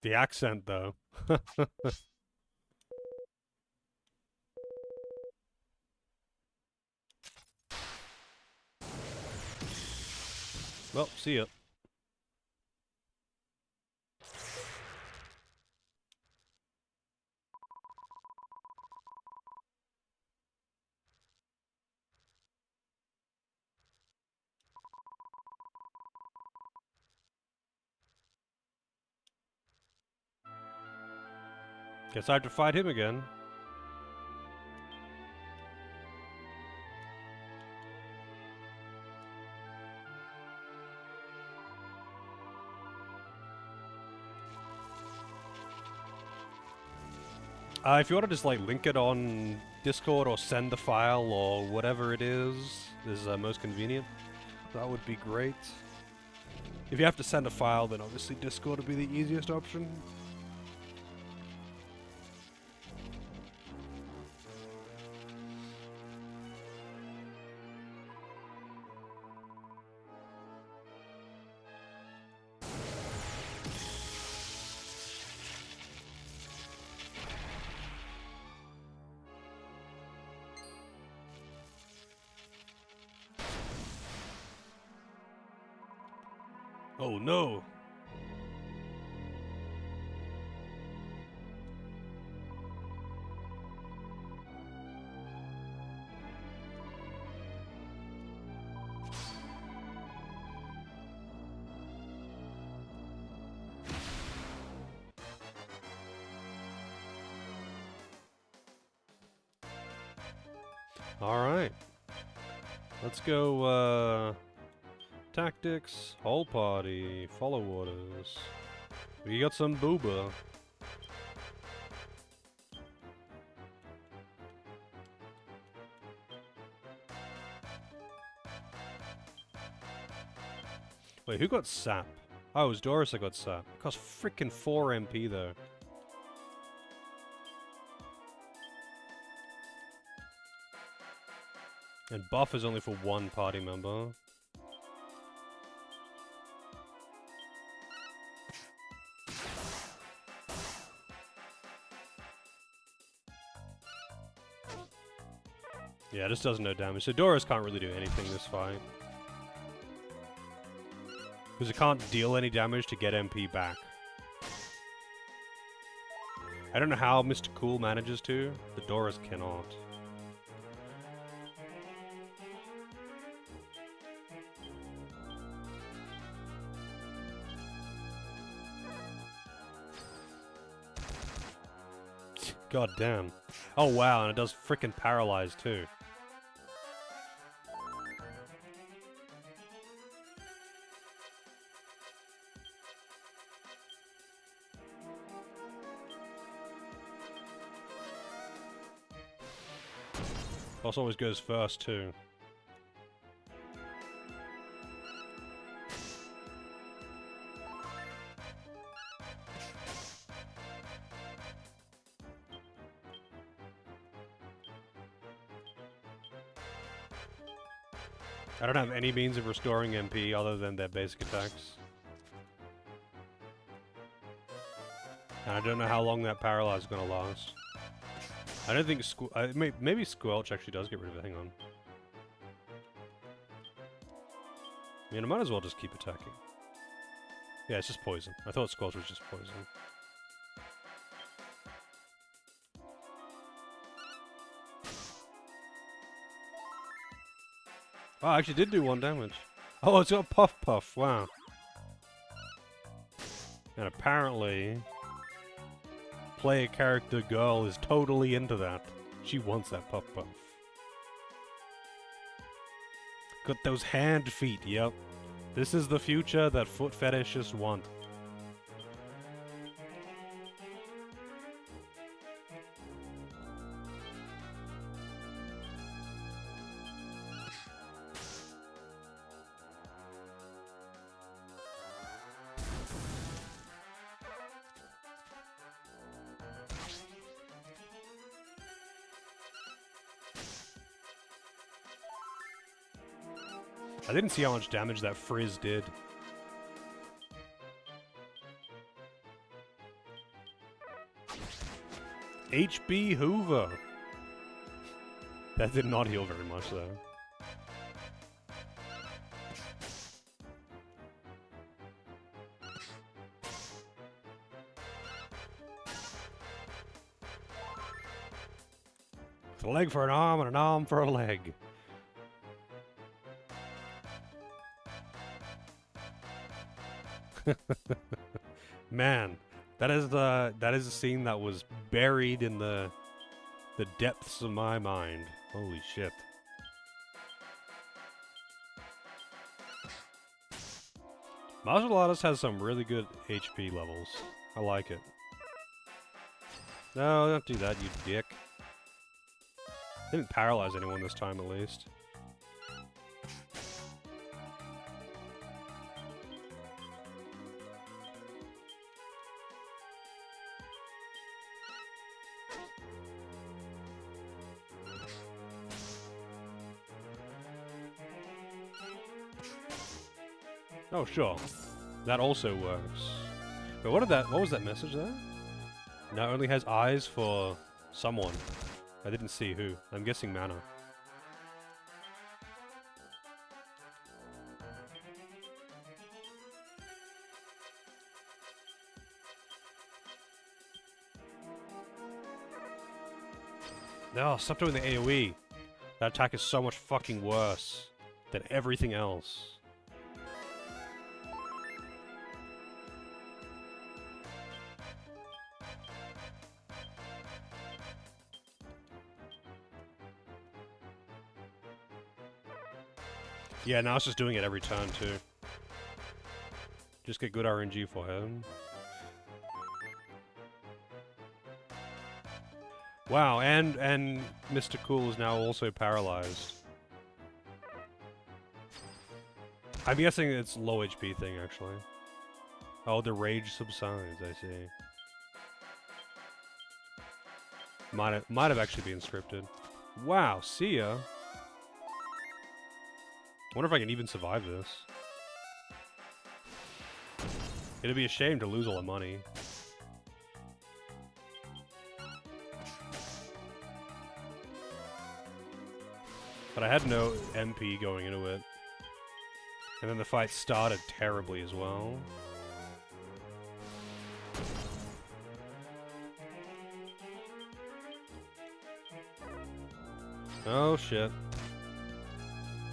The accent, though. Well, see ya. Guess I have to fight him again. If you want to just like link it on Discord or send the file or whatever it is most convenient, that would be great. If you have to send a file, then obviously Discord would be the easiest option. Oh no! Alright. Let's go, tactics, whole party, follow orders. We got some booba. Wait, who got sap? Oh, it was Doris that got sap. It cost frickin' 4 MP though. And buff is only for 1 party member. Yeah, this does no damage. So Doris can't really do anything this fight. Because it can't deal any damage to get MP back. I don't know how Mr. Cool manages to, but Doris cannot. God damn. Oh wow, and it does frickin' paralyze too. Boss always goes first, too. I don't have any means of restoring MP other than their basic attacks. And I don't know how long that paralyze is gonna last. I don't think maybe Squelch actually does get rid of it. Hang on. I mean, I might as well just keep attacking. Yeah, it's just poison. I thought Squelch was just poison. Oh, I actually did do 1 damage. Oh, it's got Puff Puff. Wow. And apparently, player character girl is totally into that. She wants that Puff Puff. Got those hand feet, yep. This is the future that foot fetishists want. I didn't see how much damage that Frizz did. HB Hoover. That did not heal very much, though. It's a leg for an arm and an arm for a leg. Man, that is a scene that was buried in the depths of my mind. Holy shit. Martial Artist has some really good HP levels. I like it. No, don't do that, you dick. Didn't paralyze anyone this time, at least. Oh, sure. That also works. But what was that message there? Now only has eyes for someone. I didn't see who. I'm guessing Mana. No, stop doing the AoE. That attack is so much fucking worse than everything else. Yeah, now it's just doing it every turn, too. Just get good RNG for him. Wow, and Mr. Cool is now also paralyzed. I'm guessing it's low HP thing, actually. Oh, the rage subsides, I see. Might have actually been scripted. Wow, see ya. Wonder if I can even survive this. It'd be a shame to lose all the money. But I had no MP going into it. And then the fight started terribly as well. Oh shit.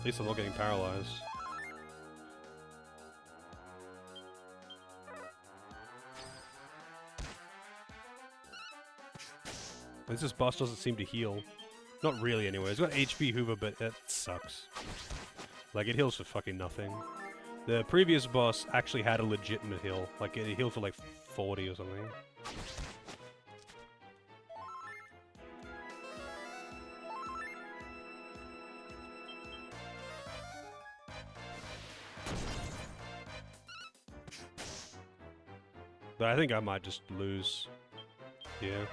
At least I'm not getting paralyzed. This boss doesn't seem to heal. Not really anyway. It's got HP Hoover, but it sucks. Like, it heals for fucking nothing. The previous boss actually had a legitimate heal. Like, it healed for like 40 or something. But I think I might just lose. Yeah.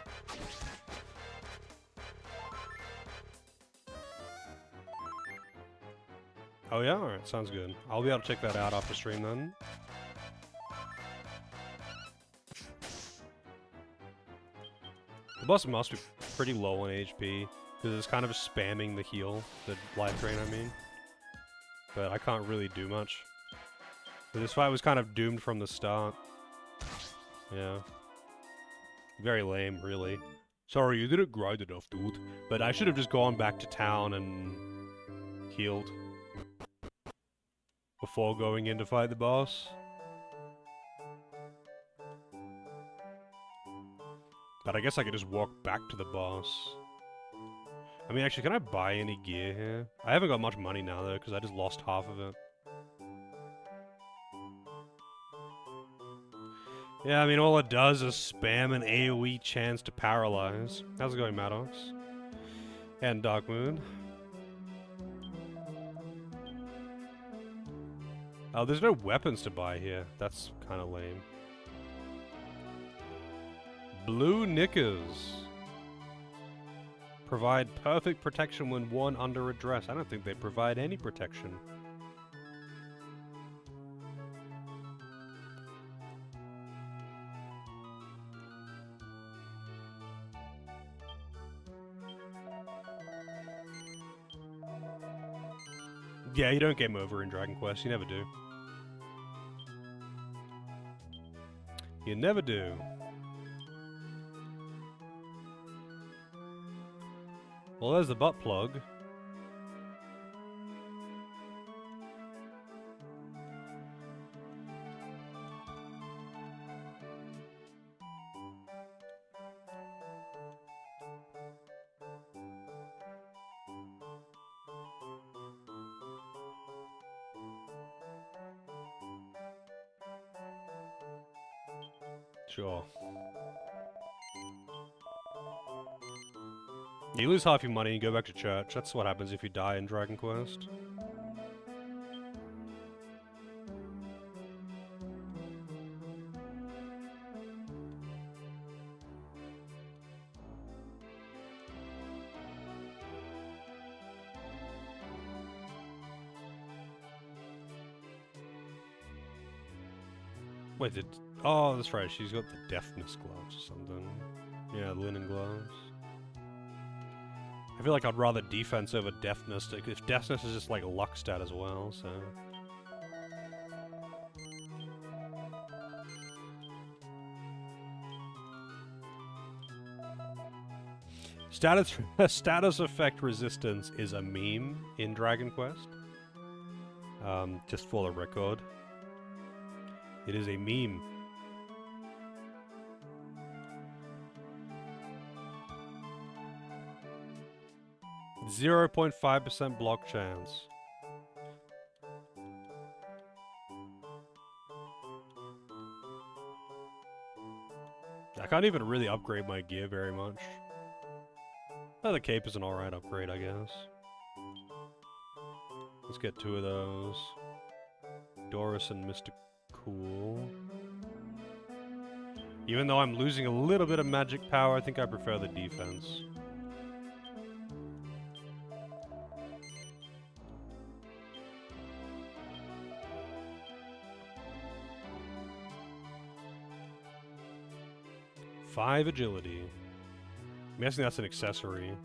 Oh yeah? Alright, sounds good. I'll be able to check that out after stream then. The boss must be pretty low on HP, because it's kind of spamming the heal, the life drain I mean. But I can't really do much. But this fight was kind of doomed from the start. Yeah. Very lame, really. Sorry, you didn't grind enough, dude. But I should have just gone back to town and healed before going in to fight the boss. But I guess I could just walk back to the boss. I mean, actually, can I buy any gear here? I haven't got much money now, though, because I just lost half of it. Yeah, I mean, all it does is spam an AoE chance to paralyze. How's it going, Maddox? And Dark Moon. Oh, there's no weapons to buy here. That's kind of lame. Blue Knickers. Provide perfect protection when worn under a dress. I don't think they provide any protection. Yeah, you don't game over in Dragon Quest. You never do. You never do. Well, there's the butt plug. Sure. You lose half your money and go back to church. That's what happens if you die in Dragon Quest. Wait, did... Oh, that's right. She's got the deafness gloves or something. Yeah, linen gloves. I feel like I'd rather defense over deafness, if deafness is just like a luck stat as well, so... Status effect resistance is a meme in Dragon Quest. Just for the record. It is a meme. 0.5% block chance. I can't even really upgrade my gear very much. Oh, the cape is an alright upgrade, I guess. Let's get 2 of those. Doris and Mr. Cool. Even though I'm losing a little bit of magic power, I think I prefer the defense. Five agility. I'm guessing that's an accessory.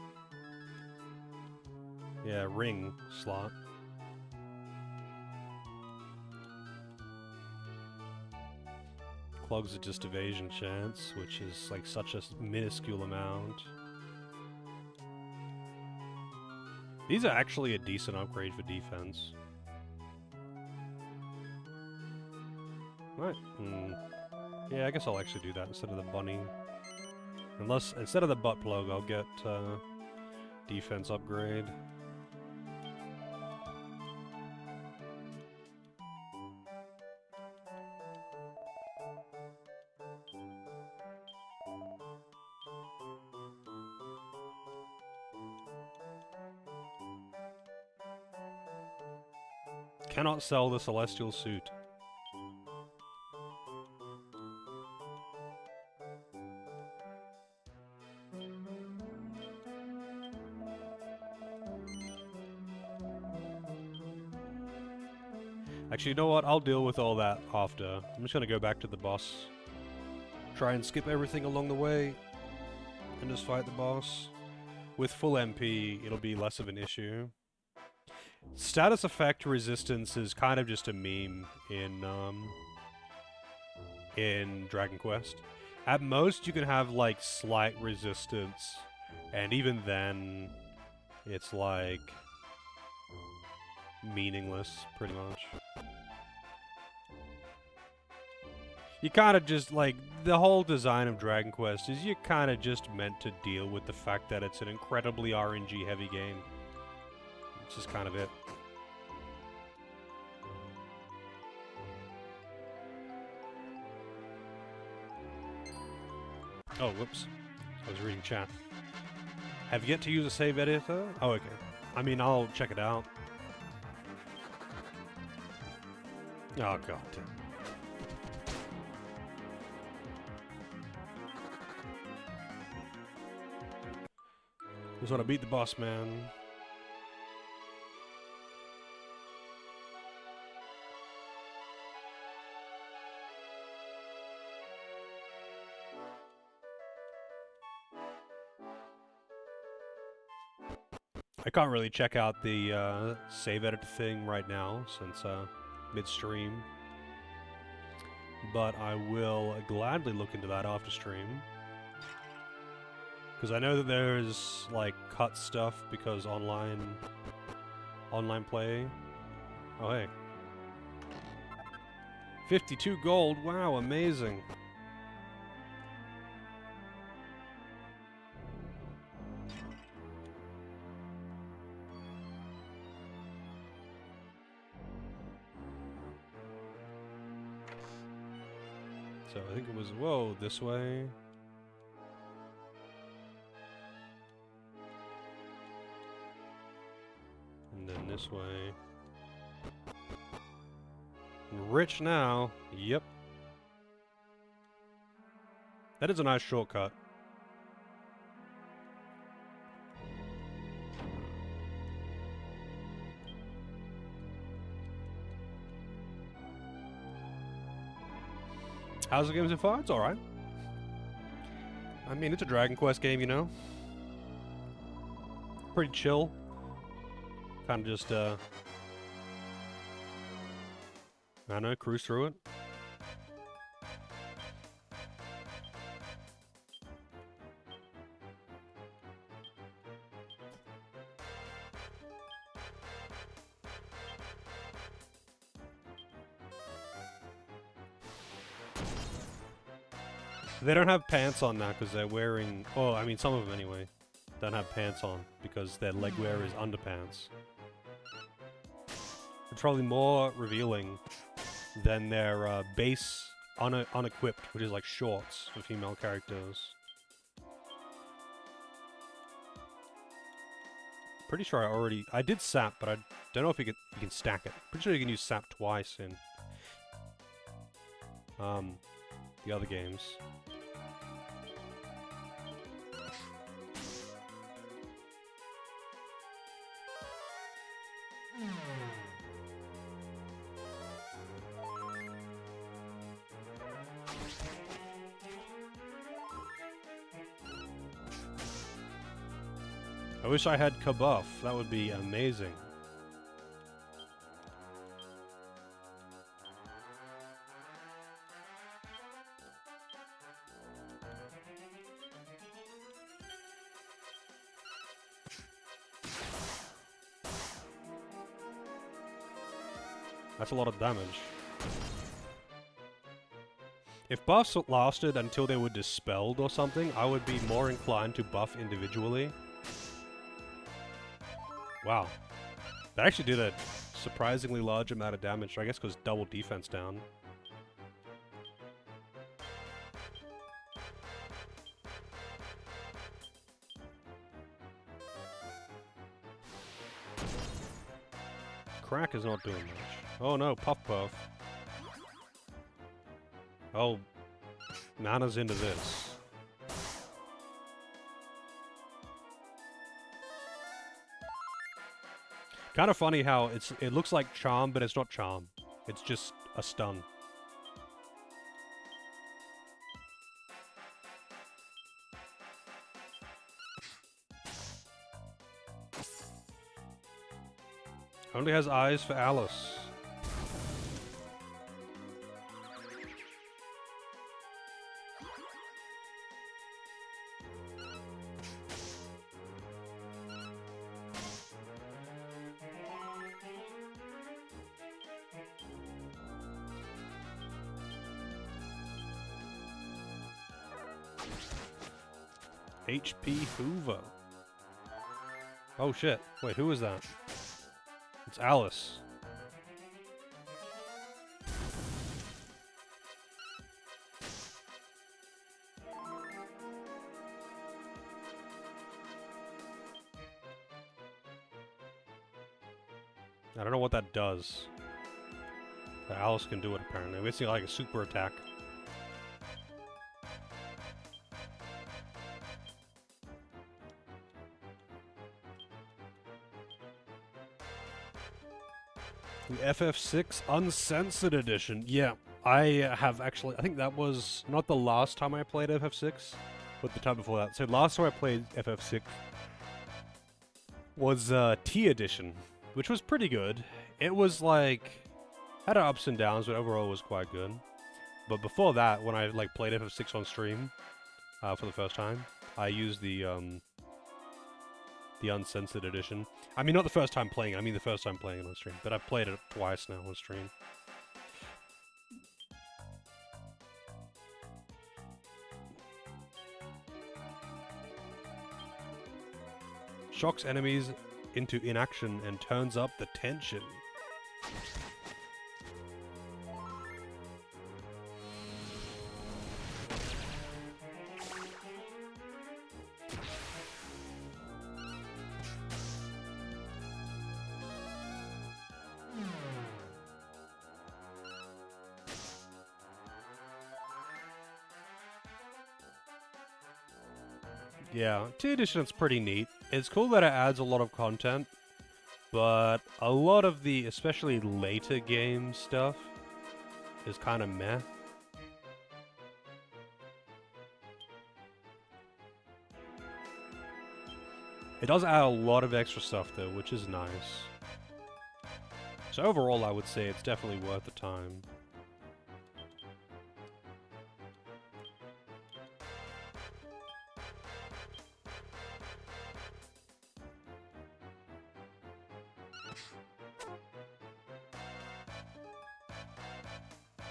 Yeah, ring slot. Clogs are just evasion chance, which is like such a minuscule amount. These are actually a decent upgrade for defense. Right. Yeah, I guess I'll actually do that instead of the bunny. Unless, instead of the butt plug, I'll get defense upgrade. Cannot sell the celestial suit. Actually, you know what? I'll deal with all that after. I'm just gonna go back to the boss. Try and skip everything along the way. And just fight the boss. With full MP, it'll be less of an issue. Status effect resistance is kind of just a meme in Dragon Quest. At most, you can have, like, slight resistance. And even then, it's, like, meaningless, pretty much. You kind of just, like, the whole design of Dragon Quest is you kind of just meant to deal with the fact that it's an incredibly RNG-heavy game. It's just kind of it. Oh, whoops. I was reading chat. Have yet to use a save editor? Oh, okay. I mean, I'll check it out. Oh, god damn. Just want to beat the boss, man. I can't really check out the save edit thing right now since midstream, but I will gladly look into that after stream. Because I know that there's, like, cut stuff because online play. Oh, hey. 52 gold, wow, amazing. So I think it was, whoa, this way. And then this way. And rich now. Yep. That is a nice shortcut. How's the game so far? It's alright. I mean, it's a Dragon Quest game, you know? Pretty chill. Kind of just, I don't know, cruise through it. They don't have pants on now because they're wearing... Oh, I mean, some of them anyway. Don't have pants on because their leg wear is underpants. It's probably more revealing than their base unequipped, which is like shorts for female characters. Pretty sure I did sap, but I don't know if you can stack it. Pretty sure you can use sap twice in the other games. I wish I had Kabuff. That would be amazing. That's a lot of damage. If buffs lasted until they were dispelled or something, I would be more inclined to buff individually. Wow. That actually did a surprisingly large amount of damage, I guess because double defense down. Crack is not doing much. Oh no, Puff Puff. Oh, Nana's into this. Kind of funny how it looks like Charm, but it's not Charm. It's just a stun. Only has eyes for Alice. HP Hoover. Oh shit. Wait, who is that? It's Alice. I don't know what that does. But Alice can do it apparently. It's like a super attack. The FF6 Uncensored Edition. Yeah, I have actually... I think that was not the last time I played FF6, but the time before that. So last time I played FF6 was T Edition, which was pretty good. It was like... had ups and downs, but overall was quite good. But before that, when I like played FF6 on stream for the first time, I used the Uncensored Edition. I mean, not the first time playing it, I mean the first time playing it on stream. But I've played it twice now on stream. Shocks enemies into inaction and turns up the tension. Yeah, T Edition is pretty neat. It's cool that it adds a lot of content, but a lot of the, especially later game stuff, is kind of meh. It does add a lot of extra stuff though, which is nice. So overall, I would say it's definitely worth the time.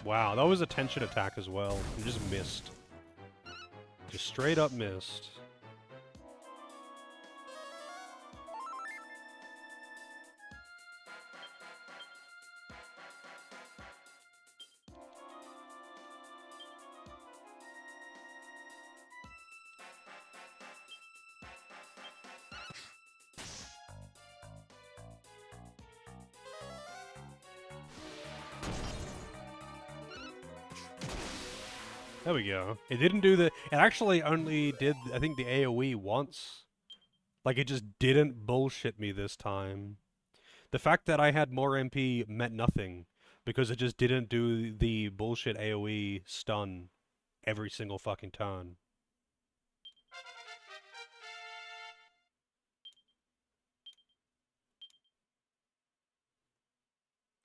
Wow, that was a tension attack as well. You just missed. Just straight up missed. There we go. It didn't do the... It actually only did, I think, the AoE once. Like, it just didn't bullshit me this time. The fact that I had more MP meant nothing, because it just didn't do the bullshit AoE stun every single fucking turn.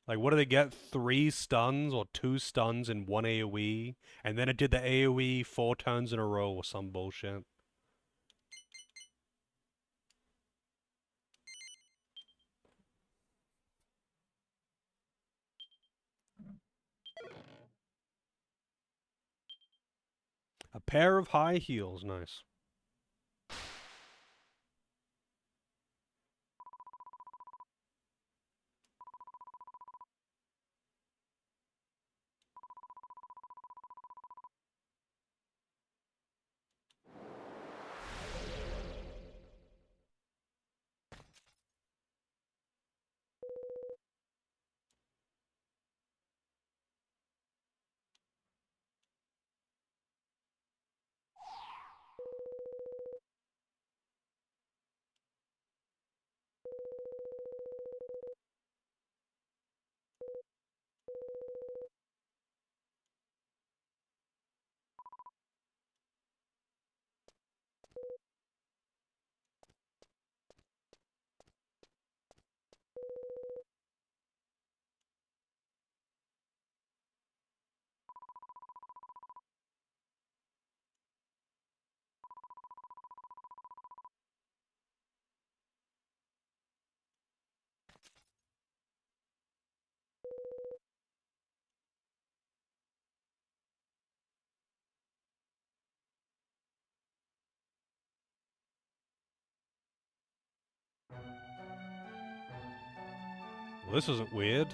Like, what do they get? 3 stuns or 2 stuns in 1 AoE? And then it did the AoE 4 turns in a row or some bullshit. A pair of high heels, nice. this isn't weird.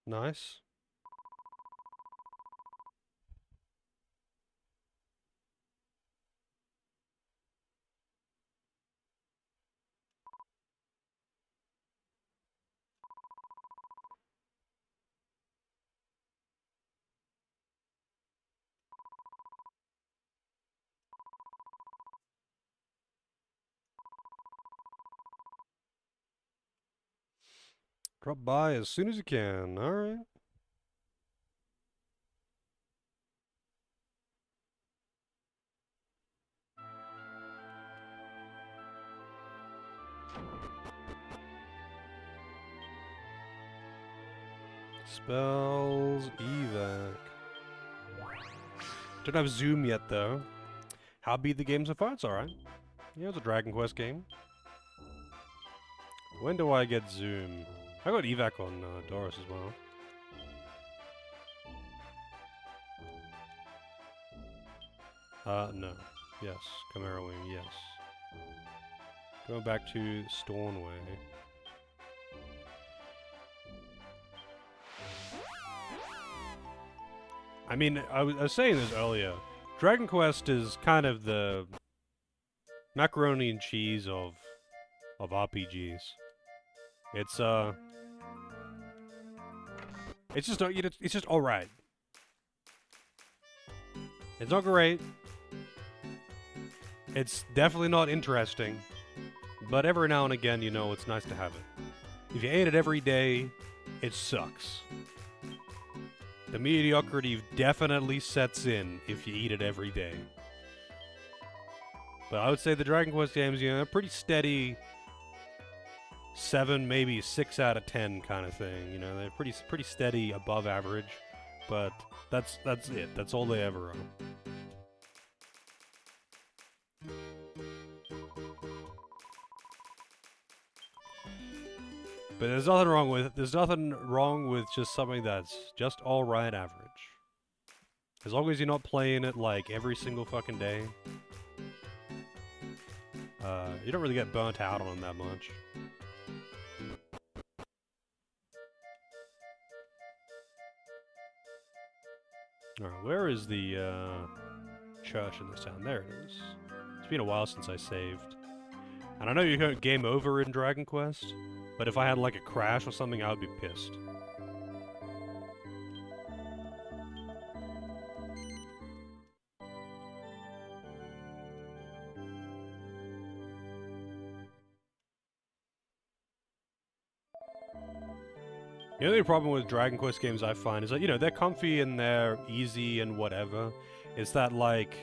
Nice. Drop by as soon as you can. Alright. Spells evac. Don't have Zoom yet though. How beat the game so far? It's alright. Yeah, it's a Dragon Quest game. When do I get Zoom? I got evac on Doris as well. No. Yes. Chimera Wing, yes. Going back to Stornway. I mean, I was saying this earlier. Dragon Quest is kind of the macaroni and cheese of RPGs. It's just it's just all right. It's not great. It's definitely not interesting. But every now and again, you know, it's nice to have it. If you ate it every day, it sucks. The mediocrity definitely sets in if you eat it every day. But I would say the Dragon Quest games, you know, pretty steady 7, maybe 6 out of 10 kind of thing. You know, they're pretty steady above average. But that's it. That's all they ever are. But there's nothing wrong with just something that's just all right average. As long as you're not playing it like every single fucking day, you don't really get burnt out on them that much. Alright, where is the church in this town? There it is. It's been a while since I saved. And I know you can't game over in Dragon Quest, but if I had like a crash or something, I would be pissed. The only problem with Dragon Quest games I find is that, you know, they're comfy and they're easy and whatever. It's that, like,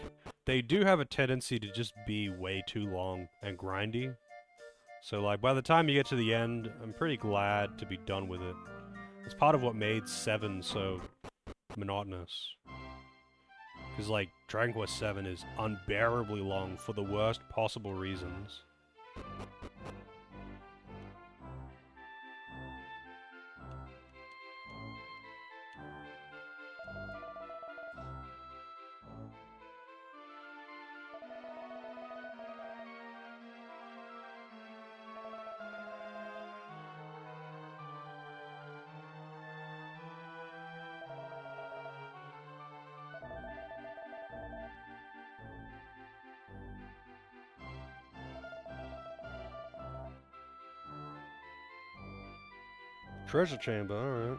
they do have a tendency to just be way too long and grindy. So, like, by the time you get to the end, I'm pretty glad to be done with it. It's part of what made 7 so monotonous. Because, like, Dragon Quest 7 is unbearably long for the worst possible reasons. Treasure chamber, alright.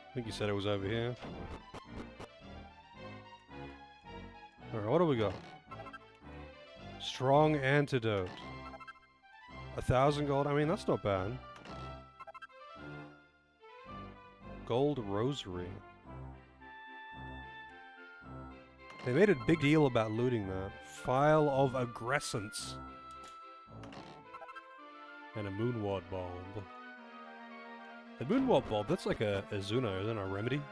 I think you said it was over here. Alright, what do we got? Strong antidote. 1,000 gold? I mean, that's not bad. Gold rosary. They made a big deal about looting that. File of aggressance. And a moonwort bulb. The moonwort bulb, that's like a Zuno, isn't it? A remedy?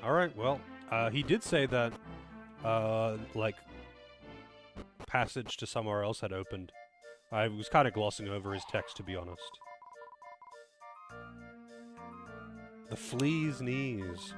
Alright, well, he did say that, like, passage to somewhere else had opened. I was kind of glossing over his text, to be honest. The flea's knees.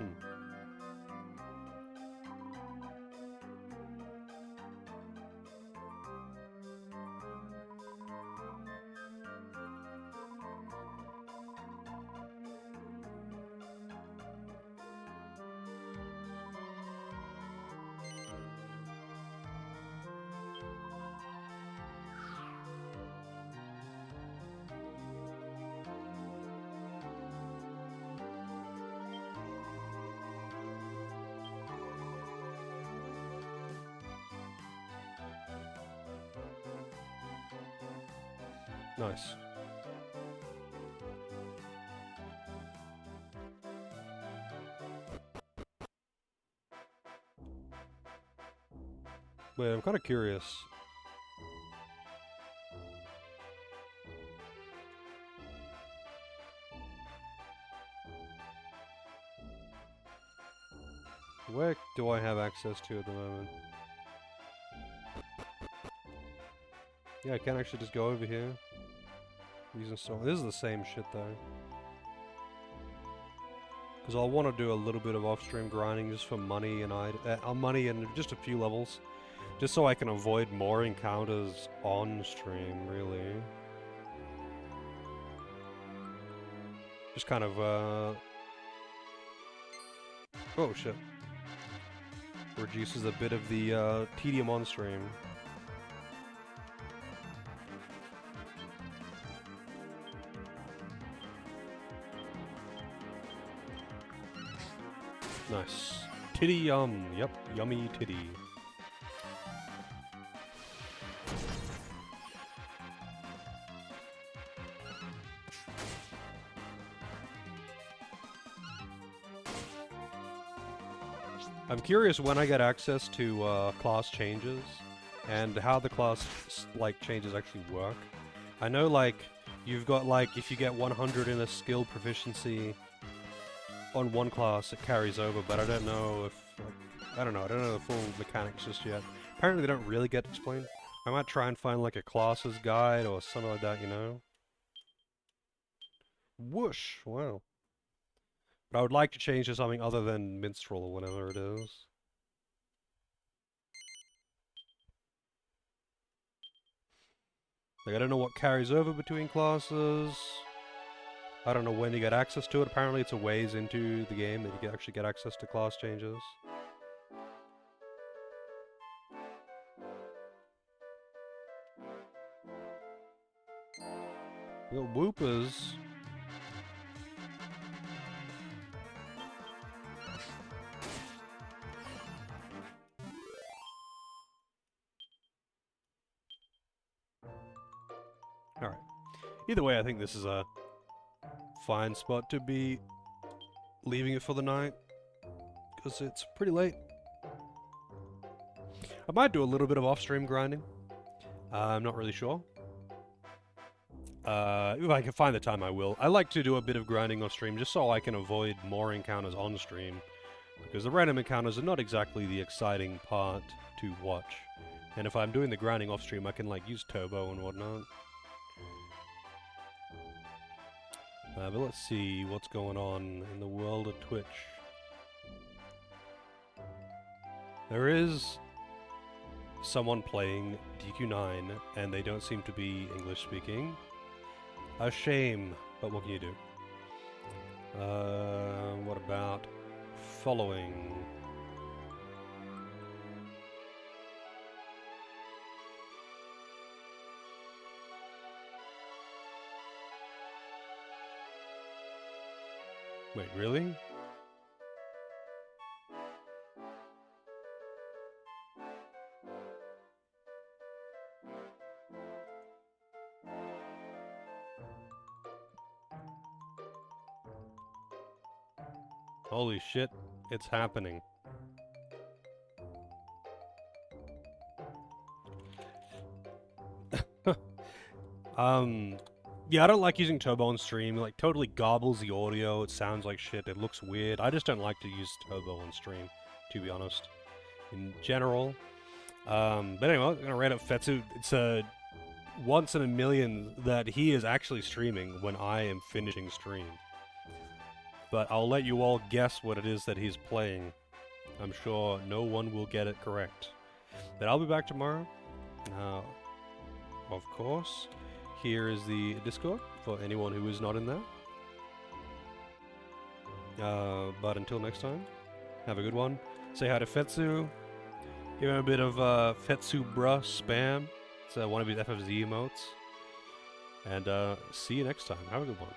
Nice. Wait, I'm kind of curious. Where do I have access to at the moment? Yeah, I can actually just go over here. Using stone. This is the same shit though. Because I'll want to do a little bit of off-stream grinding just for money and money and just a few levels, just so I can avoid more encounters on stream. Really, just kind of oh shit, reduces a bit of the tedium on stream. Nice. Titty yum. Yep, yummy titty. I'm curious when I get access to class changes and how the class like changes actually work. I know like you've got like if you get 100 in a skill proficiency on one class it carries over, but I don't know if I don't know the full mechanics just yet. Apparently they don't really get explained. I might try and find like a classes guide or something like that, you know. Whoosh! Wow. But I would like to change to something other than minstrel or whatever it is. Like I don't know what carries over between classes. I don't know when you get access to it. Apparently it's a ways into the game that you can actually get access to class changes. We got Whoopers. Alright. Either way, I think this is a fine spot to be leaving it for the night, because it's pretty late. I might do a little bit of off-stream grinding. I'm not really sure. If I can find the time, I will. I like to do a bit of grinding off stream just so I can avoid more encounters on stream, because the random encounters are not exactly the exciting part to watch. And if I'm doing the grinding off stream, I can like use turbo and whatnot. But let's see what's going on in the world of Twitch. There is someone playing DQ9, and they don't seem to be English speaking. A shame, but what can you do? What about following? Wait, really? Holy shit, it's happening. Yeah, I don't like using turbo on stream. It, like, totally gobbles the audio. It sounds like shit. It looks weird. I just don't like to use turbo on stream, to be honest. In general. But anyway, I'm gonna rate up Fetsu. It's a once in a million that he is actually streaming when I am finishing stream. But I'll let you all guess what it is that he's playing. I'm sure no one will get it correct. But I'll be back tomorrow. Of course, here is the Discord for anyone who is not in there. But until next time, have a good one. Say hi to Fetsu. Give him a bit of Fetsu bruh spam. It's one of his FFZ emotes. And see you next time. Have a good one.